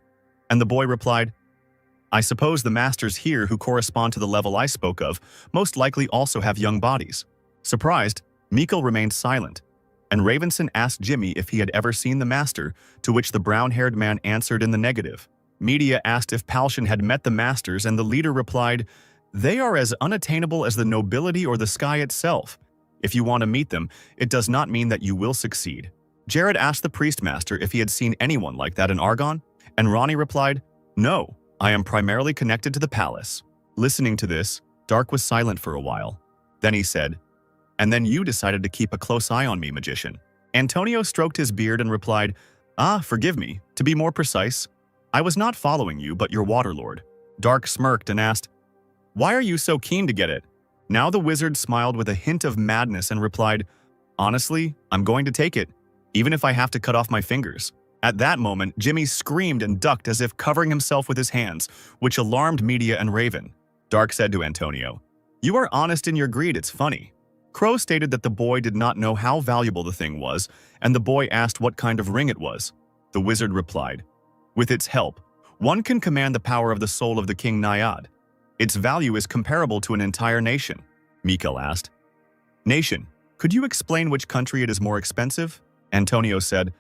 and the boy replied, "I suppose the masters here who correspond to the level I spoke of most likely also have young bodies." Surprised, Mikkel remained silent, and Ravenson asked Jimmy if he had ever seen the master, to which the brown-haired man answered in the negative. Media asked if Palshan had met the masters, and the leader replied, "They are as unattainable as the nobility or the sky itself. If you want to meet them, it does not mean that you will succeed." Jared asked the priest master if he had seen anyone like that in Argon, and Ronnie replied, "No, I am primarily connected to the palace." Listening to this, Dark was silent for a while. Then he said, "And then you decided to keep a close eye on me, magician." Antonio stroked his beard and replied, "Forgive me. To be more precise, I was not following you but your waterlord." Dark smirked and asked, "Why are you so keen to get it?" Now the wizard smiled with a hint of madness and replied, "Honestly, I'm going to take it, even if I have to cut off my fingers." At that moment, Jimmy screamed and ducked as if covering himself with his hands, which alarmed Media and Raven. Dark said to Antonio, "You are honest in your greed, it's funny." Crow stated that the boy did not know how valuable the thing was, and the boy asked what kind of ring it was. The wizard replied, "With its help, one can command the power of the soul of the king Naiad. Its value is comparable to an entire nation." Mikkel asked, "Nation, could you explain which country it is more expensive?" Antonio said,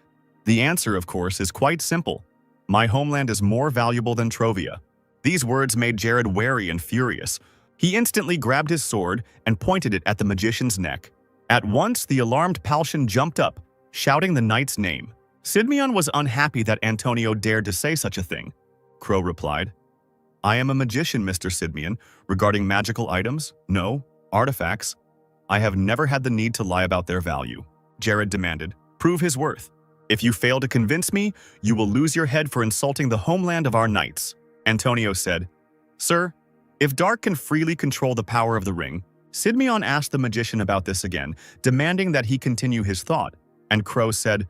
"The answer, of course, is quite simple. My homeland is more valuable than Trovia." These words made Jared wary and furious. He instantly grabbed his sword and pointed it at the magician's neck. At once, the alarmed Palshan jumped up, shouting the knight's name. Sidmion was unhappy that Antonio dared to say such a thing. Crow replied, "I am a magician, Mr. Sidmion. Regarding magical items, no, artifacts, I have never had the need to lie about their value." Jared demanded, "Prove his worth. If you fail to convince me, you will lose your head for insulting the homeland of our knights." Antonio said, "Sir, if Dark can freely control the power of the ring," Sidmion asked the magician about this again, demanding that he continue his thought, and Crow said,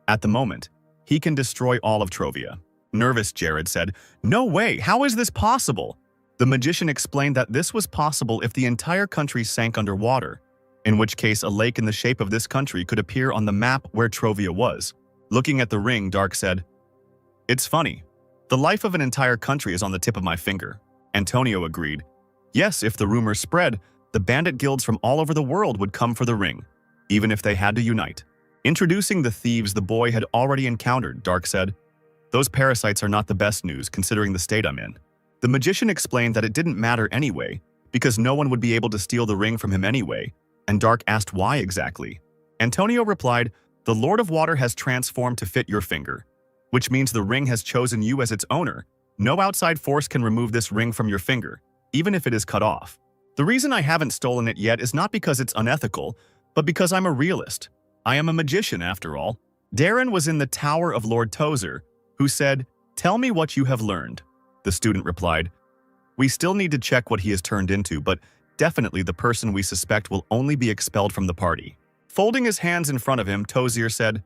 "At the moment, he can destroy all of Trovia." Nervous, Jared said, "No way, how is this possible?" The magician explained that this was possible if the entire country sank underwater, in which case a lake in the shape of this country could appear on the map where Trovia was. Looking at the ring, Dark said, "It's funny. The life of an entire country is on the tip of my finger." Antonio agreed. Yes, if the rumors spread, the bandit guilds from all over the world would come for the ring, even if they had to unite. Introducing the thieves the boy had already encountered, Dark said, "Those parasites are not the best news considering the state I'm in." The magician explained that it didn't matter anyway, because no one would be able to steal the ring from him anyway, and Dark asked why exactly. Antonio replied, "The Lord of Water has transformed to fit your finger, which means the ring has chosen you as its owner. No outside force can remove this ring from your finger, even if it is cut off. The reason I haven't stolen it yet is not because it's unethical, but because I'm a realist. I am a magician, after all." Darren was in the tower of Lord Tozer, who said, "Tell me what you have learned." The student replied, "We still need to check what he has turned into, but definitely the person we suspect will only be expelled from the party." Folding his hands in front of him, Tozier said,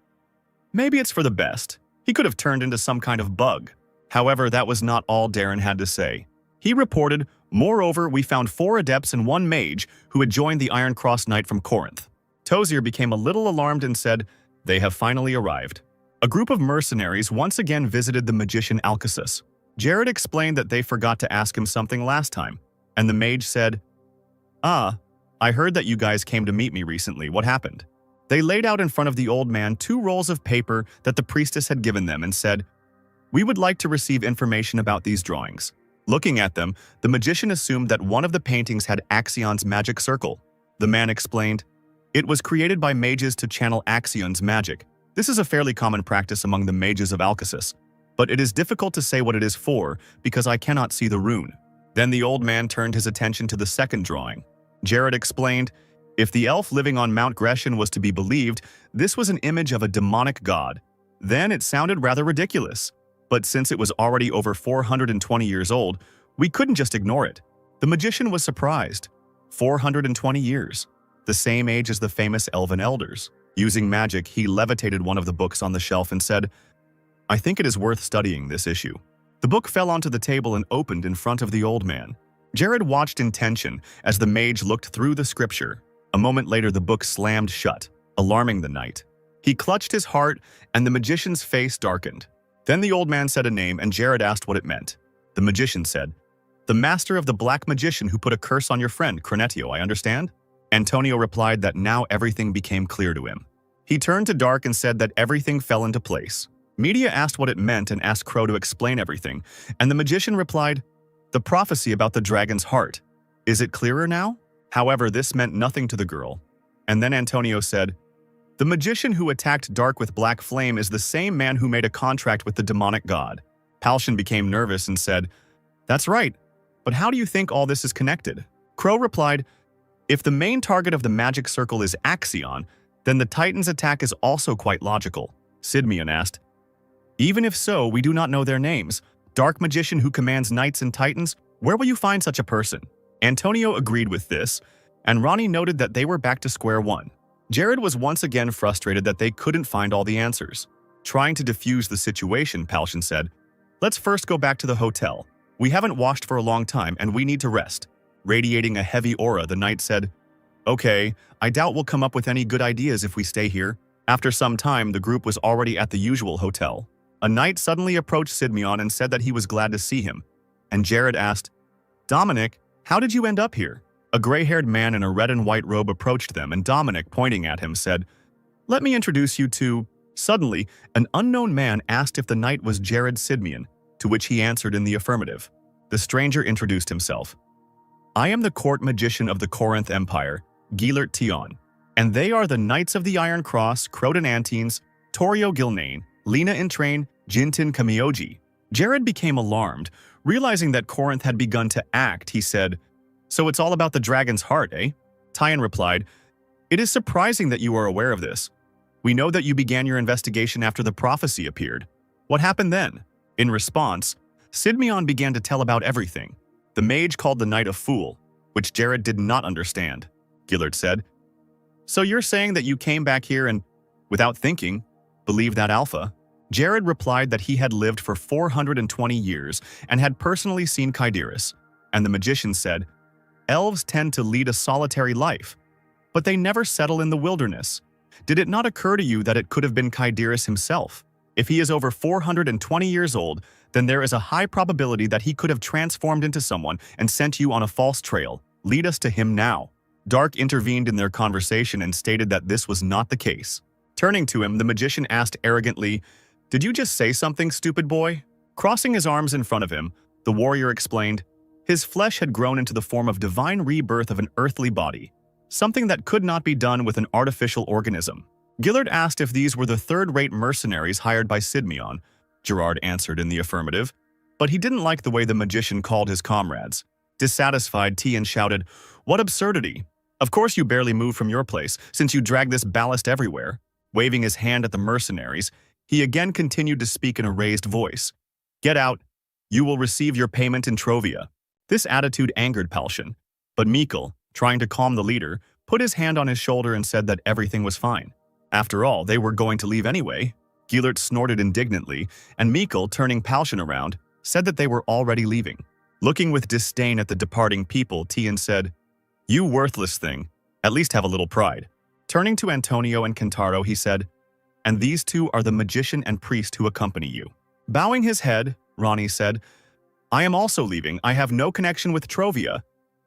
"Maybe it's for the best. He could have turned into some kind of bug." However, that was not all Darren had to say. He reported, "Moreover, we found 4 adepts and 1 mage who had joined the Iron Cross Knight from Corinth." Tozier became a little alarmed and said, "They have finally arrived." A group of mercenaries once again visited the magician Alcasus. Jared explained that they forgot to ask him something last time, and the mage said, I heard that you guys came to meet me recently. What happened?" They laid out in front of the old man 2 rolls of paper that the priestess had given them and said, "We would like to receive information about these drawings." Looking at them, the magician assumed that one of the paintings had Axion's magic circle. The man explained, "It was created by mages to channel Axion's magic. This is a fairly common practice among the mages of Alcasis, but it is difficult to say what it is for because I cannot see the rune." Then the old man turned his attention to the second drawing. Jared explained, if the elf living on Mount Grecian was to be believed, this was an image of a demonic god. Then it sounded rather ridiculous. But since it was already over 420 years old, we couldn't just ignore it. The magician was surprised. 420 years. The same age as the famous elven elders. Using magic, he levitated one of the books on the shelf and said, "I think it is worth studying this issue." The book fell onto the table and opened in front of the old man. Jared watched in tension as the mage looked through the scripture. A moment later, the book slammed shut, alarming the knight. He clutched his heart, and the magician's face darkened. Then the old man said a name, and Jared asked what it meant. The magician said, "The master of the black magician who put a curse on your friend, Cronetio, I understand?" Antonio replied that now everything became clear to him. He turned to Dark and said that everything fell into place. Media asked what it meant and asked Crow to explain everything, and the magician replied, "The prophecy about the dragon's heart. Is it clearer now?" However, this meant nothing to the girl. And then Antonio said, "The magician who attacked Dark with black flame is the same man who made a contract with the demonic god." Palshan became nervous and said, "That's right, but how do you think all this is connected?" Crow replied, "If the main target of the magic circle is Axion, then the Titan's attack is also quite logical." Sidmion asked, "Even if so, we do not know their names. Dark magician who commands knights and titans, where will you find such a person?" Antonio agreed with this, and Ronnie noted that they were back to square one. Jared was once again frustrated that they couldn't find all the answers. Trying to defuse the situation, Palshan said, "Let's first go back to the hotel. We haven't washed for a long time and we need to rest." Radiating a heavy aura, the knight said, "Okay, I doubt we'll come up with any good ideas if we stay here." After some time, the group was already at the usual hotel. A knight suddenly approached Sidmion and said that he was glad to see him. And Jared asked, "Dominic, how did you end up here?" A gray-haired man in a red and white robe approached them, and Dominic, pointing at him, said, "Let me introduce you to..." Suddenly, an unknown man asked if the knight was Jared Sidmion, to which he answered in the affirmative. The stranger introduced himself. "I am the court magician of the Corinth Empire, Gilert Tion, and they are the Knights of the Iron Cross, Croton Antines, Torio Gilnane, Lena Intrain, Jintin Kamioji." Jared became alarmed. Realizing that Corinth had begun to act, he said, "So it's all about the dragon's heart, eh?" Tyon replied, "It is surprising that you are aware of this. We know that you began your investigation after the prophecy appeared. What happened then?" In response, Sidmion began to tell about everything. The mage called the knight a fool, which Jared did not understand. Gillard said, "So you're saying that you came back here and, without thinking, believed that alpha?" Jared replied that he had lived for 420 years and had personally seen Kaidiris, and the magician said, "Elves tend to lead a solitary life, but they never settle in the wilderness. Did it not occur to you that it could have been Kaidiris himself? If he is over 420 years old, then there is a high probability that he could have transformed into someone and sent you on a false trail. Lead us to him now." Dark intervened in their conversation and stated that this was not the case. Turning to him, the magician asked arrogantly, "Did you just say something, stupid boy?" Crossing his arms in front of him, the warrior explained, his flesh had grown into the form of divine rebirth of an earthly body, something that could not be done with an artificial organism. Gillard asked if these were the third-rate mercenaries hired by Sidmion. Gerard answered in the affirmative, but he didn't like the way the magician called his comrades. Dissatisfied, Tian shouted, "What absurdity! Of course you barely moved from your place, since you drag this ballast everywhere." Waving his hand at the mercenaries, he again continued to speak in a raised voice. "Get out. You will receive your payment in Trovia." This attitude angered Palshan, but Mikkel, trying to calm the leader, put his hand on his shoulder and said that everything was fine. After all, they were going to leave anyway. Gillert snorted indignantly, and Mikkel, turning Palshan around, said that they were already leaving. Looking with disdain at the departing people, Tian said, "You worthless thing, at least have a little pride." Turning to Antonio and Kentaro, he said, "And these two are the magician and priest who accompany you." Bowing his head, Ronnie said, "I am also leaving. I have no connection with Trovia.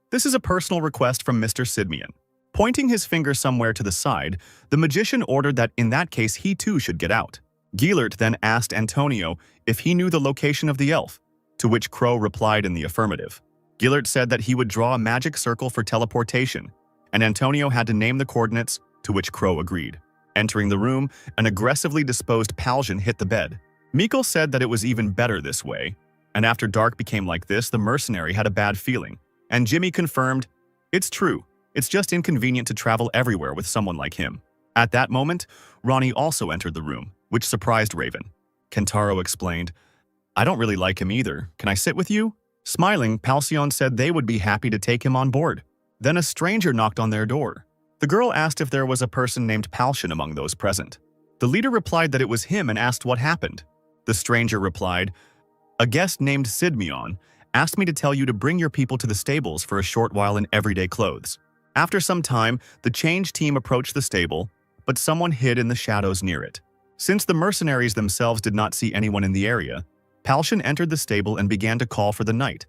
This is a personal request from Mr. Sidmion." Pointing his finger somewhere to the side, the magician ordered that in that case he too should get out. Gilert then asked Antonio if he knew the location of the elf, to which Crow replied in the affirmative. Gilert said that he would draw a magic circle for teleportation, and Antonio had to name the coordinates, to which Crow agreed. Entering the room, an aggressively disposed Palsian hit the bed. Mikkel said that it was even better this way, and after Dark became like this, the mercenary had a bad feeling. And Jimmy confirmed, "It's true, it's just inconvenient to travel everywhere with someone like him." At that moment, Ronnie also entered the room, which surprised Raven. Kentaro explained, "I don't really like him either. Can I sit with you?" Smiling, Palsion said they would be happy to take him on board. Then a stranger knocked on their door. The girl asked if there was a person named Palsion among those present. The leader replied that it was him and asked what happened. The stranger replied, "A guest named Sidmion asked me to tell you to bring your people to the stables for a short while in everyday clothes." After some time, the change team approached the stable, but someone hid in the shadows near it. Since the mercenaries themselves did not see anyone in the area, Palsion entered the stable and began to call for the knight.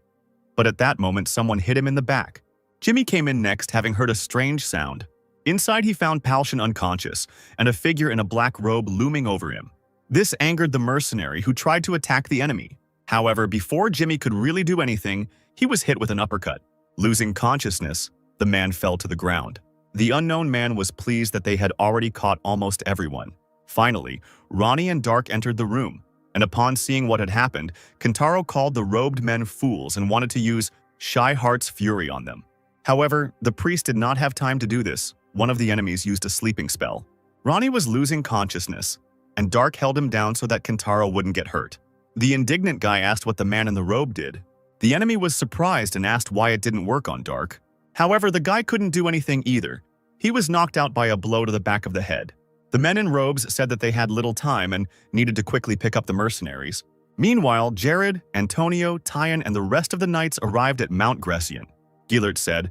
But at that moment, someone hit him in the back. Jimmy came in next, having heard a strange sound. Inside, he found Palsion unconscious and a figure in a black robe looming over him. This angered the mercenary, who tried to attack the enemy. However, before Jimmy could really do anything, he was hit with an uppercut. Losing consciousness, the man fell to the ground. The unknown man was pleased that they had already caught almost everyone. Finally, Ronnie and Dark entered the room, and upon seeing what had happened, Kentaro called the robed men fools and wanted to use Shy Heart's fury on them. However, the priest did not have time to do this. One of the enemies used a sleeping spell. Ronnie was losing consciousness, and Dark held him down so that Kentaro wouldn't get hurt. The indignant guy asked what the man in the robe did. The enemy was surprised and asked why it didn't work on Dark. However, the guy couldn't do anything either. He was knocked out by a blow to the back of the head. The men in robes said that they had little time and needed to quickly pick up the mercenaries. Meanwhile, Jared, Antonio, Tyan, and the rest of the knights arrived at Mount Grecian. Gilert said,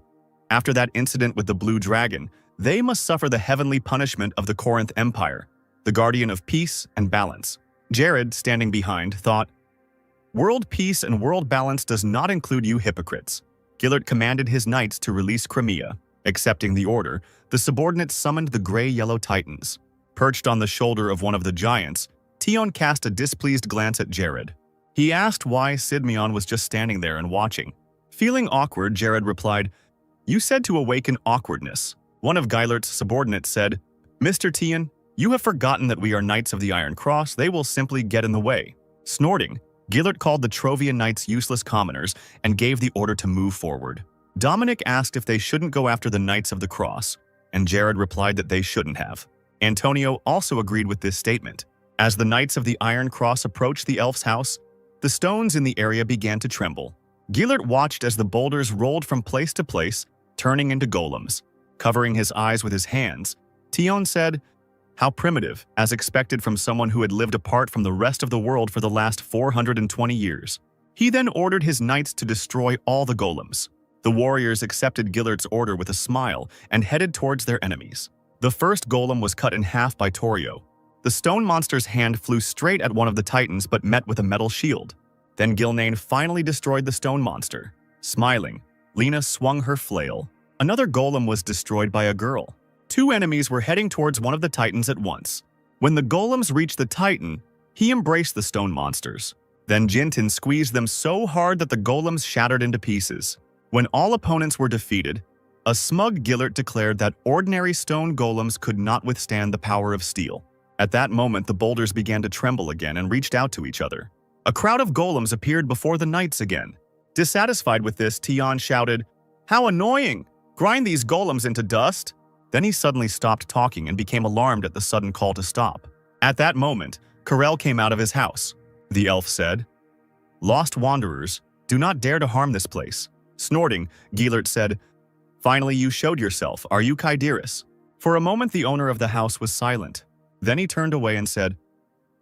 "After that incident with the Blue Dragon, they must suffer the heavenly punishment of the Corinth Empire, the guardian of peace and balance." Jared, standing behind, thought, "World peace and world balance does not include you hypocrites." Gilert commanded his knights to release Crimea. Accepting the order, the subordinates summoned the gray-yellow titans. Perched on the shoulder of one of the giants, Tion cast a displeased glance at Jared. He asked why Sidmion was just standing there and watching. Feeling awkward, Jared replied, "You said to awaken awkwardness." One of Gilert's subordinates said, "Mr. Tion, you have forgotten that we are Knights of the Iron Cross. They will simply get in the way." Snorting, Gilert called the Trovian Knights useless commoners and gave the order to move forward. Dominic asked if they shouldn't go after the Knights of the Cross, and Jared replied that they shouldn't have. Antonio also agreed with this statement. As the Knights of the Iron Cross approached the elf's house, the stones in the area began to tremble. Gilert watched as the boulders rolled from place to place, turning into golems. Covering his eyes with his hands, Tion said, "How primitive, as expected from someone who had lived apart from the rest of the world for the last 420 years. He then ordered his knights to destroy all the golems. The warriors accepted Gilert's order with a smile and headed towards their enemies. The first golem was cut in half by Torio. The stone monster's hand flew straight at one of the titans but met with a metal shield. Then Gilnane finally destroyed the stone monster. Smiling, Lena swung her flail. Another golem was destroyed by a girl. Two enemies were heading towards one of the titans at once. When the golems reached the titan, he embraced the stone monsters. Then Jintin squeezed them so hard that the golems shattered into pieces. When all opponents were defeated, a smug Gilert declared that ordinary stone golems could not withstand the power of steel. At that moment, the boulders began to tremble again and reached out to each other. A crowd of golems appeared before the knights again. Dissatisfied with this, Tion shouted, "How annoying! Grind these golems into dust!" Then he suddenly stopped talking and became alarmed at the sudden call to stop. At that moment, Karel came out of his house. The elf said, "Lost wanderers, do not dare to harm this place." Snorting, Gilert said, "Finally you showed yourself, are you Kaidiris?" For a moment the owner of the house was silent. Then he turned away and said,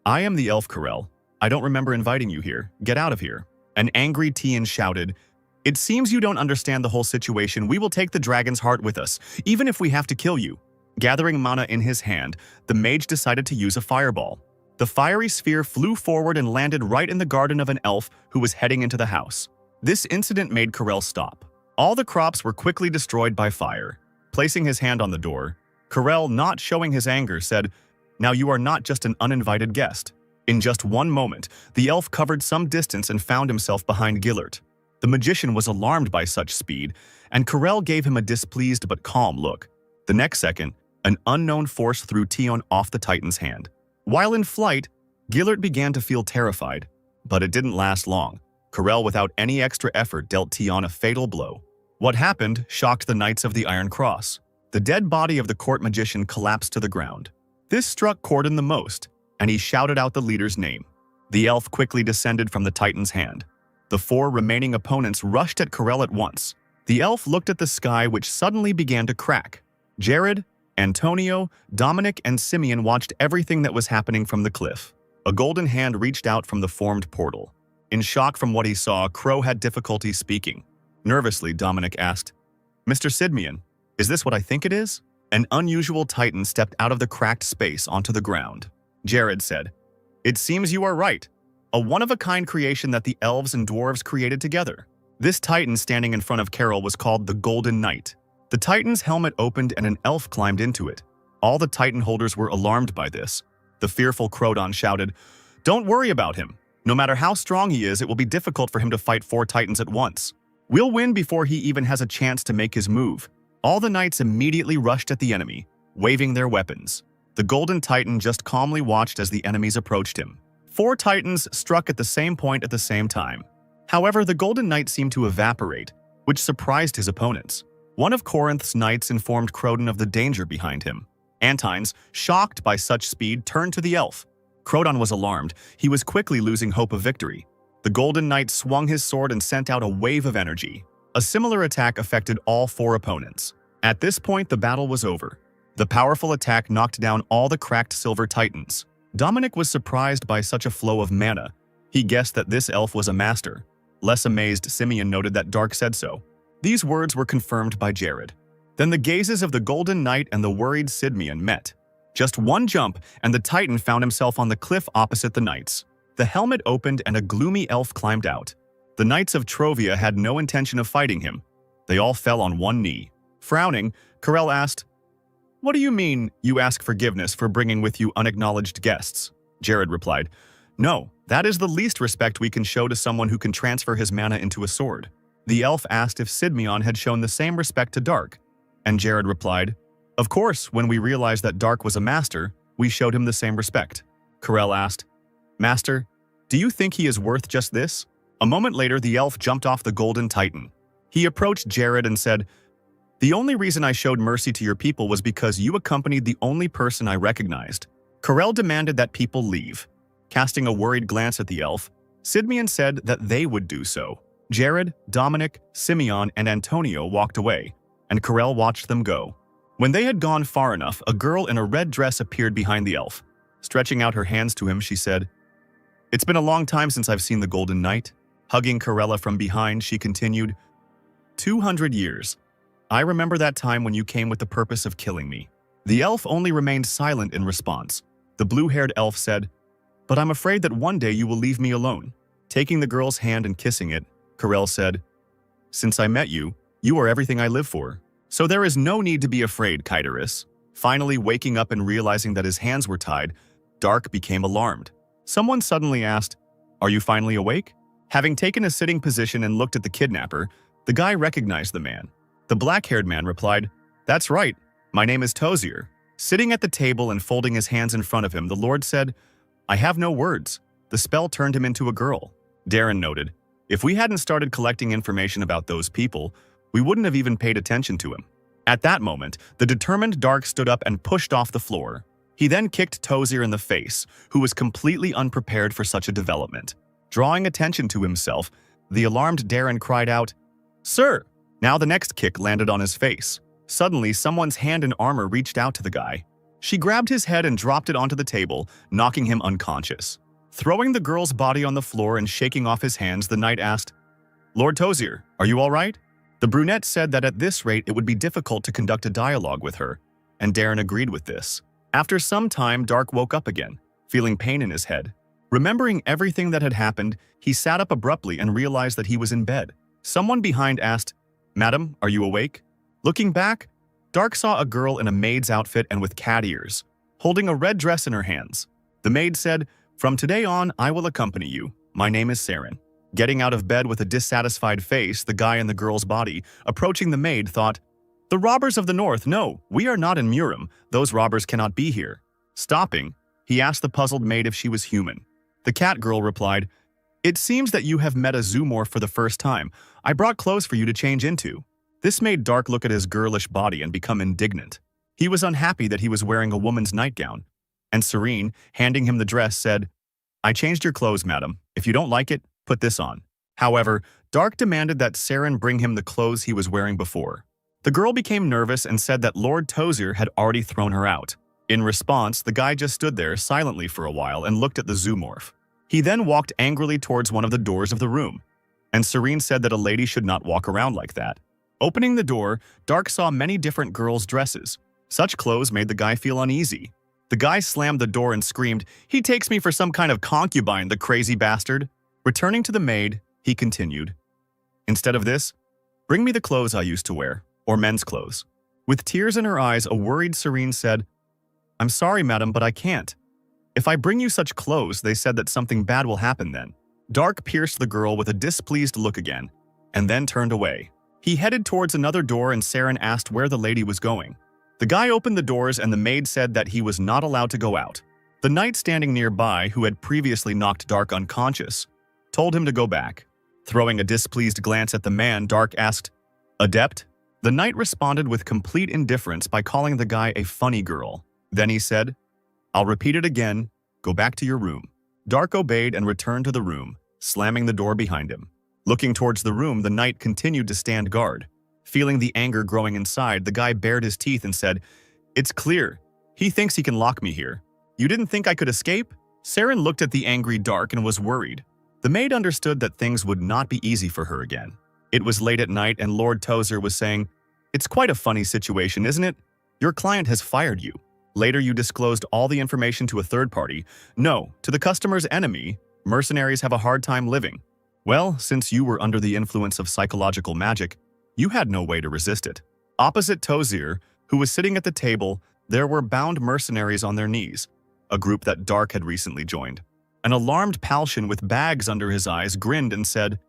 "I am the elf Karel. I don't remember inviting you here. Get out of here." An angry Tian shouted, "It seems you don't understand the whole situation. We will take the dragon's heart with us, even if we have to kill you." Gathering mana in his hand, the mage decided to use a fireball. The fiery sphere flew forward and landed right in the garden of an elf who was heading into the house. This incident made Karel stop. All the crops were quickly destroyed by fire. Placing his hand on the door, Carell, not showing his anger, said, "Now you are not just an uninvited guest." In just one moment, the elf covered some distance and found himself behind Gillert. The magician was alarmed by such speed, and Carell gave him a displeased but calm look. The next second, an unknown force threw Tion off the Titan's hand. While in flight, Gillert began to feel terrified, but it didn't last long. Carell, without any extra effort, dealt Tion a fatal blow. What happened shocked the Knights of the Iron Cross. The dead body of the court magician collapsed to the ground. This struck Corden the most, and he shouted out the leader's name. The elf quickly descended from the Titan's hand. The 4 remaining opponents rushed at Carell at once. The elf looked at the sky, which suddenly began to crack. Jared, Antonio, Dominic, and Simeon watched everything that was happening from the cliff. A golden hand reached out from the formed portal. In shock from what he saw, Crow had difficulty speaking. Nervously, Dominic asked, "Mr. Simeon, is this what I think it is?" An unusual Titan stepped out of the cracked space onto the ground. Jared said, "It seems you are right. A one-of-a-kind creation that the elves and dwarves created together." This Titan standing in front of Carell was called the Golden Knight. The Titan's helmet opened and an elf climbed into it. All the Titan holders were alarmed by this. The fearful Crodon shouted, "Don't worry about him. No matter how strong he is, it will be difficult for him to fight 4 Titans at once. We'll win before he even has a chance to make his move." All the knights immediately rushed at the enemy, waving their weapons. The Golden Titan just calmly watched as the enemies approached him. 4 Titans struck at the same point at the same time. However, the Golden Knight seemed to evaporate, which surprised his opponents. One of Corinth's knights informed Crodon of the danger behind him. Antines, shocked by such speed, turned to the elf. Crodon was alarmed. He was quickly losing hope of victory. The Golden Knight swung his sword and sent out a wave of energy. A similar attack affected all 4 opponents. At this point, the battle was over. The powerful attack knocked down all the cracked silver Titans. Dominic was surprised by such a flow of mana. He guessed that this elf was a master. Less amazed, Simeon noted that Dark said so. These words were confirmed by Jared. Then the gazes of the Golden Knight and the worried Simeon met. Just one jump, and the Titan found himself on the cliff opposite the knights. The helmet opened and a gloomy elf climbed out. The Knights of Trovia had no intention of fighting him. They all fell on one knee. Frowning, Carell asked, "What do you mean you ask forgiveness for bringing with you unacknowledged guests?" Jared replied, "No, that is the least respect we can show to someone who can transfer his mana into a sword." The elf asked if Simeon had shown the same respect to Dark, and Jared replied, "Of course, when we realized that Dark was a master, we showed him the same respect." Carell asked, "Master, do you think he is worth just this?" A moment later, the elf jumped off the Golden Titan. He approached Jared and said, "The only reason I showed mercy to your people was because you accompanied the only person I recognized." Carell demanded that people leave. Casting a worried glance at the elf, Simeon said that they would do so. Jared, Dominic, Simeon, and Antonio walked away, and Carell watched them go. When they had gone far enough, a girl in a red dress appeared behind the elf. Stretching out her hands to him, she said, "It's been a long time since I've seen the Golden Knight." Hugging Carella from behind, she continued, 200 years. I remember that time when you came with the purpose of killing me." The elf only remained silent in response. The blue-haired elf said, "But I'm afraid that one day you will leave me alone." Taking the girl's hand and kissing it, Carell said, "Since I met you, you are everything I live for. So there is no need to be afraid, Kyderis." Finally waking up and realizing that his hands were tied, Dark became alarmed. Someone suddenly asked, "Are you finally awake?" Having taken a sitting position and looked at the kidnapper, the guy recognized the man. The black-haired man replied, "That's right, my name is Tozier." Sitting at the table and folding his hands in front of him, the Lord said, "I have no words." The spell turned him into a girl. Darren noted, "If we hadn't started collecting information about those people, we wouldn't have even paid attention to him." At that moment, the determined Dark stood up and pushed off the floor. He then kicked Tozier in the face, who was completely unprepared for such a development. Drawing attention to himself, the alarmed Darren cried out, "Sir!" Now the next kick landed on his face. Suddenly, someone's hand in armor reached out to the guy. She grabbed his head and dropped it onto the table, knocking him unconscious. Throwing the girl's body on the floor and shaking off his hands, the knight asked, "Lord Tozier, are you all right?" The brunette said that at this rate it would be difficult to conduct a dialogue with her, and Darren agreed with this. After some time, Dark woke up again, feeling pain in his head. Remembering everything that had happened, he sat up abruptly and realized that he was in bed. Someone behind asked, "Madam, are you awake?" Looking back, Dark saw a girl in a maid's outfit and with cat ears, holding a red dress in her hands. The maid said, "From today on, I will accompany you. My name is Saren." Getting out of bed with a dissatisfied face, the guy in the girl's body, approaching the maid, thought, "The robbers of the north, no, we are not in Murim. Those robbers cannot be here." Stopping, he asked the puzzled maid if she was human. The cat girl replied, "It seems that you have met a zoomorph for the first time. I brought clothes for you to change into." This made Dark look at his girlish body and become indignant. He was unhappy that he was wearing a woman's nightgown, and Serene, handing him the dress, said, "I changed your clothes, madam. If you don't like it, put this on." However, Dark demanded that Saren bring him the clothes he was wearing before. The girl became nervous and said that Lord Tozier had already thrown her out. In response, the guy just stood there silently for a while and looked at the zoomorph. He then walked angrily towards one of the doors of the room, and Serene said that a lady should not walk around like that. Opening the door, Dark saw many different girls' dresses. Such clothes made the guy feel uneasy. The guy slammed the door and screamed, "He takes me for some kind of concubine, the crazy bastard." Returning to the maid, he continued, "Instead of this, bring me the clothes I used to wear, or men's clothes." With tears in her eyes, a worried Serene said, "I'm sorry, madam, but I can't. If I bring you such clothes, they said that something bad will happen then." Dark pierced the girl with a displeased look again, and then turned away. He headed towards another door and Saren asked where the lady was going. The guy opened the doors and the maid said that he was not allowed to go out. The knight standing nearby, who had previously knocked Dark unconscious, told him to go back. Throwing a displeased glance at the man, Dark asked, "Adept?" The knight responded with complete indifference by calling the guy a funny girl. Then he said, "I'll repeat it again. Go back to your room." Dark obeyed and returned to the room, slamming the door behind him. Looking towards the room, the knight continued to stand guard. Feeling the anger growing inside, the guy bared his teeth and said, "It's clear. He thinks he can lock me here. You didn't think I could escape?" Saren looked at the angry Dark and was worried. The maid understood that things would not be easy for her again. It was late at night and Lord Tozer was saying, "It's quite a funny situation, isn't it? Your client has fired you. Later you disclosed all the information to a third party. No, to the customer's enemy, mercenaries have a hard time living. Well, since you were under the influence of psychological magic, you had no way to resist it." Opposite Tozier, who was sitting at the table, there were bound mercenaries on their knees, a group that Dark had recently joined. An alarmed Palshan with bags under his eyes grinned and said,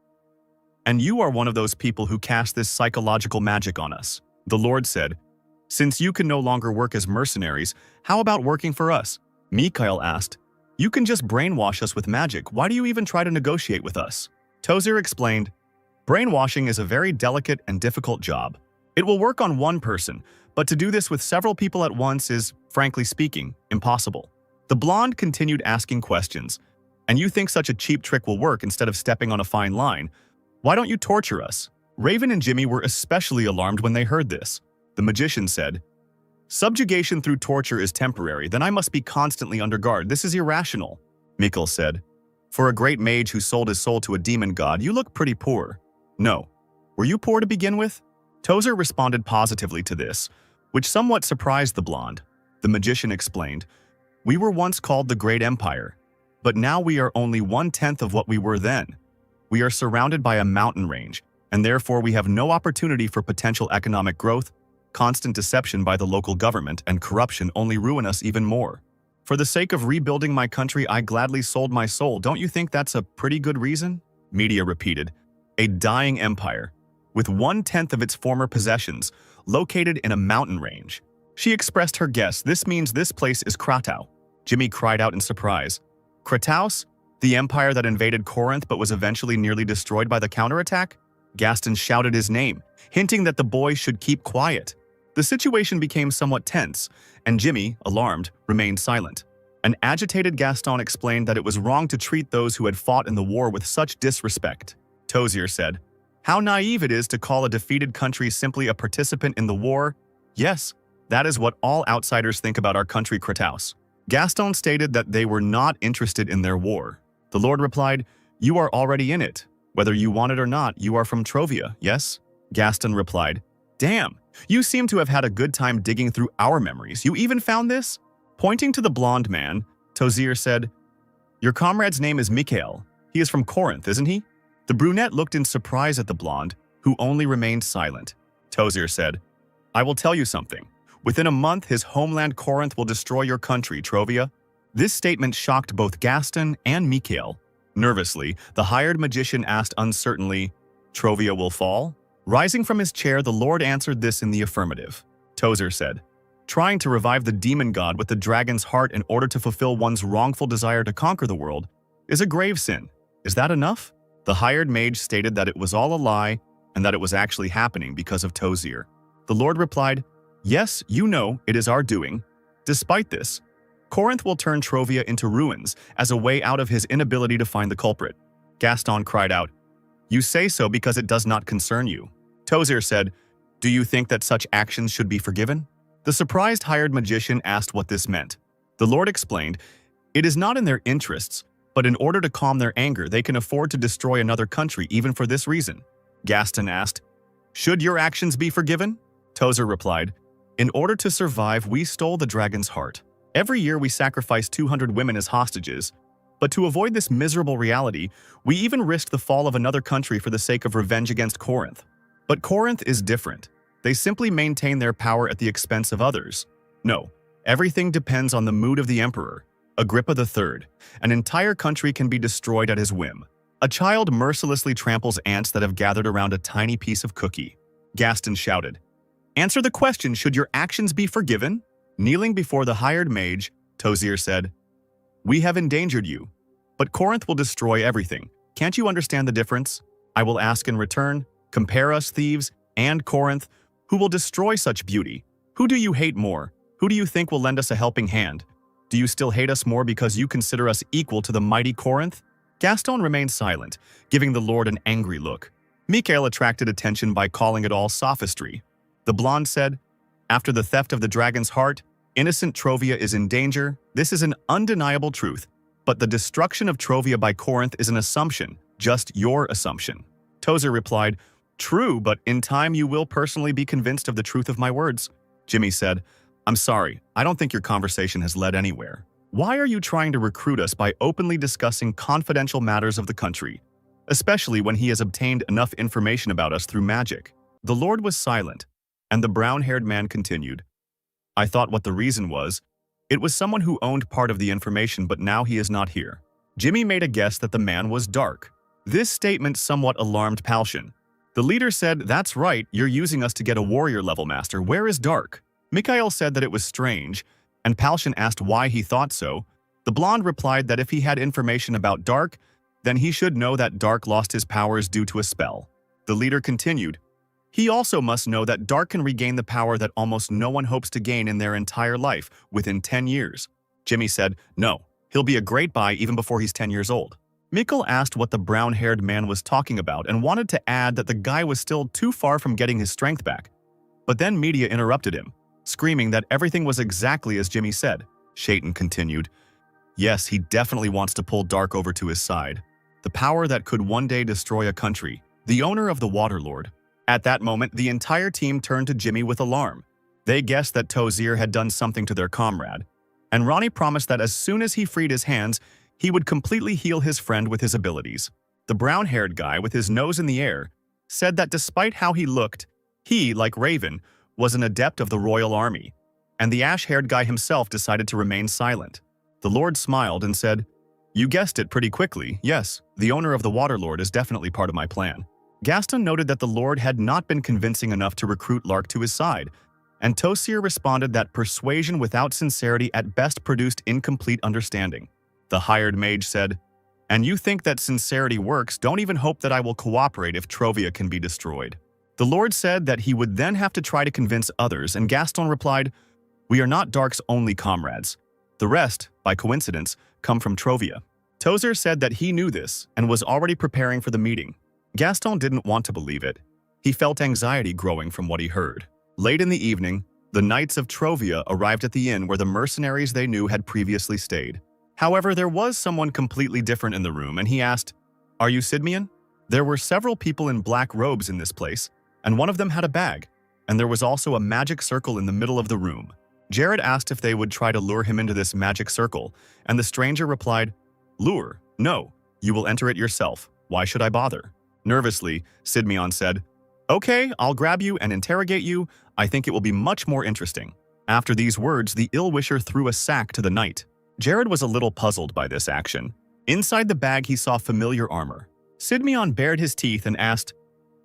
"And you are one of those people who cast this psychological magic on us." The Lord said, "Since you can no longer work as mercenaries, how about working for us?" Mikhail asked, "You can just brainwash us with magic. Why do you even try to negotiate with us?" Tozier explained, "Brainwashing is a very delicate and difficult job. It will work on one person, but to do this with several people at once is, frankly speaking, impossible." The blonde continued asking questions. "And you think such a cheap trick will work instead of stepping on a fine line? Why don't you torture us?" Raven and Jimmy were especially alarmed when they heard this. The magician said, "Subjugation through torture is temporary, then I must be constantly under guard. This is irrational." Mikhail said, "For a great mage who sold his soul to a demon god, you look pretty poor." "No. Were you poor to begin with?" Tozer responded positively to this, which somewhat surprised the blonde. The magician explained, "We were once called the Great Empire, but now we are only 1/10 of what we were then. We are surrounded by a mountain range, and therefore we have no opportunity for potential economic growth. Constant deception by the local government and corruption only ruin us even more. For the sake of rebuilding my country, I gladly sold my soul. Don't you think that's a pretty good reason?" Media repeated, "A dying empire, with 1/10 of its former possessions, located in a mountain range." She expressed her guess. "This means this place is Kratau." Jimmy cried out in surprise. "Krataus? The empire that invaded Corinth but was eventually nearly destroyed by the counterattack?" Gaston shouted his name, hinting that the boy should keep quiet. The situation became somewhat tense, and Jimmy, alarmed, remained silent. An agitated Gaston explained that it was wrong to treat those who had fought in the war with such disrespect. Tozier said, "How naive it is to call a defeated country simply a participant in the war. Yes, that is what all outsiders think about our country Krataus." Gaston stated that they were not interested in their war. The Lord replied, "You are already in it. Whether you want it or not, you are from Trovia, yes?" Gaston replied, "Damn, you seem to have had a good time digging through our memories. You even found this?" Pointing to the blonde man, Tozier said, "Your comrade's name is Mikhail. He is from Corinth, isn't he?" The brunette looked in surprise at the blonde, who only remained silent. Tozier said, I will tell you something. Within a month, his homeland Corinth will destroy your country, Trovia. This statement shocked both Gaston and Mikhail. Nervously, the hired magician asked uncertainly, Trovia will fall? Rising from his chair, the Lord answered this in the affirmative. Tozer said, trying to revive the demon god with the dragon's heart in order to fulfill one's wrongful desire to conquer the world is a grave sin. Is that enough? The hired mage stated that it was all a lie and that it was actually happening because of Tozier. The Lord replied, yes, you know, it is our doing. Despite this, Corinth will turn Trovia into ruins as a way out of his inability to find the culprit. Gaston cried out, you say so because it does not concern you. Tozier said, do you think that such actions should be forgiven? The surprised hired magician asked what this meant. The Lord explained, it is not in their interests, but in order to calm their anger, they can afford to destroy another country even for this reason. Gaston asked, should your actions be forgiven? Tozer replied, in order to survive, we stole the dragon's heart. Every year we sacrifice 200 women as hostages, but to avoid this miserable reality, we even risked the fall of another country for the sake of revenge against Corinth. But Corinth is different. They simply maintain their power at the expense of others. No, everything depends on the mood of the emperor, Agrippa III. An entire country can be destroyed at his whim. A child mercilessly tramples ants that have gathered around a tiny piece of cookie. Gaston shouted, answer the question, should your actions be forgiven? Kneeling before the hired mage, Tozier said, we have endangered you, but Corinth will destroy everything. Can't you understand the difference? I will ask in return, compare us, thieves, and Corinth, who will destroy such beauty? Who do you hate more? Who do you think will lend us a helping hand? Do you still hate us more because you consider us equal to the mighty Corinth? Gaston remained silent, giving the Lord an angry look. Mikhail attracted attention by calling it all sophistry. The blonde said, after the theft of the dragon's heart, innocent Trovia is in danger. This is an undeniable truth, but the destruction of Trovia by Corinth is an assumption, just your assumption. Tozer replied, true, but in time you will personally be convinced of the truth of my words. Jimmy said, I'm sorry, I don't think your conversation has led anywhere. Why are you trying to recruit us by openly discussing confidential matters of the country, especially when he has obtained enough information about us through magic? The Lord was silent, and the brown-haired man continued, I thought what the reason was. It was someone who owned part of the information, but now he is not here. Jimmy made a guess that the man was Dark. This statement somewhat alarmed Palshan. The leader said, that's right, you're using us to get a warrior level master. Where is Dark? Mikhail said that it was strange, and Palshan asked why he thought so. The blonde replied that if he had information about Dark, then he should know that Dark lost his powers due to a spell. The leader continued, he also must know that Dark can regain the power that almost no one hopes to gain in their entire life within 10 years. Jimmy said, no, he'll be a great buy even before he's 10 years old. Mikhail asked what the brown-haired man was talking about and wanted to add that the guy was still too far from getting his strength back. But then Media interrupted him, screaming that everything was exactly as Jimmy said. Shaitan continued, yes, he definitely wants to pull Dark over to his side. The power that could one day destroy a country, the owner of the Water Lord. At that moment, the entire team turned to Jimmy with alarm. They guessed that Tozier had done something to their comrade, and Ronnie promised that as soon as he freed his hands, he would completely heal his friend with his abilities. The brown-haired guy with his nose in the air said that despite how he looked, he, like Raven, was an adept of the royal army, and the ash-haired guy himself decided to remain silent. The Lord smiled and said, you guessed it pretty quickly. Yes, the owner of the Water Lord is definitely part of my plan. Gaston noted that the Lord had not been convincing enough to recruit Lark to his side, and Tozier responded that persuasion without sincerity at best produced incomplete understanding. The hired mage said, and you think that sincerity works, don't even hope that I will cooperate if Trovia can be destroyed. The Lord said that he would then have to try to convince others, and Gaston replied, we are not Dark's only comrades. The rest, by coincidence, come from Trovia. Tozer said that he knew this and was already preparing for the meeting. Gaston didn't want to believe it. He felt anxiety growing from what he heard. Late in the evening, the Knights of Trovia arrived at the inn where the mercenaries they knew had previously stayed. However, there was someone completely different in the room, and he asked, are you Sidmian? There were several people in black robes in this place, and one of them had a bag, and there was also a magic circle in the middle of the room. Jared asked if they would try to lure him into this magic circle, and the stranger replied, lure? No, you will enter it yourself. Why should I bother? Nervously, Sidmian said, okay, I'll grab you and interrogate you. I think it will be much more interesting." After these words, the ill-wisher threw a sack to the knight. Jared was a little puzzled by this action. Inside the bag, he saw familiar armor. Sidmion bared his teeth and asked,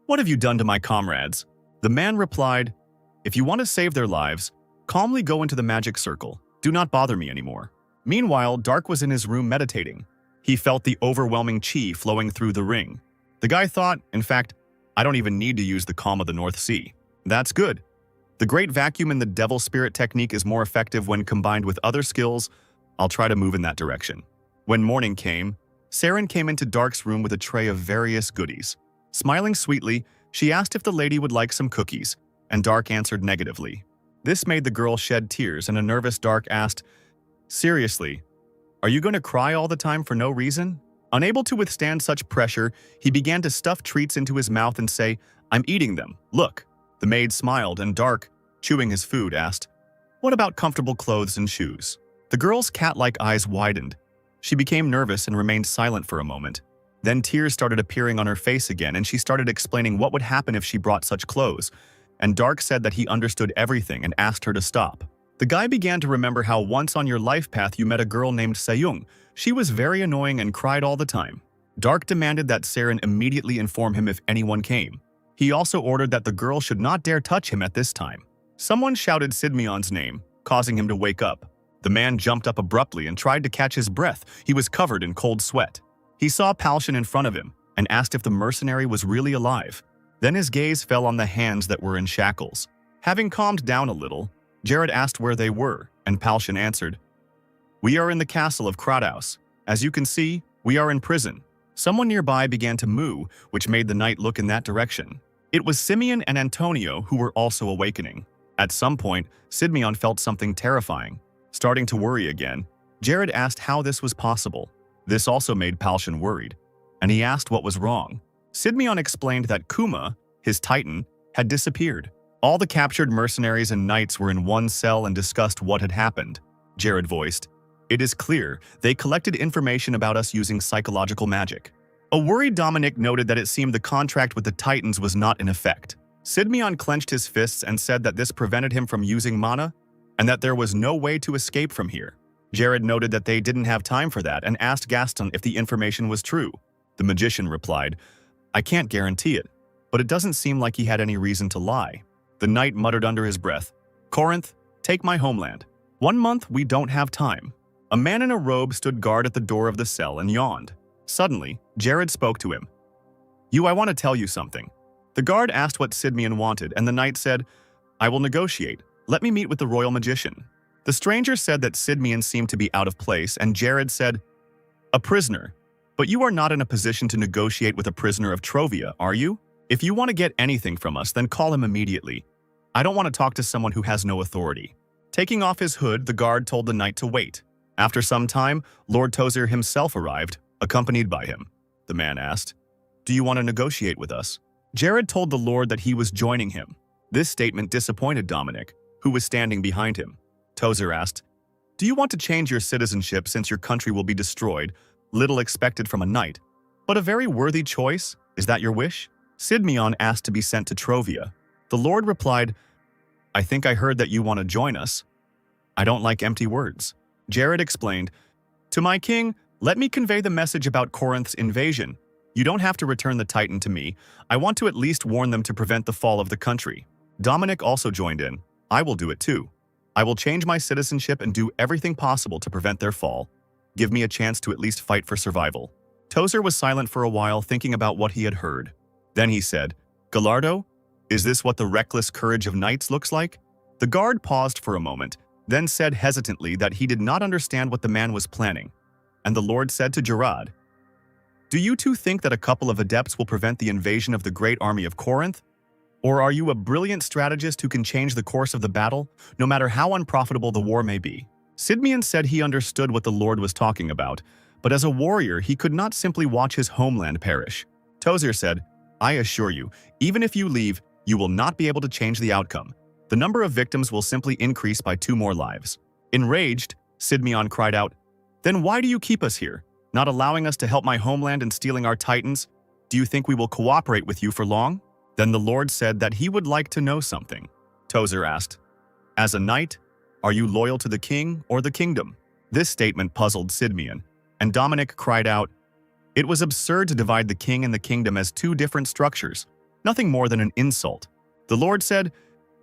"What have you done to my comrades?" The man replied, "If you want to save their lives, calmly go into the magic circle. Do not bother me anymore." Meanwhile, Dark was in his room meditating. He felt the overwhelming chi flowing through the ring. The guy thought, in fact, "I don't even need to use the calm of the North Sea. That's good. The great vacuum in the devil spirit technique is more effective when combined with other skills. I'll try to move in that direction." When morning came, Saren came into Dark's room with a tray of various goodies. Smiling sweetly, she asked if the lady would like some cookies, and Dark answered negatively. This made the girl shed tears, and a nervous Dark asked, "Seriously, are you going to cry all the time for no reason?" Unable to withstand such pressure, he began to stuff treats into his mouth and say, "I'm eating them, look." The maid smiled, and Dark, chewing his food, asked, "What about comfortable clothes and shoes?" The girl's cat-like eyes widened. She became nervous and remained silent for a moment. Then tears started appearing on her face again, and she started explaining what would happen if she brought such clothes. And Dark said that he understood everything and asked her to stop. The guy began to remember how once on your life path you met a girl named Seyung. She was very annoying and cried all the time. Dark demanded that Saren immediately inform him if anyone came. He also ordered that the girl should not dare touch him at this time. Someone shouted Sidmion's name, causing him to wake up. The man jumped up abruptly and tried to catch his breath. He was covered in cold sweat. He saw Palshan in front of him and asked if the mercenary was really alive. Then his gaze fell on the hands that were in shackles. Having calmed down a little, Jared asked where they were, and Palshan answered, "We are in the castle of Kratos. As you can see, we are in prison." Someone nearby began to moo, which made the knight look in that direction. It was Simeon and Antonio who were also awakening. At some point, Sidmion felt something terrifying. Starting to worry again, Jared asked how this was possible. This also made Palshan worried, and he asked what was wrong. Sidmion explained that Kuma, his titan, had disappeared. All the captured mercenaries and knights were in one cell and discussed what had happened. Jared voiced, "It is clear they collected information about us using psychological magic." A worried Dominic noted that it seemed the contract with the Titans was not in effect. Sidmion clenched his fists and said that this prevented him from using mana, and that there was no way to escape from here. Jared noted that they didn't have time for that and asked Gaston if the information was true. The magician replied, "I can't guarantee it, but it doesn't seem like he had any reason to lie." The knight muttered under his breath, "Corinth, take my homeland. 1 month, we don't have time." A man in a robe stood guard at the door of the cell and yawned. Suddenly, Jared spoke to him. I want to tell you something." The guard asked what Sidmion wanted, and the knight said, "I will negotiate. Let me meet with the royal magician." The stranger said that Sidmion seemed to be out of place, and Jared said, "A prisoner. But you are not in a position to negotiate with a prisoner of Trovia, are you? If you want to get anything from us, then call him immediately. I don't want to talk to someone who has no authority." Taking off his hood, the guard told the knight to wait. After some time, Lord Tozer himself arrived, accompanied by him. The man asked, "Do you want to negotiate with us?" Jared told the lord that he was joining him. This statement disappointed Dominic, who was standing behind him. Tozer asked, "Do you want to change your citizenship since your country will be destroyed? Little expected from a knight, but a very worthy choice. Is that your wish?" Sidmion asked to be sent to Trovia. The lord replied, "I think I heard that you want to join us. I don't like empty words." Jared explained, "To my king, let me convey the message about Corinth's invasion. You don't have to return the Titan to me. I want to at least warn them to prevent the fall of the country." Dominic also joined in. "I will do it too. I will change my citizenship and do everything possible to prevent their fall. Give me a chance to at least fight for survival." Tozer was silent for a while, thinking about what he had heard. Then he said, "Gallardo, is this what the reckless courage of knights looks like?" The guard paused for a moment, then said hesitantly that he did not understand what the man was planning. And the lord said to Gerard, "Do you two think that a couple of adepts will prevent the invasion of the great army of Corinth? Or are you a brilliant strategist who can change the course of the battle, no matter how unprofitable the war may be?" Sidmion said he understood what the lord was talking about, but as a warrior he could not simply watch his homeland perish. Tozer said, "I assure you, even if you leave, you will not be able to change the outcome. The number of victims will simply increase by 2 more lives." Enraged, Sidmion cried out, "Then why do you keep us here, not allowing us to help my homeland and stealing our titans? Do you think we will cooperate with you for long?" Then the lord said that he would like to know something. Tozer asked. As a knight, are you loyal to the king or the kingdom? This statement puzzled Sidmian, and Dominic cried out, it was absurd to divide the king and the kingdom as two different structures, nothing more than an insult. The Lord said,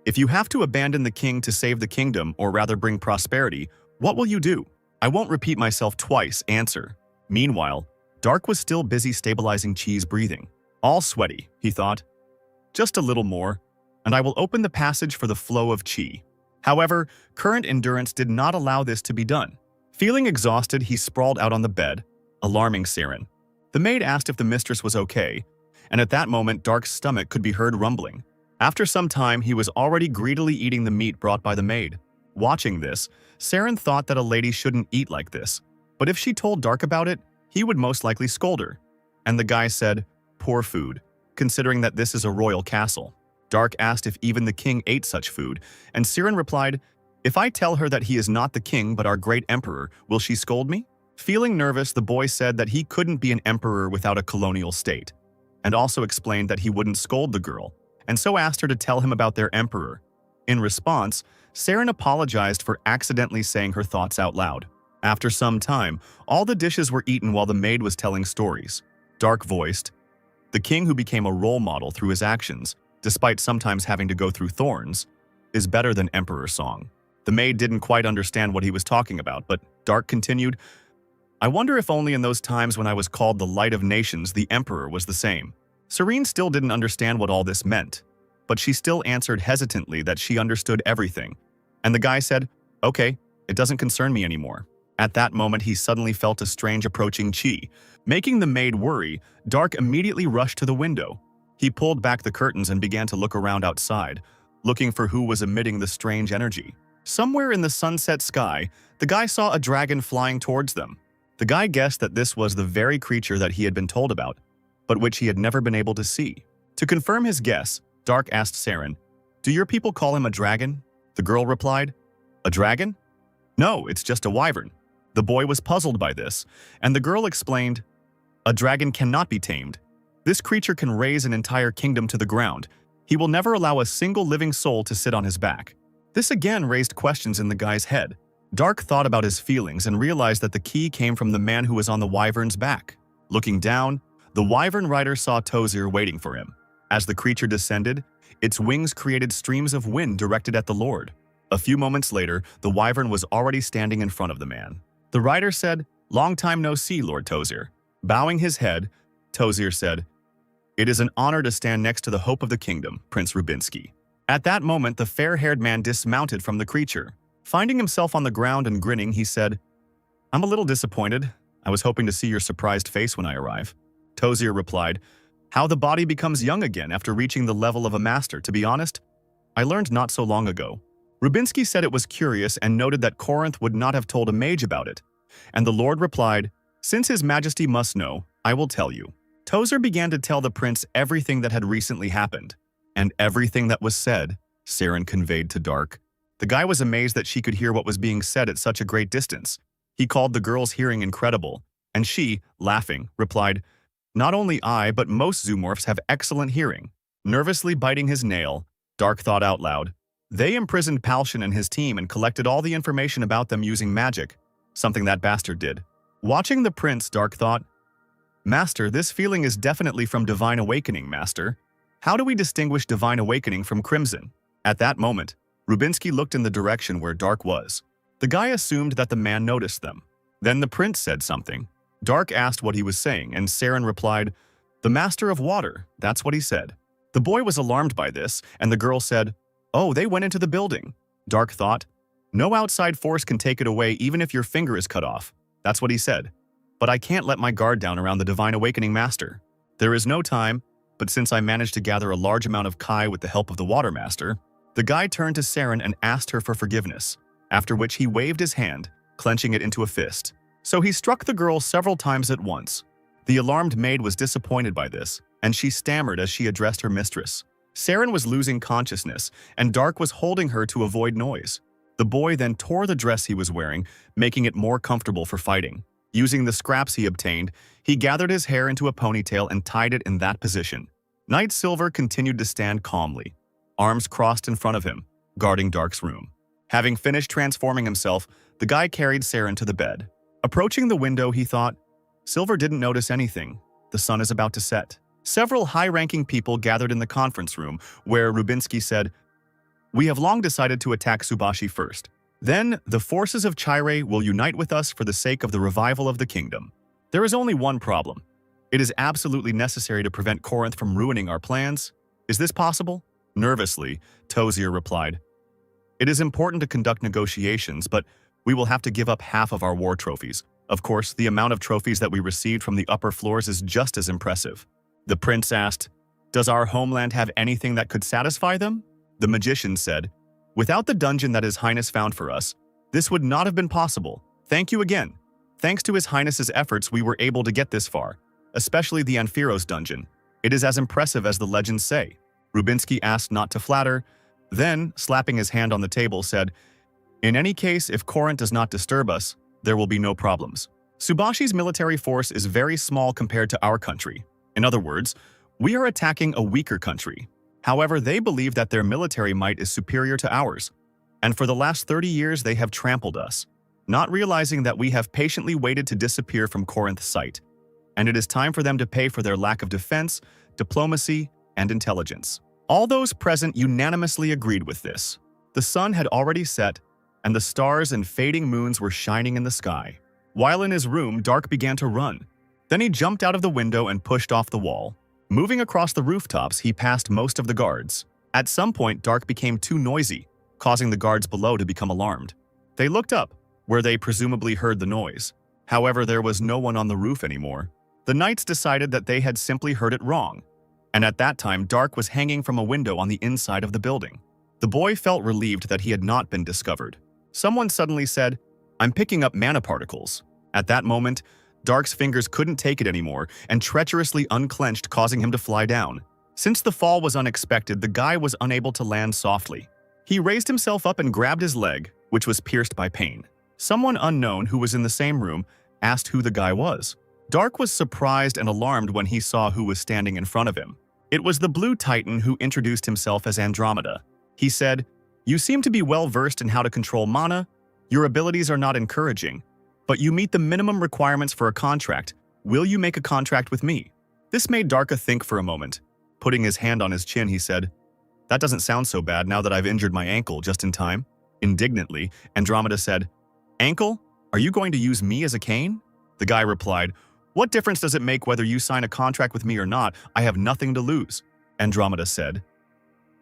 if you have to abandon the king to save the kingdom, or rather bring prosperity, what will you do? I won't repeat myself twice, answer. Meanwhile, Dark was still busy stabilizing Chi's breathing. All sweaty, he thought. Just a little more, and I will open the passage for the flow of Chi. However, current endurance did not allow this to be done. Feeling exhausted, he sprawled out on the bed, alarming Siren. The maid asked if the mistress was okay, and at that moment Dark's stomach could be heard rumbling. After some time, he was already greedily eating the meat brought by the maid. Watching this, Siren thought that a lady shouldn't eat like this, but if she told Dark about it, he would most likely scold her. And the guy said, poor food, considering that this is a royal castle. Dark asked if even the king ate such food, and Siren replied, if I tell her that he is not the king but our great emperor, will she scold me? Feeling nervous, the boy said that he couldn't be an emperor without a colonial state, and also explained that he wouldn't scold the girl, and so asked her to tell him about their emperor. In response, Siren apologized for accidentally saying her thoughts out loud. After some time, all the dishes were eaten while the maid was telling stories. Dark voiced, the king who became a role model through his actions, despite sometimes having to go through thorns, is better than Emperor Song. The maid didn't quite understand what he was talking about, but Dark continued, I wonder if only in those times when I was called the Light of Nations, the Emperor was the same. Serene still didn't understand what all this meant, but she still answered hesitantly that she understood everything. And the guy said, okay, it doesn't concern me anymore. At that moment, he suddenly felt a strange approaching Chi. Making the maid worry, Dark immediately rushed to the window. He pulled back the curtains and began to look around outside, looking for who was emitting the strange energy. Somewhere in the sunset sky, the guy saw a dragon flying towards them. The guy guessed that this was the very creature that he had been told about, but which he had never been able to see. To confirm his guess, Dark asked Siren, do your people call him a dragon? The girl replied, a dragon? No, it's just a wyvern. The boy was puzzled by this, and the girl explained, a dragon cannot be tamed. This creature can raise an entire kingdom to the ground. He will never allow a single living soul to sit on his back. This again raised questions in the guy's head. Dark thought about his feelings and realized that the key came from the man who was on the wyvern's back. Looking down, the wyvern rider saw Tozer waiting for him. As the creature descended, its wings created streams of wind directed at the Lord. A few moments later, the wyvern was already standing in front of the man. The rider said, long time no see, Lord Tozer. Bowing his head, Tozer said, it is an honor to stand next to the hope of the kingdom, Prince Rubinsky. At that moment, the fair-haired man dismounted from the creature. Finding himself on the ground and grinning, he said, I'm a little disappointed. I was hoping to see your surprised face when I arrive. Tozer replied, how the body becomes young again after reaching the level of a master, to be honest, I learned not so long ago. Rubinsky said it was curious and noted that Corinth would not have told a mage about it. And the Lord replied, since His Majesty must know, I will tell you. Tozer began to tell the prince everything that had recently happened. And everything that was said, Siren conveyed to Dark. The guy was amazed that she could hear what was being said at such a great distance. He called the girl's hearing incredible, and she, laughing, replied, not only I, but most zoomorphs have excellent hearing. Nervously biting his nail, Dark thought out loud, they imprisoned Palshan and his team and collected all the information about them using magic, something that bastard did. Watching the prince, Dark thought, Master, this feeling is definitely from Divine Awakening, Master. How do we distinguish Divine Awakening from Crimson? At that moment, Rubinsky looked in the direction where Dark was. The guy assumed that the man noticed them. Then the prince said something. Dark asked what he was saying, and Siren replied, the Master of Water, that's what he said. The boy was alarmed by this, and the girl said, oh, they went into the building. Dark thought, no outside force can take it away even if your finger is cut off. That's what he said. But I can't let my guard down around the Divine Awakening Master. There is no time, but since I managed to gather a large amount of Kai with the help of the Water Master, the guy turned to Siren and asked her for forgiveness, after which he waved his hand, clenching it into a fist. So he struck the girl several times at once. The alarmed maid was disappointed by this, and she stammered as she addressed her mistress. Siren was losing consciousness, and Dark was holding her to avoid noise. The boy then tore the dress he was wearing, making it more comfortable for fighting. Using the scraps he obtained, he gathered his hair into a ponytail and tied it in that position. Knight Silver continued to stand calmly, arms crossed in front of him, guarding Dark's room. Having finished transforming himself, the guy carried Saren to the bed. Approaching the window, he thought, Silver didn't notice anything. The sun is about to set. Several high-ranking people gathered in the conference room, where Rubinsky said, "We have long decided to attack Subashi first. Then, the forces of Chire will unite with us for the sake of the revival of the kingdom. There is only one problem. It is absolutely necessary to prevent Corinth from ruining our plans. Is this possible?" Nervously, Tozier replied, "It is important to conduct negotiations, but we will have to give up half of our war trophies. Of course, the amount of trophies that we received from the upper floors is just as impressive." The prince asked, "Does our homeland have anything that could satisfy them?" The magician said, "Without the dungeon that His Highness found for us, this would not have been possible. Thank you again. Thanks to His Highness's efforts, we were able to get this far, especially the Amphiros dungeon. It is as impressive as the legends say." Rubinsky asked not to flatter, then, slapping his hand on the table, said, "In any case, if Corinth does not disturb us, there will be no problems. Subashi's military force is very small compared to our country. In other words, we are attacking a weaker country. However, they believe that their military might is superior to ours, and for the last 30 years they have trampled us, not realizing that we have patiently waited to disappear from Corinth's sight, and it is time for them to pay for their lack of defense, diplomacy, and intelligence." All those present unanimously agreed with this. The sun had already set, and the stars and fading moons were shining in the sky. While in his room, Dark began to run. Then he jumped out of the window and pushed off the wall. Moving across the rooftops, he passed most of the guards. At some point, Dark became too noisy, causing the guards below to become alarmed. They looked up, where they presumably heard the noise. However, there was no one on the roof anymore. The knights decided that they had simply heard it wrong, and at that time, Dark was hanging from a window on the inside of the building. The boy felt relieved that he had not been discovered. Someone suddenly said, "I'm picking up mana particles." At that moment, Dark's fingers couldn't take it anymore and treacherously unclenched, causing him to fly down. Since the fall was unexpected, the guy was unable to land softly. He raised himself up and grabbed his leg, which was pierced by pain. Someone unknown who was in the same room asked who the guy was. Dark was surprised and alarmed when he saw who was standing in front of him. It was the Blue Titan who introduced himself as Andromeda. He said, "You seem to be well versed in how to control mana. Your abilities are not encouraging, but you meet the minimum requirements for a contract. Will you make a contract with me?" This made Darka think for a moment. Putting his hand on his chin, he said, "That doesn't sound so bad now that I've injured my ankle just in time." Indignantly, Andromeda said, "Ankle? Are you going to use me as a cane?" The guy replied, "What difference does it make whether you sign a contract with me or not? I have nothing to lose." Andromeda said,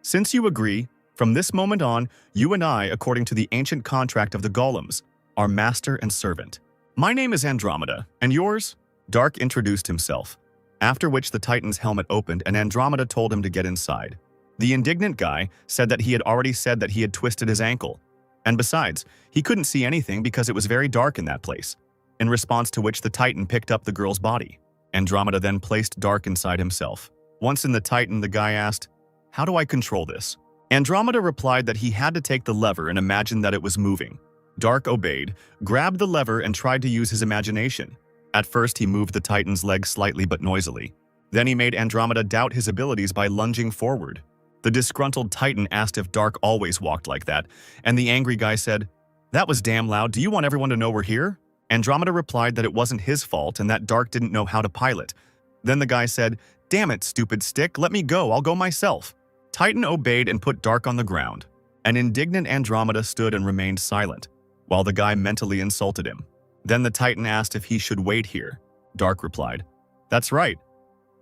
"Since you agree, from this moment on, you and I, according to the ancient contract of the golems, are master and servant. My name is Andromeda, and yours?" Dark introduced himself, after which the Titan's helmet opened and Andromeda told him to get inside. The indignant guy said that he had already said that he had twisted his ankle, and besides, he couldn't see anything because it was very dark in that place, in response to which the Titan picked up the girl's body. Andromeda then placed Dark inside himself. Once in the Titan, the guy asked, "How do I control this?" Andromeda replied that he had to take the lever and imagine that it was moving. Dark obeyed, grabbed the lever and tried to use his imagination. At first, he moved the Titan's leg slightly but noisily. Then he made Andromeda doubt his abilities by lunging forward. The disgruntled Titan asked if Dark always walked like that, and the angry guy said, "That was damn loud. Do you want everyone to know we're here?" Andromeda replied that it wasn't his fault and that Dark didn't know how to pilot. Then the guy said, "Damn it, stupid stick, let me go, I'll go myself." Titan obeyed and put Dark on the ground. An indignant Andromeda stood and remained silent, while the guy mentally insulted him. Then the Titan asked if he should wait here. Dark replied, "That's right.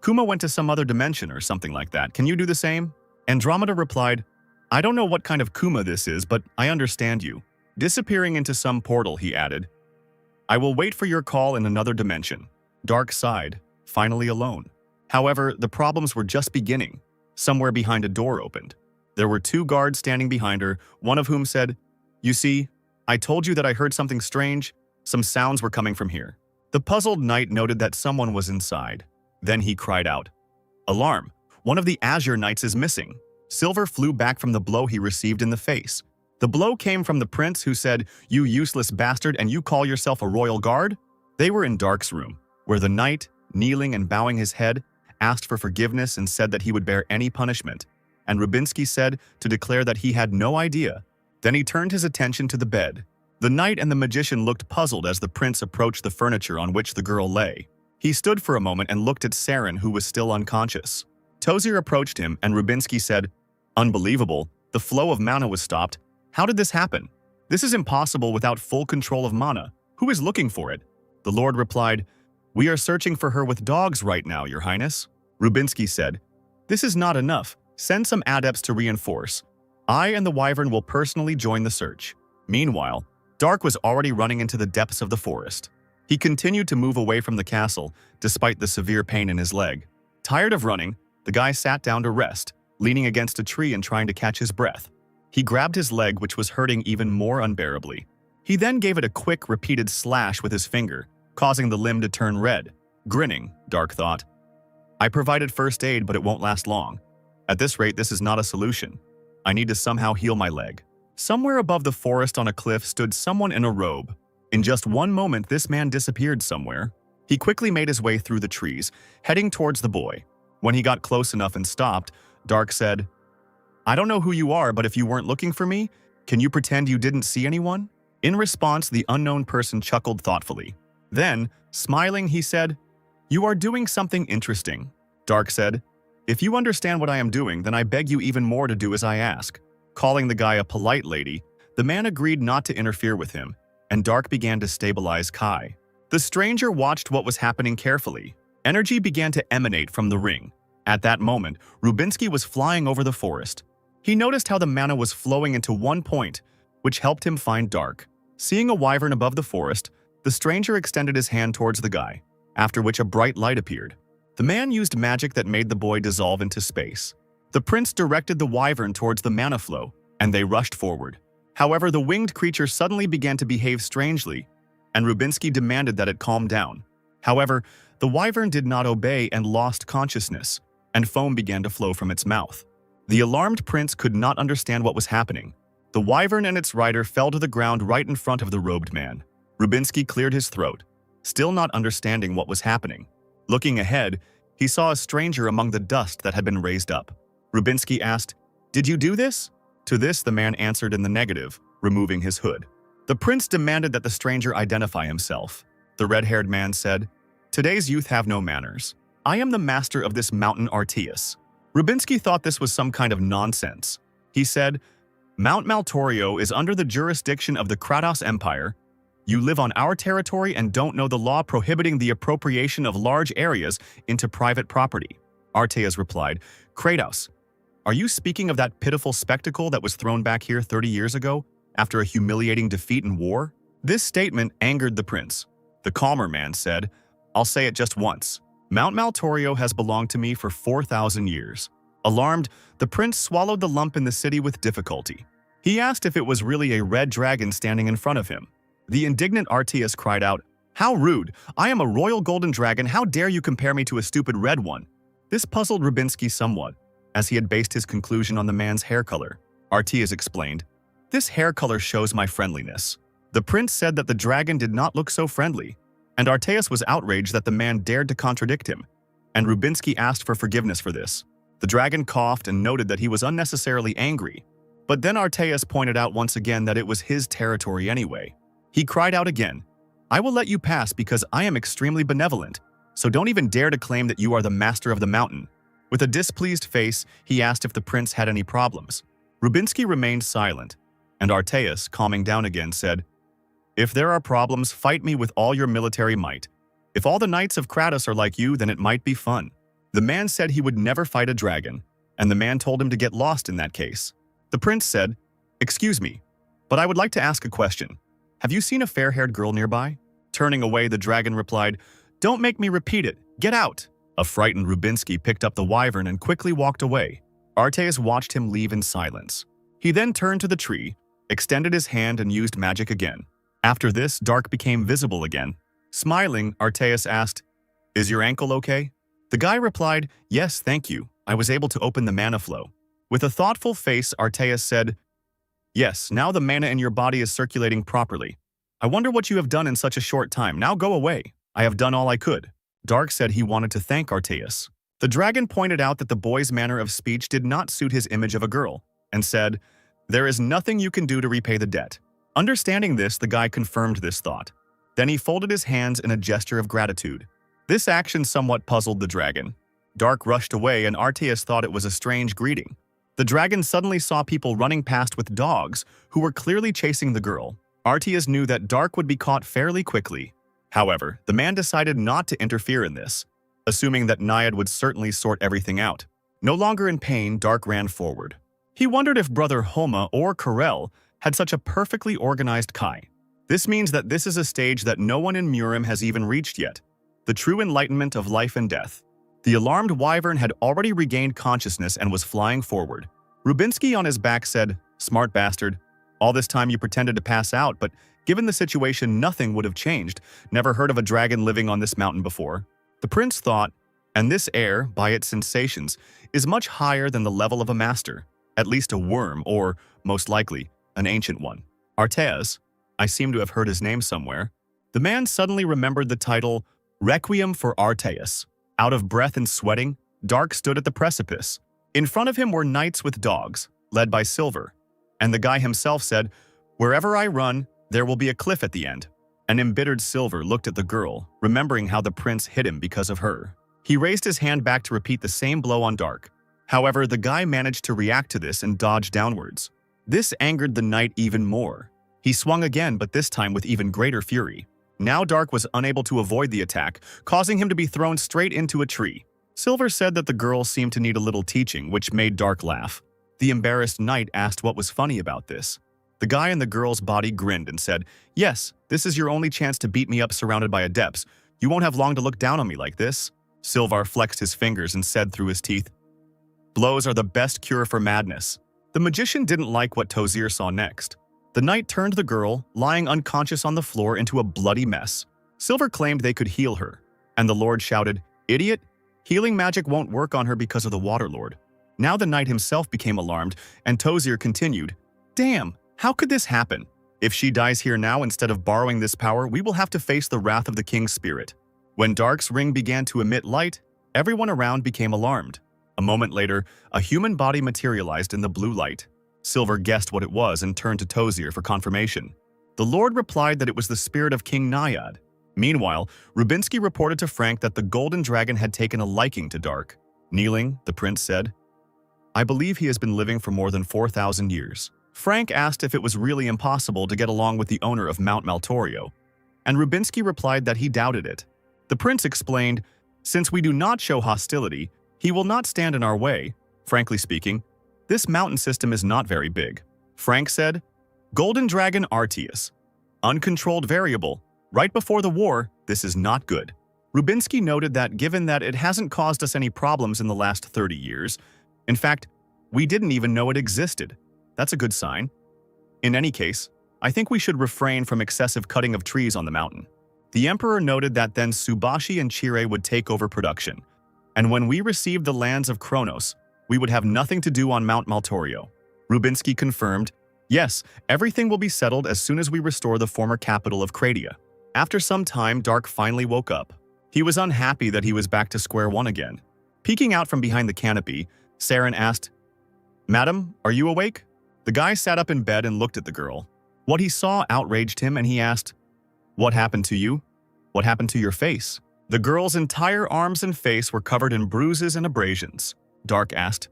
Kuma went to some other dimension or something like that. Can you do the same?" Andromeda replied, "I don't know what kind of Kuma this is, but I understand you." Disappearing into some portal, he added, "I will wait for your call in another dimension." Dark sighed, finally alone. However, the problems were just beginning. Somewhere behind a door opened. There were two guards standing behind her, one of whom said, "You see, I told you that I heard something strange. Some sounds were coming from here." The puzzled knight noted that someone was inside. Then he cried out, "Alarm! One of the Azure Knights is missing." Silver flew back from the blow he received in the face. The blow came from the prince, who said, "You useless bastard, and you call yourself a royal guard?" They were in Dark's room, where the knight, kneeling and bowing his head, asked for forgiveness and said that he would bear any punishment. and Rubinsky said to declare that he had no idea. Then he turned his attention to the bed. The knight and the magician looked puzzled as the prince approached the furniture on which the girl lay. He stood for a moment and looked at Saren, who was still unconscious. Tozier approached him, and Rubinsky said, "Unbelievable, the flow of mana was stopped. How did this happen? This is impossible without full control of mana. Who is looking for it?" The lord replied, "We are searching for her with dogs right now, your highness." Rubinsky said, "This is not enough. Send some adepts to reinforce. I and the wyvern will personally join the search." Meanwhile, Dark was already running into the depths of the forest. He continued to move away from the castle, despite the severe pain in his leg. Tired of running, the guy sat down to rest, leaning against a tree and trying to catch his breath. He grabbed his leg, which was hurting even more unbearably. He then gave it a quick, repeated slash with his finger, causing the limb to turn red. Grinning, Dark thought, "I provided first aid, but it won't last long. At this rate, this is not a solution. I need to somehow heal my leg." Somewhere above the forest on a cliff stood someone in a robe. In just one moment, this man disappeared somewhere. He quickly made his way through the trees, heading towards the boy. When he got close enough and stopped, Dark said, "I don't know who you are, but if you weren't looking for me, can you pretend you didn't see anyone?" In response, the unknown person chuckled thoughtfully. Then, smiling, he said, "You are doing something interesting." Dark said, "If you understand what I am doing, then I beg you even more to do as I ask." Calling the guy a polite lady, the man agreed not to interfere with him, and Dark began to stabilize Kai. The stranger watched what was happening carefully. Energy began to emanate from the ring. At that moment, Rubinsky was flying over the forest. He noticed how the mana was flowing into one point, which helped him find Dark. Seeing a wyvern above the forest, the stranger extended his hand towards the guy, after which a bright light appeared. The man used magic that made the boy dissolve into space. The prince directed the wyvern towards the mana flow, and they rushed forward. However, the winged creature suddenly began to behave strangely, and Rubinsky demanded that it calm down. However, the wyvern did not obey and lost consciousness, and foam began to flow from its mouth. The alarmed prince could not understand what was happening. The wyvern and its rider fell to the ground right in front of the robed man. Rubinsky cleared his throat, still not understanding what was happening. Looking ahead, he saw a stranger among the dust that had been raised up. Rubinsky asked, "Did you do this?" To this, the man answered in the negative, removing his hood. The prince demanded that the stranger identify himself. The red-haired man said, "Today's youth have no manners. I am the master of this mountain Artias." Rubinsky thought this was some kind of nonsense. He said, "Mount Maltorio is under the jurisdiction of the Kratos Empire. You live on our territory and don't know the law prohibiting the appropriation of large areas into private property." Artias replied, "Kratos, are you speaking of that pitiful spectacle that was thrown back here 30 years ago after a humiliating defeat in war?" This statement angered the prince. The calmer man said, "I'll say it just once. Mount Maltorio has belonged to me for 4,000 years. Alarmed, the prince swallowed the lump in the city with difficulty. He asked if it was really a red dragon standing in front of him. The indignant Artias cried out, "How rude! I am a royal golden dragon. How dare you compare me to a stupid red one?" This puzzled Rubinsky somewhat, as he had based his conclusion on the man's hair color. Artias explained, "This hair color shows my friendliness." The prince said that the dragon did not look so friendly, and Artias was outraged that the man dared to contradict him, and Rubinsky asked for forgiveness for this. The dragon coughed and noted that he was unnecessarily angry, but then Artias pointed out once again that it was his territory anyway. He cried out again, "I will let you pass because I am extremely benevolent, so don't even dare to claim that you are the master of the mountain." With a displeased face, he asked if the prince had any problems. Rubinsky remained silent, and Artias, calming down again, said, "If there are problems, fight me with all your military might. If all the knights of Kratos are like you, then it might be fun." The man said he would never fight a dragon, and the man told him to get lost in that case. The prince said, "Excuse me, but I would like to ask a question. Have you seen a fair-haired girl nearby?" Turning away, the dragon replied, "Don't make me repeat it. Get out." A frightened Rubinsky picked up the wyvern and quickly walked away. Artias watched him leave in silence. He then turned to the tree, extended his hand and used magic again. After this, Dark became visible again. Smiling, Artias asked, "Is your ankle okay?" The guy replied, "Yes, thank you. I was able to open the mana flow." With a thoughtful face, Artias said, "Yes, now the mana in your body is circulating properly. I wonder what you have done in such a short time. Now go away. I have done all I could." Dark said he wanted to thank Artias. The dragon pointed out that the boy's manner of speech did not suit his image of a girl, and said, "There is nothing you can do to repay the debt." Understanding this, the guy confirmed this thought. Then he folded his hands in a gesture of gratitude. This action somewhat puzzled the dragon. Dark rushed away, and Arteus thought it was a strange greeting. The dragon suddenly saw people running past with dogs who were clearly chasing the girl. Arteus knew that Dark would be caught fairly quickly. However, the man decided not to interfere in this, assuming that Naiad would certainly sort everything out. No longer in pain, Dark ran forward. He wondered if Brother Homa or Karel had such a perfectly organized Kai. This means that this is a stage that no one in Murim has even reached yet, the true enlightenment of life and death. The alarmed wyvern had already regained consciousness and was flying forward. Rubinsky on his back said, "Smart bastard. All this time you pretended to pass out, but given the situation, nothing would have changed. Never heard of a dragon living on this mountain before." The prince thought, and this air, by its sensations, is much higher than the level of a master, at least a worm or, most likely, an ancient one. Arteas, I seem to have heard his name somewhere. The man suddenly remembered the title, Requiem for Arteas. Out of breath and sweating, Dark stood at the precipice. In front of him were knights with dogs, led by Silver. And the guy himself said, "Wherever I run, there will be a cliff at the end." An embittered Silver looked at the girl, remembering how the prince hit him because of her. He raised his hand back to repeat the same blow on Dark. However, the guy managed to react to this and dodge downwards. This angered the knight even more. He swung again, but this time with even greater fury. Now Dark was unable to avoid the attack, causing him to be thrown straight into a tree. Silver said that the girl seemed to need a little teaching, which made Dark laugh. The embarrassed knight asked what was funny about this. The guy in the girl's body grinned and said, "Yes, this is your only chance to beat me up surrounded by adepts. You won't have long to look down on me like this." Silvar flexed his fingers and said through his teeth, "Blows are the best cure for madness." The magician didn't like what Tozir saw next. The knight turned the girl, lying unconscious on the floor, into a bloody mess. Silver claimed they could heal her, and the lord shouted, "Idiot! Healing magic won't work on her because of the Water Lord." Now the knight himself became alarmed, and Tozir continued, "Damn, how could this happen? If she dies here now instead of borrowing this power, we will have to face the wrath of the king's spirit." When Dark's ring began to emit light, everyone around became alarmed. A moment later, a human body materialized in the blue light. Silver guessed what it was and turned to Tozir for confirmation. The lord replied that it was the spirit of King Naiad. Meanwhile, Rubinsky reported to Frank that the golden dragon had taken a liking to Dark. Kneeling, the prince said, "I believe he has been living for more than 4,000 years. Frank asked if it was really impossible to get along with the owner of Mount Maltorio, and Rubinsky replied that he doubted it. The prince explained, "Since we do not show hostility, he will not stand in our way. Frankly speaking, this mountain system is not very big." Frank said, "Golden Dragon Arteus. Uncontrolled variable. Right before the war, this is not good." Rubinsky noted that given that it hasn't caused us any problems in the last 30 years, in fact, we didn't even know it existed. That's a good sign. In any case, I think we should refrain from excessive cutting of trees on the mountain. The emperor noted that then Subashi and Chire would take over production, and when we received the lands of Kronos, we would have nothing to do on Mount Maltorio. Rubinsky confirmed, "Yes, everything will be settled as soon as we restore the former capital of Kradia." After some time, Dark finally woke up. He was unhappy that he was back to square one again. Peeking out from behind the canopy, Saren asked, "Madam, are you awake?" The guy sat up in bed and looked at the girl. What he saw outraged him, and he asked, "What happened to you? What happened to your face?" The girl's entire arms and face were covered in bruises and abrasions. Dark asked,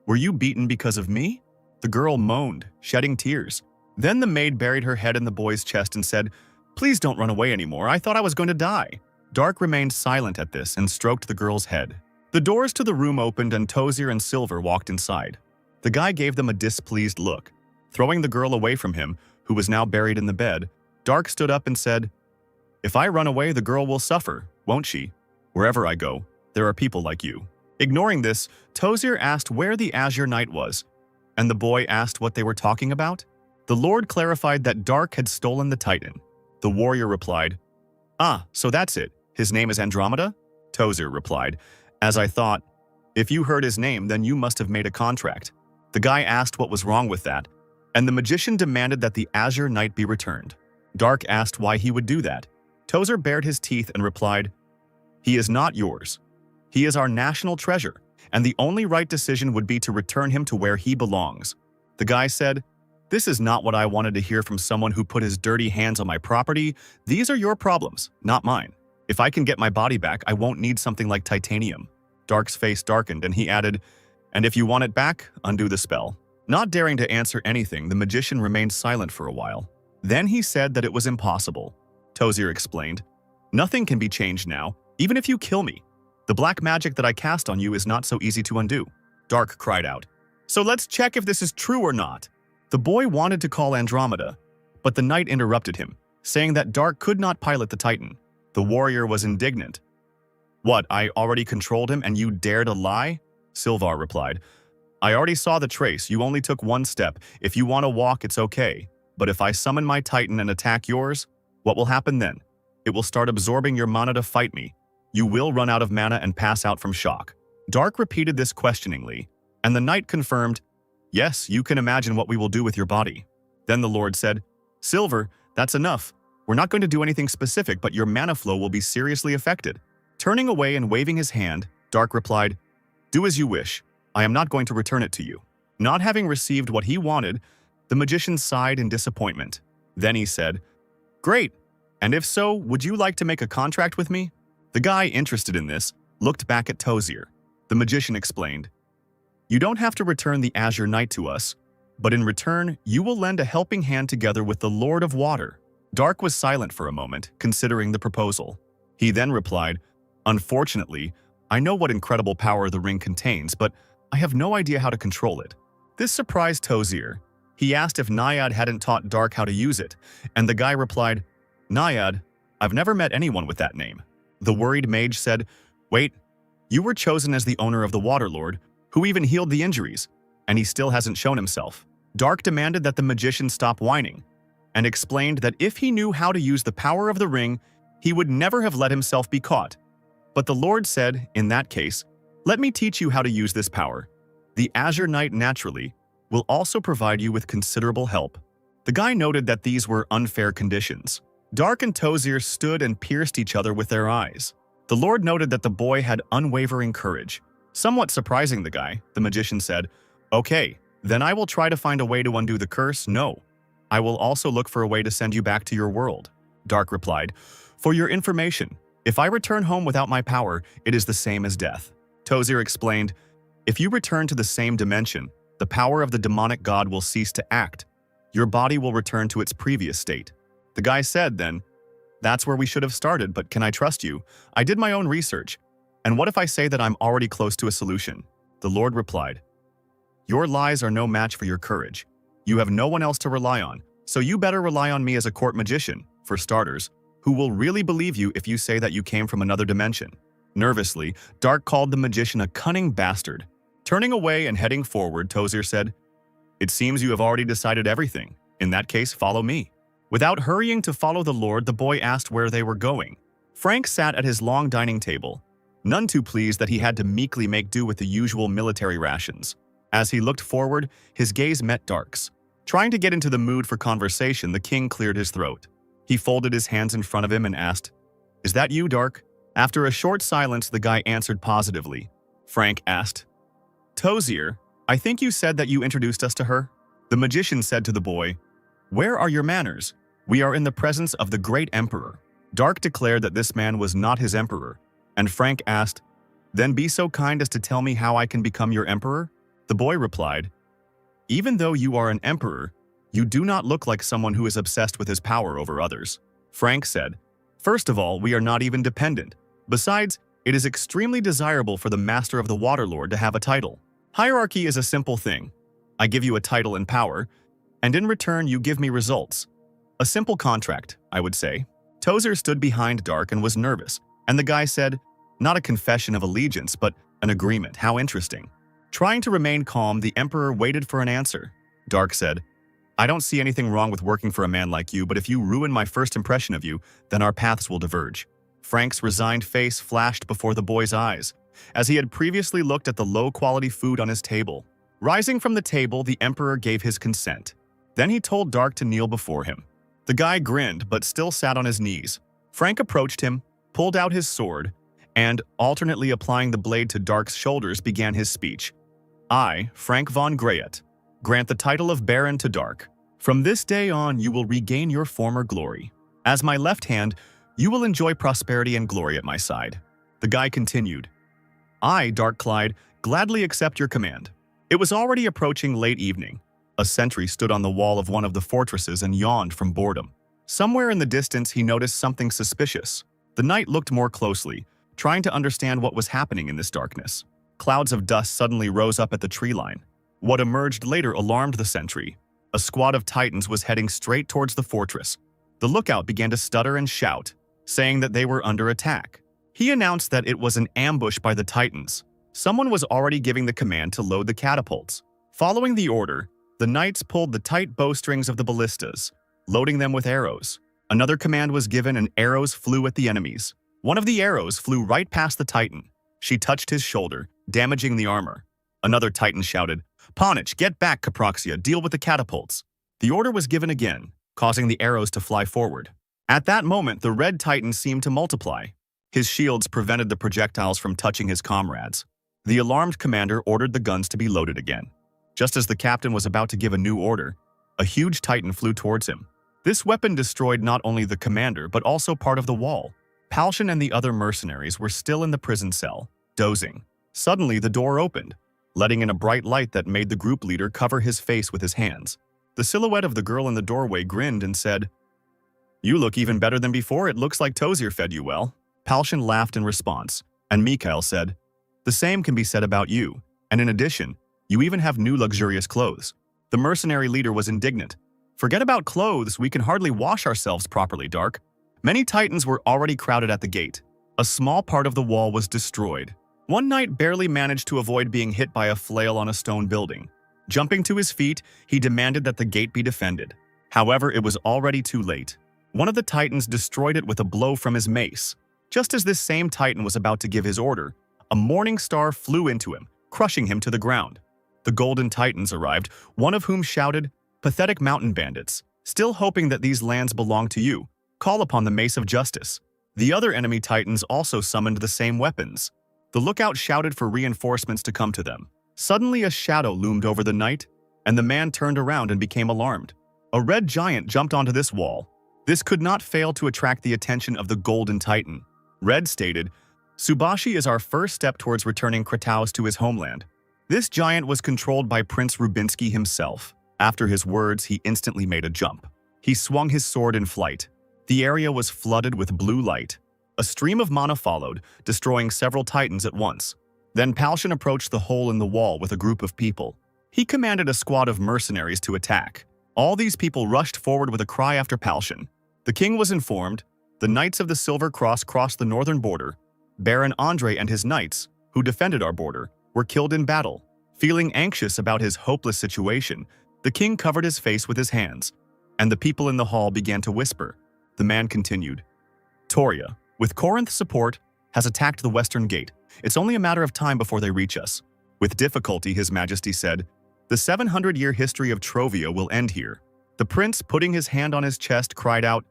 "Were you beaten because of me?" The girl moaned, shedding tears. Then the maid buried her head in the boy's chest and said, "Please don't run away anymore. I thought I was going to die." Dark remained silent at this and stroked the girl's head. The doors to the room opened and Tozir and Silver walked inside. The guy gave them a displeased look. Throwing the girl away from him, who was now buried in the bed, Dark stood up and said, "If I run away, the girl will suffer, won't she? Wherever I go, there are people like you." Ignoring this, Tozir asked where the Azure Knight was, and the boy asked what they were talking about. The Lord clarified that Dark had stolen the Titan. The warrior replied, "Ah, so that's it. His name is Andromeda?" Tozir replied, "As I thought. If you heard his name, then you must have made a contract." The guy asked what was wrong with that, and the magician demanded that the Azure Knight be returned. Dark asked why he would do that. Tozir bared his teeth and replied, "He is not yours. He is our national treasure, and the only right decision would be to return him to where he belongs. The guy said, "This is not what I wanted to hear from someone who put his dirty hands on my property. These are your problems, not mine. If I can get my body back, I won't need something like titanium." Dark's face darkened, and he added, "And if you want it back, undo the spell." Not daring to answer anything, the magician remained silent for a while. Then he said that it was impossible. Tozier explained, "Nothing can be changed now, even if you kill me. The black magic that I cast on you is not so easy to undo." Dark cried out, "So let's check if this is true or not." The boy wanted to call Andromeda, but the knight interrupted him, saying that Dark could not pilot the Titan. The warrior was indignant. "What, I already controlled him and you dare to lie?" Silvar replied, "I already saw the trace, you only took one step. If you want to walk, it's okay. But if I summon my Titan and attack yours, what will happen then? It will start absorbing your mana to fight me. You will run out of mana and pass out from shock." Dark repeated this questioningly, and the knight confirmed, "Yes, you can imagine what we will do with your body." Then the Lord said, "Silver, that's enough. We're not going to do anything specific, but your mana flow will be seriously affected." Turning away and waving his hand, Dark replied, "Do as you wish. I am not going to return it to you." Not having received what he wanted, the magician sighed in disappointment. Then he said, "Great. And if so, would you like to make a contract with me?" The guy, interested in this, looked back at Tozier. The magician explained, "You don't have to return the Azure Knight to us, but in return, you will lend a helping hand together with the Lord of Water." Dark was silent for a moment, considering the proposal. He then replied, "Unfortunately, I know what incredible power the ring contains, but I have no idea how to control it." This surprised Tozier. He asked if Naiad hadn't taught Dark how to use it, and the guy replied, "Naiad, I've never met anyone with that name." The worried mage said, "Wait, you were chosen as the owner of the Water Lord, who even healed the injuries, and he still hasn't shown himself." Dark demanded that the magician stop whining, and explained that if he knew how to use the power of the ring, he would never have let himself be caught. But the Lord said, "In that case, let me teach you how to use this power. The Azure Knight naturally will also provide you with considerable help." The guy noted that these were unfair conditions. Dark and Tozier stood and pierced each other with their eyes. The Lord noted that the boy had unwavering courage. Somewhat surprising the guy, the magician said, "Okay, then I will try to find a way to undo the curse. No, I will also look for a way to send you back to your world." Dark replied, "For your information, if I return home without my power, it is the same as death." Tozier explained, "If you return to the same dimension, the power of the demonic god will cease to act. Your body will return to its previous state." The guy said then, "That's where we should have started, but can I trust you? I did my own research. And what if I say that I'm already close to a solution?" The Lord replied, "Your lies are no match for your courage. You have no one else to rely on, so you better rely on me as a court magician, for starters, who will really believe you if you say that you came from another dimension." Nervously, Dark called the magician a cunning bastard. Turning away and heading forward, Tozier said, "It seems you have already decided everything. In that case, follow me." Without hurrying to follow the Lord, the boy asked where they were going. Frank sat at his long dining table, none too pleased that he had to meekly make do with the usual military rations. As he looked forward, his gaze met Dark's. Trying to get into the mood for conversation, the king cleared his throat. He folded his hands in front of him and asked, "Is that you, Dark?" After a short silence, the guy answered positively. Frank asked, "Tozier, I think you said that you introduced us to her?" The magician said to the boy, "Where are your manners? We are in the presence of the great emperor." Dark declared that this man was not his emperor, and Frank asked, "Then be so kind as to tell me how I can become your emperor?" The boy replied, "Even though you are an emperor, you do not look like someone who is obsessed with his power over others." Frank said, "First of all, we are not even dependent. Besides, it is extremely desirable for the Master of the Waterlord to have a title. Hierarchy is a simple thing. I give you a title and power, and in return you give me results. A simple contract, I would say." Tozier stood behind Dark and was nervous, and the guy said, "Not a confession of allegiance, but an agreement. How interesting." Trying to remain calm, the Emperor waited for an answer. Dark said, "I don't see anything wrong with working for a man like you, but if you ruin my first impression of you, then our paths will diverge." Frank's resigned face flashed before the boy's eyes, as he had previously looked at the low-quality food on his table. Rising from the table, the Emperor gave his consent. Then he told Dark to kneel before him. The guy grinned, but still sat on his knees. Frank approached him, pulled out his sword, and, alternately applying the blade to Dark's shoulders, began his speech. I, Frank von Greyet, grant the title of Baron to Dark. From this day on, you will regain your former glory. As my left hand, you will enjoy prosperity and glory at my side. The guy continued. I, Dark Clyde, gladly accept your command. It was already approaching late evening. A sentry stood on the wall of one of the fortresses and yawned from boredom. Somewhere in the distance, he noticed something suspicious. The knight looked more closely, trying to understand what was happening in this darkness. Clouds of dust suddenly rose up at the tree line. What emerged later alarmed the sentry. A squad of titans was heading straight towards the fortress. The lookout began to stutter and shout, saying that they were under attack. He announced that it was an ambush by the titans. Someone was already giving the command to load the catapults. Following the order, the knights pulled the tight bowstrings of the ballistas, loading them with arrows. Another command was given and arrows flew at the enemies. One of the arrows flew right past the titan. She touched his shoulder, damaging the armor. Another titan shouted, "Ponich, get back, Caproxia, deal with the catapults." The order was given again, causing the arrows to fly forward. At that moment, the red titan seemed to multiply. His shields prevented the projectiles from touching his comrades. The alarmed commander ordered the guns to be loaded again. Just as the captain was about to give a new order, a huge titan flew towards him. This weapon destroyed not only the commander but also part of the wall. Palshan and the other mercenaries were still in the prison cell, dozing. Suddenly, the door opened, letting in a bright light that made the group leader cover his face with his hands. The silhouette of the girl in the doorway grinned and said, "You look even better than before. It looks like Tozier fed you well." Palshan laughed in response, and Mikhail said, "The same can be said about you, and in addition, you even have new luxurious clothes." The mercenary leader was indignant. "Forget about clothes, we can hardly wash ourselves properly, Dark." Many titans were already crowded at the gate. A small part of the wall was destroyed. One knight barely managed to avoid being hit by a flail on a stone building. Jumping to his feet, he demanded that the gate be defended. However, it was already too late. One of the titans destroyed it with a blow from his mace. Just as this same titan was about to give his order, a morning star flew into him, crushing him to the ground. The golden titans arrived, one of whom shouted, "Pathetic mountain bandits, still hoping that these lands belong to you, call upon the mace of justice." The other enemy titans also summoned the same weapons. The lookout shouted for reinforcements to come to them. Suddenly a shadow loomed over the knight, and the man turned around and became alarmed. A red giant jumped onto this wall. This could not fail to attract the attention of the golden titan. Red stated, "Subashi is our first step towards returning Krataus to his homeland." This giant was controlled by Prince Rubinsky himself. After his words, he instantly made a jump. He swung his sword in flight. The area was flooded with blue light. A stream of mana followed, destroying several titans at once. Then Palshan approached the hole in the wall with a group of people. He commanded a squad of mercenaries to attack. All these people rushed forward with a cry after Palshan. The king was informed. The Knights of the Silver Cross crossed the northern border. Baron Andre and his knights, who defended our border, were killed in battle. Feeling anxious about his hopeless situation, the king covered his face with his hands, and the people in the hall began to whisper. The man continued, "Toria, with Corinth's support, has attacked the western gate. It's only a matter of time before they reach us." With difficulty, His Majesty said, "The 700-year history of Trovia will end here." The prince, putting his hand on his chest, cried out,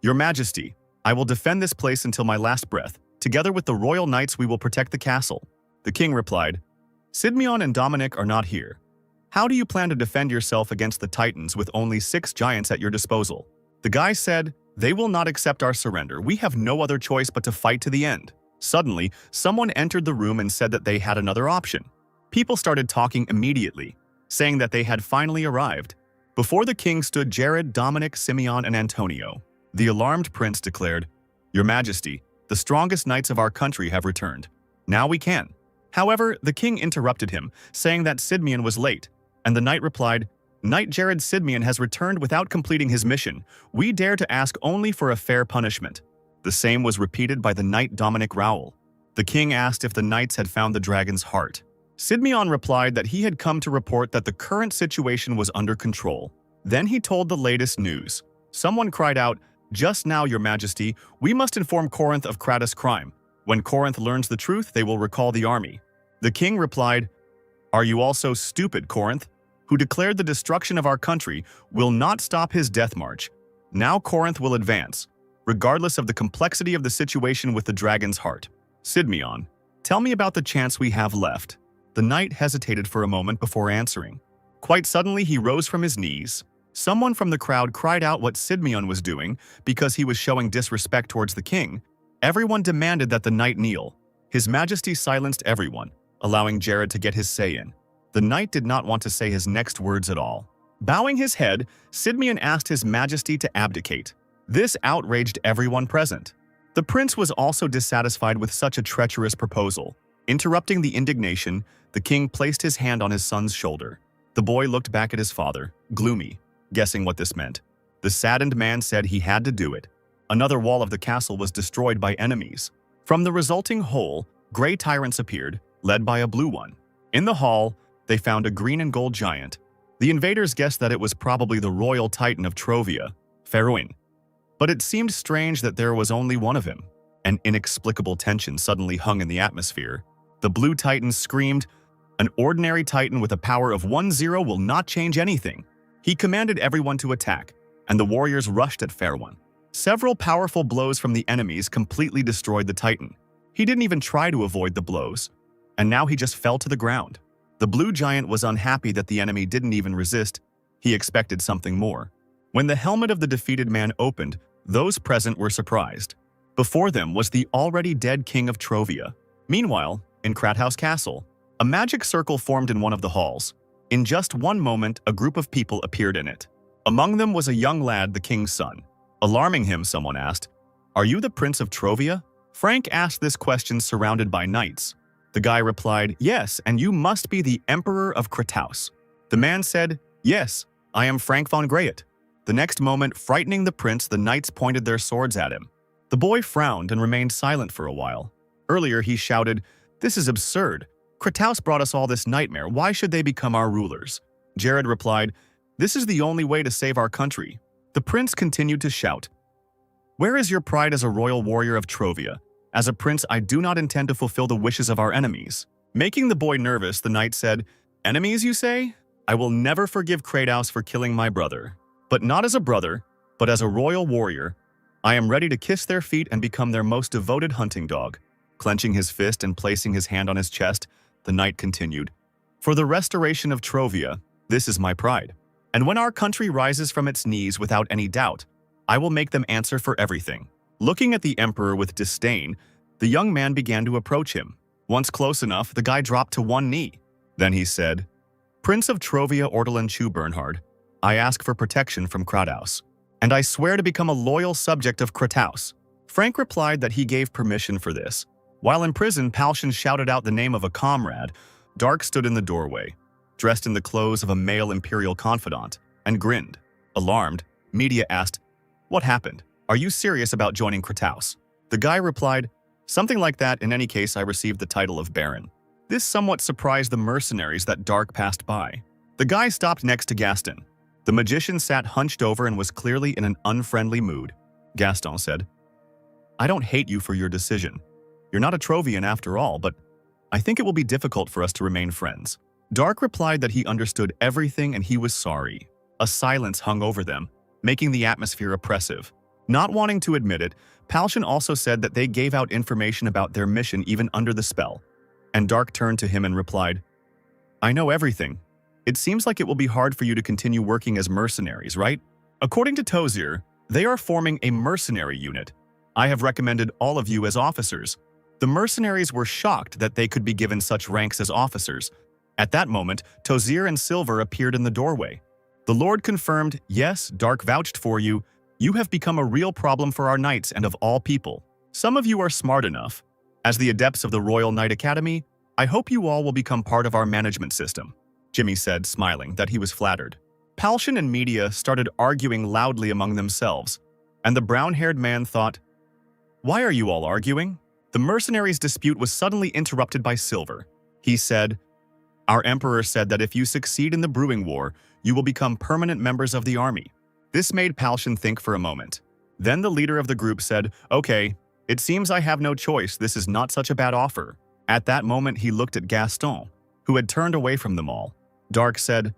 "Your Majesty, I will defend this place until my last breath. Together with the royal knights, we will protect the castle." The king replied, "Sidmion and Dominic are not here. How do you plan to defend yourself against the titans with only 6 giants at your disposal?" The guy said, "They will not accept our surrender. We have no other choice but to fight to the end." Suddenly, someone entered the room and said that they had another option. People started talking immediately, saying that they had finally arrived. Before the king stood Jared, Dominic, Simeon, and Antonio. The alarmed prince declared, "Your Majesty, the strongest knights of our country have returned. Now we can." However, the king interrupted him, saying that Sidmion was late, and the knight replied, "Knight Jared Sidmion has returned without completing his mission. We dare to ask only for a fair punishment." The same was repeated by the knight Dominic Rowell. The king asked if the knights had found the dragon's heart. Sidmion replied that he had come to report that the current situation was under control. Then he told the latest news. Someone cried out, "Just now, Your Majesty, we must inform Corinth of Kratos' crime. When Corinth learns the truth, they will recall the army." The king replied, "Are you also stupid, Corinth, who declared the destruction of our country, will not stop his death march? Now Corinth will advance, regardless of the complexity of the situation with the dragon's heart." Sidmeon, tell me about the chance we have left. The knight hesitated for a moment before answering. Quite suddenly, he rose from his knees. Someone from the crowd cried out what Sidmeon was doing because he was showing disrespect towards the king. Everyone demanded that the knight kneel. His Majesty silenced everyone, allowing Jared to get his say in. The knight did not want to say his next words at all. Bowing his head, Sidmeon asked His Majesty to abdicate. This outraged everyone present. The prince was also dissatisfied with such a treacherous proposal. Interrupting the indignation, the king placed his hand on his son's shoulder. The boy looked back at his father, gloomy, guessing what this meant. The saddened man said he had to do it. Another wall of the castle was destroyed by enemies. From the resulting hole, gray tyrants appeared, led by a blue one. In the hall, they found a green and gold giant. The invaders guessed that it was probably the royal titan of Trovia, Feroin. But it seemed strange that there was only one of him. An inexplicable tension suddenly hung in the atmosphere. The blue titan screamed, "An ordinary titan with a power of 1-0 will not change anything." He commanded everyone to attack, and the warriors rushed at Feroin. Several powerful blows from the enemies completely destroyed the titan. He didn't even try to avoid the blows, and now he just fell to the ground. The blue giant was unhappy that the enemy didn't even resist. He expected something more. When the helmet of the defeated man opened, those present were surprised. Before them was the already dead king of Trovia. Meanwhile, in Krathaus Castle, a magic circle formed in one of the halls. In just one moment, a group of people appeared in it. Among them was a young lad, the king's son. Alarming him, someone asked, "Are you the Prince of Trovia?" Frank asked this question surrounded by knights. The guy replied, "Yes, and you must be the Emperor of Krathaus." The man said, "Yes, I am Frank von Greyet." The next moment, frightening the prince, the knights pointed their swords at him. The boy frowned and remained silent for a while. Earlier, he shouted, "This is absurd. Krathaus brought us all this nightmare. Why should they become our rulers?" Jared replied, "This is the only way to save our country." The prince continued to shout, "Where is your pride as a royal warrior of Trovia? As a prince, I do not intend to fulfill the wishes of our enemies." Making the boy nervous, the knight said, "Enemies, you say? I will never forgive Krathaus for killing my brother. But not as a brother, but as a royal warrior. I am ready to kiss their feet and become their most devoted hunting dog." Clenching his fist and placing his hand on his chest, the knight continued, "For the restoration of Trovia, this is my pride. And when our country rises from its knees without any doubt, I will make them answer for everything." Looking at the emperor with disdain, the young man began to approach him. Once close enough, the guy dropped to one knee. Then he said, "Prince of Trovia Ortolan Chu Bernhard, I ask for protection from Krathaus, and I swear to become a loyal subject of Krathaus." Frank replied that he gave permission for this. While in prison, Palshan shouted out the name of a comrade. Dark stood in the doorway, dressed in the clothes of a male imperial confidant, and grinned. Alarmed, Media asked, "What happened? Are you serious about joining Krathaus?" The guy replied, "Something like that. In any case, I received the title of Baron." This somewhat surprised the mercenaries that Dark passed by. The guy stopped next to Gaston. The magician sat hunched over and was clearly in an unfriendly mood. Gaston said, "I don't hate you for your decision. You're not a Trovian after all, but I think it will be difficult for us to remain friends." Dark replied that he understood everything and he was sorry. A silence hung over them, making the atmosphere oppressive. Not wanting to admit it, Palshan also said that they gave out information about their mission even under the spell. And Dark turned to him and replied, "I know everything. It seems like it will be hard for you to continue working as mercenaries, right? According to Tozier, they are forming a mercenary unit. I have recommended all of you as officers." The mercenaries were shocked that they could be given such ranks as officers. At that moment, Tozier and Silver appeared in the doorway. The Lord confirmed, "Yes, Dark vouched for you. You have become a real problem for our knights and of all people. Some of you are smart enough. As the adepts of the Royal Knight Academy, I hope you all will become part of our management system." Jimmy said, smiling, that he was flattered. Palshan and Media started arguing loudly among themselves, and the brown-haired man thought, "Why are you all arguing?" The mercenaries' dispute was suddenly interrupted by Silver. He said, "Our emperor said that if you succeed in the brewing war, you will become permanent members of the army." This made Palshan think for a moment. Then the leader of the group said, "Okay, it seems I have no choice. This is not such a bad offer." At that moment, he looked at Gaston, who had turned away from them all. Dark said,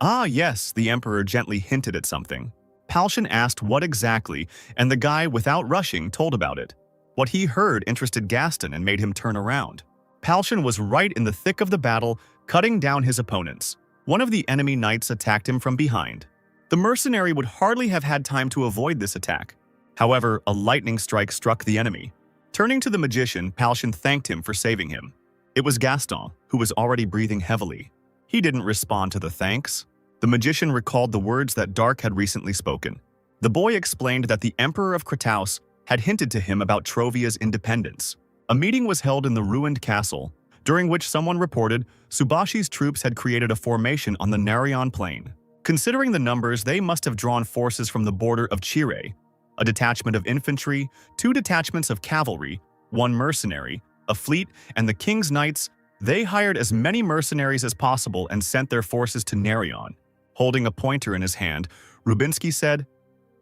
"Ah, yes," the emperor gently hinted at something. Palshan asked what exactly, and the guy, without rushing, told about it. What he heard interested Gaston and made him turn around. Palshan was right in the thick of the battle, cutting down his opponents. One of the enemy knights attacked him from behind. The mercenary would hardly have had time to avoid this attack. However, a lightning strike struck the enemy. Turning to the magician, Palshan thanked him for saving him. It was Gaston, who was already breathing heavily. He didn't respond to the thanks. The magician recalled the words that Dark had recently spoken. The boy explained that the Emperor of Krataus had hinted to him about Trovia's independence. A meeting was held in the ruined castle, during which someone reported Subashi's troops had created a formation on the Narion plain. Considering the numbers, they must have drawn forces from the border of Chire, a detachment of infantry, 2 detachments of cavalry, 1 mercenary, a fleet, and the king's knights. They hired as many mercenaries as possible and sent their forces to Narion. Holding a pointer in his hand, Rubinsky said,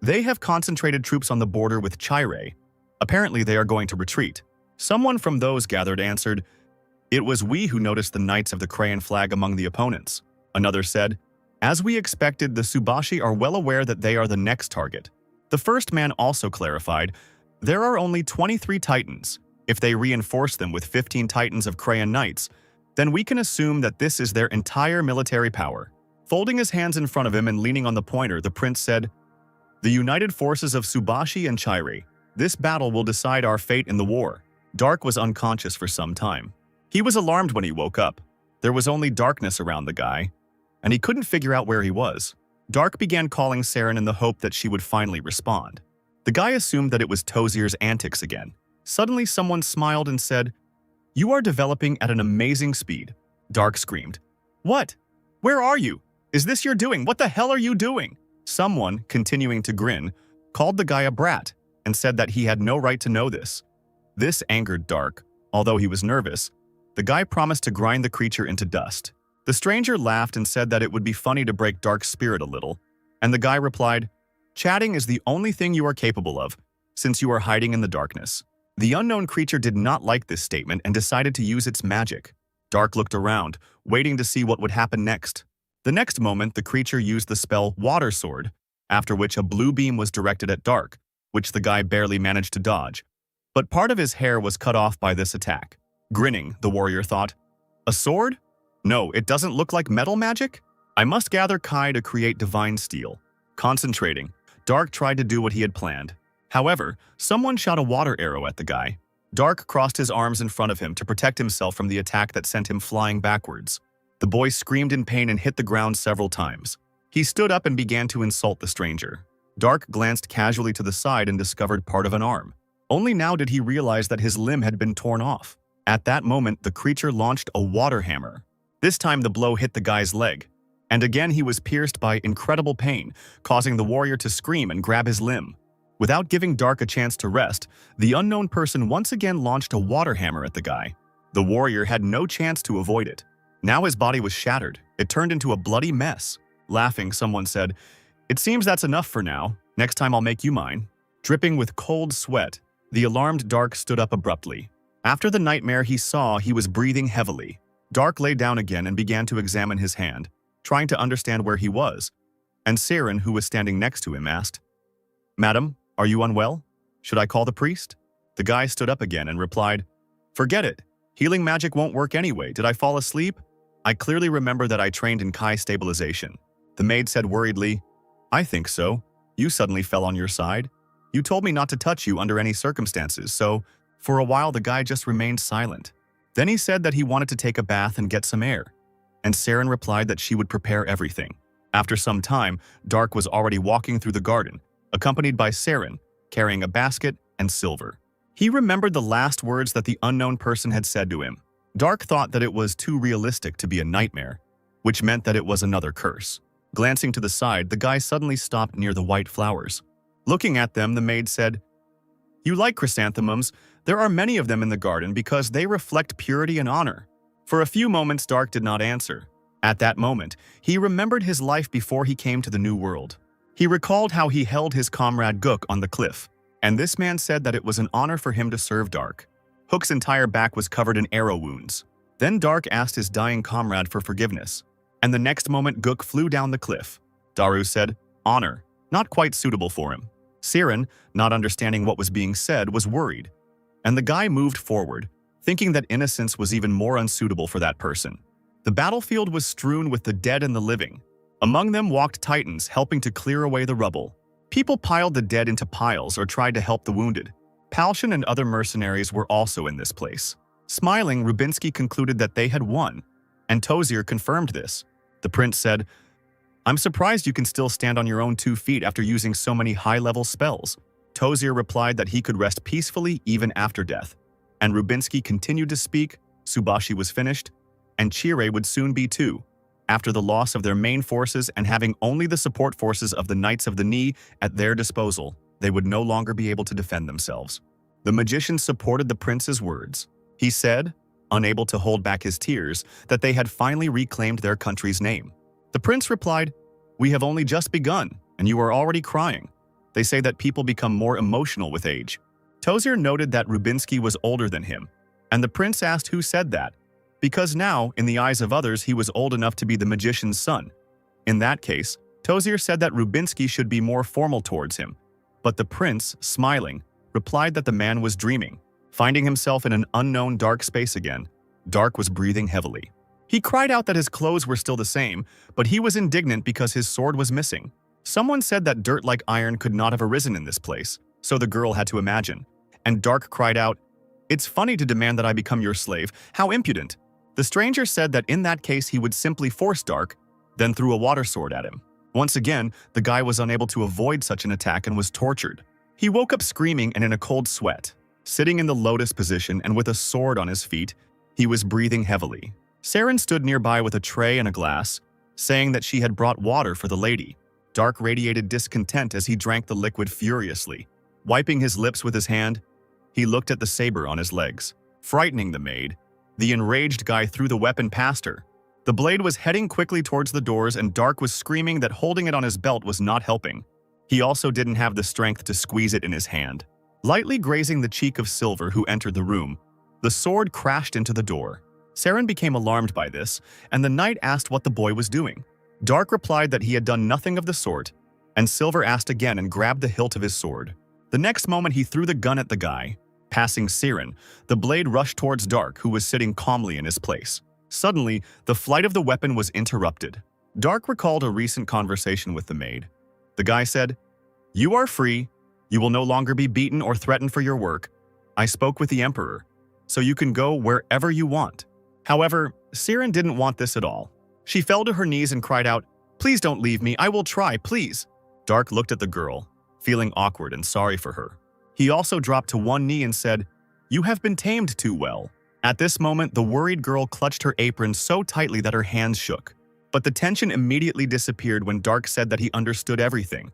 "They have concentrated troops on the border with Chire. Apparently they are going to retreat." Someone from those gathered answered, "It was we who noticed the Knights of the Crayon flag among the opponents." Another said, "As we expected, the Subashi are well aware that they are the next target." The first man also clarified, "There are only 23 Titans. If they reinforce them with 15 Titans of Crayon Knights, then we can assume that this is their entire military power." Folding his hands in front of him and leaning on the pointer, the prince said, "The united forces of Subashi and Chire. This battle will decide our fate in the war." Dark was unconscious for some time. He was alarmed when he woke up. There was only darkness around the guy, and he couldn't figure out where he was. Dark began calling Saren in the hope that she would finally respond. The guy assumed that it was Tozier's antics again. Suddenly someone smiled and said, "You are developing at an amazing speed." Dark screamed, "What? Where are you? Is this your doing? What the hell are you doing?" Someone, continuing to grin, called the guy a brat and said that he had no right to know this. This angered Dark. Although he was nervous, the guy promised to grind the creature into dust. The stranger laughed and said that it would be funny to break Dark's spirit a little, and the guy replied, "Chatting is the only thing you are capable of, since you are hiding in the darkness." The unknown creature did not like this statement and decided to use its magic. Dark looked around, waiting to see what would happen next. The next moment, the creature used the spell Water Sword, after which a blue beam was directed at Dark, which the guy barely managed to dodge. But part of his hair was cut off by this attack. Grinning, the warrior thought, "A sword? No, it doesn't look like metal magic? I must gather Kai to create divine steel." Concentrating, Dark tried to do what he had planned. However, someone shot a water arrow at the guy. Dark crossed his arms in front of him to protect himself from the attack that sent him flying backwards. The boy screamed in pain and hit the ground several times. He stood up and began to insult the stranger. Dark glanced casually to the side and discovered part of an arm. Only now did he realize that his limb had been torn off. At that moment, the creature launched a water hammer. This time the blow hit the guy's leg, and again he was pierced by incredible pain, causing the warrior to scream and grab his limb. Without giving Dark a chance to rest, the unknown person once again launched a water hammer at the guy. The warrior had no chance to avoid it. Now his body was shattered. It turned into a bloody mess. Laughing, someone said, "It seems that's enough for now. Next time I'll make you mine." Dripping with cold sweat, the alarmed Dark stood up abruptly. After the nightmare he saw, he was breathing heavily. Dark lay down again and began to examine his hand, trying to understand where he was. And Saren, who was standing next to him, asked, "Madam, are you unwell? Should I call the priest?" The guy stood up again and replied, "Forget it. Healing magic won't work anyway. Did I fall asleep? I clearly remember that I trained in Kai stabilization." The maid said worriedly, "I think so. You suddenly fell on your side. You told me not to touch you under any circumstances, so for a while the guy just remained silent. Then he said that he wanted to take a bath and get some air, and Saren replied that she would prepare everything. After some time, Dark was already walking through the garden, accompanied by Saren, carrying a basket and silver. He remembered the last words that the unknown person had said to him. Dark thought that it was too realistic to be a nightmare, which meant that it was another curse. Glancing to the side, the guy suddenly stopped near the white flowers. Looking at them, the maid said, "You like chrysanthemums. There are many of them in the garden because they reflect purity and honor." For a few moments, Dark did not answer. At that moment, he remembered his life before he came to the New World. He recalled how he held his comrade Gook on the cliff, and this man said that it was an honor for him to serve Dark. Hook's entire back was covered in arrow wounds. Then Dark asked his dying comrade for forgiveness, and the next moment Gook flew down the cliff. Daru said, "Honor, not quite suitable for him." Siren, not understanding what was being said, was worried. and the guy moved forward, thinking that innocence was even more unsuitable for that person. The battlefield was strewn with the dead and the living. Among them walked titans, helping to clear away the rubble. People piled the dead into piles or tried to help the wounded. Palshan and other mercenaries were also in this place. Smiling, Rubinsky concluded that they had won, and Tozier confirmed this. The prince said, "I'm surprised you can still stand on your own 2 feet after using so many high-level spells." Tozier replied that he could rest peacefully even after death. And Rubinsky continued to speak, Subashi was finished, and Chire would soon be too. After the loss of their main forces and having only the support forces of the Knights of the Knee at their disposal, they would no longer be able to defend themselves. The magician supported the prince's words. He said, unable to hold back his tears, that they had finally reclaimed their country's name. The prince replied, "We have only just begun, and you are already crying. They say that people become more emotional with age." Tozier noted that Rubinsky was older than him, and the prince asked who said that, because now, in the eyes of others, he was old enough to be the magician's son. In that case, Tozier said that Rubinsky should be more formal towards him, but the prince, smiling, replied that the man was dreaming. Finding himself in an unknown dark space again, Dark was breathing heavily. He cried out that his clothes were still the same, but he was indignant because his sword was missing. Someone said that dirt like iron could not have arisen in this place, so the girl had to imagine. And Dark cried out, "It's funny to demand that I become your slave. How impudent!" The stranger said that in that case he would simply force Dark, then threw a water sword at him. Once again, the guy was unable to avoid such an attack and was tortured. He woke up screaming and in a cold sweat. Sitting in the lotus position and with a sword on his feet, he was breathing heavily. Saren stood nearby with a tray and a glass, saying that she had brought water for the lady. Dark radiated discontent as he drank the liquid furiously. Wiping his lips with his hand, he looked at the saber on his legs. Frightening the maid, the enraged guy threw the weapon past her. The blade was heading quickly towards the doors and Dark was screaming that holding it on his belt was not helping. He also didn't have the strength to squeeze it in his hand. Lightly grazing the cheek of Silver, who entered the room, the sword crashed into the door. Saren became alarmed by this, and the knight asked what the boy was doing. Dark replied that he had done nothing of the sort, and Silver asked again and grabbed the hilt of his sword. The next moment he threw the gun at the guy. Passing Saren, the blade rushed towards Dark, who was sitting calmly in his place. Suddenly, the flight of the weapon was interrupted. Dark recalled a recent conversation with the maid. The guy said, "You are free. You will no longer be beaten or threatened for your work. I spoke with the Emperor, so you can go wherever you want." However, Saren didn't want this at all. She fell to her knees and cried out, "Please don't leave me. I will try, please." Dark looked at the girl, feeling awkward and sorry for her. He also dropped to one knee and said, "You have been tamed too well." At this moment, the worried girl clutched her apron so tightly that her hands shook. But the tension immediately disappeared when Dark said that he understood everything.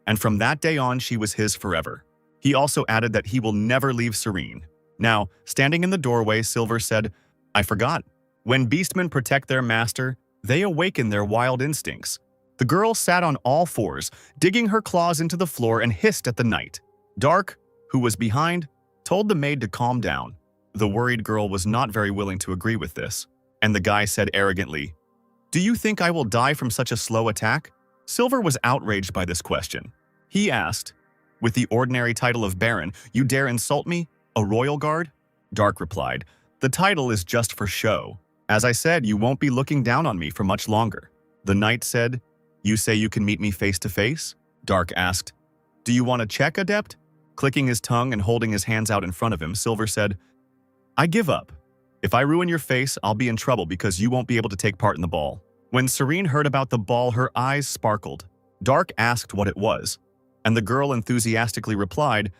And from that day on, she was his forever. He also added that he will never leave Serene. Now, standing in the doorway, Silver said, "I forgot. When beastmen protect their master, they awaken their wild instincts." The girl sat on all fours, digging her claws into the floor and hissed at the knight. Dark, who was behind, told the maid to calm down. The worried girl was not very willing to agree with this, and the guy said arrogantly, "Do you think I will die from such a slow attack?" Silver was outraged by this question. He asked, "With the ordinary title of Baron, you dare insult me? A royal guard?" Dark replied, "The title is just for show. As I said, you won't be looking down on me for much longer." The knight said, "You say you can meet me face to face?" Dark asked, "Do you want to check, Adept?" Clicking his tongue and holding his hands out in front of him, Silver said, "I give up. If I ruin your face, I'll be in trouble because you won't be able to take part in the ball." When Serene heard about the ball, her eyes sparkled. Dark asked what it was, and the girl enthusiastically replied,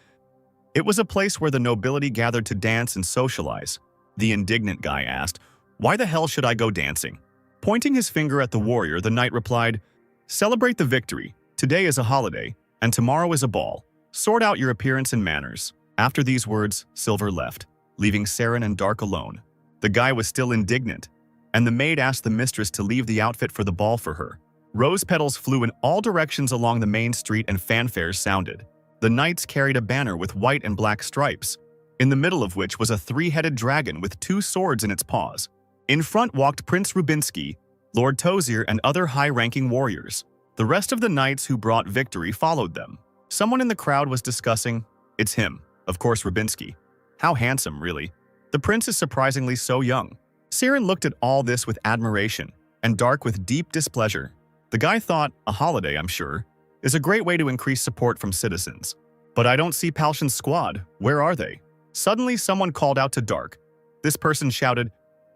"It was a place where the nobility gathered to dance and socialize." The indignant guy asked, "Why the hell should I go dancing?" Pointing his finger at the warrior, the knight replied, "Celebrate the victory. Today is a holiday, and tomorrow is a ball. Sort out your appearance and manners." After these words, Silver left, leaving Saren and Dark alone. The guy was still indignant, and the maid asked the mistress to leave the outfit for the ball for her. Rose petals flew in all directions along the main street and fanfares sounded. The knights carried a banner with white and black stripes, in the middle of which was a three-headed dragon with two swords in its paws. In front walked Prince Rubinsky, Lord Tozier, and other high-ranking warriors. The rest of the knights who brought victory followed them. Someone in the crowd was discussing, "It's him, of course, Rubinsky. How handsome, really. The prince is surprisingly so young. Siren looked at all this with admiration, and Dark with deep displeasure. The guy thought, a holiday, I'm sure, is a great way to increase support from citizens. But I don't see Palshan's squad. Where are they? Suddenly, someone called out to Dark. This person shouted,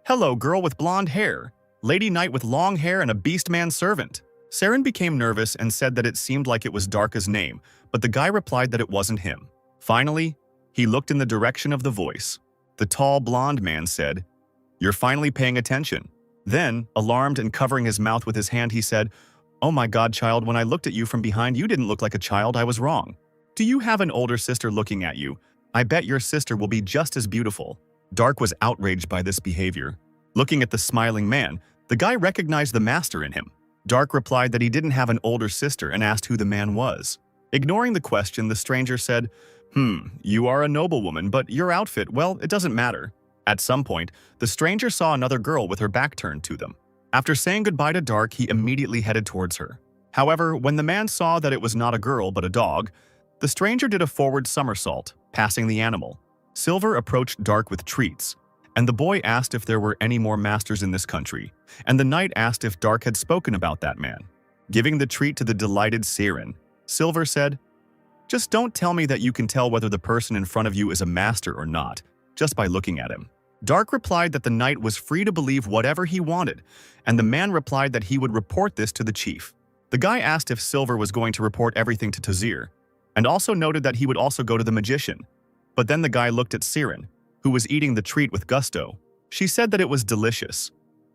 "Hello, girl with blonde hair. Lady knight with long hair and a beastman servant." Siren became nervous and said that it seemed like it was Darka's name, but the guy replied that it wasn't him. Finally, he looked in the direction of the voice. The tall, blonde man said, "You're finally paying attention." Then, alarmed and covering his mouth with his hand, he said, "Oh my God, child, when I looked at you from behind, you didn't look like a child. I was wrong. Do you have an older sister looking at you? I bet your sister will be just as beautiful." Dark was outraged by this behavior. Looking at the smiling man, the guy recognized the master in him. Dark replied that he didn't have an older sister and asked who the man was. Ignoring the question, the stranger said, You are a noblewoman, but your outfit, well, it doesn't matter." At some point, the stranger saw another girl with her back turned to them. After saying goodbye to Dark, he immediately headed towards her. However, when the man saw that it was not a girl but a dog, the stranger did a forward somersault, passing the animal. Silver approached Dark with treats, and the boy asked if there were any more masters in this country, and the knight asked if Dark had spoken about that man. Giving the treat to the delighted Siren, Silver said, "Just don't tell me that you can tell whether the person in front of you is a master or not, just by looking at him." Dark replied that the knight was free to believe whatever he wanted, and the man replied that he would report this to the chief. The guy asked if Silver was going to report everything to Tozir, and also noted that he would also go to the magician. But then the guy looked at Siren, who was eating the treat with gusto. She said that it was delicious,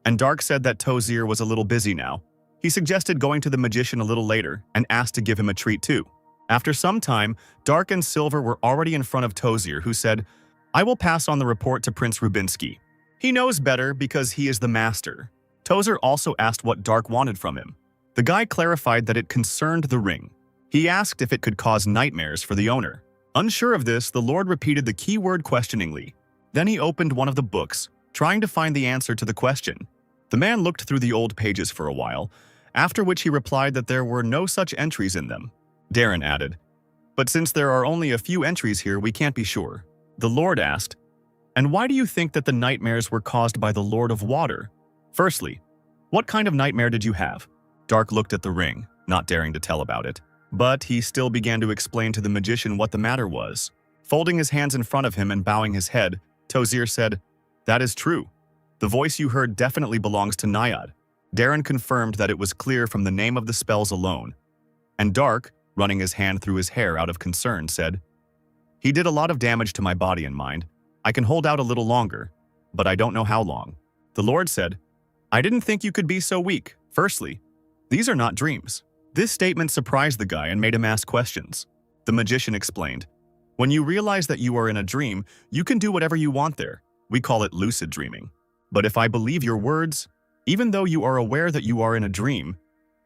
and Dark said that Tozir was a little busy now. He suggested going to the magician a little later and asked to give him a treat too. After some time, Dark and Silver were already in front of Tozir, who said, "I will pass on the report to Prince Rubinsky. He knows better because he is the master." Tozir also asked what Dark wanted from him. The guy clarified that it concerned the ring. He asked if it could cause nightmares for the owner. Unsure of this, the Lord repeated the key word questioningly. Then he opened one of the books, trying to find the answer to the question. The man looked through the old pages for a while, after which he replied that there were no such entries in them. Darren added, "But since there are only a few entries here, we can't be sure." The Lord asked, "And why do you think that the nightmares were caused by the Lord of Water? Firstly, what kind of nightmare did you have?" Dark looked at the ring, not daring to tell about it. But he still began to explain to the magician what the matter was. Folding his hands in front of him and bowing his head, Tozir said, "That is true. The voice you heard definitely belongs to Naiad." Darren confirmed that it was clear from the name of the spells alone. And Dark, running his hand through his hair out of concern, said, "He did a lot of damage to my body and mind. I can hold out a little longer, but I don't know how long." The Lord said, "I didn't think you could be so weak. Firstly, these are not dreams." This statement surprised the guy and made him ask questions. The magician explained, "When you realize that you are in a dream, you can do whatever you want there. We call it lucid dreaming. But if I believe your words, even though you are aware that you are in a dream,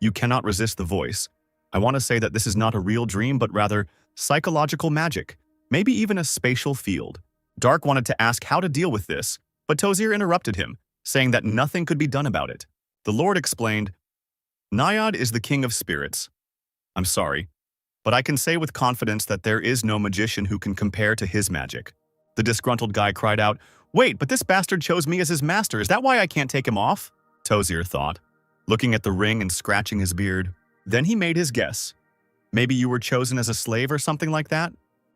you cannot resist the voice. I want to say that this is not a real dream, but rather psychological magic, maybe even a spatial field." Dark wanted to ask how to deal with this, but Tozir interrupted him, saying that nothing could be done about it. The Lord explained, "Naiad is the king of spirits. I'm sorry, but I can say with confidence that there is no magician who can compare to his magic." The disgruntled guy cried out, "Wait, but this bastard chose me as his master. Is that why I can't take him off?" Tozir thought, looking at the ring and scratching his beard. Then he made his guess. "Maybe you were chosen as a slave or something like that?"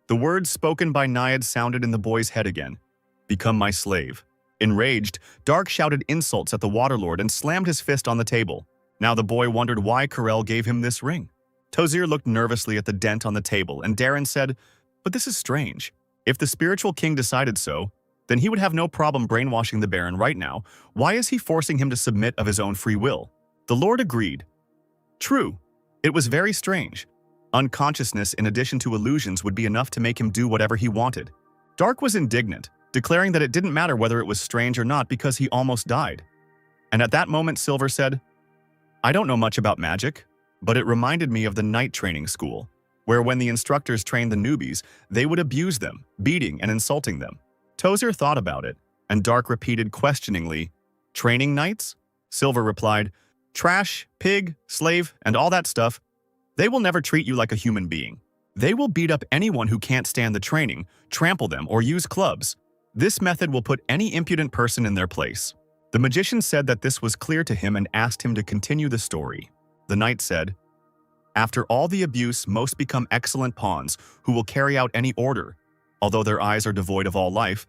The words spoken by Naiad sounded in the boy's head again. "Become my slave." Enraged, Dark shouted insults at the Waterlord and slammed his fist on the table. Now the boy wondered why Karel gave him this ring. Tozir looked nervously at the dent on the table, and Darren said, "But this is strange. If the spiritual king decided so, then he would have no problem brainwashing the Baron right now. Why is he forcing him to submit of his own free will?" The Lord agreed. True, it was very strange. Unconsciousness in addition to illusions would be enough to make him do whatever he wanted. Dark was indignant, declaring that it didn't matter whether it was strange or not because he almost died. And at that moment Silver said, "I don't know much about magic, but it reminded me of the night training school, where when the instructors trained the newbies, they would abuse them, beating and insulting them." Tozir thought about it, and Dark repeated questioningly, "Training knights?" Silver replied, "Trash, pig, slave, and all that stuff. They will never treat you like a human being. They will beat up anyone who can't stand the training, trample them, or use clubs. This method will put any impudent person in their place. The magician said that this was clear to him and asked him to continue the story. The knight said, "After all the abuse, most become excellent pawns who will carry out any order, although their eyes are devoid of all life.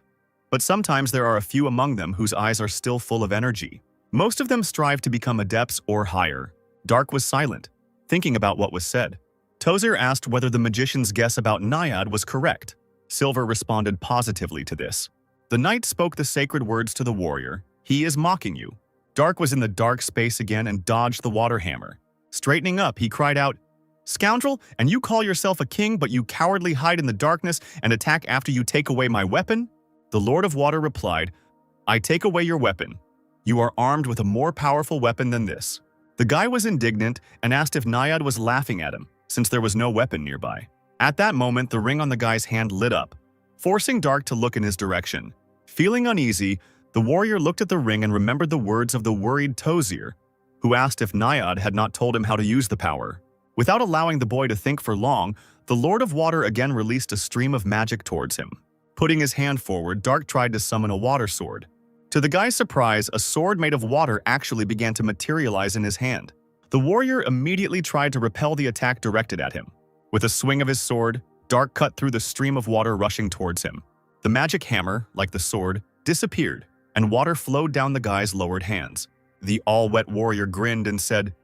But sometimes there are a few among them whose eyes are still full of energy. Most of them strive to become adepts or higher." Dark was silent, thinking about what was said. Tozer asked whether the magician's guess about Naiad was correct. Silver responded positively to this. The knight spoke the sacred words to the warrior. "He is mocking you." Dark was in the dark space again and dodged the water hammer. Straightening up, he cried out, "Scoundrel, and you call yourself a king, but you cowardly hide in the darkness and attack after you take away my weapon?" The Lord of Water replied, "I take away your weapon. You are armed with a more powerful weapon than this." The guy was indignant and asked if Naiad was laughing at him, since there was no weapon nearby. At that moment, the ring on the guy's hand lit up, forcing Dark to look in his direction. Feeling uneasy, the warrior looked at the ring and remembered the words of the worried Tozer, who asked if Naiad had not told him how to use the power. Without allowing the boy to think for long, the Lord of Water again released a stream of magic towards him. Putting his hand forward, Dark tried to summon a water sword. To the guy's surprise, a sword made of water actually began to materialize in his hand. The warrior immediately tried to repel the attack directed at him. With a swing of his sword, Dark cut through the stream of water rushing towards him. The magic hammer, like the sword, disappeared, and water flowed down the guy's lowered hands. The all-wet warrior grinned and said,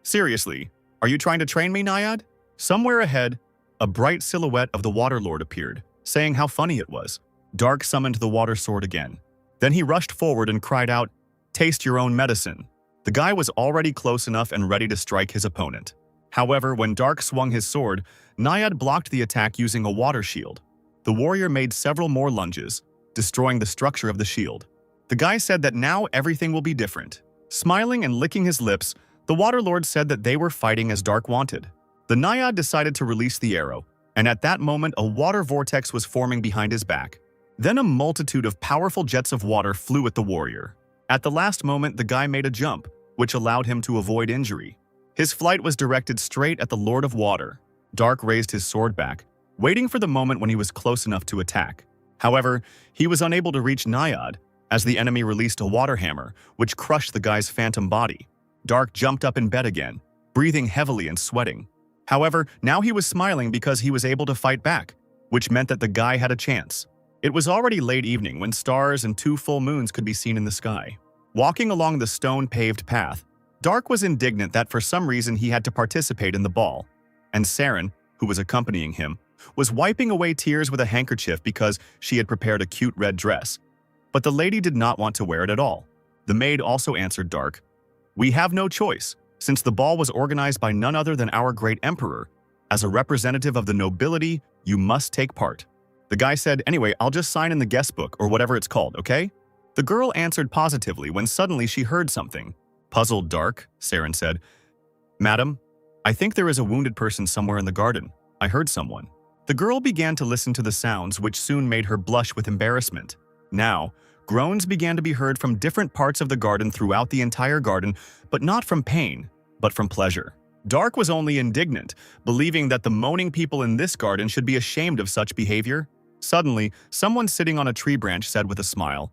"Seriously, are you trying to train me, Naiad?" Somewhere ahead, a bright silhouette of the Water Lord appeared, saying how funny it was. Dark summoned the water sword again. Then he rushed forward and cried out, "Taste your own medicine." The guy was already close enough and ready to strike his opponent. However, when Dark swung his sword, Naiad blocked the attack using a water shield. The warrior made several more lunges, destroying the structure of the shield. The guy said that now everything will be different. Smiling and licking his lips, the Water Lord said that they were fighting as Dark wanted. The Naiad decided to release the arrow, and at that moment a water vortex was forming behind his back. Then a multitude of powerful jets of water flew at the warrior. At the last moment, the guy made a jump, which allowed him to avoid injury. His flight was directed straight at the Lord of Water. Dark raised his sword back, waiting for the moment when he was close enough to attack. However, he was unable to reach Naiad, as the enemy released a water hammer, which crushed the guy's phantom body. Dark jumped up in bed again, breathing heavily and sweating. However, now he was smiling because he was able to fight back, which meant that the guy had a chance. It was already late evening when stars and 2 full moons could be seen in the sky. Walking along the stone-paved path, Dark was indignant that for some reason he had to participate in the ball, and Saren, who was accompanying him, was wiping away tears with a handkerchief because she had prepared a cute red dress. But the lady did not want to wear it at all. The maid also answered Dark, "We have no choice, since the ball was organized by none other than our great emperor. As a representative of the nobility, you must take part." The guy said, "Anyway, I'll just sign in the guest book or whatever it's called, okay?" The girl answered positively when suddenly she heard something. Puzzled Dark, Saren said, "Madam, I think there is a wounded person somewhere in the garden. I heard someone." The girl began to listen to the sounds, which soon made her blush with embarrassment. Now, groans began to be heard from different parts of the garden throughout the entire garden, but not from pain, but from pleasure. Dark was only indignant, believing that the moaning people in this garden should be ashamed of such behavior. Suddenly, someone sitting on a tree branch said with a smile,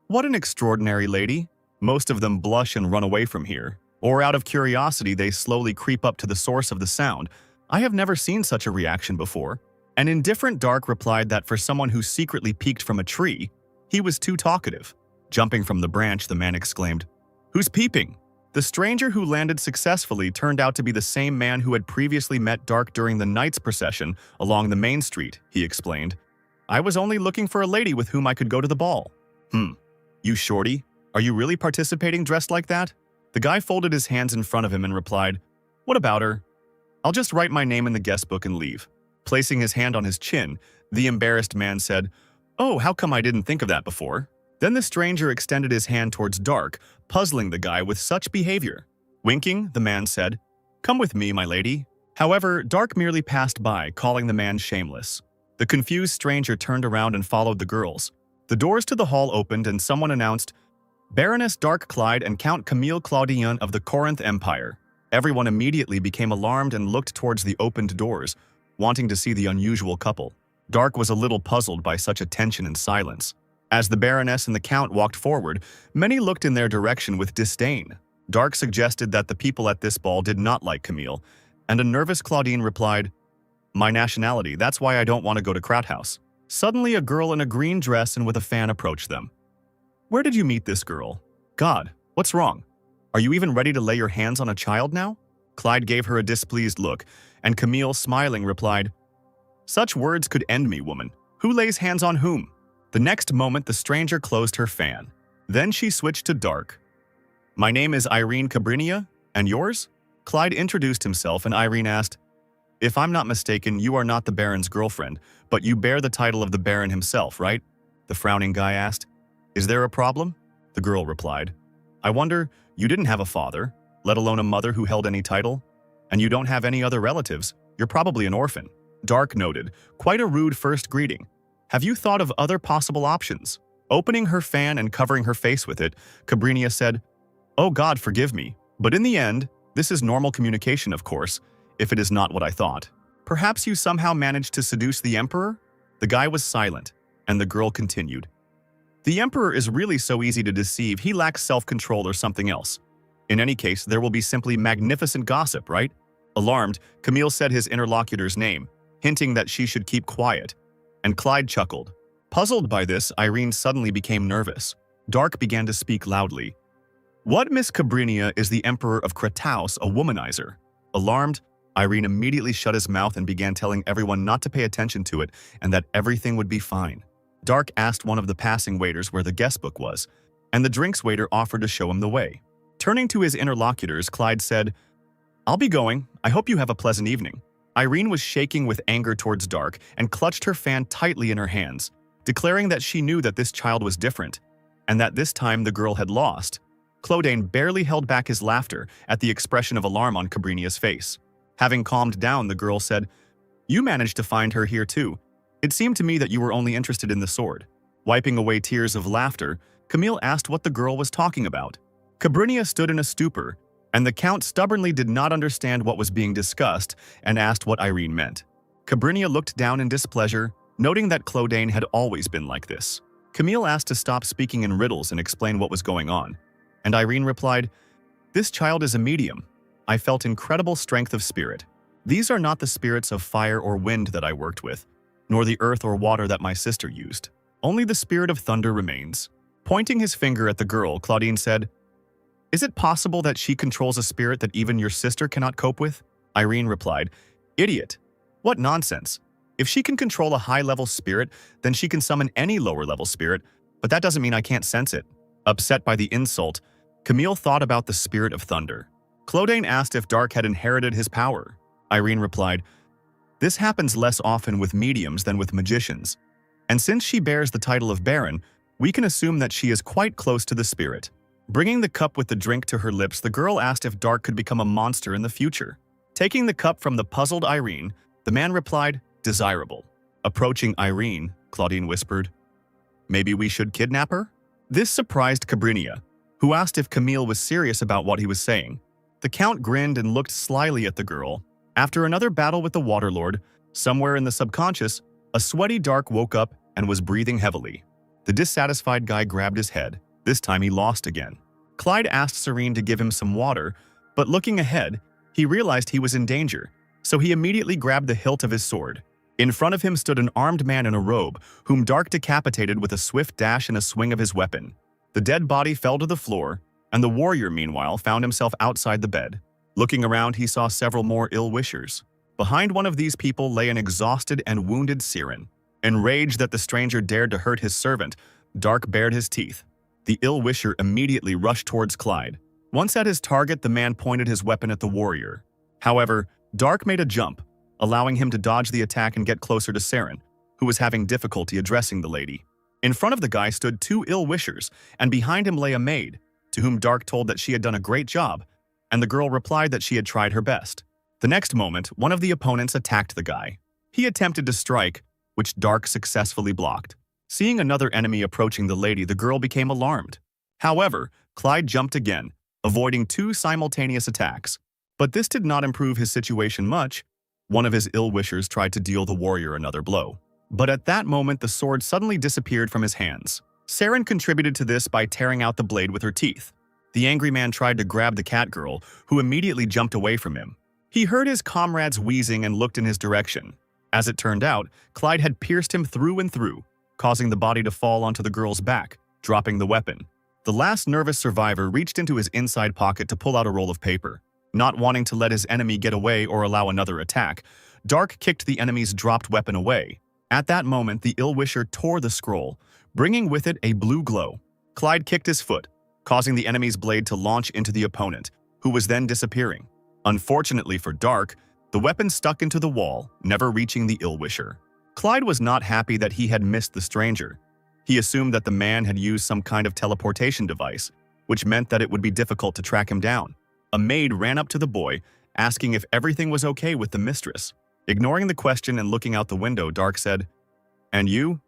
"What an extraordinary lady." Most of them blush and run away from here, or out of curiosity they slowly creep up to the source of the sound. I have never seen such a reaction before. An indifferent Dark replied that for someone who secretly peeked from a tree, he was too talkative. Jumping from the branch, the man exclaimed, "Who's peeping?" The stranger who landed successfully turned out to be the same man who had previously met Dark during the knight's procession along the main street, he explained. "I was only looking for a lady with whom I could go to the ball." You shorty, are you really participating dressed like that?" The guy folded his hands in front of him and replied, "What about her? I'll just write my name in the guest book and leave." Placing his hand on his chin, the embarrassed man said, "Oh, how come I didn't think of that before?" Then the stranger extended his hand towards Dark, puzzling the guy with such behavior. Winking, the man said, "Come with me, my lady." However, Dark merely passed by, calling the man shameless. The confused stranger turned around and followed the girls. The doors to the hall opened and someone announced, "Baroness Dark Clyde and Count Camille Claudien of the Corinth Empire." Everyone immediately became alarmed and looked towards the opened doors. wanting to see the unusual couple. Dark was a little puzzled by such attention and silence. As the Baroness and the Count walked forward, many looked in their direction with disdain. Dark suggested that the people at this ball did not like Camille, and a nervous Claudine replied, "My nationality, that's why I don't want to go to Krat House." Suddenly, a girl in a green dress and with a fan approached them. "Where did you meet this girl? God, what's wrong? Are you even ready to lay your hands on a child now?" Clyde gave her a displeased look, and Camille, smiling, replied, "Such words could end me, woman. Who lays hands on whom?" The next moment, the stranger closed her fan. Then she switched to Dark. "My name is Irene Cabrinia, and yours?" Clyde introduced himself, and Irene asked, "If I'm not mistaken, you are not the Baron's girlfriend, but you bear the title of the Baron himself, right?" The frowning guy asked. "Is there a problem?" The girl replied, "I wonder, you didn't have a father, let alone a mother who held any title? And you don't have any other relatives. You're probably an orphan." Dark noted, "Quite a rude first greeting. Have you thought of other possible options?" Opening her fan and covering her face with it, Cabrinia said, "Oh God, forgive me. But in the end, this is normal communication, of course, if it is not what I thought. Perhaps you somehow managed to seduce the Emperor?" The guy was silent, and the girl continued, "The Emperor is really so easy to deceive, he lacks self-control or something else. In any case, there will be simply magnificent gossip, right?" Alarmed, Camille said his interlocutor's name, hinting that she should keep quiet, and Clyde chuckled. Puzzled by this, Irene suddenly became nervous. Dark began to speak loudly. "What, Miss Cabrinia, is the Emperor of Krataus a womanizer?" Alarmed, Irene immediately shut his mouth and began telling everyone not to pay attention to it and that everything would be fine. Dark asked one of the passing waiters where the guest book was, and the drinks waiter offered to show him the way. Turning to his interlocutors, Clyde said, "I'll be going. I hope you have a pleasant evening." Irene was shaking with anger towards Dark and clutched her fan tightly in her hands, declaring that she knew that this child was different, and that this time the girl had lost. Claudine barely held back his laughter at the expression of alarm on Cabrinia's face. Having calmed down, the girl said, "You managed to find her here too. It seemed to me that you were only interested in the sword." Wiping away tears of laughter, Camille asked what the girl was talking about. Cabrinia stood in a stupor, and the Count stubbornly did not understand what was being discussed and asked what Irene meant. Cabrinia looked down in displeasure, noting that Claudine had always been like this. Camille asked to stop speaking in riddles and explain what was going on, and Irene replied, "This child is a medium. I felt incredible strength of spirit. These are not the spirits of fire or wind that I worked with, nor the earth or water that my sister used. Only the spirit of thunder remains." Pointing his finger at the girl, Claudine said, "Is it possible that she controls a spirit that even your sister cannot cope with?" Irene replied, "Idiot. What nonsense. If she can control a high-level spirit, then she can summon any lower-level spirit, but that doesn't mean I can't sense it." Upset by the insult, Camille thought about the spirit of thunder. Claudine asked if Dark had inherited his power. Irene replied, "This happens less often with mediums than with magicians, and since she bears the title of Baron, we can assume that she is quite close to the spirit." Bringing the cup with the drink to her lips, the girl asked if Dark could become a monster in the future. Taking the cup from the puzzled Irene, the man replied, "Desirable." Approaching Irene, Claudine whispered, "Maybe we should kidnap her?" This surprised Cabrinia, who asked if Camille was serious about what he was saying. The Count grinned and looked slyly at the girl. After another battle with the Waterlord, somewhere in the subconscious, a sweaty Dark woke up and was breathing heavily. The dissatisfied guy grabbed his head. This time he lost again. Clyde asked Serene to give him some water, but looking ahead, he realized he was in danger, so he immediately grabbed the hilt of his sword. In front of him stood an armed man in a robe, whom Dark decapitated with a swift dash and a swing of his weapon. The dead body fell to the floor, and the warrior, meanwhile, found himself outside the bed. Looking around, he saw several more ill-wishers. Behind one of these people lay an exhausted and wounded Siren. Enraged that the stranger dared to hurt his servant, Dark bared his teeth. The ill-wisher immediately rushed towards Clyde. Once at his target, the man pointed his weapon at the warrior. However, Dark made a jump, allowing him to dodge the attack and get closer to Siren, who was having difficulty addressing the lady. In front of the guy stood two ill-wishers, and behind him lay a maid, to whom Dark told that she had done a great job, and the girl replied that she had tried her best. The next moment, one of the opponents attacked the guy. He attempted to strike, which Dark successfully blocked. Seeing another enemy approaching the lady, the girl became alarmed. However, Clyde jumped again, avoiding two simultaneous attacks. But this did not improve his situation much, One of his ill-wishers tried to deal the warrior another blow. But at that moment, the sword suddenly disappeared from his hands. Saren contributed to this by tearing out the blade with her teeth. The angry man tried to grab the cat girl, who immediately jumped away from him. He heard his comrades wheezing and looked in his direction. As it turned out, Clyde had pierced him through and through, causing the body to fall onto the girl's back, dropping the weapon. The last nervous survivor reached into his inside pocket to pull out a roll of paper. Not wanting to let his enemy get away or allow another attack, Dark kicked the enemy's dropped weapon away. At that moment, the ill-wisher tore the scroll, bringing with it a blue glow. Clyde kicked his foot, causing the enemy's blade to launch into the opponent, who was then disappearing. Unfortunately for Dark, the weapon stuck into the wall, never reaching the ill-wisher. Clyde was not happy that he had missed the stranger. He assumed that the man had used some kind of teleportation device, which meant that it would be difficult to track him down. A maid ran up to the boy, asking if everything was okay with the mistress. Ignoring the question and looking out the window, Dark said, "And you?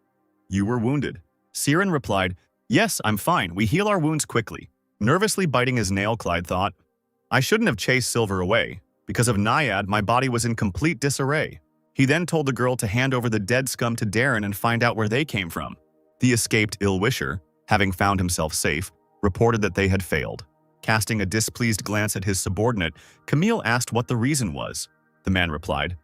You were wounded." Siren replied, "Yes, I'm fine. We heal our wounds quickly." Nervously biting his nail, Clyde thought, "I shouldn't have chased Silver away. Because of Naiad, my body was in complete disarray." He then told the girl to hand over the dead scum to Darren and find out where they came from. The escaped ill-wisher, having found himself safe, reported that they had failed. Casting a displeased glance at his subordinate, Camille asked what the reason was. The man replied,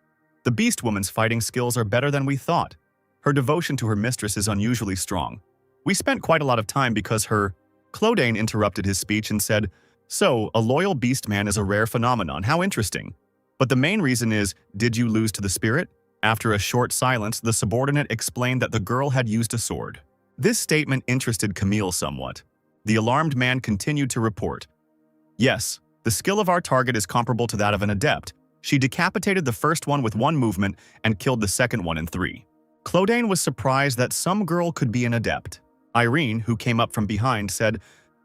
"The beast woman's fighting skills are better than we thought. Her devotion to her mistress is unusually strong. We spent quite a lot of time because her—" Clodane interrupted his speech and said, "So, a loyal beast man is a rare phenomenon. How interesting. But the main reason is, did you lose to the spirit?" After a short silence, the subordinate explained that the girl had used a sword. This statement interested Camille somewhat. The alarmed man continued to report, "Yes, the skill of our target is comparable to that of an adept. She decapitated the first one with one movement and killed the second one in 3. Clodane was surprised that some girl could be an adept. Irene, who came up from behind, said,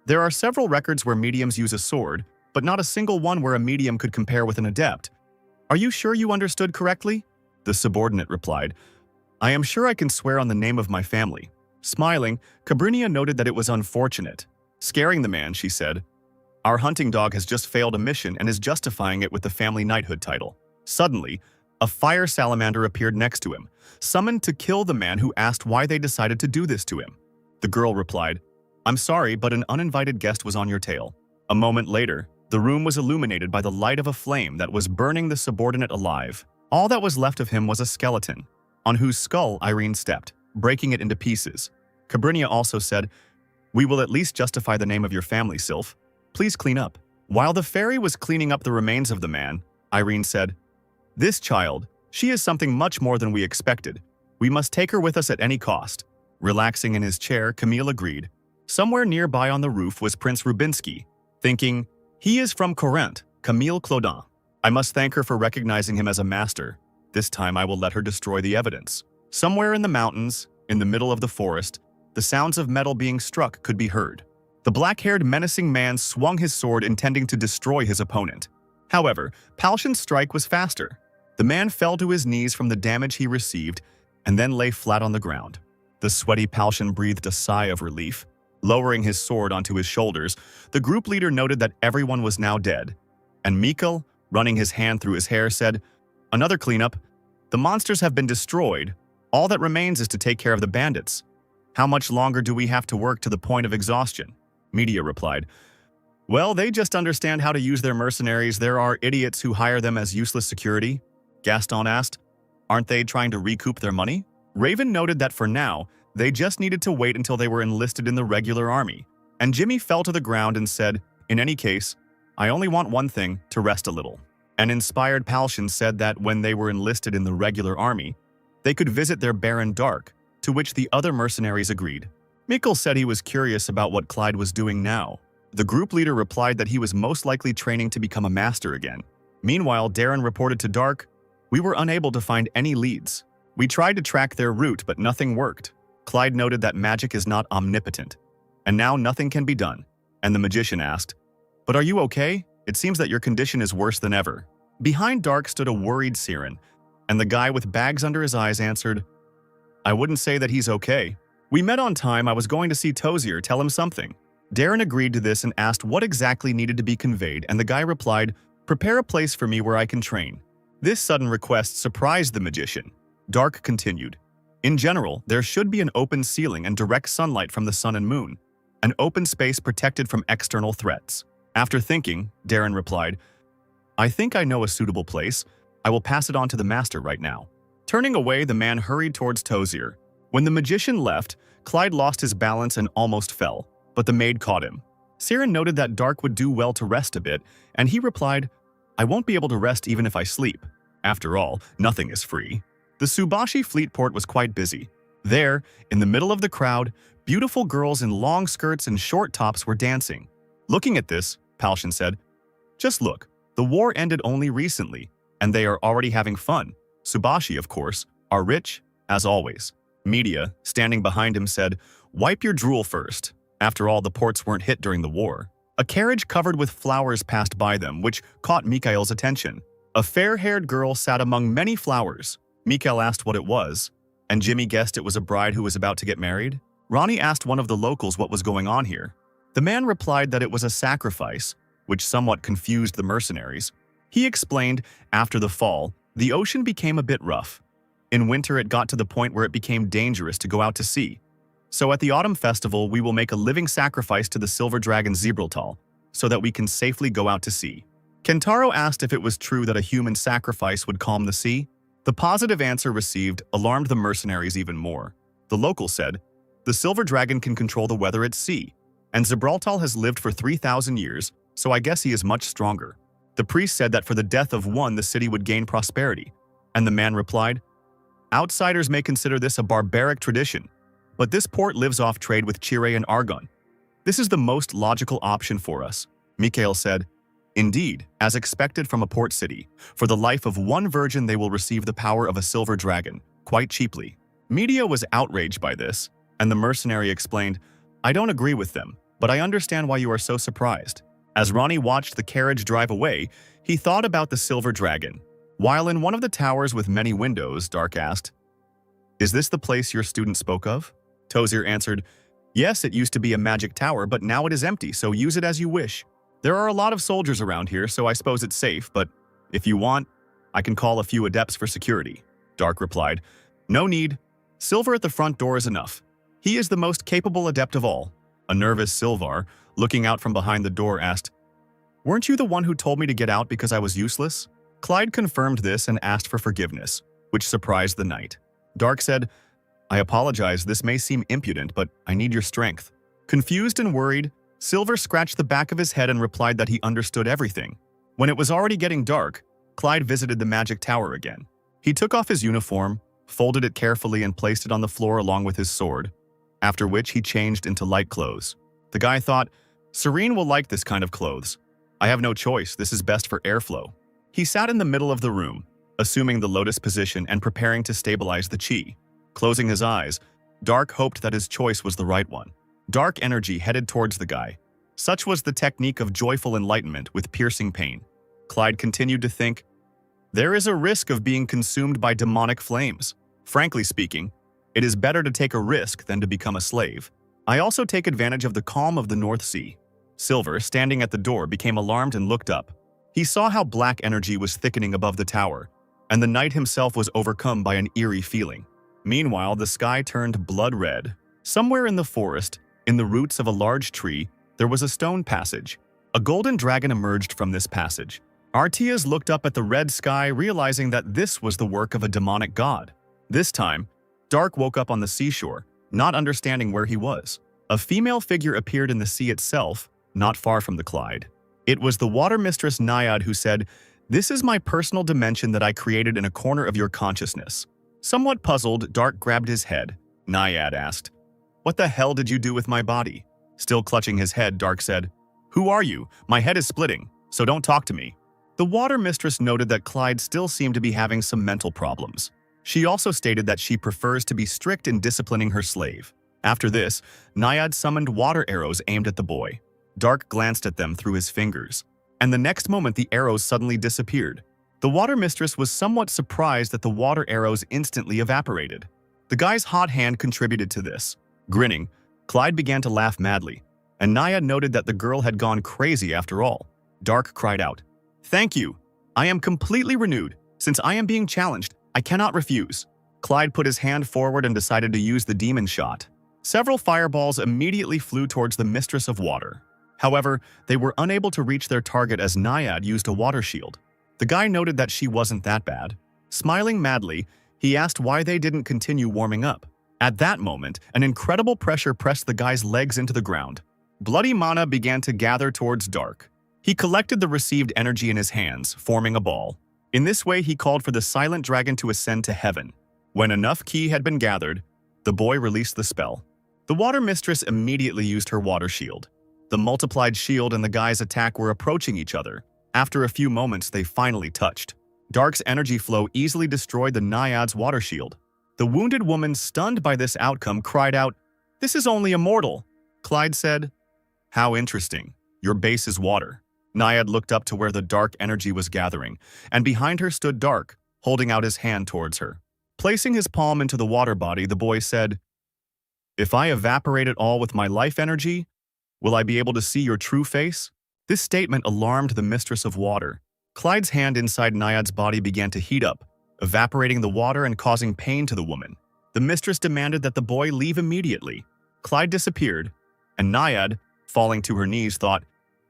"There are several records where mediums use a sword, but not a single one where a medium could compare with an adept. Are you sure you understood correctly?" The subordinate replied, "I am sure I can swear on the name of my family." Smiling, Cabrinia noted that it was unfortunate. Scaring the man, she said, "Our hunting dog has just failed a mission and is justifying it with the family knighthood title." Suddenly, a fire salamander appeared next to him, summoned to kill the man who asked why they decided to do this to him. The girl replied, "I'm sorry, but an uninvited guest was on your tail." A moment later, the room was illuminated by the light of a flame that was burning the subordinate alive. All that was left of him was a skeleton, on whose skull Irene stepped, breaking it into pieces. Cabrinia also said, "We will at least justify the name of your family, Sylph. Please clean up." While the fairy was cleaning up the remains of the man, Irene said, "This child, she is something much more than we expected. We must take her with us at any cost." Relaxing in his chair, Camille agreed. Somewhere nearby on the roof was Prince Rubinsky, thinking, "He is from Corinth, Camille Clodin. I must thank her for recognizing him as a master. This time I will let her destroy the evidence." Somewhere in the mountains, in the middle of the forest, the sounds of metal being struck could be heard. The black-haired menacing man swung his sword intending to destroy his opponent. However, Palshan's strike was faster. The man fell to his knees from the damage he received and then lay flat on the ground. The sweaty Palshan breathed a sigh of relief. Lowering his sword onto his shoulders, the group leader noted that everyone was now dead. And Mikkel, running his hand through his hair, said, "Another cleanup. The monsters have been destroyed. All that remains is to take care of the bandits. How much longer do we have to work to the point of exhaustion?" Media replied, "Well, they just understand how to use their mercenaries. There are idiots who hire them as useless security." Gaston asked, "Aren't they trying to recoup their money?" Raven noted that for now, they just needed to wait until they were enlisted in the regular army. And Jimmy fell to the ground and said, "In any case, I only want one thing, to rest a little." An inspired Palshan said that when they were enlisted in the regular army, they could visit their Baron Dark, to which the other mercenaries agreed. Mikkel said he was curious about what Clyde was doing now. The group leader replied that he was most likely training to become a master again. Meanwhile, Darren reported to Dark, "We were unable to find any leads. We tried to track their route, but nothing worked." Clyde noted that magic is not omnipotent, and now nothing can be done. And the magician asked, "But are you okay? It seems that your condition is worse than ever." Behind Dark stood a worried Siren, and the guy with bags under his eyes answered, "I wouldn't say that he's okay. We met on time. I was going to see Tozier, tell him something." Darren agreed to this and asked what exactly needed to be conveyed, and the guy replied, "Prepare a place for me where I can train. This sudden request surprised the magician. Dark continued. In general, there should be an open ceiling and direct sunlight from the sun and moon, an open space protected from external threats. After thinking, Darren replied, I think I know a suitable place. I will pass it on to the master right now. Turning away, the man hurried towards Tozier. When the magician left, Clyde lost his balance and almost fell, but the maid caught him. Siren noted that Dark would do well to rest a bit, and he replied, I won't be able to rest even if I sleep. After all, nothing is free. The Subashi fleet port was quite busy. There, in the middle of the crowd, beautiful girls in long skirts and short tops were dancing. Looking at this, Palshan said, Just look, the war ended only recently, and they are already having fun. Subashi, of course, are rich, as always. Media, standing behind him, said, Wipe your drool first. After all, the ports weren't hit during the war. A carriage covered with flowers passed by them, which caught Mikhail's attention. A fair-haired girl sat among many flowers. Mikhail asked what it was, and Jimmy guessed it was a bride who was about to get married. Ronnie asked one of the locals what was going on here. The man replied that it was a sacrifice, which somewhat confused the mercenaries. He explained, after the fall, the ocean became a bit rough. In winter, it got to the point where it became dangerous to go out to sea. So at the autumn festival, we will make a living sacrifice to the silver dragon Zebraltal, so that we can safely go out to sea. Kentaro asked if it was true that a human sacrifice would calm the sea. The positive answer received alarmed the mercenaries even more. The local said, the silver dragon can control the weather at sea, and Zebraltal has lived for 3,000 years, so I guess he is much stronger. The priest said that for the death of one, the city would gain prosperity, and the man replied, outsiders may consider this a barbaric tradition, but this port lives off trade with Chire and Argon. This is the most logical option for us. Mikhail said, indeed, as expected from a port city, for the life of one virgin they will receive the power of a silver dragon, quite cheaply. Media was outraged by this, and the mercenary explained, I don't agree with them, but I understand why you are so surprised. As Ronnie watched the carriage drive away, he thought about the silver dragon. While in one of the towers with many windows, Dark asked, is this the place your student spoke of? Tozier answered, yes, it used to be a magic tower, but now it is empty, so use it as you wish. There are a lot of soldiers around here, so I suppose it's safe, but if you want, I can call a few adepts for security. Dark replied, no need. Silver at the front door is enough. He is the most capable adept of all. A nervous Silvar, looking out from behind the door, asked, weren't you the one who told me to get out because I was useless? Clyde confirmed this and asked for forgiveness, which surprised the knight. Dark said, I apologize, this may seem impudent, but I need your strength. Confused and worried, Silver scratched the back of his head and replied that he understood everything. When it was already getting dark, Clyde visited the magic tower again. He took off his uniform, folded it carefully and placed it on the floor along with his sword, after which he changed into light clothes. The guy thought, Serene will like this kind of clothes. I have no choice, this is best for airflow. He sat in the middle of the room, assuming the lotus position and preparing to stabilize the chi. Closing his eyes, Dark hoped that his choice was the right one. Dark energy headed towards the guy. Such was the technique of joyful enlightenment with piercing pain. Clyde continued to think, there is a risk of being consumed by demonic flames. Frankly speaking, it is better to take a risk than to become a slave. I also take advantage of the calm of the North Sea. Silver, standing at the door, became alarmed and looked up. He saw how black energy was thickening above the tower, and the knight himself was overcome by an eerie feeling. Meanwhile, the sky turned blood red. Somewhere in the forest, in the roots of a large tree, there was a stone passage. A golden dragon emerged from this passage. Artias looked up at the red sky, realizing that this was the work of a demonic god. This time, Dark woke up on the seashore, not understanding where he was. A female figure appeared in the sea itself, not far from the Clyde. It was the water mistress Naiad who said, this is my personal dimension that I created in a corner of your consciousness. Somewhat puzzled, Dark grabbed his head. Naiad asked, what the hell did you do with my body? Still clutching his head, Dark said, who are you? My head is splitting, so don't talk to me. The water mistress noted that Clyde still seemed to be having some mental problems. She also stated that she prefers to be strict in disciplining her slave. After this, Naiad summoned water arrows aimed at the boy. Dark glanced at them through his fingers, and the next moment the arrows suddenly disappeared. The water mistress was somewhat surprised that the water arrows instantly evaporated. The guy's hot hand contributed to this. Grinning, Clyde began to laugh madly, and Naiad noted that the girl had gone crazy after all. Dark cried out, thank you! I am completely renewed. Since I am being challenged, I cannot refuse. Clyde put his hand forward and decided to use the demon shot. Several fireballs immediately flew towards the Mistress of Water. However, they were unable to reach their target as Naiad used a water shield. The guy noted that she wasn't that bad. Smiling madly, he asked why they didn't continue warming up. At that moment, an incredible pressure pressed the guy's legs into the ground. Bloody mana began to gather towards Dark. He collected the received energy in his hands, forming a ball. In this way, he called for the silent dragon to ascend to heaven. When enough ki had been gathered, the boy released the spell. The water mistress immediately used her water shield. The multiplied shield and the guy's attack were approaching each other. After a few moments, they finally touched. Dark's energy flow easily destroyed the Naiad's water shield. The wounded woman, stunned by this outcome, cried out, "This is only a mortal." Clyde said, "How interesting. Your base is water." Naiad looked up to where the dark energy was gathering, and behind her stood Dark, holding out his hand towards her. Placing his palm into the water body, the boy said, "If I evaporate it all with my life energy, will I be able to see your true face?" This statement alarmed the Mistress of Water. Clyde's hand inside Naiad's body began to heat up, evaporating the water and causing pain to the woman. The mistress demanded that the boy leave immediately. Clyde disappeared, and Naiad, falling to her knees, thought,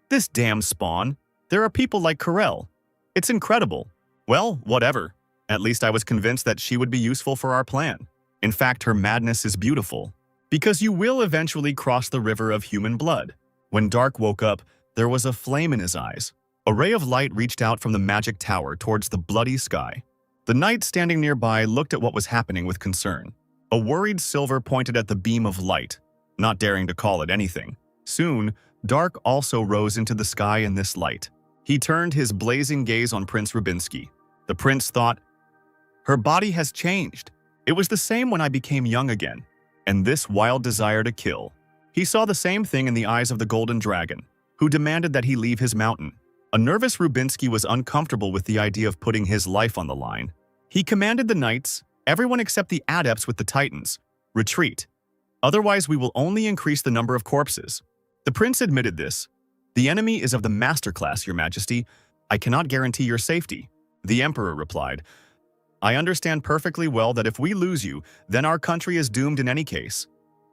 "This damn spawn. There are people like Corel. It's incredible. Well, whatever. At least I was convinced that she would be useful for our plan. In fact, her madness is beautiful. Because you will eventually cross the river of human blood." When Dark woke up, there was a flame in his eyes. A ray of light reached out from the magic tower towards the bloody sky. The knight standing nearby looked at what was happening with concern. A worried Silver pointed at the beam of light, not daring to call it anything. Soon, Dark also rose into the sky in this light. He turned his blazing gaze on Prince Rubinsky. The prince thought, "Her body has changed. It was the same when I became young again. And this wild desire to kill." He saw the same thing in the eyes of the Golden Dragon, who demanded that he leave his mountain. A nervous Rubinsky was uncomfortable with the idea of putting his life on the line. He commanded the knights, everyone except the adepts with the titans, retreat. Otherwise, we will only increase the number of corpses. The prince admitted this. "The enemy is of the master class, Your Majesty. I cannot guarantee your safety." The emperor replied, "I understand perfectly well that if we lose you, then our country is doomed in any case.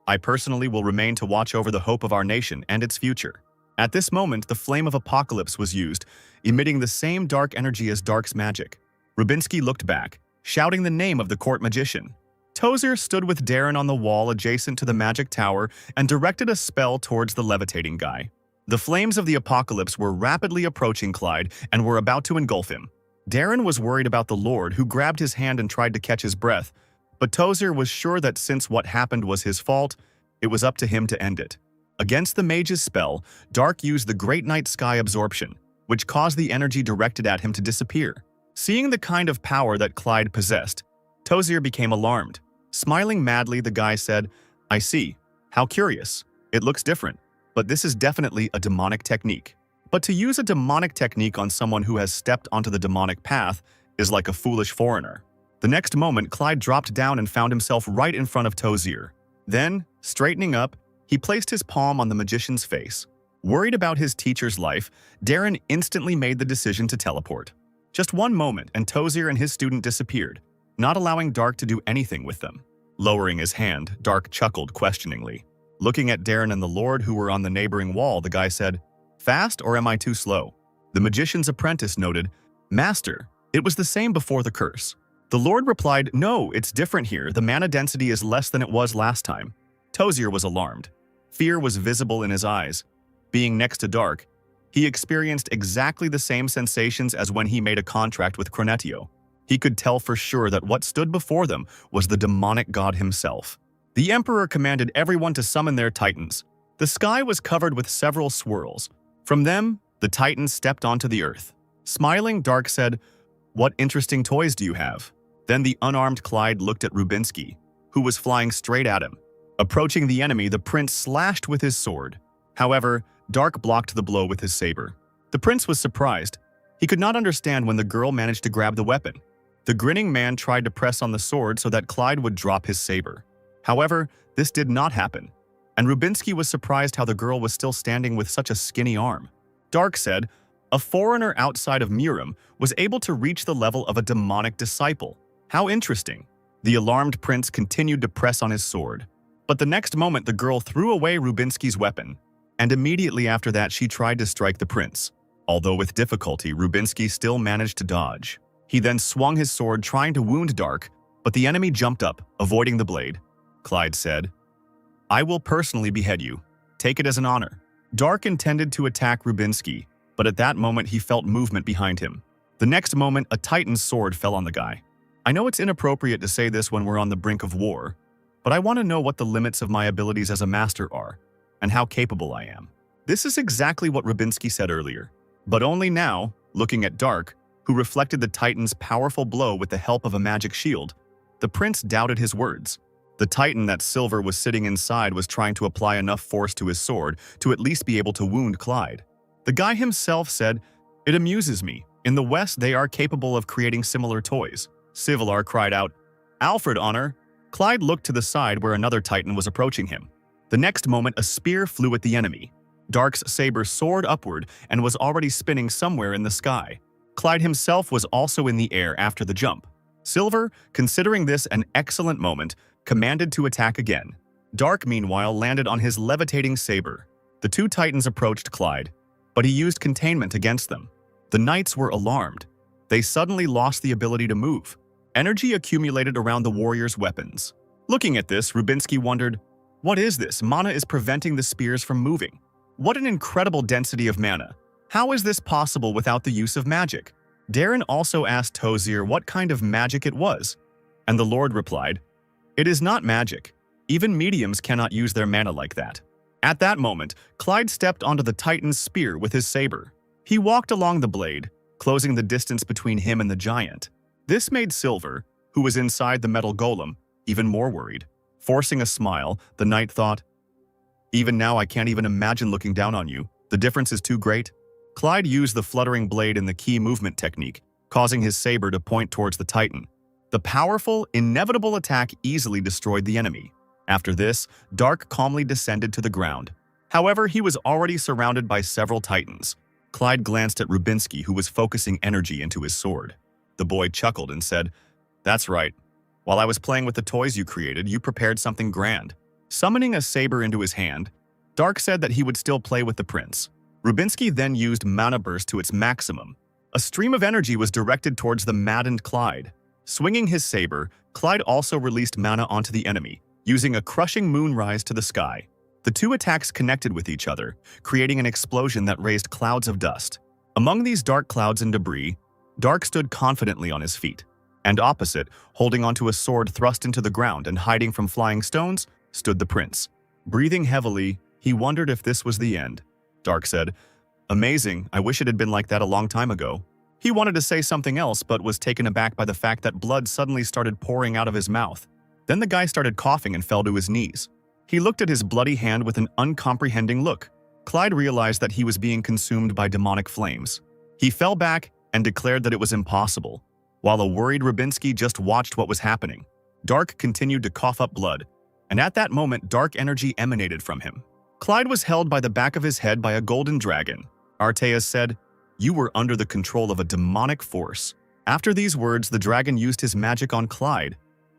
I personally will remain to watch over the hope of our nation and its future." At this moment, the flame of apocalypse was used, emitting the same dark energy as Dark's magic. Rubinsky looked back, shouting the name of the court magician. Tozer stood with Darren on the wall adjacent to the magic tower and directed a spell towards the levitating guy. The flames of the apocalypse were rapidly approaching Clyde and were about to engulf him. Darren was worried about the Lord, who grabbed his hand and tried to catch his breath, but Tozer was sure that since what happened was his fault, it was up to him to end it. Against the mage's spell, Dark used the Great Night Sky Absorption, which caused the energy directed at him to disappear. Seeing the kind of power that Clyde possessed, Tozer became alarmed. Smiling madly, the guy said, "I see. How curious. It looks different, but this is definitely a demonic technique." But to use a demonic technique on someone who has stepped onto the demonic path is like a foolish foreigner. The next moment, Clyde dropped down and found himself right in front of Tozer. Then, straightening up, he placed his palm on the magician's face. Worried about his teacher's life, Darren instantly made the decision to teleport. Just one moment, and Tozer and his student disappeared, not allowing Dark to do anything with them. Lowering his hand, Dark chuckled questioningly. Looking at Darren and the Lord, who were on the neighboring wall, the guy said, "Fast, or am I too slow?" The magician's apprentice noted, "Master, it was the same before the curse." The Lord replied, "No, it's different here. The mana density is less than it was last time." Tozer was alarmed. Fear was visible in his eyes. Being next to Dark, he experienced exactly the same sensations as when he made a contract with Cronetio. He could tell for sure that what stood before them was the demonic god himself. The Emperor commanded everyone to summon their titans. The sky was covered with several swirls. From them, the titans stepped onto the earth. Smiling, Dark said, "What interesting toys do you have?" Then the unarmed Clyde looked at Rubinsky, who was flying straight at him. Approaching the enemy, the prince slashed with his sword. However, Dark blocked the blow with his saber. The prince was surprised. He could not understand when the girl managed to grab the weapon. The grinning man tried to press on the sword so that Clyde would drop his saber. However, this did not happen, and Rubinsky was surprised how the girl was still standing with such a skinny arm. Dark said, A foreigner outside of Murim was able to reach the level of a demonic disciple. How interesting. The alarmed prince continued to press on his sword. But the next moment the girl threw away Rubinsky's weapon, and immediately after that she tried to strike the prince. Although with difficulty, Rubinsky still managed to dodge. He then swung his sword trying to wound Dark, but the enemy jumped up, avoiding the blade. Clyde said, "I will personally behead you. Take it as an honor." Dark intended to attack Rubinsky, but at that moment he felt movement behind him. The next moment, a Titan's sword fell on the guy. I know it's inappropriate to say this when we're on the brink of war, but I want to know what the limits of my abilities as a master are, and how capable I am. This is exactly what Rubinsky said earlier, but only now, looking at Dark, who reflected the Titan's powerful blow with the help of a magic shield, the prince doubted his words. The Titan that Silver was sitting inside was trying to apply enough force to his sword to at least be able to wound Clyde. The guy himself said, "It amuses me. In the West, they are capable of creating similar toys." Civilar cried out, "Alfred, honor!" Clyde looked to the side where another Titan was approaching him. The next moment, a spear flew at the enemy. Dark's saber soared upward and was already spinning somewhere in the sky. Clyde himself was also in the air after the jump. Silver, considering this an excellent moment, commanded to attack again. Dark, meanwhile, landed on his levitating saber. The two Titans approached Clyde, but he used containment against them. The knights were alarmed. They suddenly lost the ability to move. Energy accumulated around the warriors' weapons. Looking at this, Rubinsky wondered, "What is this? Mana is preventing the spears from moving. What an incredible density of mana. How is this possible without the use of magic?" Darren also asked Tozier what kind of magic it was, and the Lord replied, "It is not magic. Even mediums cannot use their mana like that." At that moment, Clyde stepped onto the Titan's spear with his saber. He walked along the blade, closing the distance between him and the giant. This made Silver, who was inside the metal golem, even more worried. Forcing a smile, the knight thought, "Even now I can't even imagine looking down on you. The difference is too great." Clyde used the fluttering blade in the key movement technique, causing his saber to point towards the Titan. The powerful, inevitable attack easily destroyed the enemy. After this, Dark calmly descended to the ground. However, he was already surrounded by several Titans. Clyde glanced at Rubinsky, who was focusing energy into his sword. The boy chuckled and said, "That's right. While I was playing with the toys you created, you prepared something grand." Summoning a saber into his hand, Dark said that he would still play with the prince. Rubinsky then used Mana Burst to its maximum. A stream of energy was directed towards the maddened Clyde. Swinging his saber, Clyde also released mana onto the enemy, using a crushing moonrise to the sky. The two attacks connected with each other, creating an explosion that raised clouds of dust. Among these dark clouds and debris, Dark stood confidently on his feet, and opposite, holding onto a sword thrust into the ground and hiding from flying stones, stood the prince. Breathing heavily, he wondered if this was the end. Dark said, "Amazing, I wish it had been like that a long time ago." He wanted to say something else but was taken aback by the fact that blood suddenly started pouring out of his mouth. Then the guy started coughing and fell to his knees. He looked at his bloody hand with an uncomprehending look. Clyde realized that he was being consumed by demonic flames. He fell back and declared that it was impossible, while a worried Rubinsky just watched what was happening. Dark continued to cough up blood, and at that moment dark energy emanated from him. Clyde was held by the back of his head by a golden dragon. Arteas said, "You were under the control of a demonic force." After these words, the dragon used his magic on Clyde,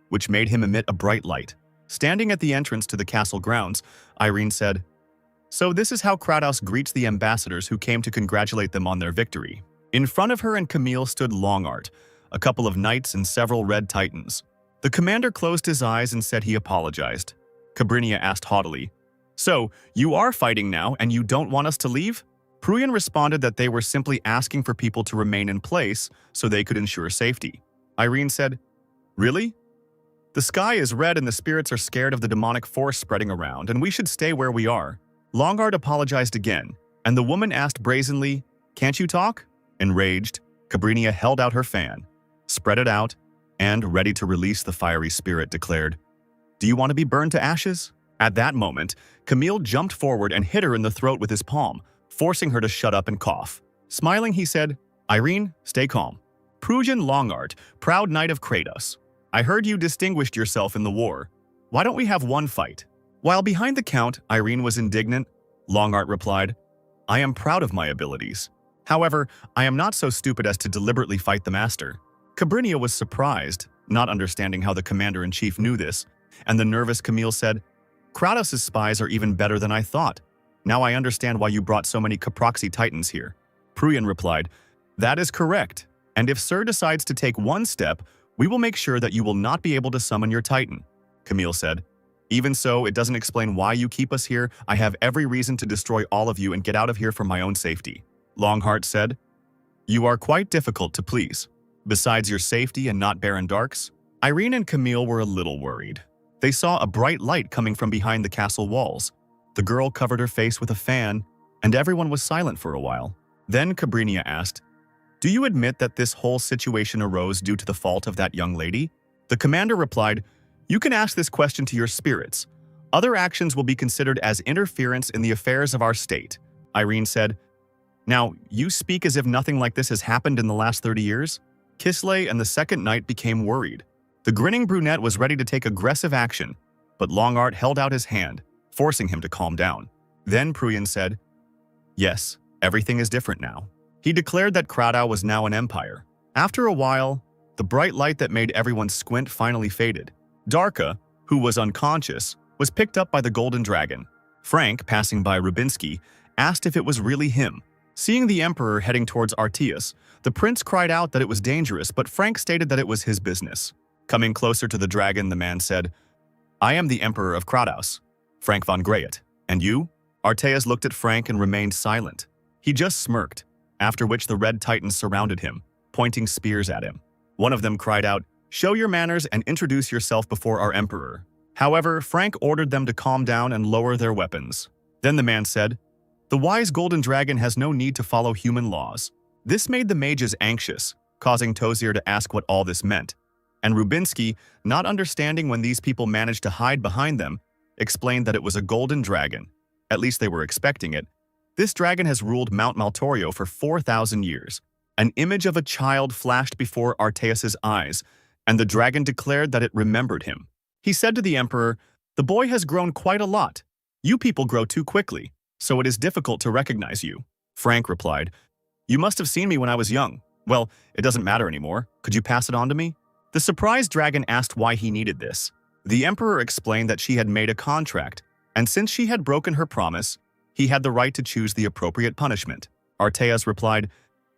which made him emit a bright light. Standing at the entrance to the castle grounds, Irene said, "So this is how Kratos greets the ambassadors who came to congratulate them on their victory." In front of her and Camille stood Longart, a couple of knights and several red titans. The commander closed his eyes and said he apologized. Cabrinia asked haughtily, "So, you are fighting now and you don't want us to leave?" Pruian responded that they were simply asking for people to remain in place so they could ensure safety. Irene said, "Really? The sky is red and the spirits are scared of the demonic force spreading around, and we should stay where we are." Longard apologized again, and the woman asked brazenly, "Can't you talk?" Enraged, Cabrinia held out her fan, spread it out, and, ready to release the fiery spirit, declared, "Do you want to be burned to ashes?" At that moment, Camille jumped forward and hit her in the throat with his palm, forcing her to shut up and cough. Smiling, he said, "Irene, stay calm. Prujan Longart, proud knight of Kratos. I heard you distinguished yourself in the war. Why don't we have one fight?" While behind the count, Irene was indignant. Longart replied, "I am proud of my abilities. However, I am not so stupid as to deliberately fight the master. Cabrinia was surprised, not understanding how the commander-in-chief knew this, and the nervous Camille said, Kratos' spies are even better than I thought. Now I understand why you brought so many Caproxy Titans here. Pruyan replied, That is correct, and if Sir decides to take one step, we will make sure that you will not be able to summon your Titan. Camille said, Even so, it doesn't explain why you keep us here. I have every reason to destroy all of you and get out of here for my own safety. Longheart said, You are quite difficult to please. Besides your safety and not Baron Dark's, Irene and Camille were a little worried. They saw a bright light coming from behind the castle walls. The girl covered her face with a fan, and everyone was silent for a while. Then Cabrinia asked, Do you admit that this whole situation arose due to the fault of that young lady? The commander replied, You can ask this question to your spirits. Other actions will be considered as interference in the affairs of our state. Irene said, Now, you speak as if nothing like this has happened in the last 30 years? Kisley and the second knight became worried. The grinning brunette was ready to take aggressive action, but Longheart held out his hand, forcing him to calm down. Then Pruyan said, Yes, everything is different now. He declared that Kratos was now an empire. After a while, the bright light that made everyone squint finally faded. Darka, who was unconscious, was picked up by the Golden Dragon. Frank, passing by Rubinsky, asked if it was really him. Seeing the Emperor heading towards Artias, the prince cried out that it was dangerous, but Frank stated that it was his business. Coming closer to the dragon, the man said, I am the Emperor of Kratos, Frank von Greyet. And you? Artias looked at Frank and remained silent. He just smirked, after which the Red Titans surrounded him, pointing spears at him. One of them cried out, Show your manners and introduce yourself before our Emperor. However, Frank ordered them to calm down and lower their weapons. Then the man said, The wise Golden Dragon has no need to follow human laws. This made the mages anxious, causing Tozier to ask what all this meant. And Rubinsky, not understanding when these people managed to hide behind them, explained that it was a golden dragon. At least they were expecting it. This dragon has ruled Mount Maltorio for 4,000 years. An image of a child flashed before Artias' eyes, and the dragon declared that it remembered him. He said to the Emperor, The boy has grown quite a lot. You people grow too quickly, so it is difficult to recognize you. Frank replied, You must have seen me when I was young. Well, it doesn't matter anymore. Could you pass it on to me? The surprised dragon asked why he needed this. The Emperor explained that she had made a contract, and since she had broken her promise, he had the right to choose the appropriate punishment. Artias replied,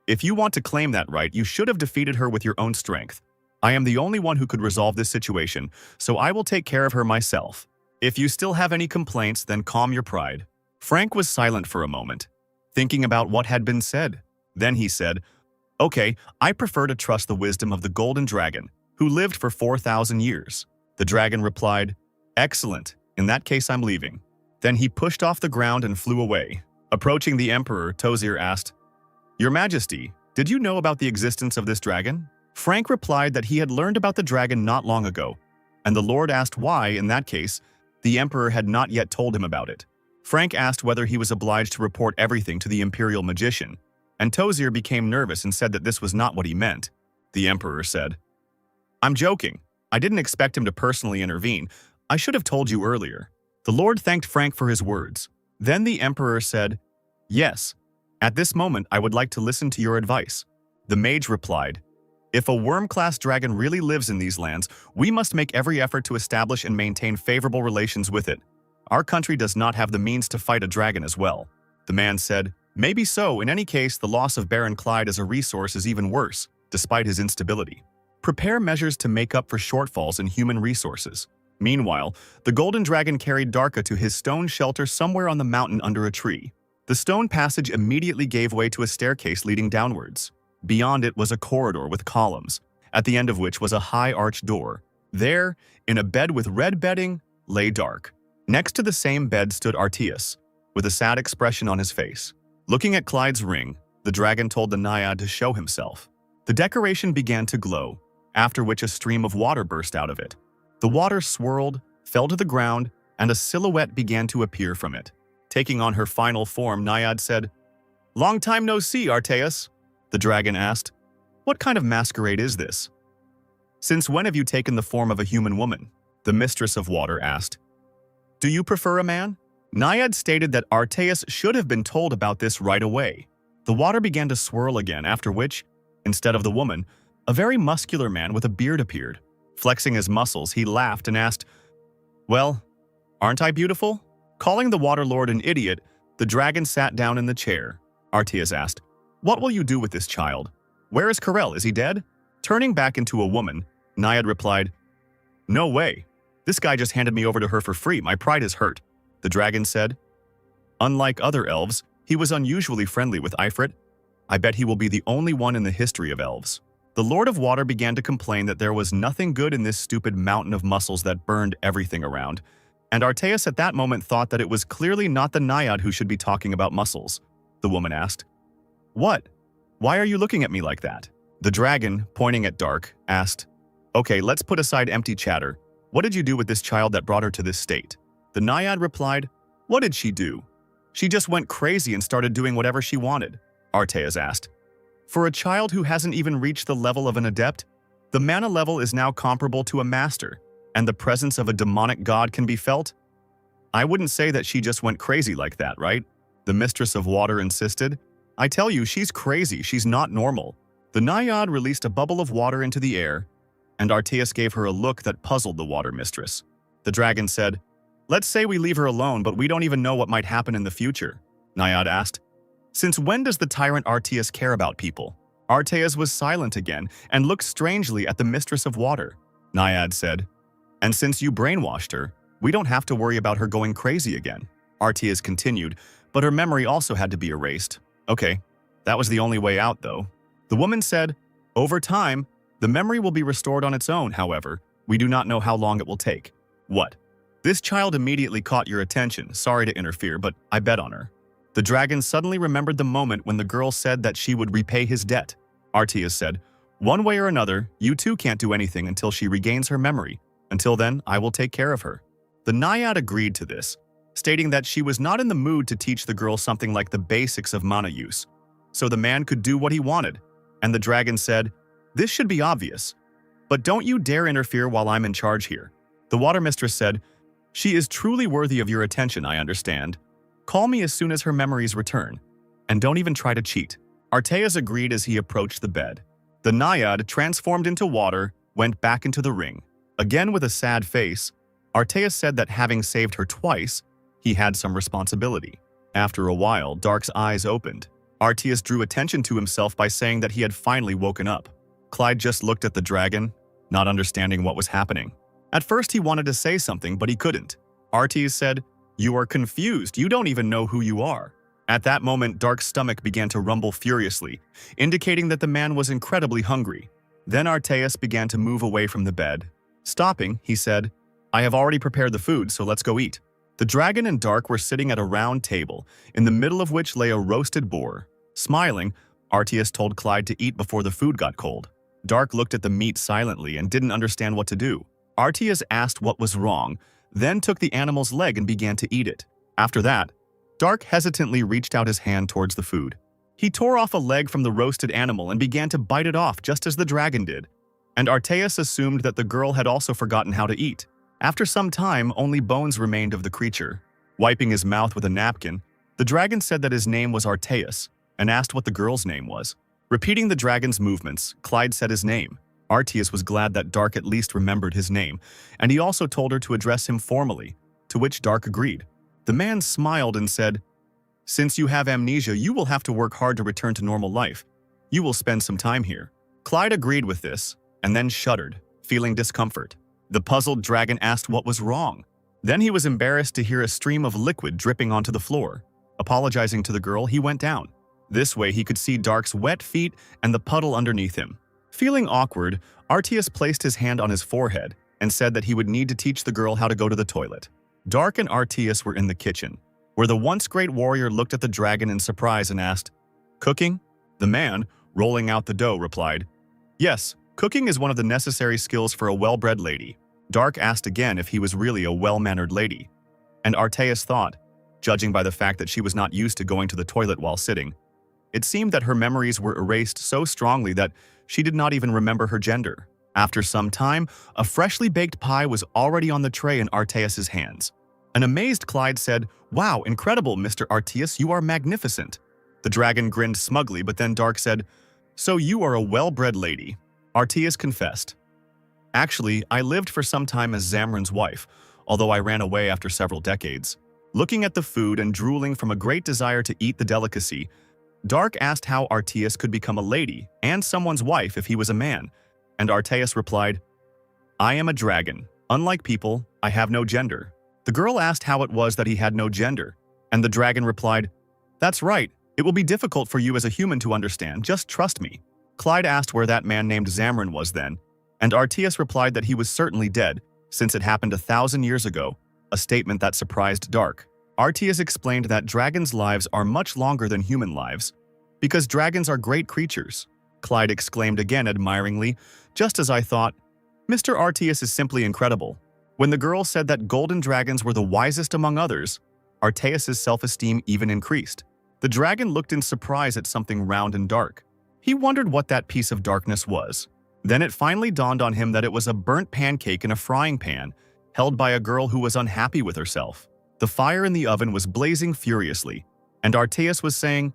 If you want to claim that right, you should have defeated her with your own strength. I am the only one who could resolve this situation, so I will take care of her myself. If you still have any complaints, then calm your pride. Frank was silent for a moment, thinking about what had been said. Then he said, Okay, I prefer to trust the wisdom of the Golden Dragon, who lived for 4,000 years. The dragon replied, Excellent, in that case I'm leaving. Then he pushed off the ground and flew away. Approaching the Emperor, Tozier asked, Your Majesty, did you know about the existence of this dragon? Frank replied that he had learned about the dragon not long ago, and the Lord asked why, in that case, the Emperor had not yet told him about it. Frank asked whether he was obliged to report everything to the Imperial Magician, and Tozier became nervous and said that this was not what he meant. The Emperor said, I'm joking. I didn't expect him to personally intervene. I should have told you earlier. The Lord thanked Frank for his words. Then the Emperor said, Yes, at this moment I would like to listen to your advice. The mage replied, If a worm-class dragon really lives in these lands, we must make every effort to establish and maintain favorable relations with it. Our country does not have the means to fight a dragon as well. The man said, Maybe so. In any case, the loss of Baron Clyde as a resource is even worse, despite his instability. Prepare measures to make up for shortfalls in human resources. Meanwhile, the Golden Dragon carried Darka to his stone shelter somewhere on the mountain under a tree. The stone passage immediately gave way to a staircase leading downwards. Beyond it was a corridor with columns, at the end of which was a high arched door. There, in a bed with red bedding, lay Dark. Next to the same bed stood Artias, with a sad expression on his face. Looking at Clyde's ring, the dragon told the naiad to show himself. The decoration began to glow, after which a stream of water burst out of it. The water swirled, fell to the ground, and a silhouette began to appear from it. Taking on her final form, Naiad said, Long time no see, Artias. The dragon asked, What kind of masquerade is this? Since when have you taken the form of a human woman? The mistress of water asked. Do you prefer a man? Naiad stated that Artias should have been told about this right away. The water began to swirl again, after which, instead of the woman, a very muscular man with a beard appeared. Flexing his muscles, he laughed and asked, "Well, aren't I beautiful?" Calling the water lord an idiot, the dragon sat down in the chair. Arteas asked, "What will you do with this child? Where is Karel? Is he dead?" Turning back into a woman, Naiad replied, "No way. This guy just handed me over to her for free. My pride is hurt." The dragon said, "Unlike other elves, he was unusually friendly with Ifrit. I bet he will be the only one in the history of elves." The Lord of Water began to complain that there was nothing good in this stupid mountain of muscles that burned everything around, and Arteas at that moment thought that it was clearly not the Naiad who should be talking about muscles. The woman asked, "What? Why are you looking at me like that?" The dragon, pointing at Dark, asked, "Okay, let's put aside empty chatter. What did you do with this child that brought her to this state?" The Naiad replied, "What did she do? She just went crazy and started doing whatever she wanted." Arteas asked, "For a child who hasn't even reached the level of an adept, the mana level is now comparable to a master, and the presence of a demonic god can be felt? I wouldn't say that she just went crazy like that, right?" The Mistress of Water insisted. "I tell you, she's crazy. She's not normal." The Naiad released a bubble of water into the air, and Arteas gave her a look that puzzled the water mistress. The dragon said, "Let's say we leave her alone, but we don't even know what might happen in the future." Naiad asked, "Since when does the tyrant Arteas care about people?" Arteas was silent again and looked strangely at the Mistress of Water. Naiad said, "And since you brainwashed her, we don't have to worry about her going crazy again." Arteas continued, but her memory also had to be erased. "Okay, that was the only way out, though." The woman said, "Over time, the memory will be restored on its own, however. We do not know how long it will take." "What? This child immediately caught your attention. Sorry to interfere, but I bet on her." The dragon suddenly remembered the moment when the girl said that she would repay his debt. Arteas said, "One way or another, you too can't do anything until she regains her memory. Until then, I will take care of her." The Naiad agreed to this, stating that she was not in the mood to teach the girl something like the basics of mana use, so the man could do what he wanted. And the dragon said, "This should be obvious, but don't you dare interfere while I'm in charge here." The water mistress said, "She is truly worthy of your attention, I understand. Call me as soon as her memories return, and don't even try to cheat." Arteas agreed as he approached the bed. The Naiad, transformed into water, went back into the ring. Again with a sad face, Arteas said that having saved her twice, he had some responsibility. After a while, Dark's eyes opened. Arteas drew attention to himself by saying that he had finally woken up. Clyde just looked at the dragon, not understanding what was happening. At first he wanted to say something, but he couldn't. Arteas said, "You are confused. You don't even know who you are." At that moment, Dark's stomach began to rumble furiously, indicating that the man was incredibly hungry. Then Arteas began to move away from the bed. Stopping, he said, "I have already prepared the food, so let's go eat." The dragon and Dark were sitting at a round table, in the middle of which lay a roasted boar. Smiling, Arteas told Clyde to eat before the food got cold. Dark looked at the meat silently and didn't understand what to do. Arteas asked what was wrong, then took the animal's leg and began to eat it. After that, Dark hesitantly reached out his hand towards the food. He tore off a leg from the roasted animal and began to bite it off just as the dragon did. And Arteas assumed that the girl had also forgotten how to eat. After some time, only bones remained of the creature. Wiping his mouth with a napkin, the dragon said that his name was Arteas and asked what the girl's name was. Repeating the dragon's movements, Clyde said his name. Arteas was glad that Dark at least remembered his name, and he also told her to address him formally, to which Dark agreed. The man smiled and said, "Since you have amnesia, you will have to work hard to return to normal life. You will spend some time here." Clyde agreed with this, and then shuddered, feeling discomfort. The puzzled dragon asked what was wrong. Then he was embarrassed to hear a stream of liquid dripping onto the floor. Apologizing to the girl, he went down. This way he could see Dark's wet feet and the puddle underneath him. Feeling awkward, Arteas placed his hand on his forehead and said that he would need to teach the girl how to go to the toilet. Dark and Arteas were in the kitchen, where the once great warrior looked at the dragon in surprise and asked, "Cooking?" The man, rolling out the dough, replied, "Yes, cooking is one of the necessary skills for a well-bred lady." Dark asked again if he was really a well-mannered lady, and Arteas thought, judging by the fact that she was not used to going to the toilet while sitting, it seemed that her memories were erased so strongly that she did not even remember her gender. After some time, a freshly baked pie was already on the tray in Arteas's hands. An amazed Clyde said, "Wow, incredible, Mr. Arteas, you are magnificent." The dragon grinned smugly, but then Dark said, "So you are a well-bred lady." Arteas confessed, "Actually, I lived for some time as Zamran's wife, although I ran away after several decades." Looking at the food and drooling from a great desire to eat the delicacy, Dark asked how Arteas could become a lady and someone's wife if he was a man, and Arteas replied, "I am a dragon. Unlike people, I have no gender." The girl asked how it was that he had no gender, and the dragon replied, "That's right. It will be difficult for you as a human to understand. Just trust me." Clyde asked where that man named Zamran was then, and Arteas replied that he was certainly dead, since it happened 1,000 years ago, a statement that surprised Dark. Arteas explained that dragons' lives are much longer than human lives, because dragons are great creatures. Clyde exclaimed again admiringly, "Just as I thought. Mr. Arteas is simply incredible." When the girl said that golden dragons were the wisest among others, Arteas' self-esteem even increased. The dragon looked in surprise at something round and dark. He wondered what that piece of darkness was. Then it finally dawned on him that it was a burnt pancake in a frying pan, held by a girl who was unhappy with herself. The fire in the oven was blazing furiously, and Arteas was saying,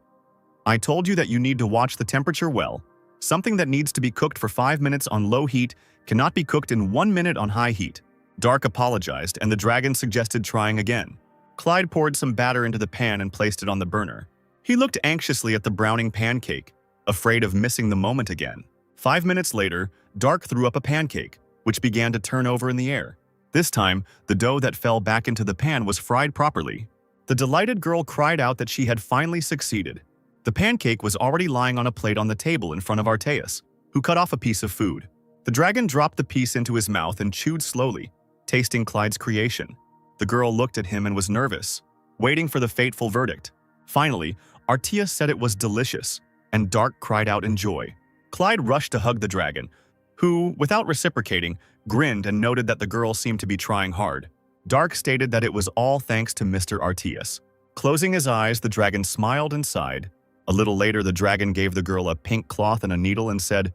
"I told you that you need to watch the temperature well. Something that needs to be cooked for 5 minutes on low heat cannot be cooked in 1 minute on high heat." Dark apologized, and the dragon suggested trying again. Clyde poured some batter into the pan and placed it on the burner. He looked anxiously at the browning pancake, afraid of missing the moment again. 5 minutes later, Dark threw up a pancake, which began to turn over in the air. This time, the dough that fell back into the pan was fried properly. The delighted girl cried out that she had finally succeeded. The pancake was already lying on a plate on the table in front of Arteas, who cut off a piece of food. The dragon dropped the piece into his mouth and chewed slowly, tasting Clyde's creation. The girl looked at him and was nervous, waiting for the fateful verdict. Finally, Arteas said it was delicious, and Dark cried out in joy. Clyde rushed to hug the dragon, who, without reciprocating, grinned and noted that the girl seemed to be trying hard. Dark stated that it was all thanks to Mr. Arteas. Closing his eyes, the dragon smiled and sighed. A little later, the dragon gave the girl a pink cloth and a needle and said,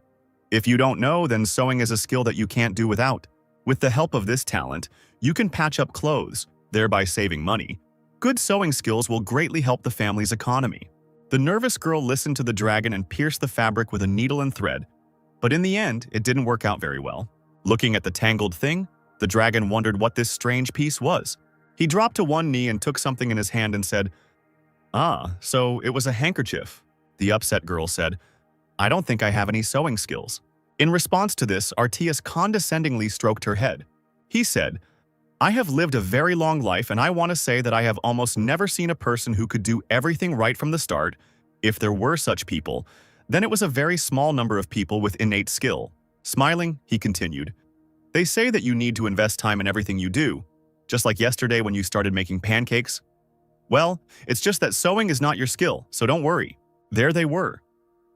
"If you don't know, then sewing is a skill that you can't do without. With the help of this talent, you can patch up clothes, thereby saving money. Good sewing skills will greatly help the family's economy." The nervous girl listened to the dragon and pierced the fabric with a needle and thread, but in the end, it didn't work out very well. Looking at the tangled thing, the dragon wondered what this strange piece was. He dropped to one knee and took something in his hand and said, "Ah, so it was a handkerchief." The upset girl said, "I don't think I have any sewing skills." In response to this, Arteas condescendingly stroked her head. He said, "I have lived a very long life, and I want to say that I have almost never seen a person who could do everything right from the start. If there were such people, then it was a very small number of people with innate skill." Smiling, he continued, "They say that you need to invest time in everything you do, just like yesterday when you started making pancakes. Well, it's just that sewing is not your skill, so don't worry." There they were,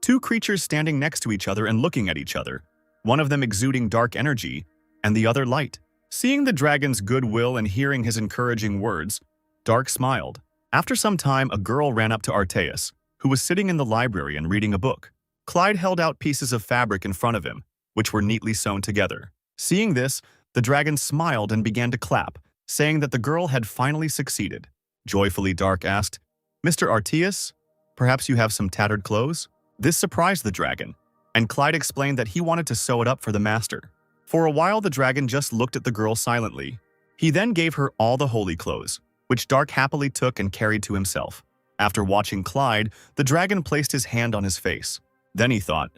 two creatures standing next to each other and looking at each other, one of them exuding dark energy and the other light. Seeing the dragon's goodwill and hearing his encouraging words, Dark smiled. After some time, a girl ran up to Arteas, who was sitting in the library and reading a book. Clyde held out pieces of fabric in front of him, which were neatly sewn together. Seeing this, the dragon smiled and began to clap, saying that the girl had finally succeeded. Joyfully, Dark asked, "Mr. Arteas, perhaps you have some tattered clothes?" This surprised the dragon, and Clyde explained that he wanted to sew it up for the master. For a while, the dragon just looked at the girl silently. He then gave her all the holy clothes, which Dark happily took and carried to himself. After watching Clyde, the dragon placed his hand on his face. Then he thought,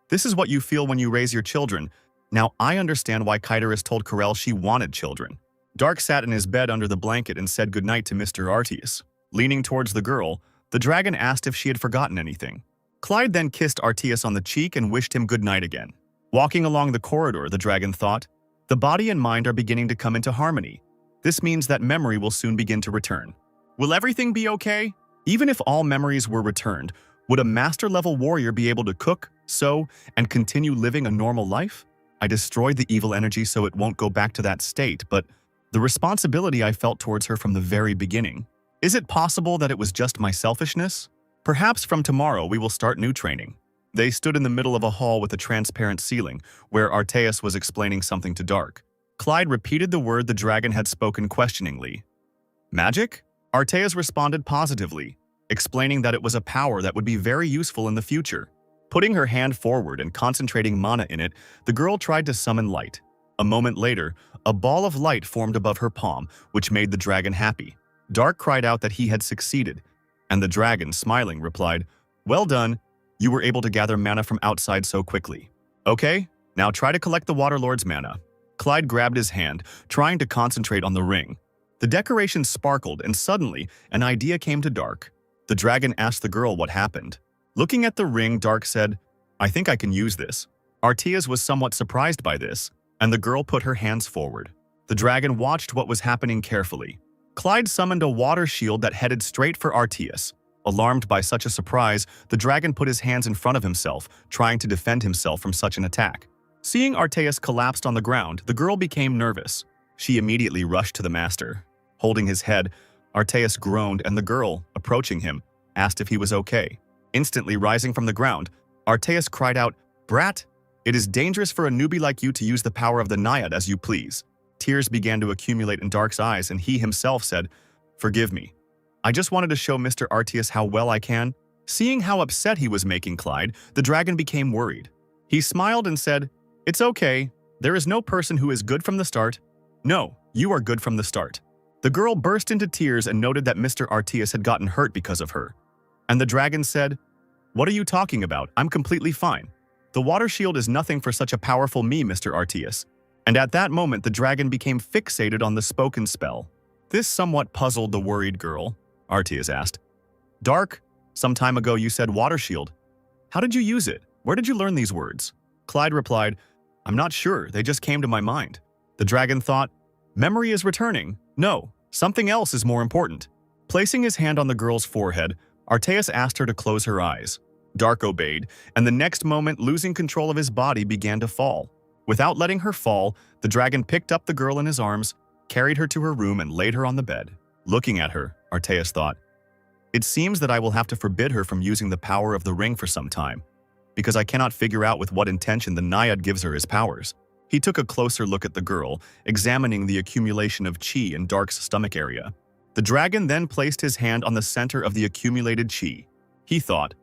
"This is what you feel when you raise your children. Now I understand why Kyderis told Karel she wanted children." Dark sat in his bed under the blanket and said goodnight to Mr. Arteas. Leaning towards the girl, the dragon asked if she had forgotten anything. Clyde then kissed Arteas on the cheek and wished him goodnight again. Walking along the corridor, the dragon thought, "The body and mind are beginning to come into harmony. This means that memory will soon begin to return. Will everything be okay? Even if all memories were returned, would a master-level warrior be able to cook, sew, and continue living a normal life? I destroyed the evil energy so it won't go back to that state, but the responsibility I felt towards her from the very beginning. Is it possible that it was just my selfishness? Perhaps from tomorrow we will start new training." They stood in the middle of a hall with a transparent ceiling, where Arteas was explaining something to Dark. Clyde repeated the word the dragon had spoken questioningly. "Magic?" Arteas responded positively. explaining that it was a power that would be very useful in the future. Putting her hand forward and concentrating mana in it, the girl tried to summon light. A moment later, a ball of light formed above her palm, which made the dragon happy. Dark cried out that he had succeeded, and the dragon, smiling, replied, "Well done, you were able to gather mana from outside so quickly. Okay, now try to collect the Waterlord's mana." Clyde grabbed his hand, trying to concentrate on the ring. The decoration sparkled, and suddenly, an idea came to Dark. The dragon asked the girl what happened. Looking at the ring, Dark said, "I think I can use this." Artias was somewhat surprised by this, and the girl put her hands forward. The dragon watched what was happening carefully. Clyde summoned a water shield that headed straight for Artias. Alarmed by such a surprise, the dragon put his hands in front of himself, trying to defend himself from such an attack. Seeing Artias collapsed on the ground, the girl became nervous. She immediately rushed to the master. Holding his head, Artias groaned, and the girl, approaching him, asked if he was okay. Instantly rising from the ground, Artias cried out, "Brat, it is dangerous for a newbie like you to use the power of the Naiad as you please." Tears began to accumulate in Dark's eyes, and he himself said, "Forgive me. I just wanted to show Mr. Artias how well I can." Seeing how upset he was making Clyde, the dragon became worried. He smiled and said, "It's okay. There is no person who is good from the start. No, you are good from the start." The girl burst into tears and noted that Mr. Artias had gotten hurt because of her. And the dragon said, "What are you talking about? I'm completely fine. The water shield is nothing for such a powerful me, Mr. Artias." And at that moment, the dragon became fixated on the spoken spell. This somewhat puzzled the worried girl. Artias asked, "Dark, some time ago you said water shield. How did you use it? Where did you learn these words?" Clyde replied, "I'm not sure, they just came to my mind." The dragon thought, "Memory is returning. No, something else is more important." Placing his hand on the girl's forehead, Artias asked her to close her eyes. Dark obeyed, and the next moment, losing control of his body, began to fall. Without letting her fall, the dragon picked up the girl in his arms, carried her to her room, and laid her on the bed. Looking at her, Artias thought, "It seems that I will have to forbid her from using the power of the ring for some time, because I cannot figure out with what intention the Naiad gives her his powers." He took a closer look at the girl, examining the accumulation of chi in Dark's stomach area. The dragon then placed his hand on the center of the accumulated chi. He thought,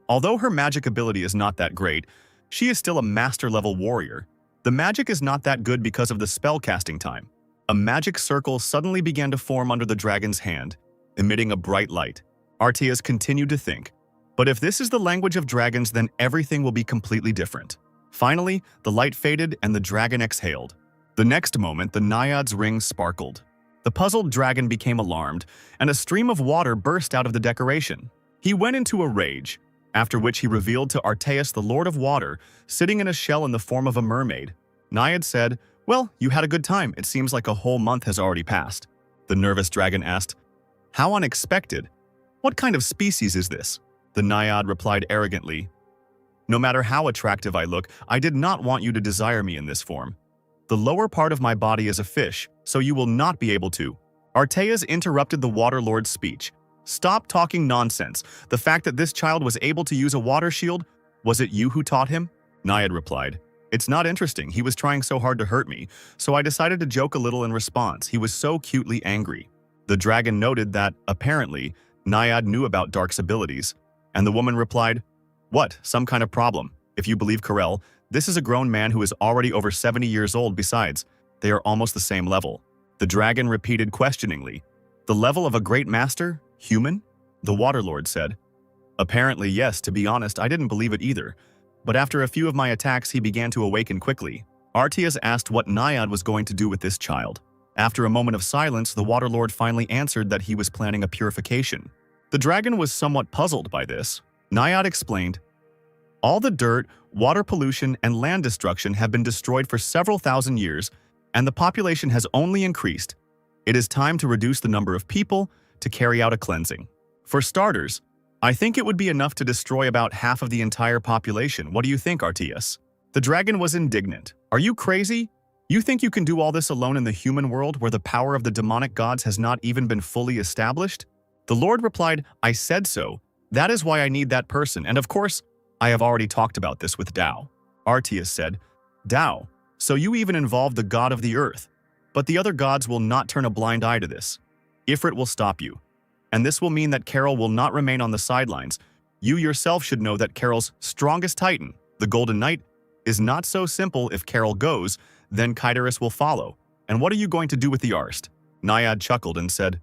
although her magic ability is not that great, she is still a master-level warrior. The magic is not that good because of the spell-casting time. A magic circle suddenly began to form under the dragon's hand, emitting a bright light. Artias continued to think, but if this is the language of dragons, then everything will be completely different. Finally, the light faded and the dragon exhaled. The next moment, the Naiad's ring sparkled. The puzzled dragon became alarmed, and a stream of water burst out of the decoration. He went into a rage, after which he revealed to Artias the Lord of Water, sitting in a shell in the form of a mermaid. Naiad said, "Well, you had a good time. It seems like a whole month has already passed." The nervous dragon asked, "How unexpected. What kind of species is this?" The Naiad replied arrogantly, "No matter how attractive I look, I did not want you to desire me in this form. The lower part of my body is a fish, so you will not be able to." Artias interrupted the Water Lord's speech. "Stop talking nonsense. The fact that this child was able to use a water shield, was it you who taught him?" Naiad replied, "It's not interesting. He was trying so hard to hurt me, so I decided to joke a little in response. He was so cutely angry." The dragon noted that, apparently, Naiad knew about Dark's abilities, and the woman replied, "What, some kind of problem? If you believe Karel, this is a grown man who is already over 70 years old. Besides, they are almost the same level." The dragon repeated questioningly, "The level of a great master? Human?" The Waterlord said, "Apparently yes. To be honest, I didn't believe it either. But after a few of my attacks, he began to awaken quickly." Artias asked what Naiad was going to do with this child. After a moment of silence, the Waterlord finally answered that he was planning a purification. The dragon was somewhat puzzled by this. Naiad explained, "All the dirt, water pollution, and land destruction have been destroyed for several thousand years, and the population has only increased. It is time to reduce the number of people to carry out a cleansing. For starters, I think it would be enough to destroy about half of the entire population. What do you think, Artias?" The dragon was indignant. "Are you crazy? You think you can do all this alone in the human world where the power of the demonic gods has not even been fully established?" The Lord replied, "I said so. That is why I need that person, and of course, I have already talked about this with Tao." Artias said, "Tao, so you even involved the god of the earth. But the other gods will not turn a blind eye to this. Ifrit will stop you. and this will mean that Carol will not remain on the sidelines. You yourself should know that Carol's strongest titan, the Golden Knight, is not so simple. If Carol goes, then Kyderis will follow. And what are you going to do with the Arst? Naiad chuckled and said,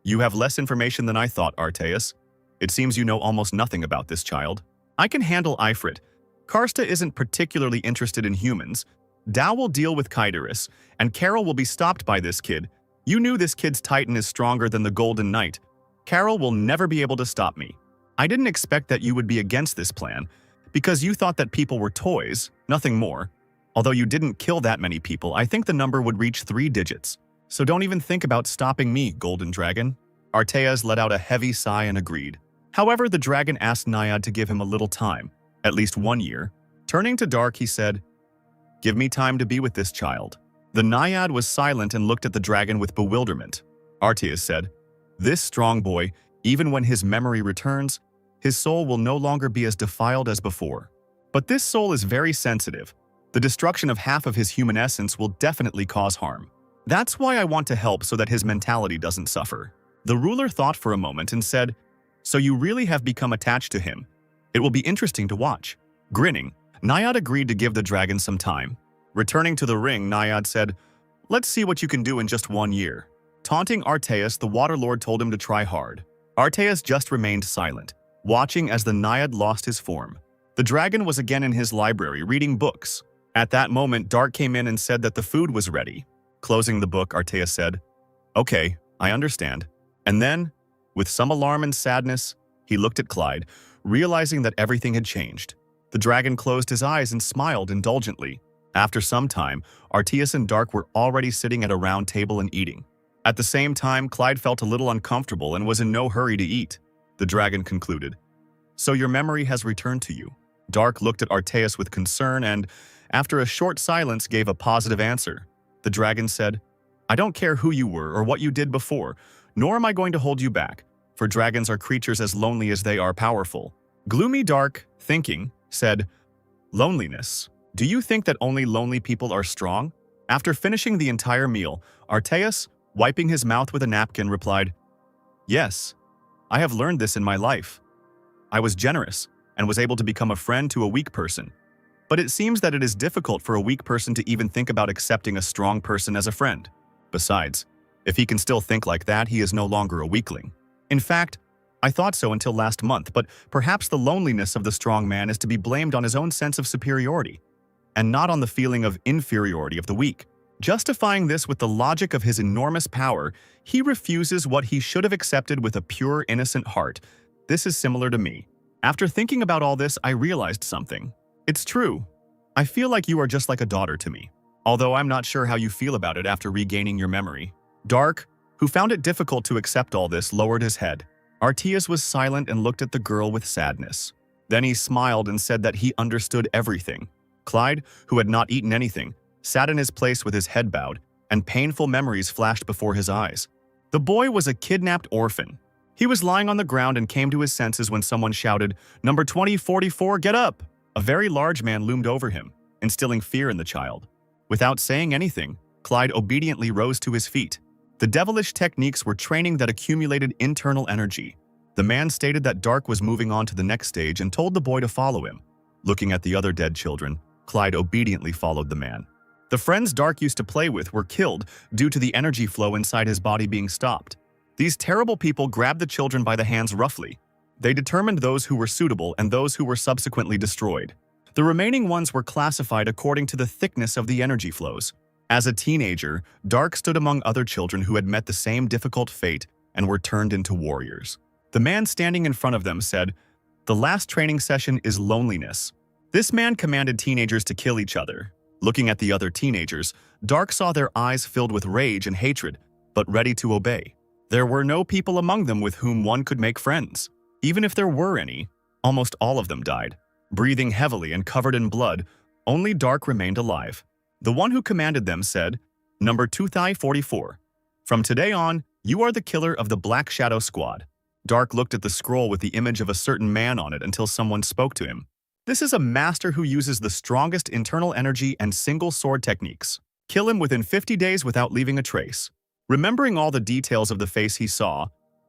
You have less information than I thought, Arteus. It seems you know almost nothing about this child. I can handle Ifrit. Karsta isn't particularly interested in humans. Dao will deal with Kyderis, and Carol will be stopped by this kid. You knew this kid's titan is stronger than the Golden Knight. Carol will never be able to stop me. I didn't expect that you would be against this plan, because you thought that people were toys, nothing more. Although you didn't kill that many people, I think the number would reach 3 digits. So don't even think about stopping me, Golden Dragon. Arteas let out a heavy sigh and agreed. However, the dragon asked Naiad to give him a little time, at least 1 year. Turning to Dark, he said, Give me time to be with this child. The Naiad was silent and looked at the dragon with bewilderment. Arteas said, This strong boy, even when his memory returns, his soul will no longer be as defiled as before. But this soul is very sensitive. The destruction of half of his human essence will definitely cause harm. That's why I want to help so that his mentality doesn't suffer. The ruler thought for a moment and said, So you really have become attached to him. It will be interesting to watch. Grinning, Naiad agreed to give the dragon some time. Returning to the ring, Naiad said, Let's see what you can do in just 1 year. Taunting Arteas, the Water Lord told him to try hard. Arteas just remained silent, watching as the Naiad lost his form. The dragon was again in his library, reading books. At that moment, Dark came in and said that the food was ready. Closing the book, Arteas said, Okay, I understand. And then, with some alarm and sadness, he looked at Clyde, realizing that everything had changed. The dragon closed his eyes and smiled indulgently. After some time, Arteas and Dark were already sitting at a round table and eating. At the same time, Clyde felt a little uncomfortable and was in no hurry to eat. The dragon concluded, So your memory has returned to you. Dark looked at Arteas with concern and, after a short silence, gave a positive answer. The dragon said, I don't care who you were or what you did before, nor am I going to hold you back, for dragons are creatures as lonely as they are powerful. Gloomy Dark, thinking, said, Loneliness. Do you think that only lonely people are strong? After finishing the entire meal, Arteas, wiping his mouth with a napkin, replied, Yes, I have learned this in my life. I was generous and was able to become a friend to a weak person. But it seems that it is difficult for a weak person to even think about accepting a strong person as a friend. Besides, if he can still think like that, he is no longer a weakling. In fact, I thought so until last month, but perhaps the loneliness of the strong man is to be blamed on his own sense of superiority, and not on the feeling of inferiority of the weak. Justifying this with the logic of his enormous power, he refuses what he should have accepted with a pure, innocent heart. This is similar to me. After thinking about all this, I realized something. It's true. I feel like you are just like a daughter to me, although I'm not sure how you feel about it after regaining your memory. Dark, who found it difficult to accept all this, lowered his head. Arteas was silent and looked at the girl with sadness. Then he smiled and said that he understood everything. Clyde, who had not eaten anything, sat in his place with his head bowed, and painful memories flashed before his eyes. The boy was a kidnapped orphan. He was lying on the ground and came to his senses when someone shouted, "Number 2044, get up!" A very large man loomed over him, instilling fear in the child. Without saying anything, Clyde obediently rose to his feet. The devilish techniques were training that accumulated internal energy. The man stated that Dark was moving on to the next stage and told the boy to follow him. Looking at the other dead children, Clyde obediently followed the man. The friends Dark used to play with were killed due to the energy flow inside his body being stopped. These terrible people grabbed the children by the hands roughly. They determined those who were suitable and those who were subsequently destroyed. The remaining ones were classified according to the thickness of the energy flows. As a teenager, Dark stood among other children who had met the same difficult fate and were turned into warriors. The man standing in front of them said, "The last training session is loneliness." This man commanded teenagers to kill each other. Looking at the other teenagers, Dark saw their eyes filled with rage and hatred, but ready to obey. There were no people among them with whom one could make friends. Even if there were any, almost all of them died. Breathing heavily and covered in blood, only Dark remained alive. The one who commanded them said, "Number 2044. From today on, you are the killer of the Black Shadow Squad." Dark looked at the scroll with the image of a certain man on it until someone spoke to him. This is a master who uses the strongest internal energy and single sword techniques. Kill him within 50 days without leaving a trace. Remembering all the details of the face he saw,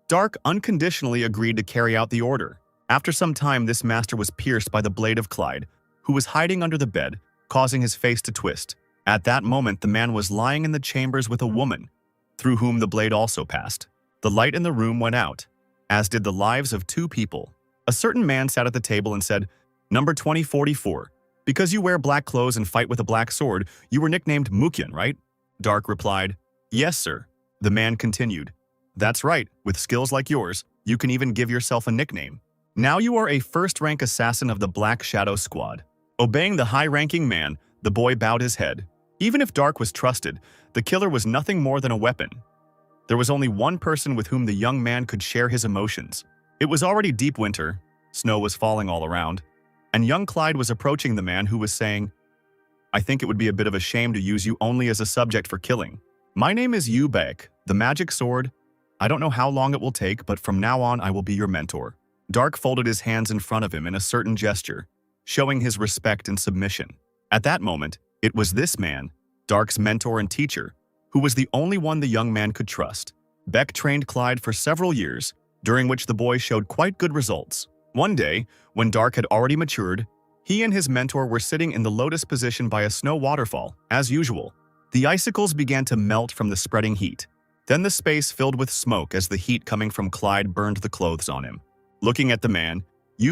Dark unconditionally agreed to carry out the order. After some time, this master was pierced by the blade of Clyde, who was hiding under the bed, causing his face to twist. At that moment, the man was lying in the chambers with a woman, through whom the blade also passed. The light in the room went out, as did the lives of two people. A certain man sat at the table and said, "Number 2044. Because you wear black clothes and fight with a black sword, you were nicknamed Mukyan, right?" Dark replied, "Yes, sir." The man continued, "That's right. With skills like yours, you can even give yourself a nickname. Now you are a first-rank assassin of the Black Shadow Squad." Obeying the high-ranking man, the boy bowed his head. Even if Dark was trusted, the killer was nothing more than a weapon. There was only one person with whom the young man could share his emotions. It was already deep winter, snow was falling all around, and young Clyde was approaching the man who was saying, "I think it would be a bit of a shame to use you only as a subject for killing. My name is Yubek, the magic sword. I don't know how long it will take, but from now on I will be your mentor." Dark folded his hands in front of him in a certain gesture, showing his respect and submission. At that moment, it was this man, Dark's mentor and teacher, who was the only one the young man could trust. Beck trained Clyde for several years, during which the boy showed quite good results. One day, when Dark had already matured, he and his mentor were sitting in the lotus position by a snow waterfall, as usual. The icicles began to melt from the spreading heat. Then the space filled with smoke as the heat coming from Clyde burned the clothes on him. Looking at the man,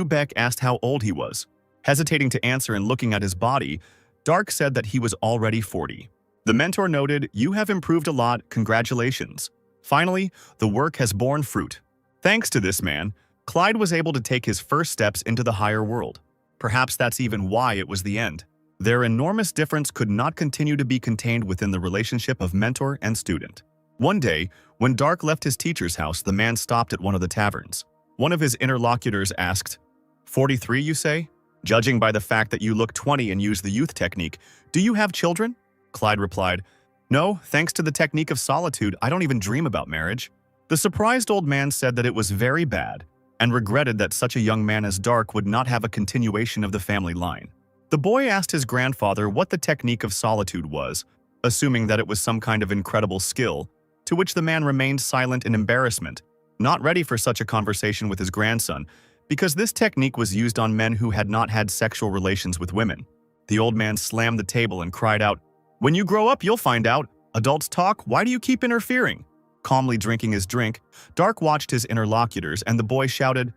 Beck asked how old he was. Hesitating to answer and looking at his body, Dark said that he was already 40. The mentor noted, "You have improved a lot, congratulations. Finally, the work has borne fruit." Thanks to this man, Clyde was able to take his first steps into the higher world. Perhaps that's even why it was the end. Their enormous difference could not continue to be contained within the relationship of mentor and student. One day, when Dark left his teacher's house, the man stopped at one of the taverns. One of his interlocutors asked, 43, you say? Judging by the fact that you look 20 and use the youth technique, do you have children?" Clyde replied, "No, thanks to the technique of solitude, I don't even dream about marriage." The surprised old man said that it was very bad, and regretted that such a young man as Dark would not have a continuation of the family line. The boy asked his grandfather what the technique of solitude was, assuming that it was some kind of incredible skill, to which the man remained silent in embarrassment, not ready for such a conversation with his grandson, because this technique was used on men who had not had sexual relations with women. The old man slammed the table and cried out, "When you grow up, you'll find out. Adults talk, why do you keep interfering?" Calmly drinking his drink, Dark watched his interlocutors and the boy shouted,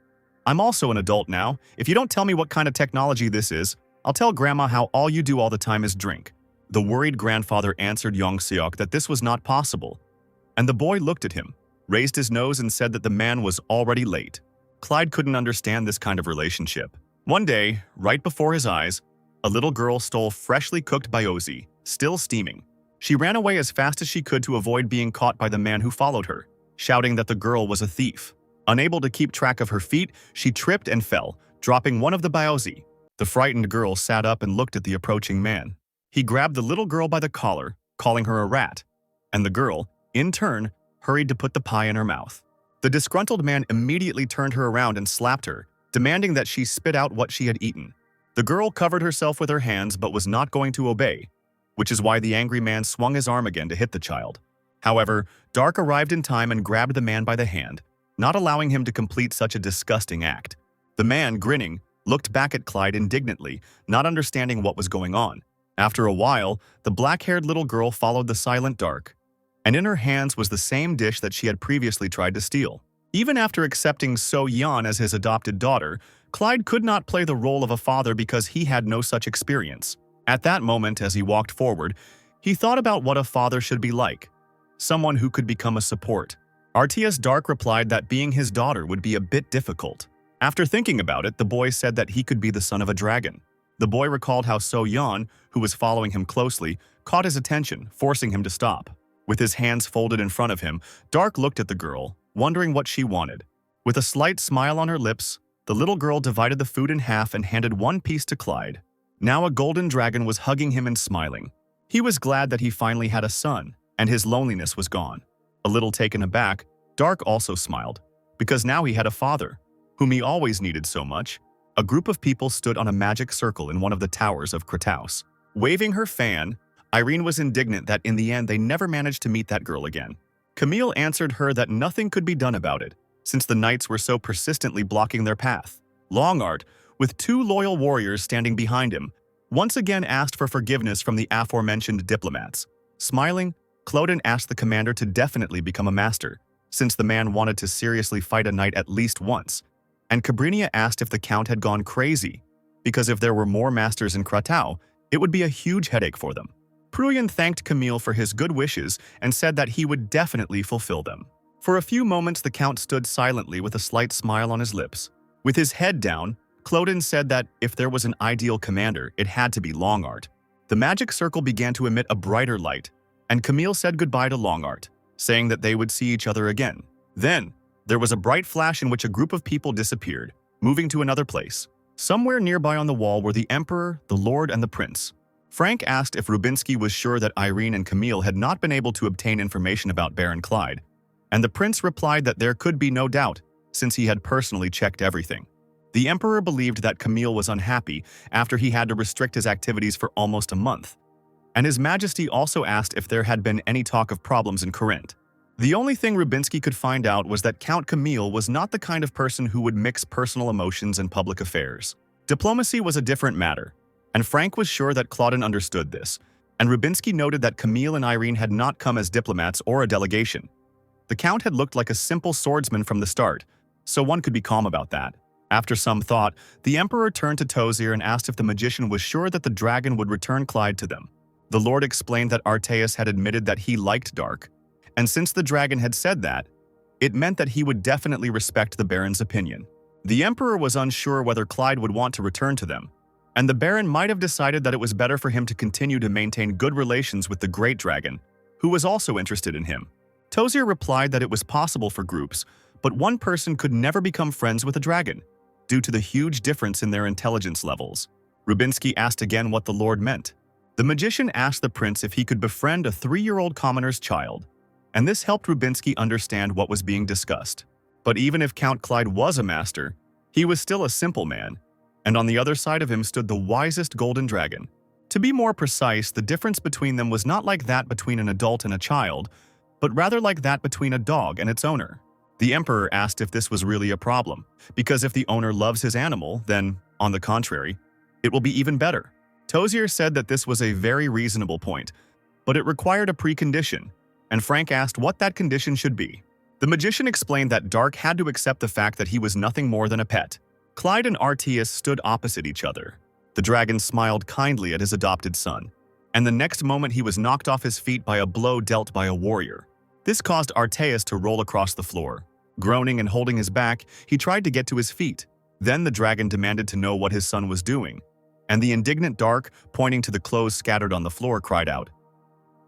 "I'm also an adult now. If you don't tell me what kind of technology this is, I'll tell Grandma how all you do all the time is drink." The worried grandfather answered Yong Seok that this was not possible, and the boy looked at him, raised his nose and said that the man was already late. Clyde couldn't understand this kind of relationship. One day, right before his eyes, a little girl stole freshly cooked byozi, still steaming. She ran away as fast as she could to avoid being caught by the man who followed her, shouting that the girl was a thief. Unable to keep track of her feet, she tripped and fell, dropping one of the byozi. The frightened girl sat up and looked at the approaching man. He grabbed the little girl by the collar, calling her a rat, and the girl, in turn, hurried to put the pie in her mouth. The disgruntled man immediately turned her around and slapped her, demanding that she spit out what she had eaten. The girl covered herself with her hands but was not going to obey, which is why the angry man swung his arm again to hit the child. However, Dark arrived in time and grabbed the man by the hand, not allowing him to complete such a disgusting act. The man, grinning, looked back at Clyde indignantly, not understanding what was going on. After a while, the black-haired little girl followed the silent Dark, and in her hands was the same dish that she had previously tried to steal. Even after accepting So Yeon as his adopted daughter, Clyde could not play the role of a father because he had no such experience. At that moment, as he walked forward, he thought about what a father should be like, someone who could become a support. RTS Dark replied that being his daughter would be a bit difficult. After thinking about it, the boy said that he could be the son of a dragon. The boy recalled how So Yeon, who was following him closely, caught his attention, forcing him to stop. With his hands folded in front of him, Dark looked at the girl, wondering what she wanted. With a slight smile on her lips, the little girl divided the food in half and handed one piece to Clyde. Now a golden dragon was hugging him and smiling. He was glad that he finally had a son, and his loneliness was gone. A little taken aback, Dark also smiled, because now he had a father, whom he always needed so much. A group of people stood on a magic circle in one of the towers of Kratos. Waving her fan, Irene was indignant that in the end they never managed to meet that girl again. Camille answered her that nothing could be done about it, since the knights were so persistently blocking their path. Longart, with two loyal warriors standing behind him, once again asked for forgiveness from the aforementioned diplomats. Smiling, Clodin asked the commander to definitely become a master, since the man wanted to seriously fight a knight at least once, and Cabrinia asked if the count had gone crazy, because if there were more masters in Kratau, it would be a huge headache for them. Pruyan thanked Camille for his good wishes and said that he would definitely fulfill them. For a few moments, the count stood silently with a slight smile on his lips. With his head down, Clodin said that if there was an ideal commander, it had to be Longart. The magic circle began to emit a brighter light, and Camille said goodbye to Longart, saying that they would see each other again. Then, there was a bright flash in which a group of people disappeared, moving to another place. Somewhere nearby on the wall were the Emperor, the Lord, and the Prince. Frank asked if Rubinsky was sure that Irene and Camille had not been able to obtain information about Baron Clyde, and the Prince replied that there could be no doubt, since he had personally checked everything. The Emperor believed that Camille was unhappy after he had to restrict his activities for almost a month, and His Majesty also asked if there had been any talk of problems in Corinth. The only thing Rubinsky could find out was that Count Camille was not the kind of person who would mix personal emotions and public affairs. Diplomacy was a different matter, and Frank was sure that Claudin understood this, and Rubinsky noted that Camille and Irene had not come as diplomats or a delegation. The Count had looked like a simple swordsman from the start, so one could be calm about that. After some thought, the Emperor turned to Tozier and asked if the magician was sure that the dragon would return Clyde to them. The Lord explained that Arteus had admitted that he liked Dark, and since the dragon had said that, it meant that he would definitely respect the Baron's opinion. The Emperor was unsure whether Clyde would want to return to them, and the Baron might have decided that it was better for him to continue to maintain good relations with the Great Dragon, who was also interested in him. Tozier replied that it was possible for groups, but one person could never become friends with a dragon, due to the huge difference in their intelligence levels. Rubinsky asked again what the Lord meant. The magician asked the prince if he could befriend a 3-year-old commoner's child, and this helped Rubinsky understand what was being discussed. But even if Count Clyde was a master, he was still a simple man, and on the other side of him stood the wisest golden dragon. To be more precise, the difference between them was not like that between an adult and a child, but rather like that between a dog and its owner. The Emperor asked if this was really a problem, because if the owner loves his animal, then, on the contrary, it will be even better. Tozier said that this was a very reasonable point, but it required a precondition, and Frank asked what that condition should be. The magician explained that Dark had to accept the fact that he was nothing more than a pet. Clyde and Arteus stood opposite each other. The dragon smiled kindly at his adopted son, and the next moment he was knocked off his feet by a blow dealt by a warrior. This caused Arteus to roll across the floor. Groaning and holding his back, he tried to get to his feet. Then the dragon demanded to know what his son was doing, and the indignant Dark, pointing to the clothes scattered on the floor, cried out,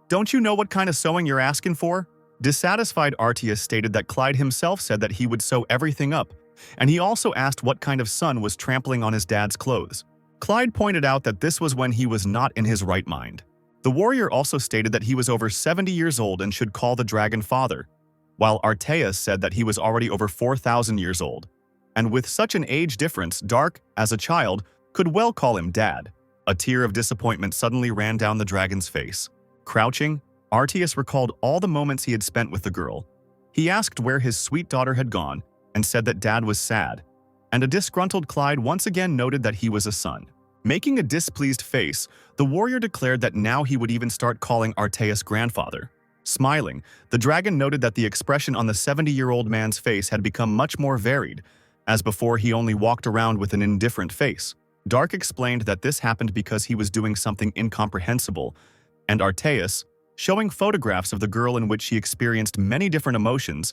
"Don't you know what kind of sewing you're asking for?" Dissatisfied, Arteus stated that Clyde himself said that he would sew everything up, and he also asked what kind of son was trampling on his dad's clothes. Clyde pointed out that this was when he was not in his right mind. The warrior also stated that he was over 70 years old and should call the dragon father, while Arteus said that he was already over 4,000 years old. And with such an age difference, Dark, as a child, could well call him dad. A tear of disappointment suddenly ran down the dragon's face. Crouching, Arteus recalled all the moments he had spent with the girl. He asked where his sweet daughter had gone and said that dad was sad, and a disgruntled Clyde once again noted that he was a son. Making a displeased face, the warrior declared that now he would even start calling Arteus grandfather. Smiling, the dragon noted that the expression on the 70-year-old man's face had become much more varied, as before he only walked around with an indifferent face. Dark explained that this happened because he was doing something incomprehensible, and Arteus, showing photographs of the girl in which he experienced many different emotions,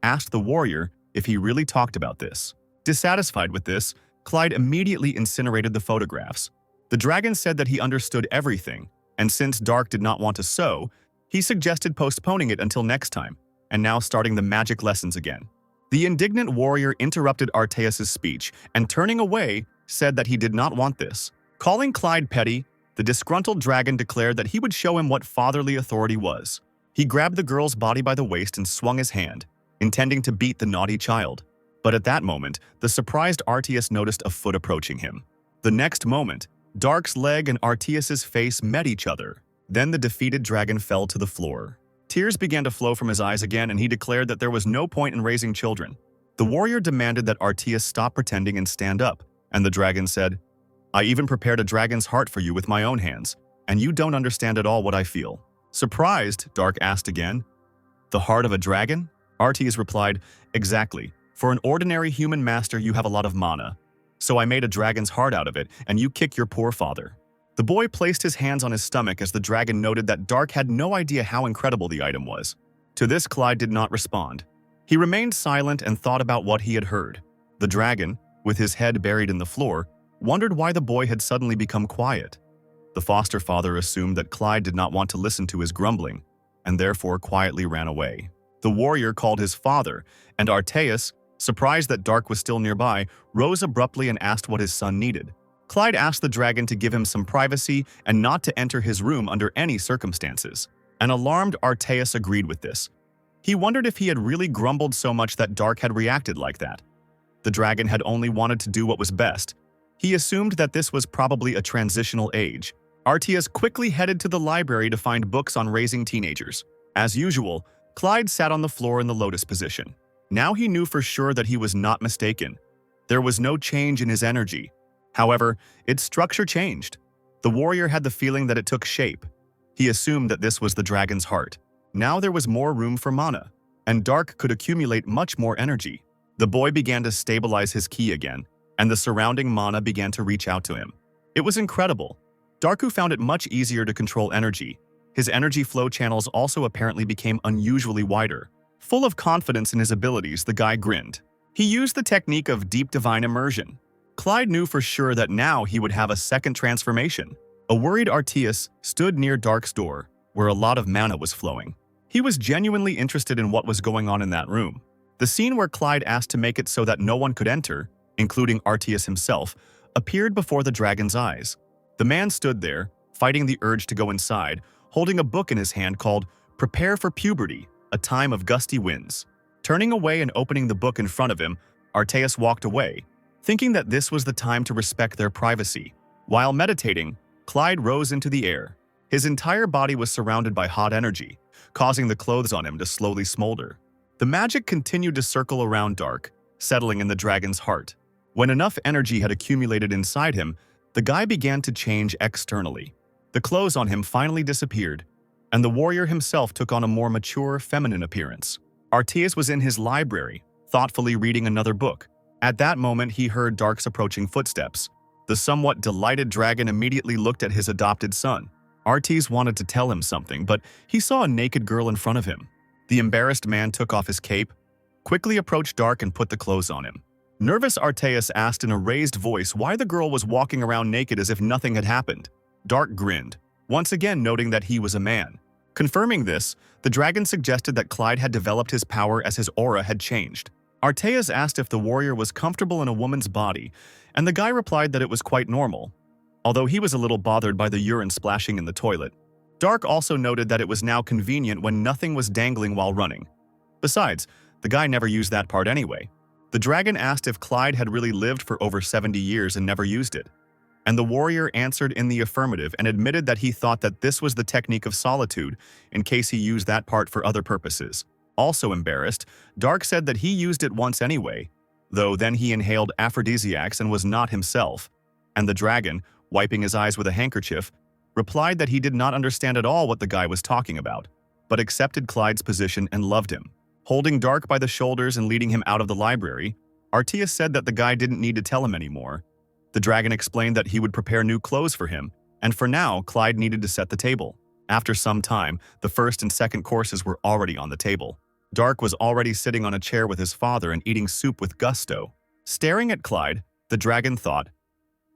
asked the warrior if he really talked about this. Dissatisfied with this, Clyde immediately incinerated the photographs. The dragon said that he understood everything, and since Dark did not want to sew, he suggested postponing it until next time, and now starting the magic lessons again. The indignant warrior interrupted Arteus's speech and, turning away, said that he did not want this. Calling Clyde petty, the disgruntled dragon declared that he would show him what fatherly authority was. He grabbed the girl's body by the waist and swung his hand, intending to beat the naughty child. But at that moment, the surprised Arteus noticed a foot approaching him. The next moment, Dark's leg and Arteus's face met each other. Then the defeated dragon fell to the floor. Tears began to flow from his eyes again, and he declared that there was no point in raising children. The warrior demanded that Arteus stop pretending and stand up, and the dragon said, "I even prepared a dragon's heart for you with my own hands, and you don't understand at all what I feel." Surprised, Dark asked again, "The heart of a dragon?" Arteus replied, "Exactly. For an ordinary human master, you have a lot of mana. So I made a dragon's heart out of it, and you kick your poor father." The boy placed his hands on his stomach as the dragon noted that Dark had no idea how incredible the item was. To this, Clyde did not respond. He remained silent and thought about what he had heard. The dragon, with his head buried in the floor, wondered why the boy had suddenly become quiet. The foster father assumed that Clyde did not want to listen to his grumbling, and therefore quietly ran away. The warrior called his father, and Arteus, surprised that Dark was still nearby, rose abruptly and asked what his son needed. Clyde asked the dragon to give him some privacy and not to enter his room under any circumstances. An alarmed Arteus agreed with this. He wondered if he had really grumbled so much that Dark had reacted like that. The dragon had only wanted to do what was best. He assumed that this was probably a transitional age. Arteus quickly headed to the library to find books on raising teenagers. As usual, Clyde sat on the floor in the lotus position. Now he knew for sure that he was not mistaken. There was no change in his energy. However, its structure changed. The warrior had the feeling that it took shape. He assumed that this was the dragon's heart. Now there was more room for mana, and Dark could accumulate much more energy. The boy began to stabilize his ki again, and the surrounding mana began to reach out to him. It was incredible. Darku found it much easier to control energy. His energy flow channels also apparently became unusually wider. Full of confidence in his abilities, the guy grinned. He used the technique of deep divine immersion. Clyde knew for sure that now he would have a second transformation. A worried Arteus stood near Dark's door, where a lot of mana was flowing. He was genuinely interested in what was going on in that room. The scene where Clyde asked to make it so that no one could enter, including Arteus himself, appeared before the dragon's eyes. The man stood there, fighting the urge to go inside, holding a book in his hand called Prepare for Puberty, A Time of Gusty Winds. Turning away and opening the book in front of him, Arteus walked away, thinking that this was the time to respect their privacy. While meditating, Clyde rose into the air. His entire body was surrounded by hot energy, causing the clothes on him to slowly smolder. The magic continued to circle around Dark, settling in the dragon's heart. When enough energy had accumulated inside him, the guy began to change externally. The clothes on him finally disappeared, and the warrior himself took on a more mature, feminine appearance. Arteus was in his library, thoughtfully reading another book. At that moment, he heard Dark's approaching footsteps. The somewhat delighted dragon immediately looked at his adopted son. Arteus wanted to tell him something, but he saw a naked girl in front of him. The embarrassed man took off his cape, quickly approached Dark and put the clothes on him. Nervous Arteus asked in a raised voice why the girl was walking around naked as if nothing had happened. Dark grinned, once again noting that he was a man. Confirming this, the dragon suggested that Clyde had developed his power as his aura had changed. Arteus asked if the warrior was comfortable in a woman's body, and the guy replied that it was quite normal, although he was a little bothered by the urine splashing in the toilet. Dark also noted that it was now convenient when nothing was dangling while running. Besides, the guy never used that part anyway. The dragon asked if Clyde had really lived for over 70 years and never used it, and the warrior answered in the affirmative and admitted that he thought that this was the technique of solitude in case he used that part for other purposes. Also embarrassed, Dark said that he used it once anyway, though then he inhaled aphrodisiacs and was not himself, and the dragon, wiping his eyes with a handkerchief, replied that he did not understand at all what the guy was talking about, but accepted Clyde's position and loved him. Holding Dark by the shoulders and leading him out of the library, Arteus said that the guy didn't need to tell him anymore. The dragon explained that he would prepare new clothes for him, and for now, Clyde needed to set the table. After some time, the first and second courses were already on the table. Dark was already sitting on a chair with his father and eating soup with gusto. Staring at Clyde, the dragon thought,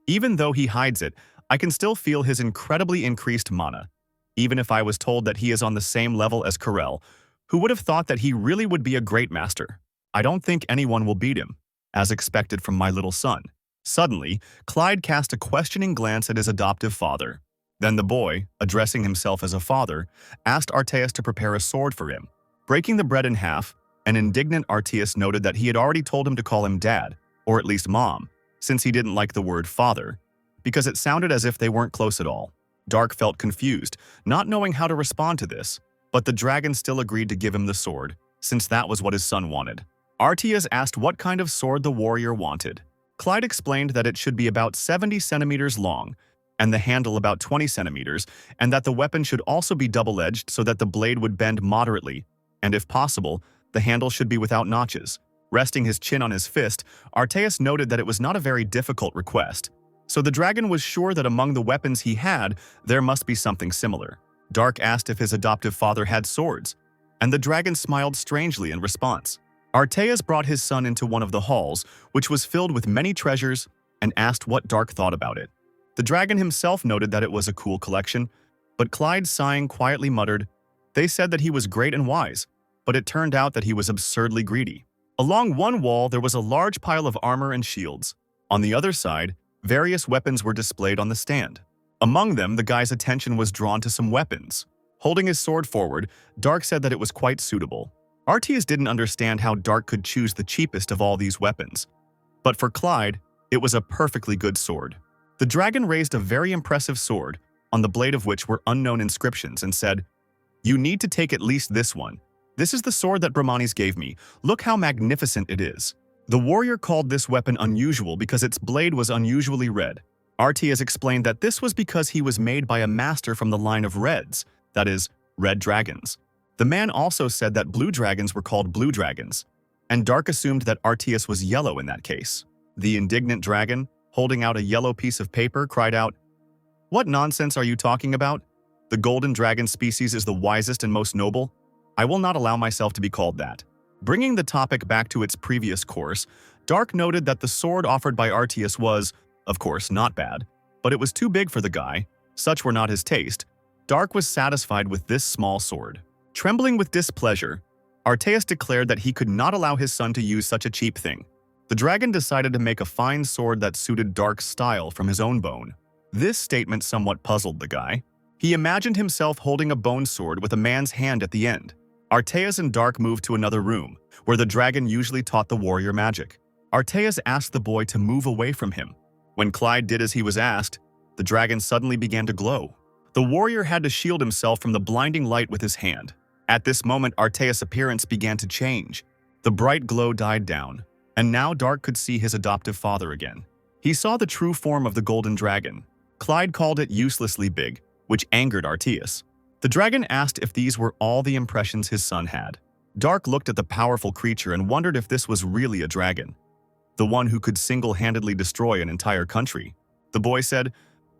"Even though he hides it, I can still feel his incredibly increased mana. Even if I was told that he is on the same level as Corel, who would have thought that he really would be a great master? I don't think anyone will beat him, as expected from my little son." Suddenly, Clyde cast a questioning glance at his adoptive father. Then the boy, addressing himself as a father, asked Arteus to prepare a sword for him. Breaking the bread in half, an indignant Arteus noted that he had already told him to call him dad, or at least mom, since he didn't like the word father, because it sounded as if they weren't close at all. Dark felt confused, not knowing how to respond to this, but the dragon still agreed to give him the sword, since that was what his son wanted. Artias asked what kind of sword the warrior wanted. Clyde explained that it should be about 70 centimeters long, and the handle about 20 centimeters, and that the weapon should also be double-edged so that the blade would bend moderately, and if possible, the handle should be without notches. Resting his chin on his fist, Artias noted that it was not a very difficult request, so the dragon was sure that among the weapons he had, there must be something similar. Dark asked if his adoptive father had swords, and the dragon smiled strangely in response. Artias brought his son into one of the halls, which was filled with many treasures, and asked what Dark thought about it. The dragon himself noted that it was a cool collection, but Clyde, sighing, quietly muttered, "They said that he was great and wise, but it turned out that he was absurdly greedy." Along one wall, there was a large pile of armor and shields. On the other side, various weapons were displayed on the stand. Among them, the guy's attention was drawn to some weapons. Holding his sword forward, Dark said that it was quite suitable. Artias didn't understand how Dark could choose the cheapest of all these weapons. But for Clyde, it was a perfectly good sword. The dragon raised a very impressive sword, on the blade of which were unknown inscriptions, and said, "You need to take at least this one. This is the sword that Brahmanis gave me. Look how magnificent it is." The warrior called this weapon unusual because its blade was unusually red. Artias explained that this was because he was made by a master from the line of reds, that is, red dragons. The man also said that blue dragons were called blue dragons, and Dark assumed that Artias was yellow in that case. The indignant dragon, holding out a yellow piece of paper, cried out, "What nonsense are you talking about? The golden dragon species is the wisest and most noble. I will not allow myself to be called that." Bringing the topic back to its previous course, Dark noted that the sword offered by Artias was, of course, not bad, but it was too big for the guy. Such were not his taste. Dark was satisfied with this small sword. Trembling with displeasure, Artias declared that he could not allow his son to use such a cheap thing. The dragon decided to make a fine sword that suited Dark's style from his own bone. This statement somewhat puzzled the guy. He imagined himself holding a bone sword with a man's hand at the end. Artias and Dark moved to another room, where the dragon usually taught the warrior magic. Artias asked the boy to move away from him. When Clyde did as he was asked, the dragon suddenly began to glow. The warrior had to shield himself from the blinding light with his hand. At this moment, Artias' appearance began to change. The bright glow died down, and now Dark could see his adoptive father again. He saw the true form of the golden dragon. Clyde called it uselessly big, which angered Artias. The dragon asked if these were all the impressions his son had. Dark looked at the powerful creature and wondered if this was really a dragon, the one who could single-handedly destroy an entire country. The boy said,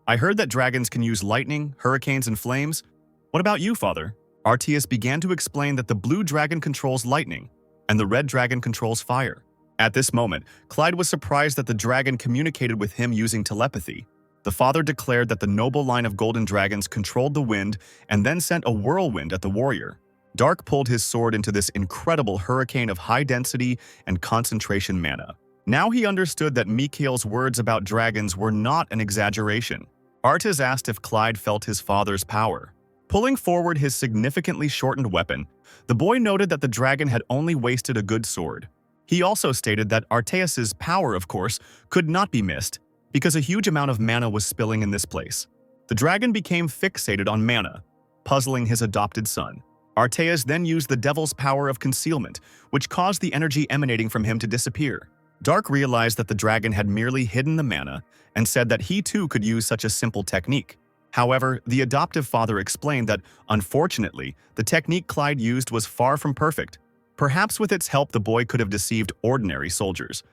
"I heard that dragons can use lightning, hurricanes, and flames. What about you, father?" Artias began to explain that the blue dragon controls lightning, and the red dragon controls fire. At this moment, Clyde was surprised that the dragon communicated with him using telepathy. The father declared that the noble line of golden dragons controlled the wind and then sent a whirlwind at the warrior. Dark pulled his sword into this incredible hurricane of high density and concentration mana. Now he understood that Mikhail's words about dragons were not an exaggeration. Artias asked if Clyde felt his father's power. Pulling forward his significantly shortened weapon, the boy noted that the dragon had only wasted a good sword. He also stated that Artias's power, of course, could not be missed, because a huge amount of mana was spilling in this place. The dragon became fixated on mana, puzzling his adopted son. Artias then used the devil's power of concealment, which caused the energy emanating from him to disappear. Dark realized that the dragon had merely hidden the mana and said that he too could use such a simple technique. However, the adoptive father explained that, unfortunately, the technique Clyde used was far from perfect. Perhaps with its help the boy could have deceived ordinary soldiers.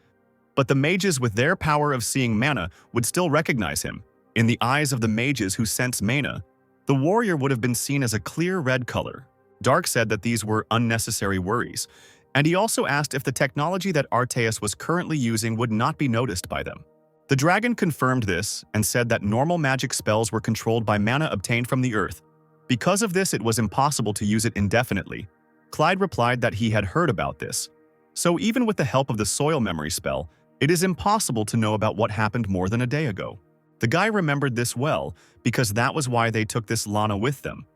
But the mages with their power of seeing mana would still recognize him. In the eyes of the mages who sense mana, the warrior would have been seen as a clear red color. Dark said that these were unnecessary worries, and he also asked if the technology that Artias was currently using would not be noticed by them. The dragon confirmed this and said that normal magic spells were controlled by mana obtained from the earth. Because of this, it was impossible to use it indefinitely. Clyde replied that he had heard about this. So even with the help of the soil memory spell, it is impossible to know about what happened more than a day ago. The guy remembered this well because that was why they took this Lana with them.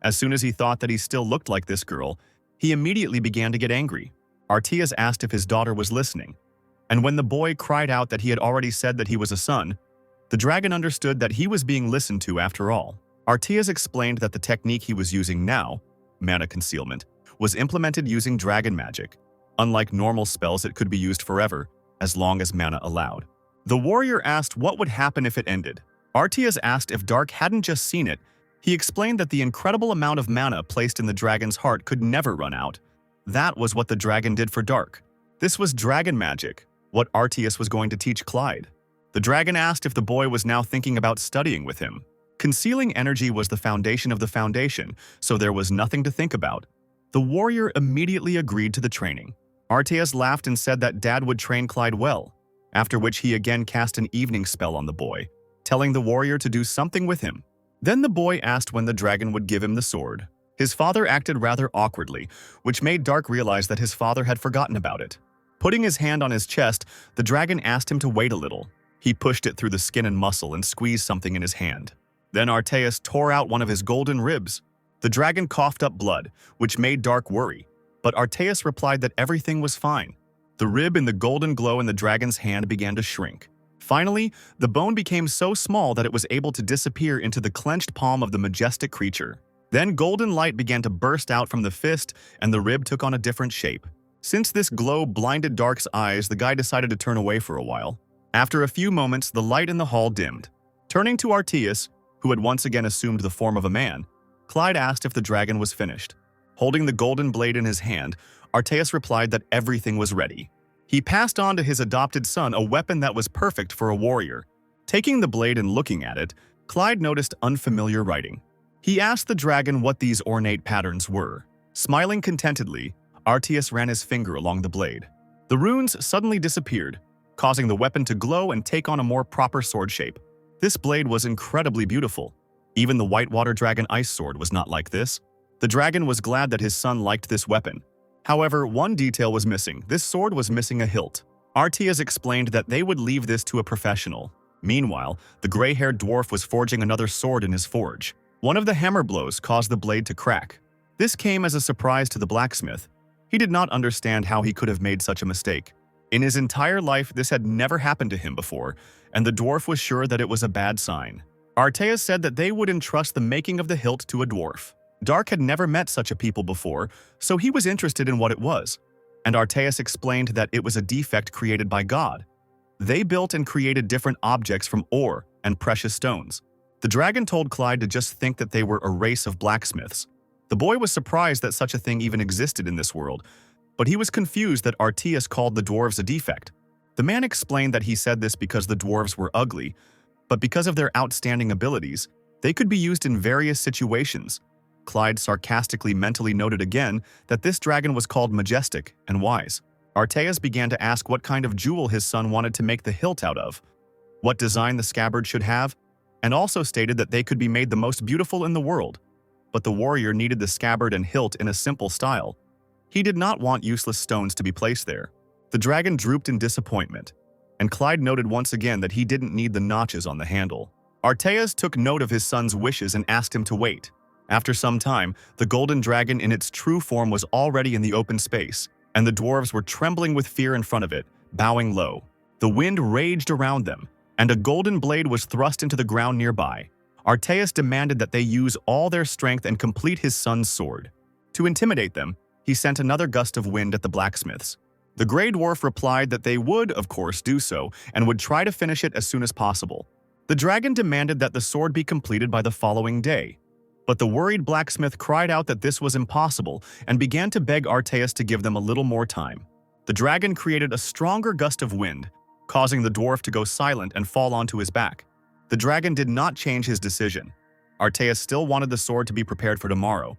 As soon as he thought that he still looked like this girl, he immediately began to get angry. Artias asked if his daughter was listening, and when the boy cried out that he had already said that he was a son, the dragon understood that he was being listened to after all. Artias explained that the technique he was using now, mana concealment, was implemented using dragon magic. Unlike normal spells, it could be used forever, as long as mana allowed. The warrior asked what would happen if it ended. Arteas asked if Dark hadn't just seen it. He explained that the incredible amount of mana placed in the dragon's heart could never run out. That was what the dragon did for Dark. This was dragon magic, what Arteas was going to teach Clyde. The dragon asked if the boy was now thinking about studying with him. Concealing energy was the foundation of the foundation, so there was nothing to think about. The warrior immediately agreed to the training. Arteas laughed and said that Dad would train Clyde well, after which he again cast an evening spell on the boy, telling the warrior to do something with him. Then the boy asked when the dragon would give him the sword. His father acted rather awkwardly, which made Dark realize that his father had forgotten about it. Putting his hand on his chest, the dragon asked him to wait a little. He pushed it through the skin and muscle and squeezed something in his hand. Then Arteas tore out one of his golden ribs. The dragon coughed up blood, which made Dark worry, but Arteas replied that everything was fine. The rib in the golden glow in the dragon's hand began to shrink. Finally, the bone became so small that it was able to disappear into the clenched palm of the majestic creature. Then golden light began to burst out from the fist, and the rib took on a different shape. Since this glow blinded Dark's eyes, the guy decided to turn away for a while. After a few moments, the light in the hall dimmed. Turning to Arteas, who had once again assumed the form of a man, Clyde asked if the dragon was finished. Holding the golden blade in his hand, Arteas replied that everything was ready. He passed on to his adopted son a weapon that was perfect for a warrior. Taking the blade and looking at it, Clyde noticed unfamiliar writing. He asked the dragon what these ornate patterns were. Smiling contentedly, Arteas ran his finger along the blade. The runes suddenly disappeared, causing the weapon to glow and take on a more proper sword shape. This blade was incredibly beautiful. Even the Whitewater Dragon Ice Sword was not like this. The dragon was glad that his son liked this weapon. However, one detail was missing. This sword was missing a hilt. Arteas explained that they would leave this to a professional. Meanwhile, the gray-haired dwarf was forging another sword in his forge. One of the hammer blows caused the blade to crack. This came as a surprise to the blacksmith. He did not understand how he could have made such a mistake. In his entire life, this had never happened to him before, and the dwarf was sure that it was a bad sign. Arteas said that they would entrust the making of the hilt to a dwarf. Dark had never met such a people before, so he was interested in what it was, and Arteas explained that it was a defect created by God. They built and created different objects from ore and precious stones. The dragon told Clyde to just think that they were a race of blacksmiths. The boy was surprised that such a thing even existed in this world, but he was confused that Arteas called the dwarves a defect. The man explained that he said this because the dwarves were ugly, but because of their outstanding abilities, they could be used in various situations. Clyde sarcastically mentally noted again that this dragon was called majestic and wise. Arteas began to ask what kind of jewel his son wanted to make the hilt out of, what design the scabbard should have, and also stated that they could be made the most beautiful in the world. But the warrior needed the scabbard and hilt in a simple style. He did not want useless stones to be placed there. The dragon drooped in disappointment, and Clyde noted once again that he didn't need the notches on the handle. Arteas took note of his son's wishes and asked him to wait. After some time, the golden dragon in its true form was already in the open space, and the dwarves were trembling with fear in front of it, bowing low. The wind raged around them, and a golden blade was thrust into the ground nearby. Arteas demanded that they use all their strength and complete his son's sword. To intimidate them, he sent another gust of wind at the blacksmiths. The gray dwarf replied that they would, of course, do so, and would try to finish it as soon as possible. The dragon demanded that the sword be completed by the following day. But the worried blacksmith cried out that this was impossible and began to beg Arteas to give them a little more time. The dragon created a stronger gust of wind, causing the dwarf to go silent and fall onto his back. The dragon did not change his decision. Arteas still wanted the sword to be prepared for tomorrow,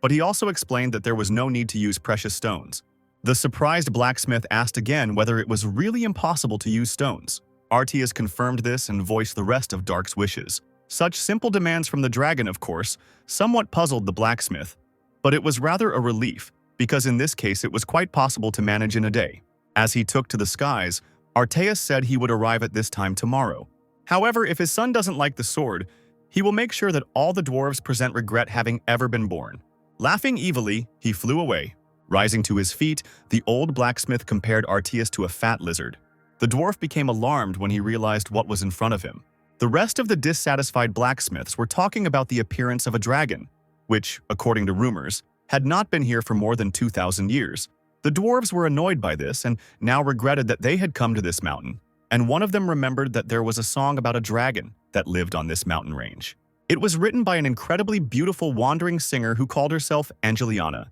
but he also explained that there was no need to use precious stones. The surprised blacksmith asked again whether it was really impossible to use stones. Arteas confirmed this and voiced the rest of Dark's wishes. Such simple demands from the dragon, of course, somewhat puzzled the blacksmith, but it was rather a relief, because in this case it was quite possible to manage in a day. As he took to the skies, Arteas said he would arrive at this time tomorrow. However, if his son doesn't like the sword, he will make sure that all the dwarves present regret having ever been born. Laughing evilly, he flew away. Rising to his feet, the old blacksmith compared Arteas to a fat lizard. The dwarf became alarmed when he realized what was in front of him. The rest of the dissatisfied blacksmiths were talking about the appearance of a dragon, which, according to rumors, had not been here for more than 2,000 years. The dwarves were annoyed by this and now regretted that they had come to this mountain, and one of them remembered that there was a song about a dragon that lived on this mountain range. It was written by an incredibly beautiful wandering singer who called herself Angeliana,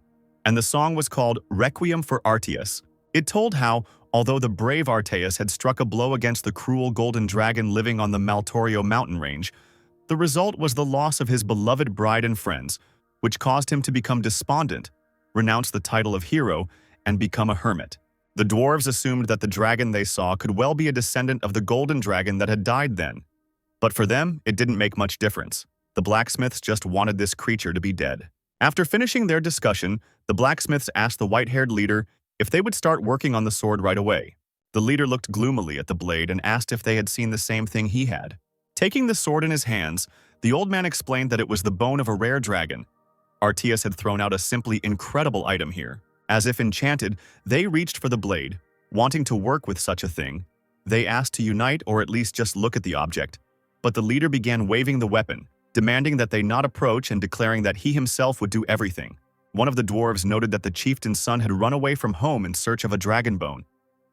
and the song was called Requiem for Arteus. It told how, although the brave Arteus had struck a blow against the cruel golden dragon living on the Maltorio mountain range, the result was the loss of his beloved bride and friends, which caused him to become despondent, renounce the title of hero, and become a hermit. The dwarves assumed that the dragon they saw could well be a descendant of the golden dragon that had died then. But for them, it didn't make much difference. The blacksmiths just wanted this creature to be dead. After finishing their discussion, the blacksmiths asked the white-haired leader if they would start working on the sword right away. The leader looked gloomily at the blade and asked if they had seen the same thing he had. Taking the sword in his hands, the old man explained that it was the bone of a rare dragon. Arteus had thrown out a simply incredible item here. As if enchanted, they reached for the blade, wanting to work with such a thing. They asked to unite or at least just look at the object, but the leader began waving the weapon, demanding that they not approach and declaring that he himself would do everything. One of the dwarves noted that the chieftain's son had run away from home in search of a dragon bone,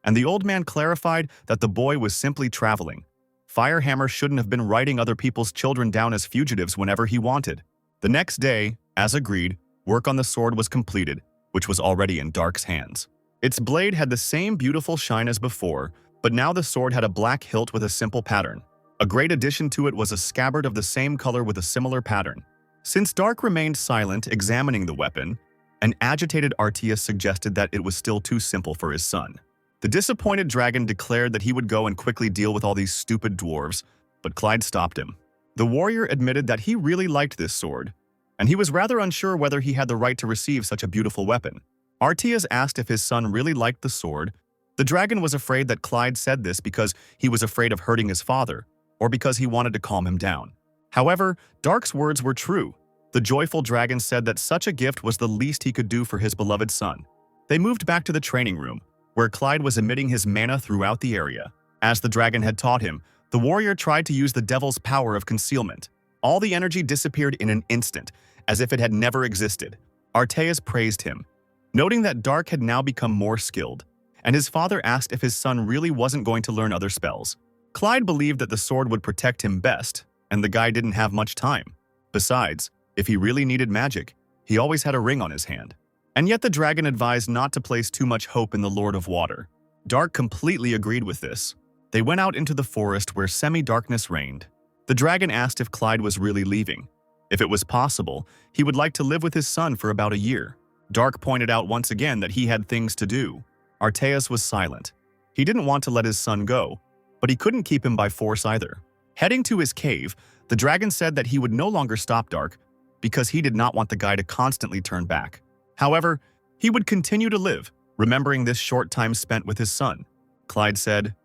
and the old man clarified that the boy was simply traveling. Firehammer shouldn't have been writing other people's children down as fugitives whenever he wanted. The next day, as agreed, work on the sword was completed, which was already in Dark's hands. Its blade had the same beautiful shine as before, but now the sword had a black hilt with a simple pattern. A great addition to it was a scabbard of the same color with a similar pattern. Since Dark remained silent, examining the weapon, an agitated Arteus suggested that it was still too simple for his son. The disappointed dragon declared that he would go and quickly deal with all these stupid dwarves, but Clyde stopped him. The warrior admitted that he really liked this sword, and he was rather unsure whether he had the right to receive such a beautiful weapon. Arteus asked if his son really liked the sword. The dragon was afraid that Clyde said this because he was afraid of hurting his father, or because he wanted to calm him down. However, Dark's words were true. The joyful dragon said that such a gift was the least he could do for his beloved son. They moved back to the training room, where Clyde was emitting his mana throughout the area. As the dragon had taught him, the warrior tried to use the devil's power of concealment. All the energy disappeared in an instant, as if it had never existed. Arteus praised him, noting that Dark had now become more skilled, and his father asked if his son really wasn't going to learn other spells. Clyde believed that the sword would protect him best, and the guy didn't have much time. Besides, if he really needed magic, he always had a ring on his hand. And yet the dragon advised not to place too much hope in the Lord of Water. Dark completely agreed with this. They went out into the forest where semi-darkness reigned. The dragon asked if Clyde was really leaving. If it was possible, he would like to live with his son for about a year. Dark pointed out once again that he had things to do. Arteus was silent. He didn't want to let his son go, but he couldn't keep him by force either. Heading to his cave, the dragon said that he would no longer stop Dark because he did not want the guy to constantly turn back. However, he would continue to live, remembering this short time spent with his son. Clyde said,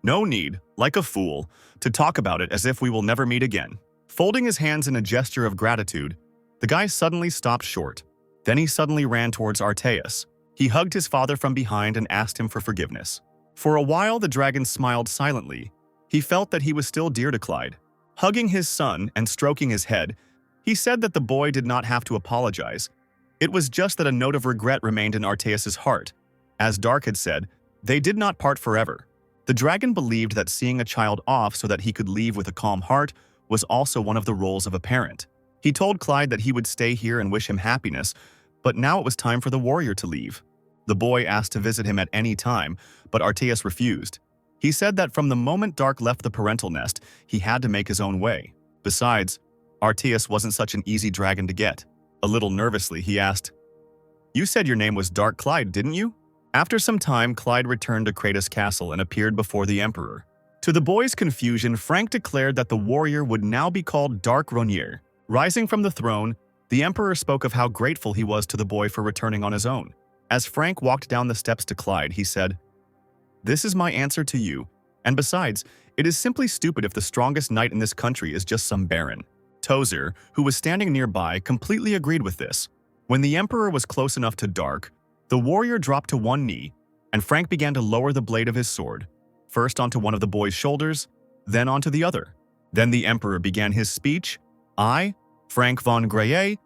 "No need, like a fool, to talk about it as if we will never meet again." Folding his hands in a gesture of gratitude, the guy suddenly stopped short. Then he suddenly ran towards Arteus. He hugged his father from behind and asked him for forgiveness. For a while, the dragon smiled silently. He felt that he was still dear to Clyde. Hugging his son and stroking his head, he said that the boy did not have to apologize. It was just that a note of regret remained in Arteus's heart. As Dark had said, they did not part forever. The dragon believed that seeing a child off so that he could leave with a calm heart was also one of the roles of a parent. He told Clyde that he would stay here and wish him happiness, but now it was time for the warrior to leave. The boy asked to visit him at any time, but Arteus refused. He said that from the moment Dark left the parental nest, he had to make his own way. Besides, Arteus wasn't such an easy dragon to get. A little nervously, he asked, "You said your name was Dark Clyde, didn't you?" After some time, Clyde returned to Kratos' castle and appeared before the Emperor. To the boy's confusion, Frank declared that the warrior would now be called Dark Ronier. Rising from the throne, the Emperor spoke of how grateful he was to the boy for returning on his own. As Frank walked down the steps to Clyde, he said, "This is my answer to you, and besides, it is simply stupid if the strongest knight in this country is just some baron." Tozer, who was standing nearby, completely agreed with this. When the Emperor was close enough to Dark, the warrior dropped to one knee, and Frank began to lower the blade of his sword, first onto one of the boy's shoulders, then onto the other. Then the Emperor began his speech. "I, Frank von Greye,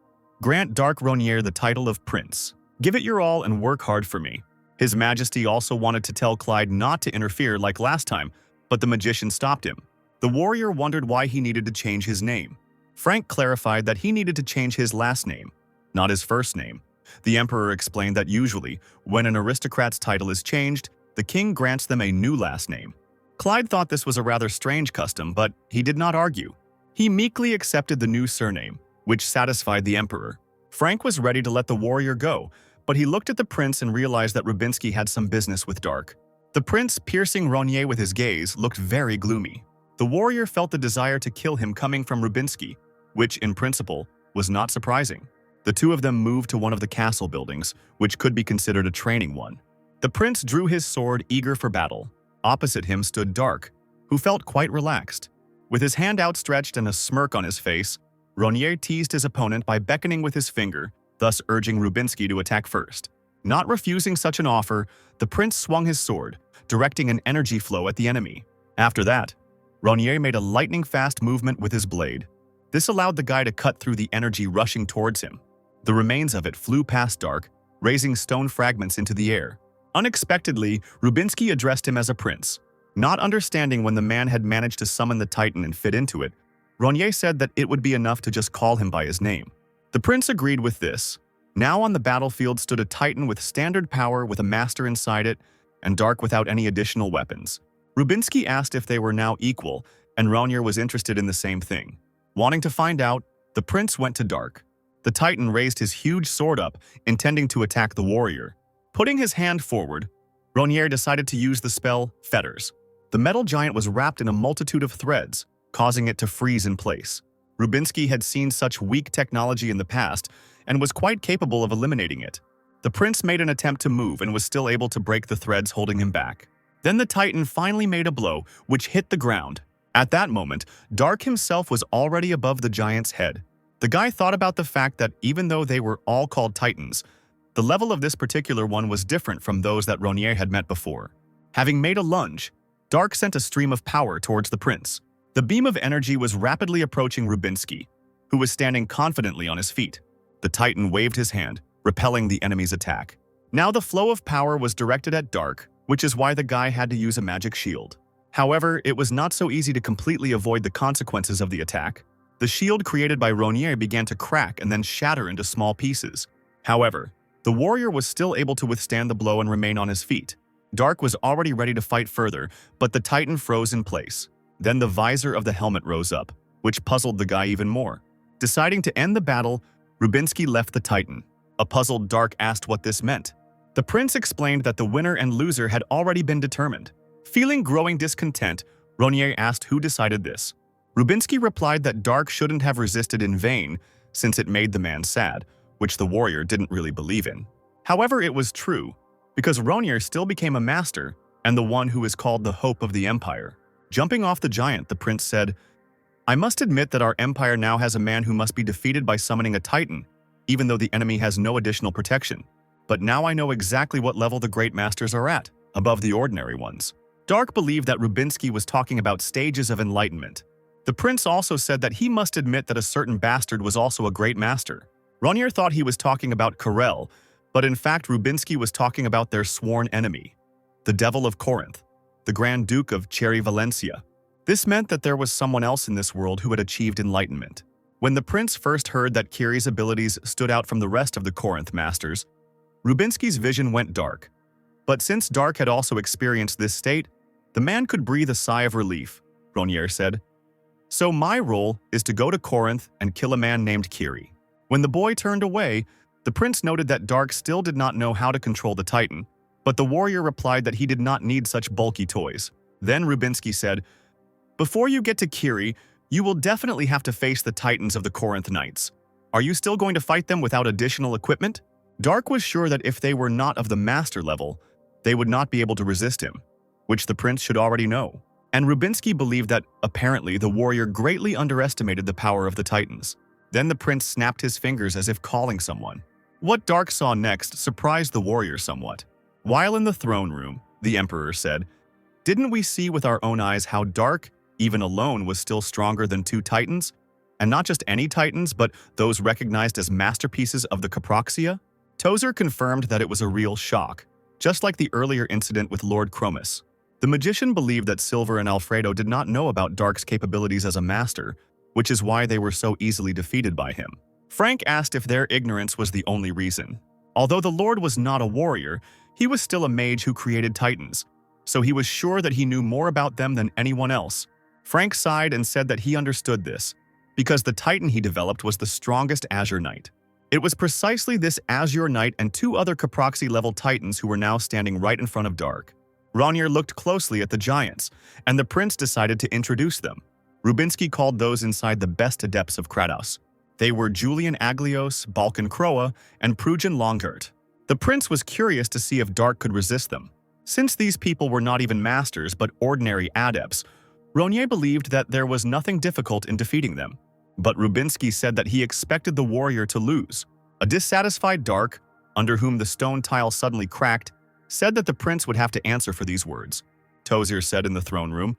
grant Dark Ronier the title of Prince." Give it your all and work hard for me. His Majesty also wanted to tell Clyde not to interfere like last time, but the magician stopped him. The warrior wondered why he needed to change his name. Frank clarified that he needed to change his last name, not his first name. The emperor explained that usually, when an aristocrat's title is changed, the king grants them a new last name. Clyde thought this was a rather strange custom, but he did not argue. He meekly accepted the new surname, which satisfied the emperor. Frank was ready to let the warrior go, but he looked at the prince and realized that Rubinsky had some business with Dark. The prince, piercing Ronier with his gaze, looked very gloomy. The warrior felt the desire to kill him coming from Rubinsky, which, in principle, was not surprising. The two of them moved to one of the castle buildings, which could be considered a training one. The prince drew his sword, eager for battle. Opposite him stood Dark, who felt quite relaxed. With his hand outstretched and a smirk on his face, Ronier teased his opponent by beckoning with his finger, thus urging Rubinsky to attack first. Not refusing such an offer, the prince swung his sword, directing an energy flow at the enemy. After that, Ronier made a lightning-fast movement with his blade. This allowed the guy to cut through the energy rushing towards him. The remains of it flew past Dark, raising stone fragments into the air. Unexpectedly, Rubinsky addressed him as a prince. Not understanding when the man had managed to summon the Titan and fit into it, Ronier said that it would be enough to just call him by his name. The prince agreed with this. Now on the battlefield stood a Titan with standard power with a master inside it, and Dark without any additional weapons. Rubinsky asked if they were now equal, and Ronier was interested in the same thing. Wanting to find out, the prince went to Dark. The Titan raised his huge sword up, intending to attack the warrior. Putting his hand forward, Ronier decided to use the spell Fetters. The metal giant was wrapped in a multitude of threads, causing it to freeze in place. Rubinsky had seen such weak technology in the past and was quite capable of eliminating it. The prince made an attempt to move and was still able to break the threads holding him back. Then the Titan finally made a blow, which hit the ground. At that moment, Dark himself was already above the giant's head. The guy thought about the fact that even though they were all called Titans, the level of this particular one was different from those that Ronier had met before. Having made a lunge, Dark sent a stream of power towards the prince. The beam of energy was rapidly approaching Rubinsky, who was standing confidently on his feet. The Titan waved his hand, repelling the enemy's attack. Now the flow of power was directed at Dark, which is why the guy had to use a magic shield. However, it was not so easy to completely avoid the consequences of the attack. The shield created by Ronier began to crack and then shatter into small pieces. However, the warrior was still able to withstand the blow and remain on his feet. Dark was already ready to fight further, but the Titan froze in place. Then the visor of the helmet rose up, which puzzled the guy even more. Deciding to end the battle, Rubinsky left the Titan. A puzzled Dark asked what this meant. The prince explained that the winner and loser had already been determined. Feeling growing discontent, Ronier asked who decided this. Rubinsky replied that Dark shouldn't have resisted in vain, since it made the man sad, which the warrior didn't really believe in. However, it was true, because Ronier still became a master and the one who is called the hope of the empire. Jumping off the giant, the prince said, "I must admit that our empire now has a man who must be defeated by summoning a Titan, even though the enemy has no additional protection. But now I know exactly what level the great masters are at, above the ordinary ones." Dark believed that Rubinsky was talking about stages of enlightenment. The prince also said that he must admit that a certain bastard was also a great master. Ronier thought he was talking about Karel, but in fact Rubinsky was talking about their sworn enemy, the Devil of Corinth, the Grand Duke of Cherry Valencia. This meant that there was someone else in this world who had achieved enlightenment. When the prince first heard that Kiri's abilities stood out from the rest of the Corinth masters, Rubinsky's vision went dark. But since Dark had also experienced this state, the man could breathe a sigh of relief, Ronier said. "So my role is to go to Corinth and kill a man named Kiri." When the boy turned away, the prince noted that Dark still did not know how to control the Titan, but the warrior replied that he did not need such bulky toys. Then Rubinsky said, "Before you get to Kiri, you will definitely have to face the Titans of the Corinth Knights. Are you still going to fight them without additional equipment?" Dark was sure that if they were not of the master level, they would not be able to resist him, which the prince should already know. And Rubinsky believed that, apparently, the warrior greatly underestimated the power of the Titans. Then the prince snapped his fingers as if calling someone. What Dark saw next surprised the warrior somewhat. While in the throne room, the emperor said, "Didn't we see with our own eyes how Dark, even alone, was still stronger than two Titans? And not just any Titans, but those recognized as masterpieces of the Caproxia? Tozer confirmed that it was a real shock, just like the earlier incident with Lord Chromis. The magician believed that Silver and Alfredo did not know about Dark's capabilities as a master, which is why they were so easily defeated by him. Frank asked if their ignorance was the only reason. Although the Lord was not a warrior, he was still a mage who created titans, so he was sure that he knew more about them than anyone else. Frank sighed and said that he understood this, because the titan he developed was the strongest Azure Knight. It was precisely this Azure Knight and two other Caproxy-level titans who were now standing right in front of Dark. Ronnier looked closely at the giants, and the prince decided to introduce them. Rubinsky called those inside the best adepts of Kratos. They were Julian Aglios, Balkan Kroa, and Prujan Longert. The prince was curious to see if Dark could resist them. Since these people were not even masters but ordinary adepts, Ronnier believed that there was nothing difficult in defeating them. But Rubinsky said that he expected the warrior to lose. A dissatisfied Dark, under whom the stone tile suddenly cracked, said that the prince would have to answer for these words. Tozer said in the throne room,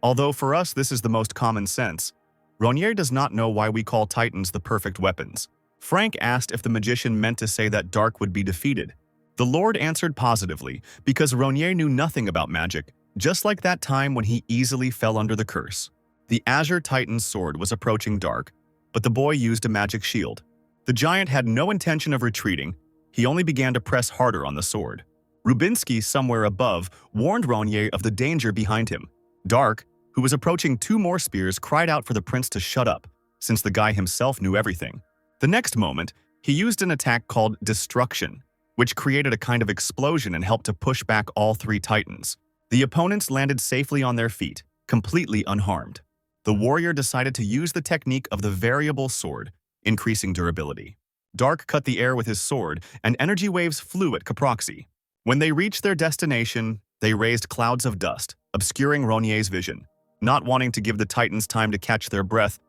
"Although for us this is the most common sense, Ronnier does not know why we call titans the perfect weapons." Frank asked if the magician meant to say that Dark would be defeated. The Lord answered positively, because Ronnier knew nothing about magic, just like that time when he easily fell under the curse. The Azure Titan's sword was approaching Dark, but the boy used a magic shield. The giant had no intention of retreating, he only began to press harder on the sword. Rubinsky, somewhere above, warned Ronnier of the danger behind him. Dark, who was approaching two more spears, cried out for the prince to shut up, since the guy himself knew everything. The next moment, he used an attack called Destruction, which created a kind of explosion and helped to push back all three titans. The opponents landed safely on their feet, completely unharmed. The warrior decided to use the technique of the variable sword, increasing durability. Dark cut the air with his sword, and energy waves flew at Caproxy. When they reached their destination, they raised clouds of dust, obscuring Ronnier's vision. Not wanting to give the titans time to catch their breath,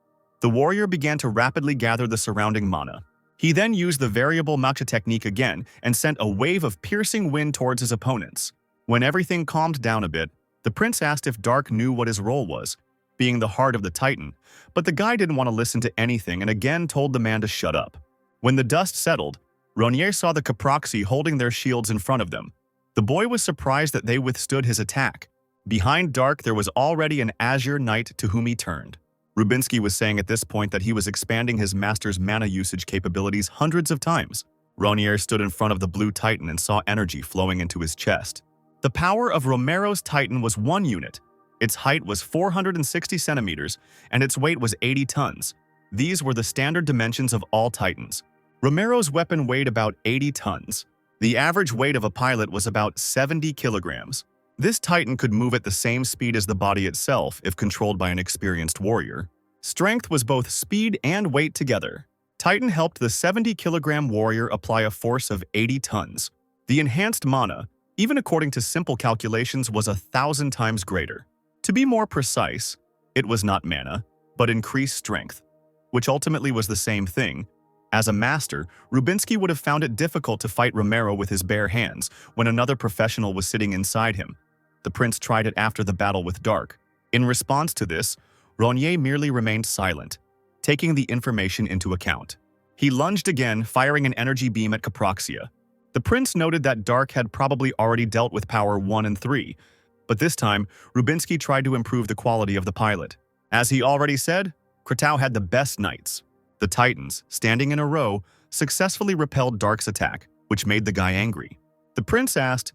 the warrior began to rapidly gather the surrounding mana. He then used the variable matcha technique again and sent a wave of piercing wind towards his opponents. When everything calmed down a bit, the prince asked if Dark knew what his role was, being the heart of the titan, but the guy didn't want to listen to anything and again told the man to shut up. When the dust settled, Ronnier saw the Caproxy holding their shields in front of them. The boy was surprised that they withstood his attack. Behind Dark, there was already an Azure Knight to whom he turned. Rubinsky was saying at this point that he was expanding his master's mana usage capabilities hundreds of times. Ronnier stood in front of the blue titan and saw energy flowing into his chest. The power of Romero's titan was 1 unit. Its height was 460 centimeters, and its weight was 80 tons. These were the standard dimensions of all titans. Romero's weapon weighed about 80 tons. The average weight of a pilot was about 70 kilograms. This titan could move at the same speed as the body itself if controlled by an experienced warrior. Strength was both speed and weight together. Titan helped the 70-kilogram warrior apply a force of 80 tons. The enhanced mana, even according to simple calculations, was 1,000 times greater. To be more precise, it was not mana, but increased strength, which ultimately was the same thing. As a master, Rubinsky would have found it difficult to fight Romero with his bare hands when another professional was sitting inside him. The prince tried it after the battle with Dark. In response to this, Ronnier merely remained silent, taking the information into account. He lunged again, firing an energy beam at Caproxia. The prince noted that Dark had probably already dealt with power 1 and 3, but this time, Rubinsky tried to improve the quality of the pilot. As he already said, Kratau had the best knights. The titans, standing in a row, successfully repelled Dark's attack, which made the guy angry. The prince asked,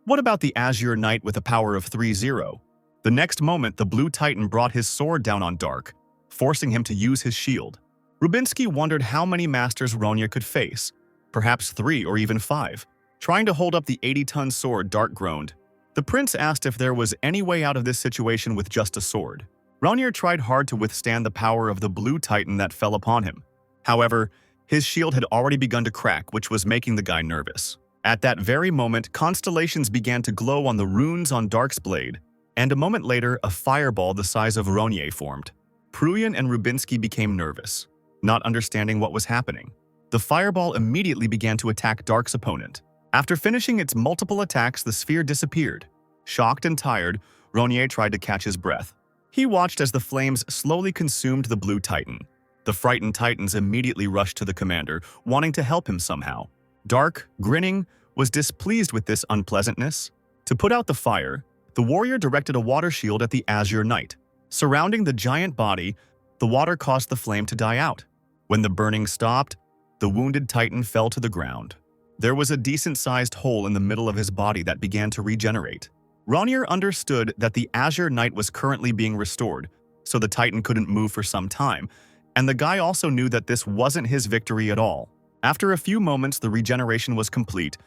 "What about the Azure Knight with a power of 3-0? The next moment, the blue titan brought his sword down on Dark, forcing him to use his shield. Rubinsky wondered how many masters Ronnier could face, perhaps 3 or even 5. Trying to hold up the 80-ton sword, Dark groaned. The prince asked if there was any way out of this situation with just a sword. Ronnier tried hard to withstand the power of the blue titan that fell upon him. However, his shield had already begun to crack, which was making the guy nervous. At that very moment, constellations began to glow on the runes on Dark's blade, and a moment later, a fireball the size of Ronnier formed. Pruyan and Rubinsky became nervous, not understanding what was happening. The fireball immediately began to attack Dark's opponent. After finishing its multiple attacks, the sphere disappeared. Shocked and tired, Ronnier tried to catch his breath. He watched as the flames slowly consumed the blue titan. The frightened titans immediately rushed to the commander, wanting to help him somehow. Dark, grinning, was displeased with this unpleasantness. To put out the fire, the warrior directed a water shield at the Azure Knight. Surrounding the giant body, the water caused the flame to die out. When the burning stopped, the wounded titan fell to the ground. There was a decent-sized hole in the middle of his body that began to regenerate. Ronir understood that the Azure Knight was currently being restored, so the titan couldn't move for some time, and the guy also knew that this wasn't his victory at all. After a few moments, the regeneration was complete,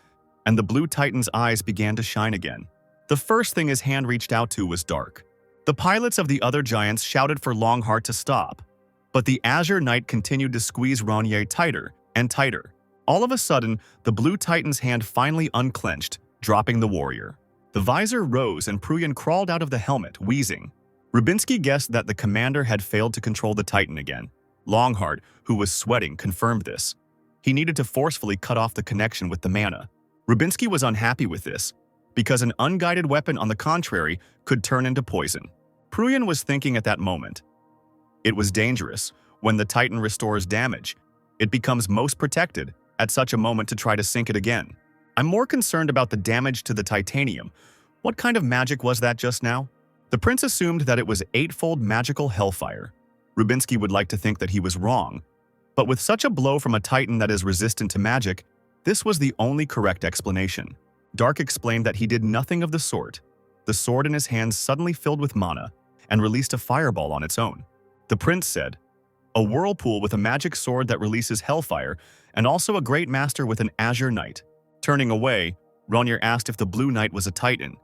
and the blue titan's eyes began to shine again. The first thing his hand reached out to was Dark. The pilots of the other giants shouted for Longheart to stop, but the Azure Knight continued to squeeze Ronir tighter and tighter. All of a sudden, the blue titan's hand finally unclenched, dropping the warrior. The visor rose and Pruyan crawled out of the helmet, wheezing. Rubinsky guessed that the commander had failed to control the titan again. Longheart, who was sweating, confirmed this. He needed to forcefully cut off the connection with the mana. Rubinsky was unhappy with this, because an unguided weapon, on the contrary, could turn into poison. Pruyan was thinking at that moment. It was dangerous. When the titan restores damage, it becomes most protected at such a moment to try to sink it again. I'm more concerned about the damage to the titanium. What kind of magic was that just now? The prince assumed that it was eightfold magical hellfire. Rubinsky would like to think that he was wrong, but with such a blow from a titan that is resistant to magic, this was the only correct explanation. Dark explained that he did nothing of the sort. The sword in his hands suddenly filled with mana and released a fireball on its own. The prince said, "A whirlpool with a magic sword that releases hellfire, and also a great master with an Azure Knight." Turning away, Ronir asked if the Blue Knight was a titan,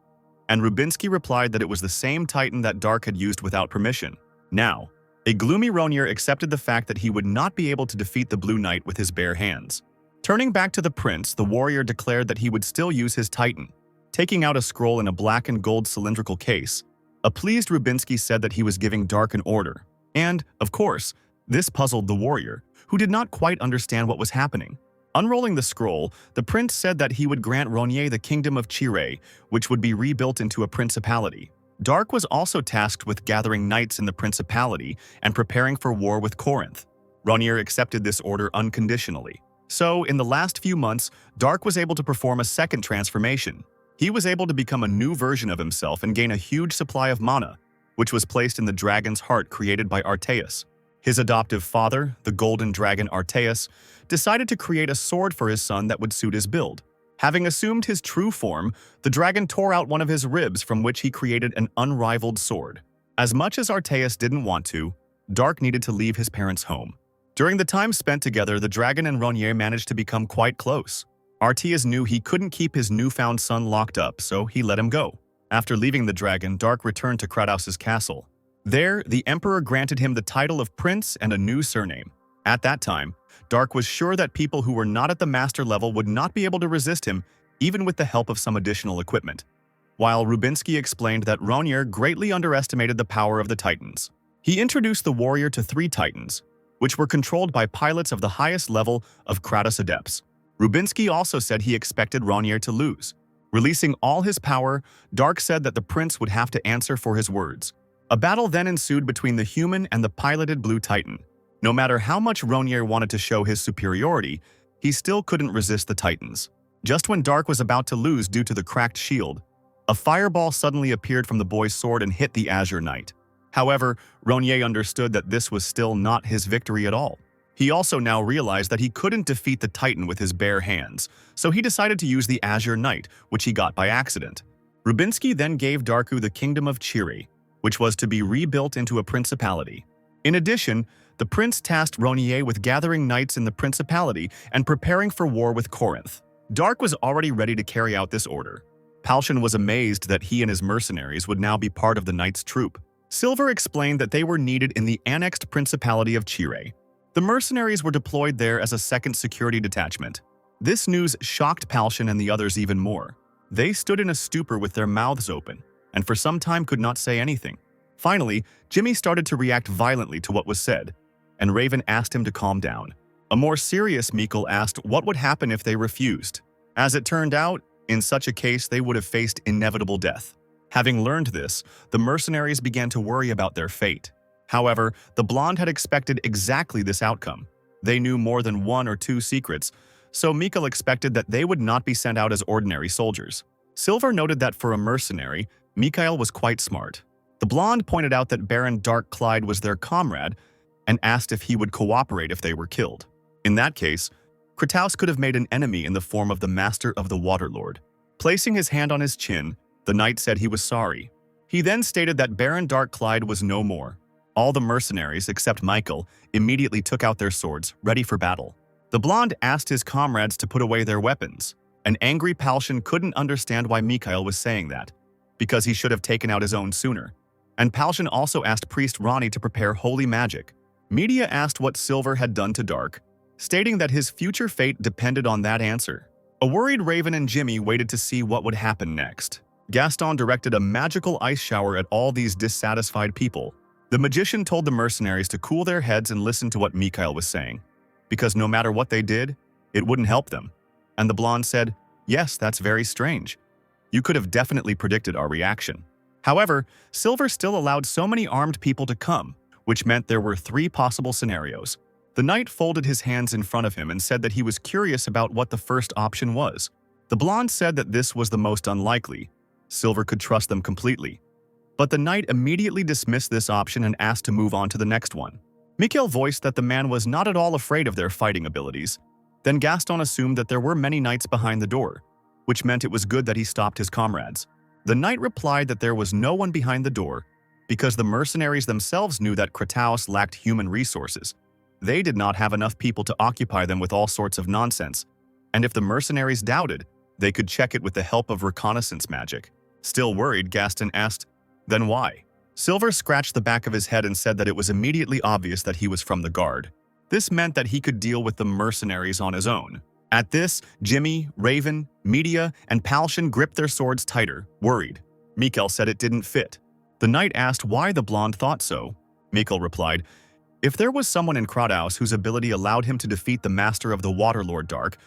and Rubinsky replied that it was the same titan that Dark had used without permission. Now, a gloomy Ronir accepted the fact that he would not be able to defeat the Blue Knight with his bare hands. Turning back to the prince, the warrior declared that he would still use his titan. Taking out a scroll in a black and gold cylindrical case, a pleased Rubinsky said that he was giving Dark an order. And, of course, this puzzled the warrior, who did not quite understand what was happening. Unrolling the scroll, the prince said that he would grant Ronir the kingdom of Chire, which would be rebuilt into a principality. Dark was also tasked with gathering knights in the principality and preparing for war with Corinth. Ronir accepted this order unconditionally. So, in the last few months, Dark was able to perform a second transformation. He was able to become a new version of himself and gain a huge supply of mana, which was placed in the dragon's heart created by Arteus. His adoptive father, the golden dragon Arteus, decided to create a sword for his son that would suit his build. Having assumed his true form, the dragon tore out one of his ribs from which he created an unrivaled sword. As much as Arteus didn't want to, Dark needed to leave his parents' home. During the time spent together, the dragon and Ronir managed to become quite close. Arteus knew he couldn't keep his newfound son locked up, so he let him go. After leaving the dragon, Dark returned to Kratos' castle. There, the emperor granted him the title of prince and a new surname. At that time, Dark was sure that people who were not at the master level would not be able to resist him, even with the help of some additional equipment. While Rubinsky explained that Ronir greatly underestimated the power of the titans. He introduced the warrior to 3 titans, which were controlled by pilots of the highest level of Kratos adepts. Rubinsky also said he expected Ronir to lose. Releasing all his power, Dark said that the prince would have to answer for his words. A battle then ensued between the human and the piloted Blue Titan. No matter how much Ronir wanted to show his superiority, he still couldn't resist the Titans. Just when Dark was about to lose due to the cracked shield, a fireball suddenly appeared from the boy's sword and hit the Azure Knight. However, Ronir understood that this was still not his victory at all. He also now realized that he couldn't defeat the Titan with his bare hands, so he decided to use the Azure Knight, which he got by accident. Rubinsky then gave Darku the kingdom of Chire, which was to be rebuilt into a principality. In addition, the prince tasked Ronir with gathering knights in the principality and preparing for war with Corinth. Dark was already ready to carry out this order. Palshan was amazed that he and his mercenaries would now be part of the knights' troop. Silver explained that they were needed in the annexed principality of Chire. The mercenaries were deployed there as a second security detachment. This news shocked Palshan and the others even more. They stood in a stupor with their mouths open, and for some time could not say anything. Finally, Jimmy started to react violently to what was said, and Raven asked him to calm down. A more serious Mikkel asked what would happen if they refused. As it turned out, in such a case they would have faced inevitable death. Having learned this, the mercenaries began to worry about their fate. However, the blonde had expected exactly this outcome. They knew more than 1 or 2 secrets, so Mikhail expected that they would not be sent out as ordinary soldiers. Silver noted that for a mercenary, Mikhail was quite smart. The blonde pointed out that Baron Dark Clyde was their comrade and asked if he would cooperate if they were killed. In that case, Kratos could have made an enemy in the form of the Master of the Waterlord. Placing his hand on his chin, the knight said he was sorry. He then stated that Baron Dark Clyde was no more. All the mercenaries, except Michael, immediately took out their swords, ready for battle. The blonde asked his comrades to put away their weapons. An angry Palshan couldn't understand why Mikhail was saying that, because he should have taken out his own sooner. And Palshan also asked Priest Ronnie to prepare holy magic. Media asked what Silver had done to Dark, stating that his future fate depended on that answer. A worried Raven and Jimmy waited to see what would happen next. Gaston directed a magical ice shower at all these dissatisfied people. The magician told the mercenaries to cool their heads and listen to what Mikhail was saying, because no matter what they did, it wouldn't help them. And the blonde said, "Yes, that's very strange. You could have definitely predicted our reaction." However, Silver still allowed so many armed people to come, which meant there were 3 possible scenarios. The knight folded his hands in front of him and said that he was curious about what the first option was. The blonde said that this was the most unlikely. Silver could trust them completely. But the knight immediately dismissed this option and asked to move on to the next one. Mikhail voiced that the man was not at all afraid of their fighting abilities. Then Gaston assumed that there were many knights behind the door, which meant it was good that he stopped his comrades. The knight replied that there was no one behind the door because the mercenaries themselves knew that Kratos lacked human resources. They did not have enough people to occupy them with all sorts of nonsense, and if the mercenaries doubted, they could check it with the help of reconnaissance magic. Still worried, Gaston asked, "Then why?" Silver scratched the back of his head and said that it was immediately obvious that he was from the guard. This meant that he could deal with the mercenaries on his own. At this, Jimmy, Raven, Media, and Palshan gripped their swords tighter, worried. Mikhail said it didn't fit. The knight asked why the blonde thought so. Mikhail replied, "If there was someone in Kratos whose ability allowed him to defeat the Master of the Waterlord Dark,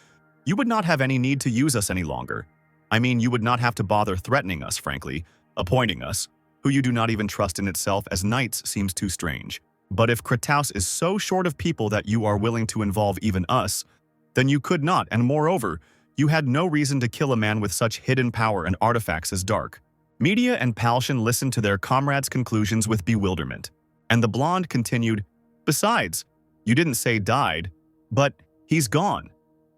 you would not have any need to use us any longer. I mean, you would not have to bother threatening us, frankly, appointing us, who you do not even trust in itself as knights seems too strange. But if Kratos is so short of people that you are willing to involve even us, then you could not, and moreover, you had no reason to kill a man with such hidden power and artifacts as Dark." Media and Palshan listened to their comrades' conclusions with bewilderment, and the blonde continued, "Besides, you didn't say died, but he's gone.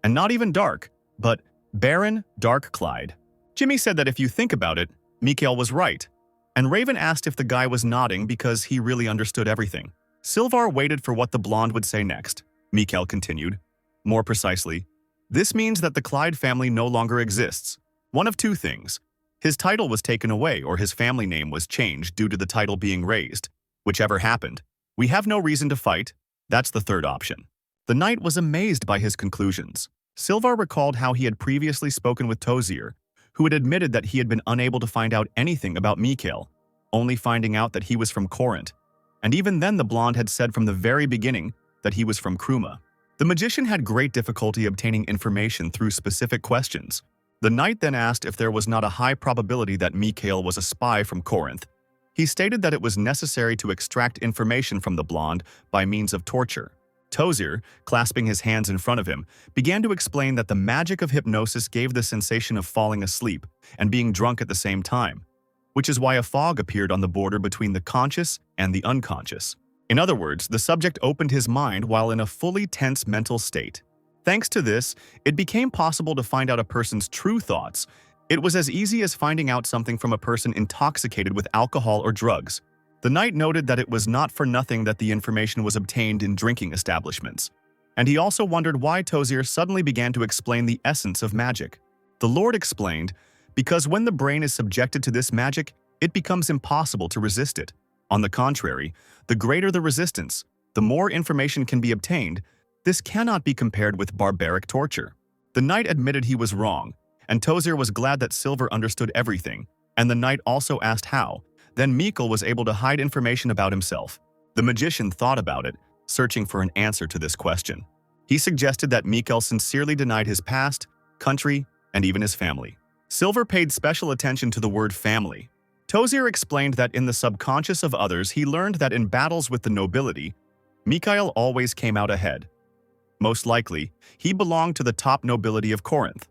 And not even Dark, but Baron Dark Clyde." Jimmy said that if you think about it, Mikhail was right, and Raven asked if the guy was nodding because he really understood everything. Silvar waited for what the blonde would say next. Mikhail continued, "More precisely, this means that the Clyde family no longer exists. One of 2 things. His title was taken away or his family name was changed due to the title being raised. Whichever happened, we have no reason to fight. That's the 3rd option." The knight was amazed by his conclusions. Silvar recalled how he had previously spoken with Tozier, who had admitted that he had been unable to find out anything about Mikhail, only finding out that he was from Corinth. And even then the blonde had said from the very beginning that he was from Kruma. The magician had great difficulty obtaining information through specific questions. The knight then asked if there was not a high probability that Mikhail was a spy from Corinth. He stated that it was necessary to extract information from the blonde by means of torture. Tozier, clasping his hands in front of him, began to explain that the magic of hypnosis gave the sensation of falling asleep and being drunk at the same time, which is why a fog appeared on the border between the conscious and the unconscious. In other words, the subject opened his mind while in a fully tense mental state. Thanks to this, it became possible to find out a person's true thoughts. It was as easy as finding out something from a person intoxicated with alcohol or drugs. The knight noted that it was not for nothing that the information was obtained in drinking establishments. And he also wondered why Tozier suddenly began to explain the essence of magic. The Lord explained, because when the brain is subjected to this magic, it becomes impossible to resist it. On the contrary, the greater the resistance, the more information can be obtained. This cannot be compared with barbaric torture. The knight admitted he was wrong, and Tozier was glad that Silver understood everything, and the knight also asked how. Then Mikhail was able to hide information about himself. The magician thought about it, searching for an answer to this question. He suggested that Mikhail sincerely denied his past, country, and even his family. Silver paid special attention to the word family. Tozier explained that in the subconscious of others he learned that in battles with the nobility, Mikhail always came out ahead. Most likely, he belonged to the top nobility of Corinth.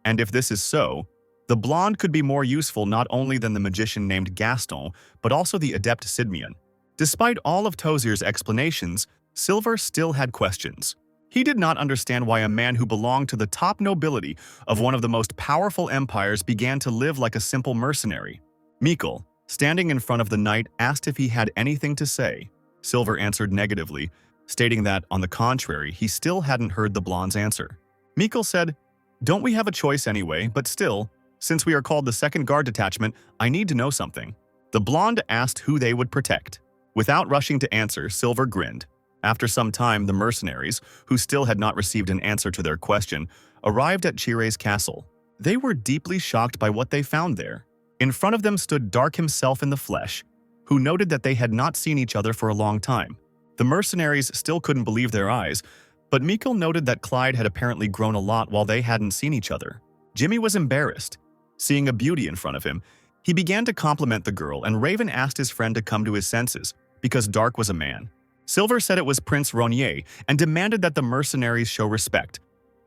And if this is so, the blonde could be more useful not only than the magician named Gaston, but also the adept Sidmian. Despite all of Tozier's explanations, Silver still had questions. He did not understand why a man who belonged to the top nobility of one of the most powerful empires began to live like a simple mercenary. Mikkel, standing in front of the knight, asked if he had anything to say. Silver answered negatively, stating that, on the contrary, he still hadn't heard the blonde's answer. Mikkel said, "Don't we have a choice anyway, but still, since we are called the second guard detachment, I need to know something." The blonde asked who they would protect. Without rushing to answer, Silver grinned. After some time, the mercenaries, who still had not received an answer to their question, arrived at Chire's castle. They were deeply shocked by what they found there. In front of them stood Dark himself in the flesh, who noted that they had not seen each other for a long time. The mercenaries still couldn't believe their eyes, but Mikkel noted that Clyde had apparently grown a lot while they hadn't seen each other. Jimmy was embarrassed. Seeing a beauty in front of him, he began to compliment the girl, and Raven asked his friend to come to his senses, because Dark was a man. Silver said it was Prince Ronier and demanded that the mercenaries show respect,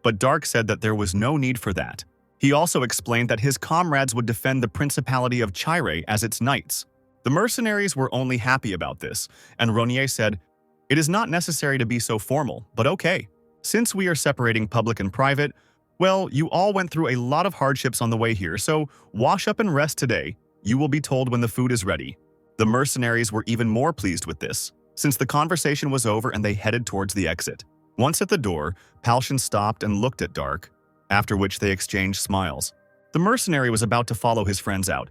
but Dark said that there was no need for that. He also explained that his comrades would defend the Principality of Chire as its knights. The mercenaries were only happy about this, and Ronier said, "It is not necessary to be so formal, but okay. Since we are separating public and private, well, you all went through a lot of hardships on the way here, so wash up and rest today. You will be told when the food is ready." The mercenaries were even more pleased with this, since the conversation was over and they headed towards the exit. Once at the door, Palshan stopped and looked at Dark, after which they exchanged smiles. The mercenary was about to follow his friends out,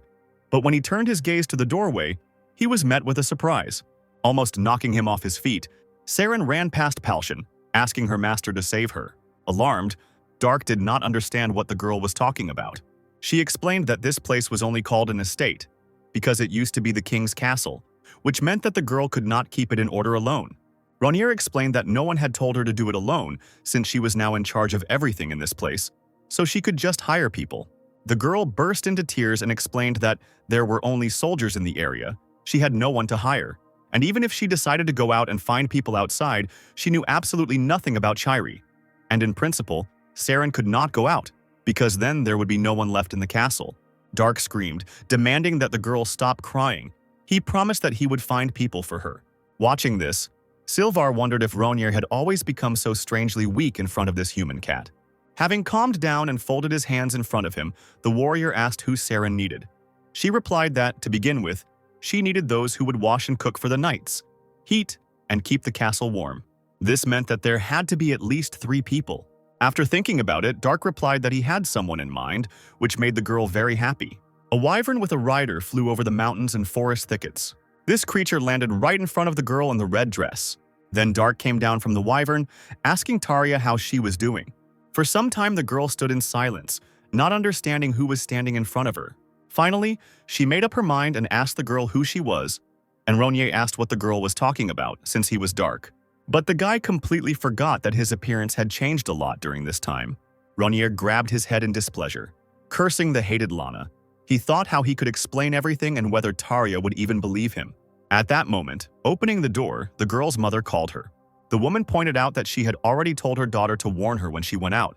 but when he turned his gaze to the doorway, he was met with a surprise. Almost knocking him off his feet, Saren ran past Palshan, asking her master to save her. Alarmed, Dark did not understand what the girl was talking about. She explained that this place was only called an estate, because it used to be the king's castle, which meant that the girl could not keep it in order alone. Ronier explained that no one had told her to do it alone, since she was now in charge of everything in this place, so she could just hire people. The girl burst into tears and explained that there were only soldiers in the area. She had no one to hire, and even if she decided to go out and find people outside, she knew absolutely nothing about Chire. And in principle, Saren could not go out, because then there would be no one left in the castle. Dark screamed, demanding that the girl stop crying. He promised that he would find people for her. Watching this, Silvar wondered if Ronier had always become so strangely weak in front of this human cat. Having calmed down and folded his hands in front of him, the warrior asked who Saren needed. She replied that, to begin with, she needed those who would wash and cook for the knights, heat, and keep the castle warm. This meant that there had to be at least 3 people. After thinking about it, Dark replied that he had someone in mind, which made the girl very happy. A wyvern with a rider flew over the mountains and forest thickets. This creature landed right in front of the girl in the red dress. Then Dark came down from the wyvern, asking Taria how she was doing. For some time the girl stood in silence, not understanding who was standing in front of her. Finally, she made up her mind and asked the girl who she was, and Ronier asked what the girl was talking about, since he was Dark. But the guy completely forgot that his appearance had changed a lot during this time. Ronier grabbed his head in displeasure, cursing the hated Lana. He thought how he could explain everything and whether Taria would even believe him. At that moment, opening the door, the girl's mother called her. The woman pointed out that she had already told her daughter to warn her when she went out,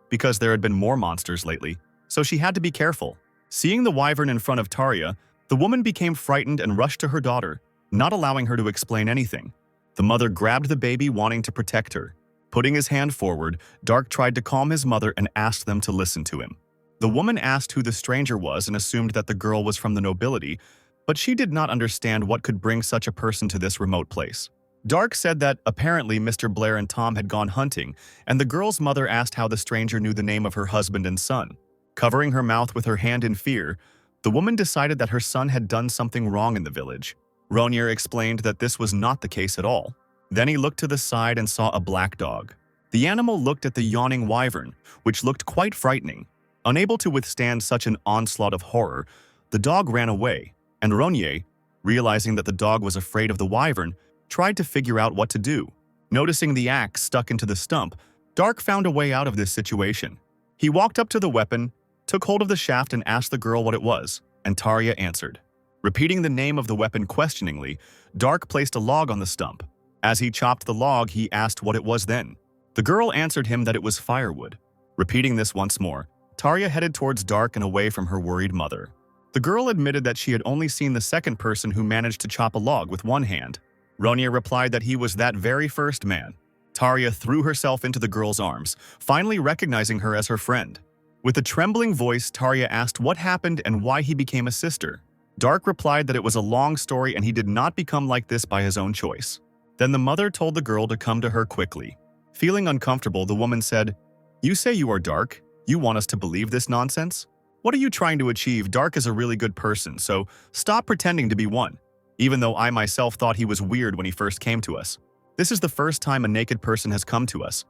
because there had been more monsters lately, so she had to be careful. Seeing the wyvern in front of Taria, the woman became frightened and rushed to her daughter, not allowing her to explain anything. The mother grabbed the baby, wanting to protect her. Putting his hand forward, Dark tried to calm his mother and asked them to listen to him. The woman asked who the stranger was and assumed that the girl was from the nobility, but she did not understand what could bring such a person to this remote place. Dark said that apparently Mr. Blair and Tom had gone hunting, and the girl's mother asked how the stranger knew the name of her husband and son. Covering her mouth with her hand in fear, the woman decided that her son had done something wrong in the village. Ronier explained that this was not the case at all. Then he looked to the side and saw a black dog. The animal looked at the yawning wyvern, which looked quite frightening. Unable to withstand such an onslaught of horror, the dog ran away, and Ronier, realizing that the dog was afraid of the wyvern, tried to figure out what to do. Noticing the axe stuck into the stump, Dark found a way out of this situation. He walked up to the weapon, took hold of the shaft and asked the girl what it was, and Taria answered. Repeating the name of the weapon questioningly, Dark placed a log on the stump. As he chopped the log, he asked what it was then. The girl answered him that it was firewood. Repeating this once more, Tarja headed towards Dark and away from her worried mother. The girl admitted that she had only seen the second person who managed to chop a log with one hand. Ronja replied that he was that very first man. Tarja threw herself into the girl's arms, finally recognizing her as her friend. With a trembling voice, Tarja asked what happened and why he became a sister. Dark replied that it was a long story and he did not become like this by his own choice. Then the mother told the girl to come to her quickly. Feeling uncomfortable, the woman said, "You say you are Dark? You want us to believe this nonsense? What are you trying to achieve? Dark is a really good person, so stop pretending to be one. Even though I myself thought he was weird when he first came to us. This is the first time a naked person has come to us.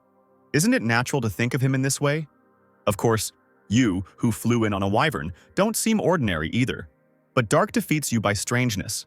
Isn't it natural to think of him in this way? Of course, you, who flew in on a wyvern, don't seem ordinary either. But Dark defeats you by strangeness.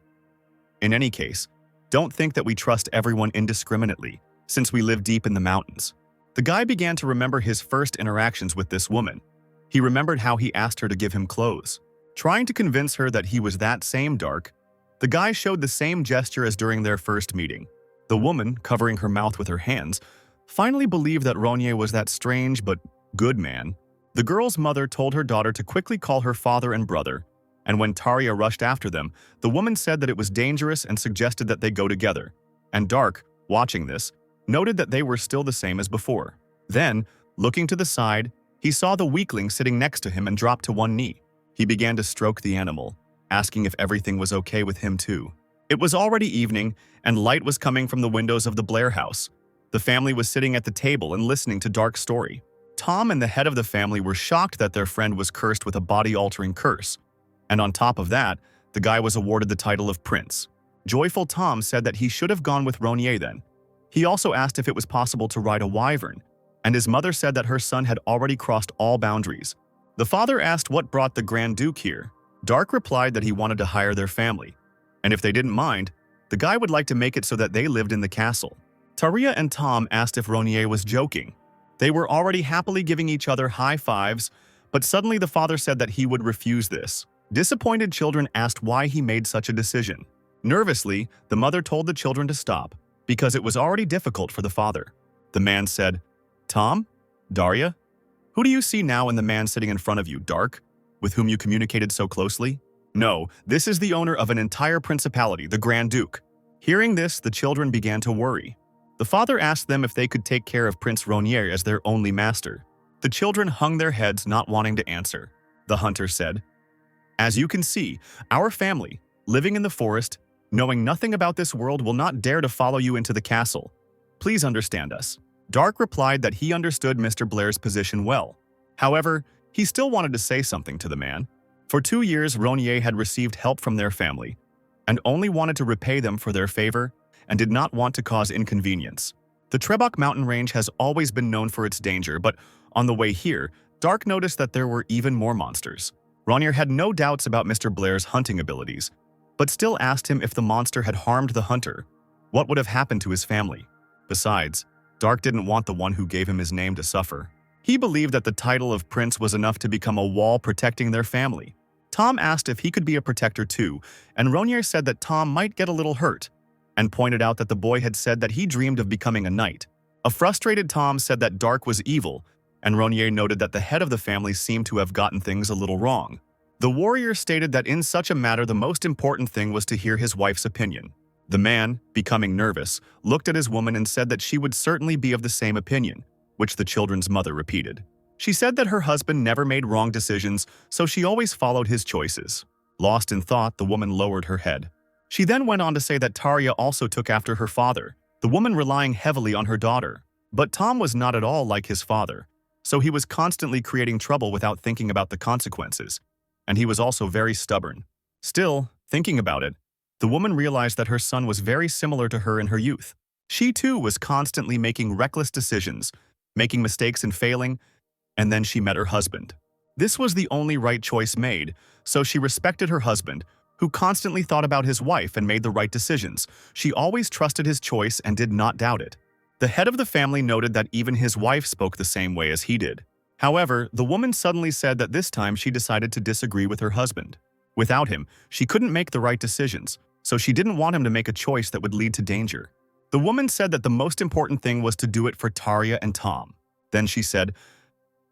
In any case, don't think that we trust everyone indiscriminately, since we live deep in the mountains." The guy began to remember his first interactions with this woman. He remembered how he asked her to give him clothes. Trying to convince her that he was that same Dark, the guy showed the same gesture as during their first meeting. The woman, covering her mouth with her hands, finally believed that Ronja was that strange but good man. The girl's mother told her daughter to quickly call her father and brother, and when Tarja rushed after them, the woman said that it was dangerous and suggested that they go together. And Dark, watching this, noted that they were still the same as before. Then, looking to the side, he saw the weakling sitting next to him and dropped to one knee. He began to stroke the animal, asking if everything was okay with him too. It was already evening, and light was coming from the windows of the Blair house. The family was sitting at the table and listening to Dark's story. Tom and the head of the family were shocked that their friend was cursed with a body-altering curse. And on top of that, the guy was awarded the title of Prince. Joyful Tom said that he should have gone with Ronja then. He also asked if it was possible to ride a wyvern, and his mother said that her son had already crossed all boundaries. The father asked what brought the Grand Duke here. Dark replied that he wanted to hire their family, and if they didn't mind, the guy would like to make it so that they lived in the castle. Tarja and Tom asked if Ronja was joking. They were already happily giving each other high fives, but suddenly the father said that he would refuse this. Disappointed children asked why he made such a decision. Nervously, the mother told the children to stop, because it was already difficult for the father. The man said, "Tom? Darja? Who do you see now in the man sitting in front of you, Dark, with whom you communicated so closely? No, this is the owner of an entire principality, the Grand Duke." Hearing this, the children began to worry. The father asked them if they could take care of Prince Ronja as their only master. The children hung their heads, not wanting to answer. The hunter said, "As you can see, our family, living in the forest, knowing nothing about this world, will not dare to follow you into the castle. Please understand us." Dark replied that he understood Mr. Blair's position well. However, he still wanted to say something to the man. For 2 years, Ronja had received help from their family, and only wanted to repay them for their favor, and did not want to cause inconvenience. The Trebok mountain range has always been known for its danger, but on the way here, Dark noticed that there were even more monsters. Ronja had no doubts about Mr. Blair's hunting abilities, but still asked him if the monster had harmed the hunter. What would have happened to his family? Besides, Dark didn't want the one who gave him his name to suffer. He believed that the title of prince was enough to become a wall protecting their family. Tom asked if he could be a protector too, and Ronja said that Tom might get a little hurt, and pointed out that the boy had said that he dreamed of becoming a knight. A frustrated Tom said that Dark was evil, and Ronja noted that the head of the family seemed to have gotten things a little wrong. The warrior stated that in such a matter the most important thing was to hear his wife's opinion. The man, becoming nervous, looked at his woman and said that she would certainly be of the same opinion, which the children's mother repeated. She said that her husband never made wrong decisions, so she always followed his choices. Lost in thought, the woman lowered her head. She then went on to say that Tarja also took after her father, the woman relying heavily on her daughter. But Tom was not at all like his father, so he was constantly creating trouble without thinking about the consequences, and he was also very stubborn. Still, thinking about it, the woman realized that her son was very similar to her in her youth. She too was constantly making reckless decisions, making mistakes and failing, and then she met her husband. This was the only right choice made, so she respected her husband, who constantly thought about his wife and made the right decisions. She always trusted his choice and did not doubt it. The head of the family noted that even his wife spoke the same way as he did. However, the woman suddenly said that this time she decided to disagree with her husband. Without him, she couldn't make the right decisions, so she didn't want him to make a choice that would lead to danger. The woman said that the most important thing was to do it for Tarja and Tom. Then she said,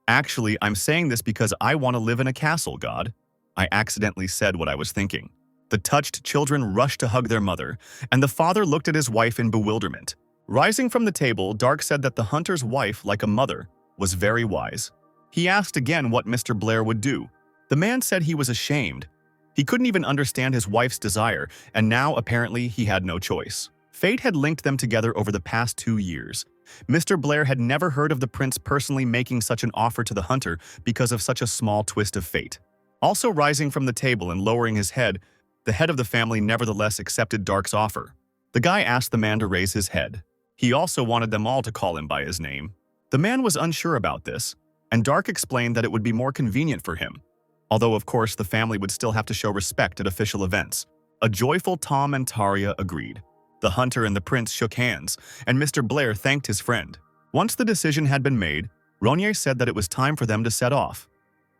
"Actually, I'm saying this because I want to live in a castle, God." I accidentally said what I was thinking. The touched children rushed to hug their mother, and the father looked at his wife in bewilderment. Rising from the table, Dark said that the hunter's wife, like a mother, was very wise. He asked again what Mr. Blair would do. The man said he was ashamed. He couldn't even understand his wife's desire, and now apparently he had no choice. Fate had linked them together over the past 2 years. Mr. Blair had never heard of the prince personally making such an offer to the hunter because of such a small twist of fate. Also rising from the table and lowering his head, the head of the family nevertheless accepted Dark's offer. The guy asked the man to raise his head. He also wanted them all to call him by his name. The man was unsure about this, and Dark explained that it would be more convenient for him, although of course the family would still have to show respect at official events. A joyful Tom and Tarja agreed. The hunter and the prince shook hands, and Mr. Blair thanked his friend. Once the decision had been made, Ronier said that it was time for them to set off.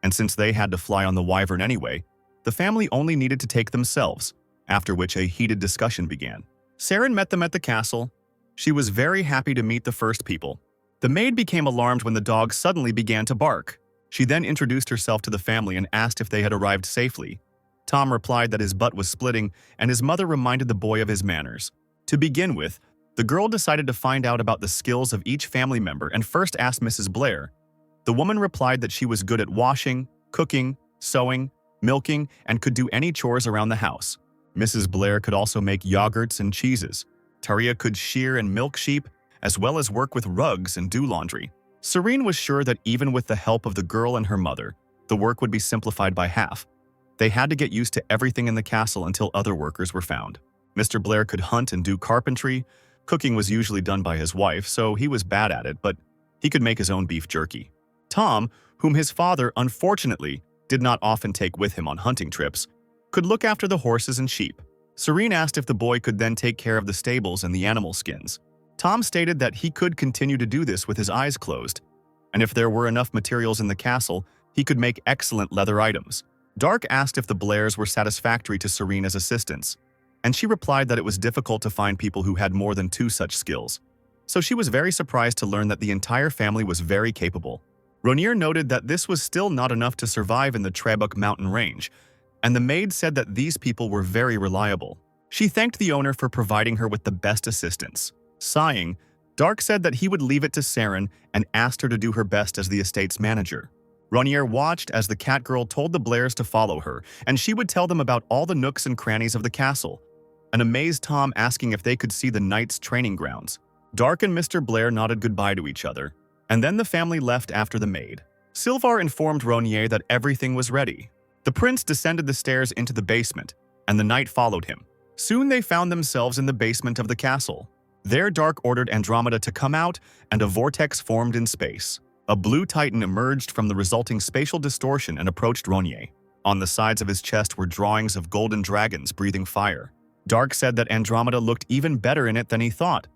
And since they had to fly on the Wyvern anyway, the family only needed to take themselves, after which a heated discussion began. Saren met them at the castle. She was very happy to meet the first people. The maid became alarmed when the dog suddenly began to bark. She then introduced herself to the family and asked if they had arrived safely. Tom replied that his butt was splitting, and his mother reminded the boy of his manners. To begin with, the girl decided to find out about the skills of each family member and first asked Mrs. Blair. The woman replied that she was good at washing, cooking, sewing, milking, and could do any chores around the house. Mrs. Blair could also make yogurts and cheeses. Tarja could shear and milk sheep, as well as work with rugs and do laundry. Serene was sure that even with the help of the girl and her mother, the work would be simplified by half. They had to get used to everything in the castle until other workers were found. Mr. Blair could hunt and do carpentry. Cooking was usually done by his wife, so he was bad at it, but he could make his own beef jerky. Tom, whom his father, unfortunately, did not often take with him on hunting trips, could look after the horses and sheep. Serene asked if the boy could then take care of the stables and the animal skins. Tom stated that he could continue to do this with his eyes closed, and if there were enough materials in the castle, he could make excellent leather items. Dark asked if the Blairs were satisfactory to Serene as assistants, and she replied that it was difficult to find people who had more than 2 such skills. So she was very surprised to learn that the entire family was very capable. Ronier noted that this was still not enough to survive in the Trebuk mountain range, and the maid said that these people were very reliable. She thanked the owner for providing her with the best assistance. Sighing, Dark said that he would leave it to Saren and asked her to do her best as the estate's manager. Ronier watched as the cat girl told the Blairs to follow her, and she would tell them about all the nooks and crannies of the castle. An amazed Tom asking if they could see the knights' training grounds. Dark and Mr. Blair nodded goodbye to each other, and then the family left after the maid. Sylvar informed Ronier that everything was ready. The prince descended the stairs into the basement, and the knight followed him. Soon they found themselves in the basement of the castle. There Dark ordered Andromeda to come out, and a vortex formed in space. A blue titan emerged from the resulting spatial distortion and approached Ronier. On the sides of his chest were drawings of golden dragons breathing fire. Dark said that Andromeda looked even better in it than he thought,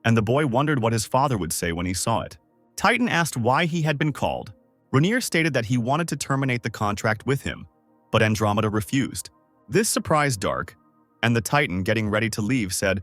and the boy wondered what his father would say when he saw it. Titan asked why he had been called. Ronier stated that he wanted to terminate the contract with him, but Andromeda refused. This surprised Dark, and the Titan, getting ready to leave, said,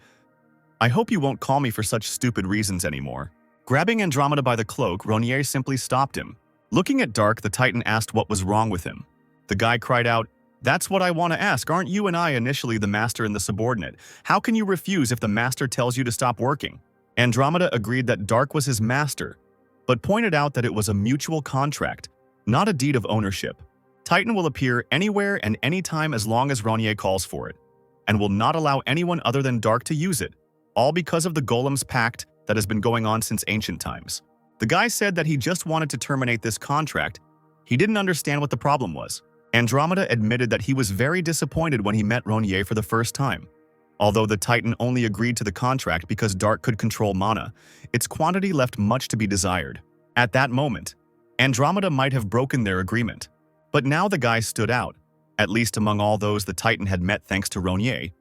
"I hope you won't call me for such stupid reasons anymore." Grabbing Andromeda by the cloak, Ronier simply stopped him. Looking at Dark, the Titan asked what was wrong with him. The guy cried out, "That's what I want to ask. Aren't you and I initially the master and the subordinate? How can you refuse if the master tells you to stop working?" Andromeda agreed that Dark was his master, but pointed out that it was a mutual contract, not a deed of ownership. Titan will appear anywhere and anytime as long as Ronier calls for it, and will not allow anyone other than Dark to use it, all because of the Golem's pact that has been going on since ancient times. The guy said that he just wanted to terminate this contract. He didn't understand what the problem was. Andromeda admitted that he was very disappointed when he met Ronier for the first time. Although the Titan only agreed to the contract because Dark could control mana, its quantity left much to be desired. At that moment, Andromeda might have broken their agreement. But now the guy stood out, at least among all those the Titan had met thanks to Ronier.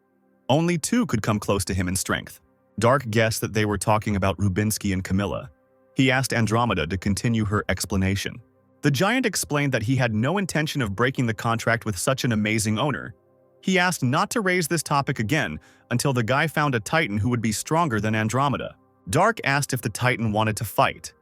Only 2 could come close to him in strength. Dark guessed that they were talking about Rubinsky and Camilla. He asked Andromeda to continue her explanation. The giant explained that he had no intention of breaking the contract with such an amazing owner. He asked not to raise this topic again until the guy found a Titan who would be stronger than Andromeda. Dark asked if the Titan wanted to fight,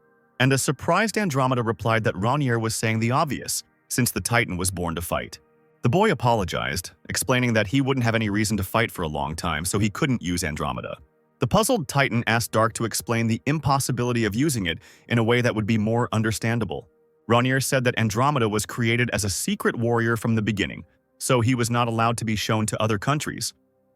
and a surprised Andromeda replied that Rainier was saying the obvious, since the Titan was born to fight. The boy apologized, explaining that he wouldn't have any reason to fight for a long time, so he couldn't use Andromeda. The puzzled Titan asked Dark to explain the impossibility of using it in a way that would be more understandable. Rainier said that Andromeda was created as a secret warrior from the beginning, so he was not allowed to be shown to other countries.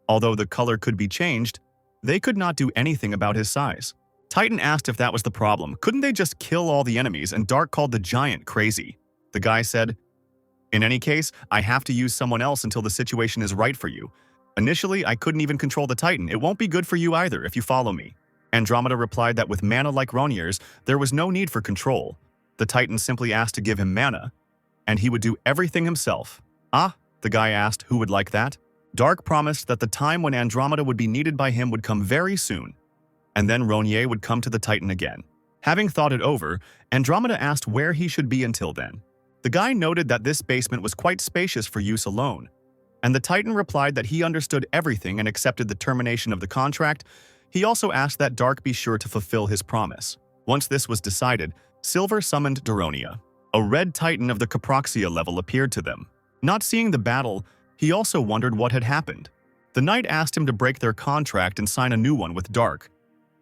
Although the color could be changed, they could not do anything about his size. Titan asked if that was the problem. Couldn't they just kill all the enemies? And Dark called the giant crazy. The guy said, "In any case, I have to use someone else until the situation is right for you. Initially, I couldn't even control the Titan. It won't be good for you either if you follow me." Andromeda replied that with mana like Rainier's, there was no need for control. The Titan simply asked to give him mana, and he would do everything himself. "Ah?" the guy asked, who would like that? Dark promised that the time when Andromeda would be needed by him would come very soon, and then Rainier would come to the Titan again. Having thought it over, Andromeda asked where he should be until then. The guy noted that this basement was quite spacious for use alone, and the Titan replied that he understood everything and accepted the termination of the contract. He also asked that Dark be sure to fulfill his promise. Once this was decided, Silver summoned Daronia. A red Titan of the Caproxia level appeared to them. Not seeing the battle, he also wondered what had happened. The knight asked him to break their contract and sign a new one with Dark,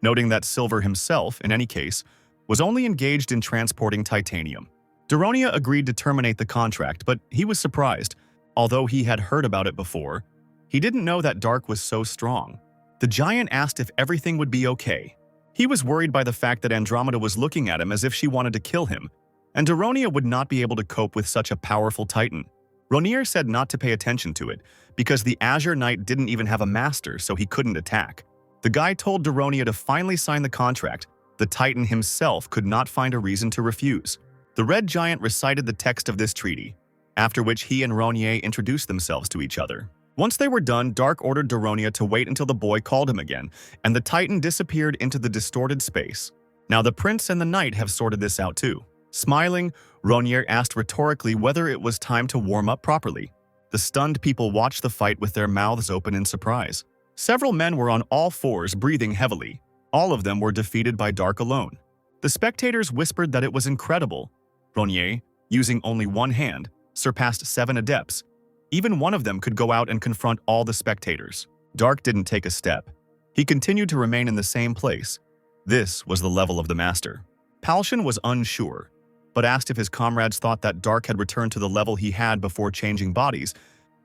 noting that Silver himself, in any case, was only engaged in transporting titanium. Daronia agreed to terminate the contract, but he was surprised. Although he had heard about it before, he didn't know that Dark was so strong. The giant asked if everything would be okay. He was worried by the fact that Andromeda was looking at him as if she wanted to kill him, and Daronia would not be able to cope with such a powerful Titan. Rainier said not to pay attention to it, because the Azure Knight didn't even have a master, so he couldn't attack. The guy told Daronia to finally sign the contract. The Titan himself could not find a reason to refuse. The red giant recited the text of this treaty, after which he and Rainier introduced themselves to each other. Once they were done, Dark ordered Daronia to wait until the boy called him again, and the Titan disappeared into the distorted space. Now the prince and the knight have sorted this out too. Smiling, Rainier asked rhetorically whether it was time to warm up properly. The stunned people watched the fight with their mouths open in surprise. Several men were on all fours, breathing heavily. All of them were defeated by Dark alone. The spectators whispered that it was incredible. Rainier, using only one hand, surpassed 7 adepts. Even one of them could go out and confront all the spectators. Dark didn't take a step. He continued to remain in the same place. This was the level of the master. Palshan was unsure, but asked if his comrades thought that Dark had returned to the level he had before changing bodies.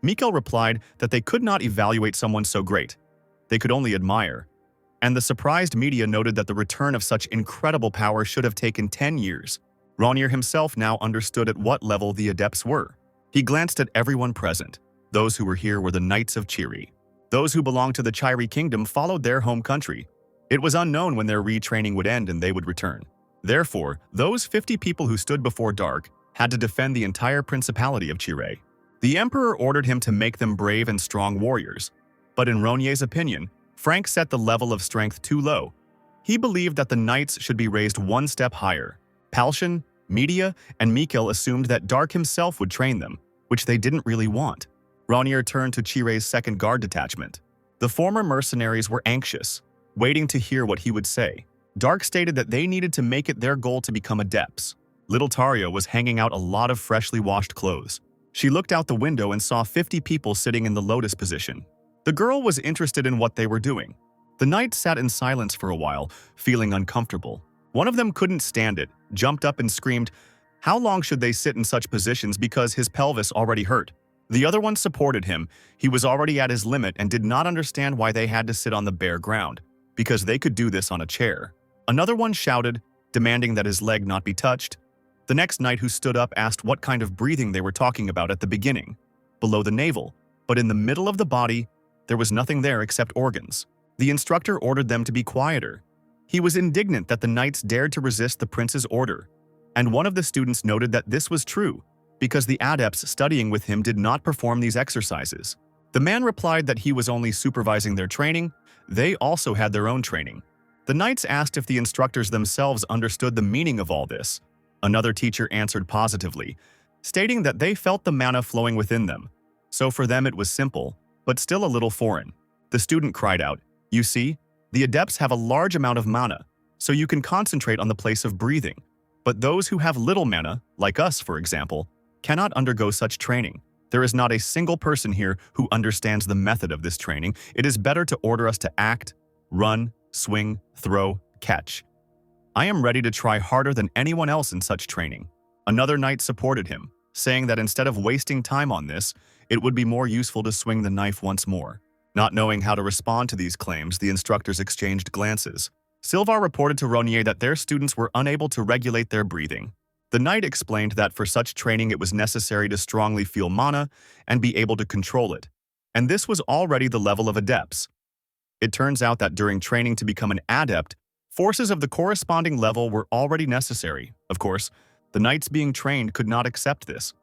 Mikkel replied that they could not evaluate someone so great. They could only admire. And the surprised media noted that the return of such incredible power should have taken 10 years. Rainier himself now understood at what level the adepts were. He glanced at everyone present. Those who were here were the Knights of Chiri. Those who belonged to the Chiri kingdom followed their home country. It was unknown when their retraining would end and they would return. Therefore, those 50 people who stood before Dark had to defend the entire principality of Chire. The emperor ordered him to make them brave and strong warriors. But in Rainier's opinion, Frank set the level of strength too low. He believed that the knights should be raised one step higher. Palshan, Media, and Mikkel assumed that Dark himself would train them, which they didn't really want. Rainier turned to Chire's second guard detachment. The former mercenaries were anxious, waiting to hear what he would say. Dark stated that they needed to make it their goal to become adepts. Little Taria was hanging out a lot of freshly washed clothes. She looked out the window and saw 50 people sitting in the lotus position. The girl was interested in what they were doing. The knight sat in silence for a while, feeling uncomfortable. One of them couldn't stand it, jumped up and screamed, "How long should they sit in such positions because his pelvis already hurt?" The other one supported him. He was already at his limit and did not understand why they had to sit on the bare ground, because they could do this on a chair. Another one shouted, demanding that his leg not be touched. The next knight who stood up asked what kind of breathing they were talking about at the beginning. Below the navel, but in the middle of the body, there was nothing there except organs. The instructor ordered them to be quieter. He was indignant that the knights dared to resist the prince's order, and one of the students noted that this was true, because the adepts studying with him did not perform these exercises. The man replied that he was only supervising their training. They also had their own training. The knights asked if the instructors themselves understood the meaning of all this. Another teacher answered positively, stating that they felt the mana flowing within them. So for them it was simple, but still a little foreign. The student cried out, "You see, the adepts have a large amount of mana, so you can concentrate on the place of breathing. But those who have little mana, like us for example, cannot undergo such training. There is not a single person here who understands the method of this training. It is better to order us to act, run, swing, throw, catch. I am ready to try harder than anyone else in such training." Another knight supported him, saying that instead of wasting time on this, it would be more useful to swing the knife once more. Not knowing how to respond to these claims, the instructors exchanged glances. Silvar reported to Ronier that their students were unable to regulate their breathing. The knight explained that for such training it was necessary to strongly feel mana and be able to control it. And this was already the level of adepts. It turns out that during training to become an adept, forces of the corresponding level were already necessary. Of course, the knights being trained could not accept this.